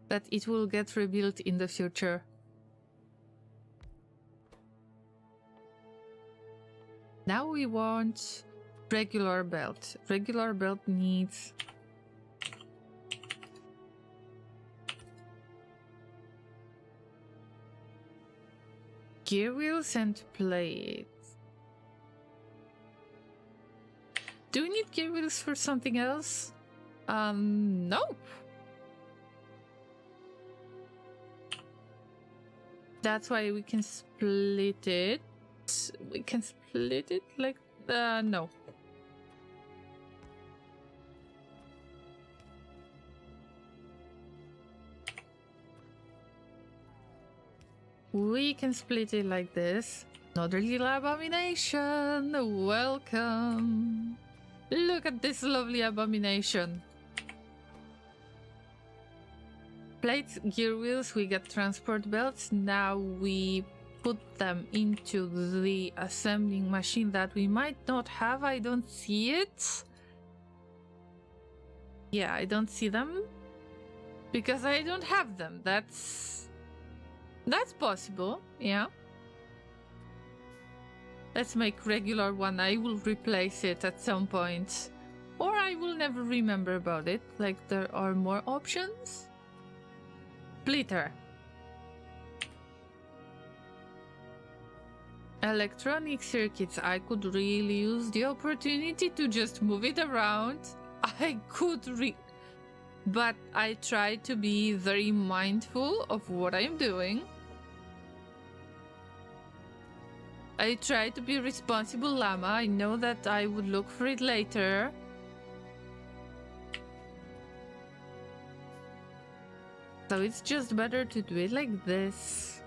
That it will get rebuilt in the future. Now we want regular belt. Regular belt needs gear wheels and plates. Do we need gear wheels for something else? Nope. That's why we can split it. We can split it like, no. We can split it like this. Another little abomination. Welcome. Look at this lovely abomination. Plates, gear wheels, we get transport belts. Now we put them into the assembling machine that we might not have. I don't see it. Yeah, I don't see them. Because I don't have them. That's possible, yeah. Let's make regular one. I will replace it at some point. Or I will never remember about it. Like, there are more options. Splitter. Electronic circuits. I could really use the opportunity to just move it around. But I try to be very mindful of what I'm doing. I try to be responsible llama. I know that I would look for it later. So it's just better to do it like this.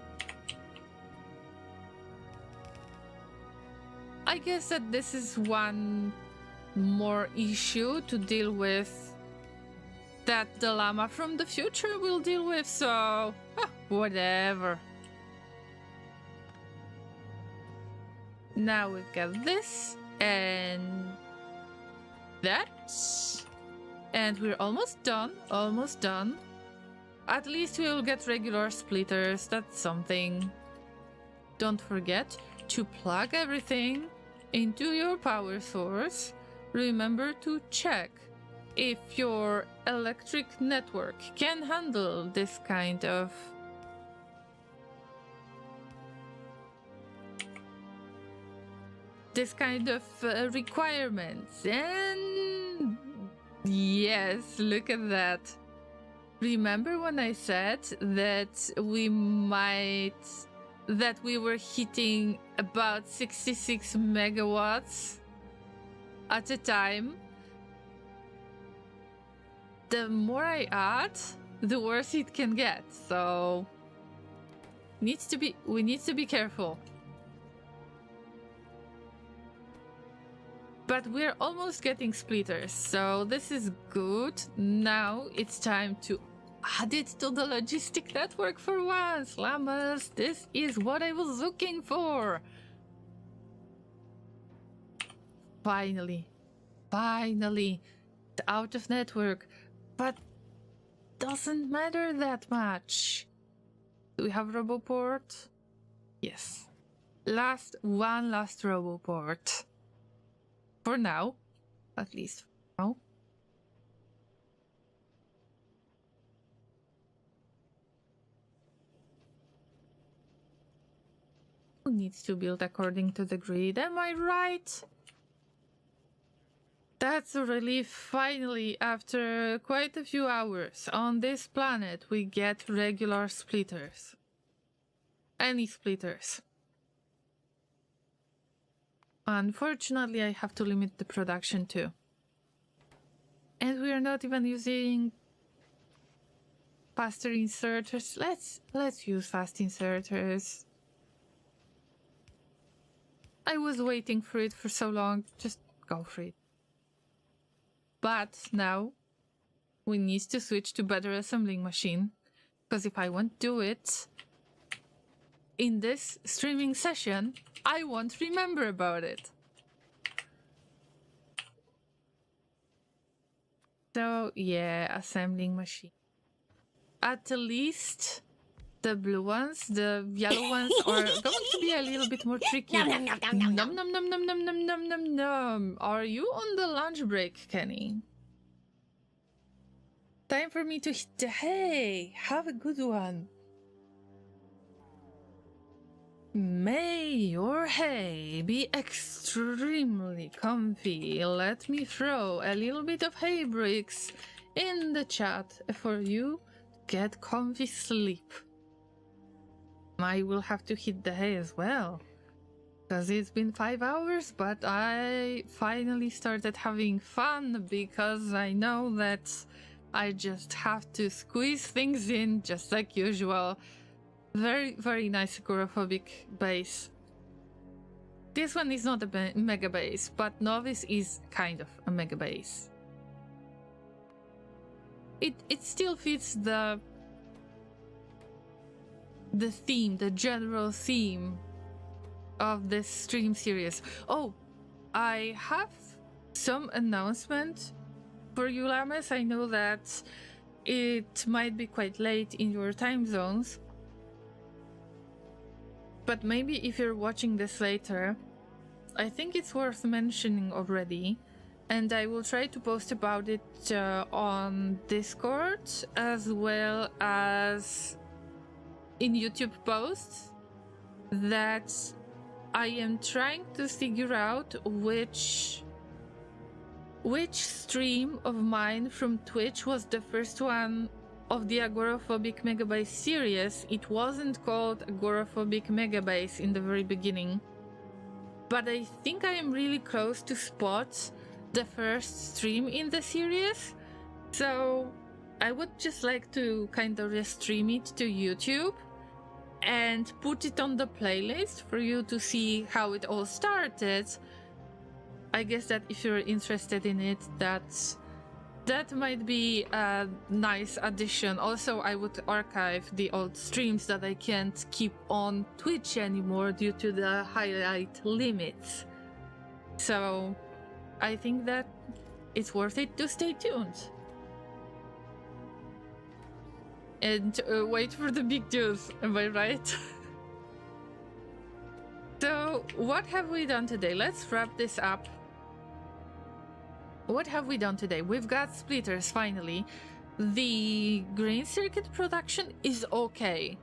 I guess that this is one more issue to deal with that the llama from the future will deal with, so whatever. Now we've got this and that, and we're almost done. At least we'll get regular splitters, that's something. Don't forget to plug everything into your power source. Remember to check if your electric network can handle this kind of requirements. And yes, look at that. Remember when I said that we were hitting about 66 megawatts at a time? The more I add, the worse it can get. So we need to be careful. But we're almost getting splitters, so this is good. Now it's time to add it to the logistic network for once. Llamas, this is what I was looking for. Finally. Out of network. But doesn't matter that much. Do we have RoboPort? Yes. One last RoboPort. For now. At least for now. Who needs to build according to the grid? Am I right? That's a relief. Finally, after quite a few hours on this planet, we get regular splitters. Any splitters. Unfortunately, I have to limit the production too. And we are not even using faster inserters. Let's use fast inserters. I was waiting for it for so long. Just go for it. But now we need to switch to better assembling machine, because if I won't do it in this streaming session, I won't remember about it. So, yeah, assembling machine. At least the blue ones, the yellow ones are going to be a little bit more tricky. Nom nom nom nom nom nom nom nom nom. Are you on the lunch break, Kenny? Time for me to hit the hay. Have a good one. May your hay be extremely comfy. Let me throw a little bit of hay bricks in the chat for you to get comfy sleep. I will have to hit the hay as well, because it's been 5 hours, but I finally started having fun because I know that I just have to squeeze things in just like usual. Very, very nice agoraphobic base. This one is not a mega base, but Novice is kind of a mega base. It still fits the theme, the general theme of this stream series. Oh, I have some announcement for you, Llamas. I know that it might be quite late in your time zones, but maybe if you're watching this later, I think it's worth mentioning already, and I will try to post about it on Discord as well as in YouTube posts, that I am trying to figure out which stream of mine from Twitch was the first one of the Agoraphobic Megabase series. It wasn't called Agoraphobic Megabase in the very beginning, but I think I am really close to spot the first stream in the series, so I would just like to kind of restream it to YouTube and put it on the playlist for you to see how it all started. I guess that if you're interested in it, that might be a nice addition. Also, I would archive the old streams that I can't keep on Twitch anymore due to the highlight limits. So I think that it's worth it to stay tuned. And wait for the big news, am I right? So, what have we done today? Let's wrap this up. What have we done today? We've got splitters, finally. The green circuit production is okay.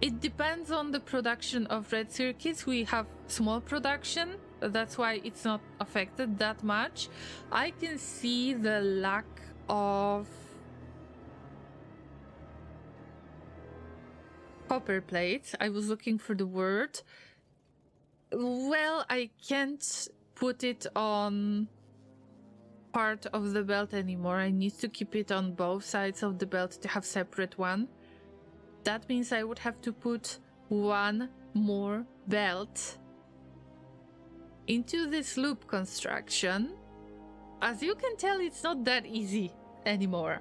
It depends on the production of red circuits. We have small production, that's why it's not affected that much. I can see the lack of copper plates. I was looking for the word. Well, I can't put it on part of the belt anymore. I need to keep it on both sides of the belt to have separate one. That means I would have to put one more belt into this loop construction. As you can tell, it's not that easy anymore.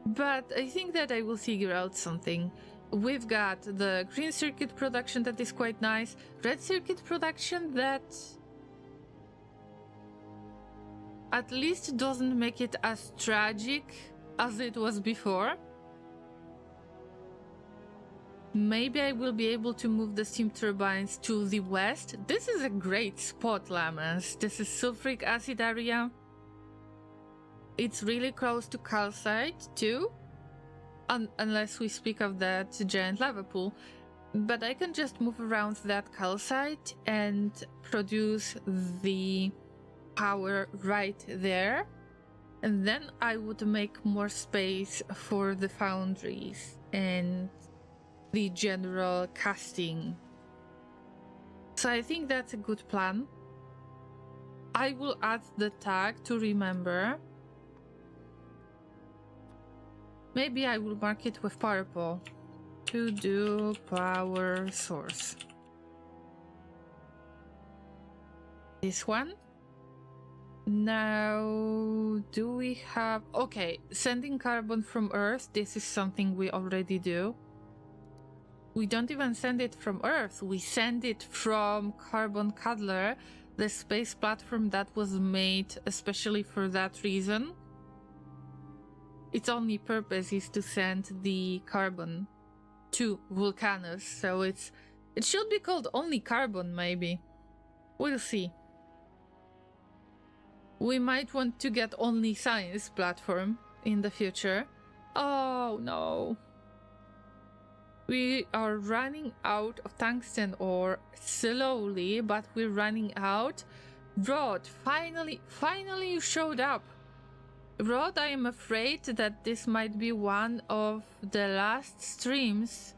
But I think that I will figure out something. We've got the green circuit production that is quite nice, red circuit production that at least doesn't make it as tragic as it was before. Maybe I will be able to move the steam turbines to the west. This is a great spot, Llamas. This is sulfuric acid area. It's really close to calcite too, unless we speak of that giant lava pool. But I can just move around that calcite and produce the power right there. And then I would make more space for the foundries and the general casting. So I think that's a good plan. I will add the tag to remember. Maybe I will mark it with purple. To do power source. This one. Now, do we have... Okay, sending carbon from Earth. This is something we already do. We don't even send it from Earth. We send it from Carbon Cuddler, the space platform that was made especially for that reason. Its only purpose is to send the carbon to Vulcanus, so it should be called only Carbon, maybe. We'll see. We might want to get only Science platform in the future. Oh no. We are running out of tungsten ore slowly, but we're running out. Rod, finally you showed up. Rod, I am afraid that this might be one of the last streams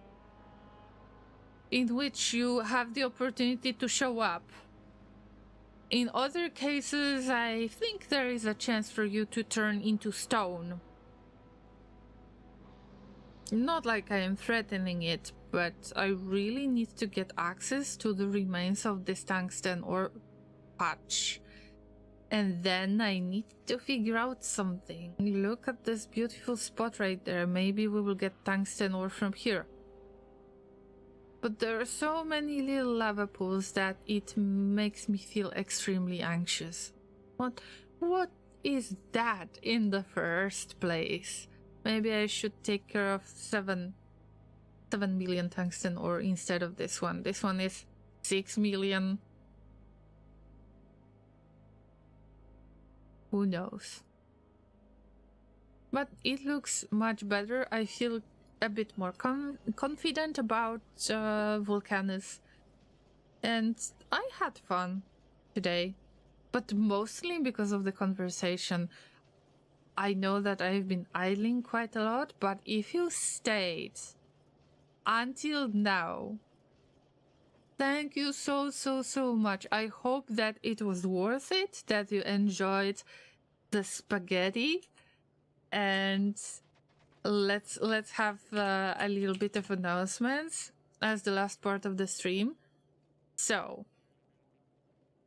in which you have the opportunity to show up. In other cases, I think there is a chance for you to turn into stone. Not like I am threatening it, but I really need to get access to the remains of this tungsten ore patch. And then I need to figure out something. Look at this beautiful spot right there. Maybe we will get tungsten ore from here. But there are so many little lava pools that it makes me feel extremely anxious. What is that in the first place? Maybe I should take care of 7 million tungsten ore instead of this one. This one is 6 million. Who knows? But it looks much better. I feel a bit more confident about Vulcanus. And I had fun today. But mostly because of the conversation. I know that I've been idling quite a lot, but if you stayed until now, thank you so much. I hope that it was worth it, that you enjoyed the spaghetti, and let's have a little bit of announcements as the last part of the stream. So,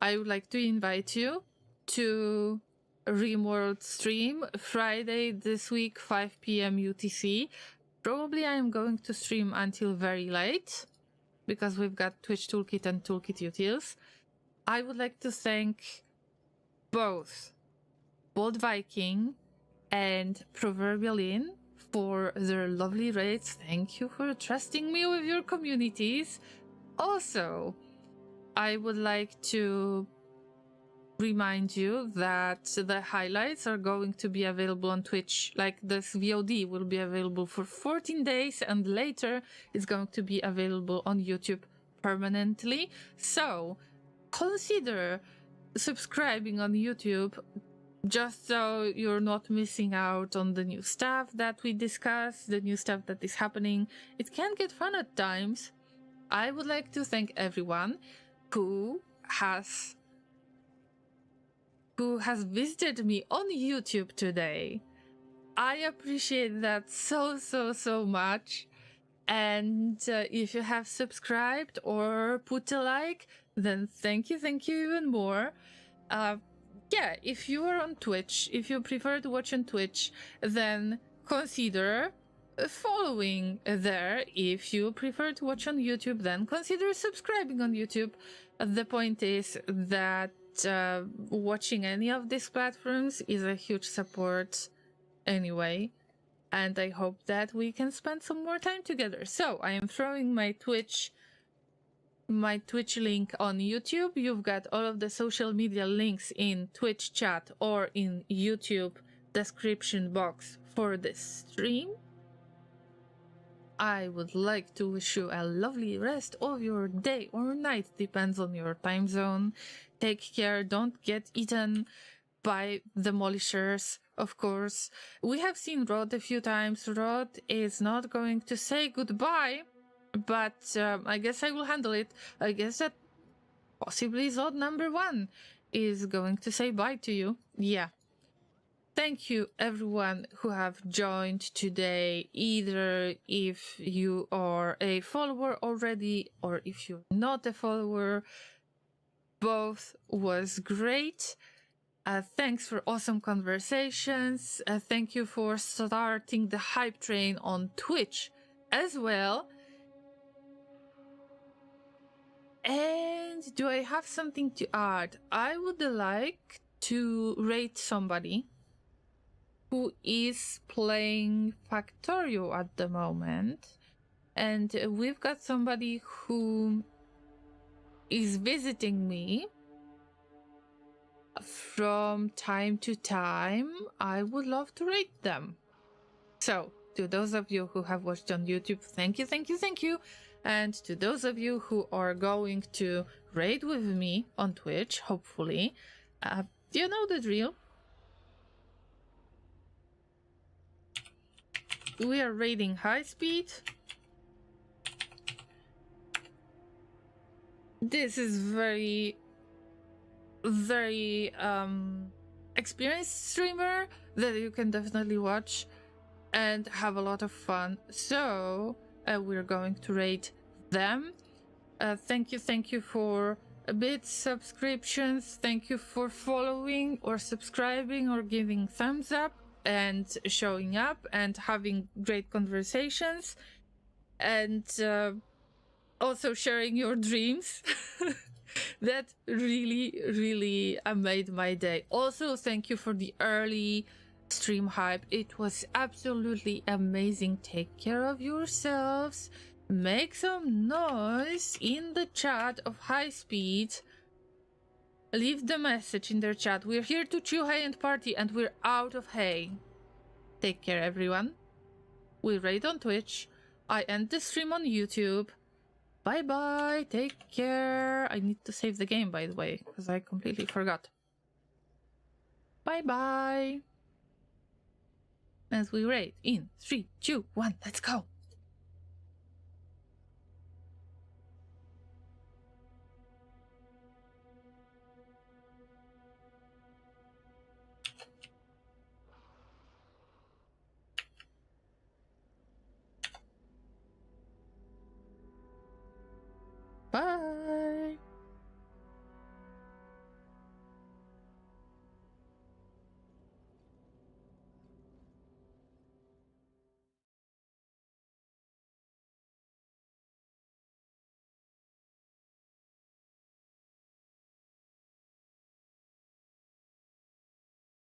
I would like to invite you to Rimworld stream Friday this week, 5 p.m. UTC. Probably I am going to stream until very late because we've got Twitch Toolkit and Toolkit Utils. I would like to thank both Bold Viking and Proverbial Inn for their lovely rates. Thank you for trusting me with your communities. Also, I would like to remind you that the highlights are going to be available on Twitch. Like, this VOD will be available for 14 days and later it's going to be available on YouTube permanently. So consider subscribing on YouTube just so you're not missing out on the new stuff that we discuss, the new stuff that is happening. It can get fun at times. I would like to thank everyone who has visited me on YouTube today. I appreciate that so much. And if you have subscribed or put a like, then thank you even more. Yeah, if you are on Twitch, if you prefer to watch on Twitch, then consider following there. If you prefer to watch on YouTube, then consider subscribing on YouTube. The point is that watching any of these platforms is a huge support anyway, and I hope that we can spend some more time together. So I am throwing my Twitch link on YouTube. You've got all of the social media links in Twitch chat or in YouTube description box for this stream. I would like to wish you a lovely rest of your day or night, depends on your time zone. Take care, don't get eaten by demolishers, of course. We have seen Rod a few times. Rod is not going to say goodbye, but I guess I will handle it. I guess that possibly Zod number 1 is going to say bye to you. Yeah. Thank you everyone who have joined today, either if you are a follower already or if you're not a follower. Both was great. Thanks for awesome conversations. Thank you for starting the hype train on Twitch as well. And do I have something to add? I would like to rate somebody who is playing Factorio at the moment. And we've got somebody who is visiting me from time to time. I would love to rate them. So, to those of you who have watched on YouTube, thank you, thank you, thank you. And to those of you who are going to raid with me on Twitch, hopefully, you know the drill. We are raiding high speed. This is very experienced streamer that you can definitely watch and have a lot of fun. So we're going to rate them. Thank you for bits, subscriptions. Thank you for following or subscribing or giving thumbs up and showing up and having great conversations and also sharing your dreams. That really made my day. Also, thank you for the early stream hype. It was absolutely amazing. Take care of yourselves. Make some noise in the chat of high speed. Leave the message in their chat. We're here to chew hay and party, and we're out of hay. Take care, everyone. We raid on Twitch. I end the stream on YouTube. Bye bye. Take care. I need to save the game, by the way, because I completely forgot. Bye bye. As we raid in 3, 2, 1, let's go.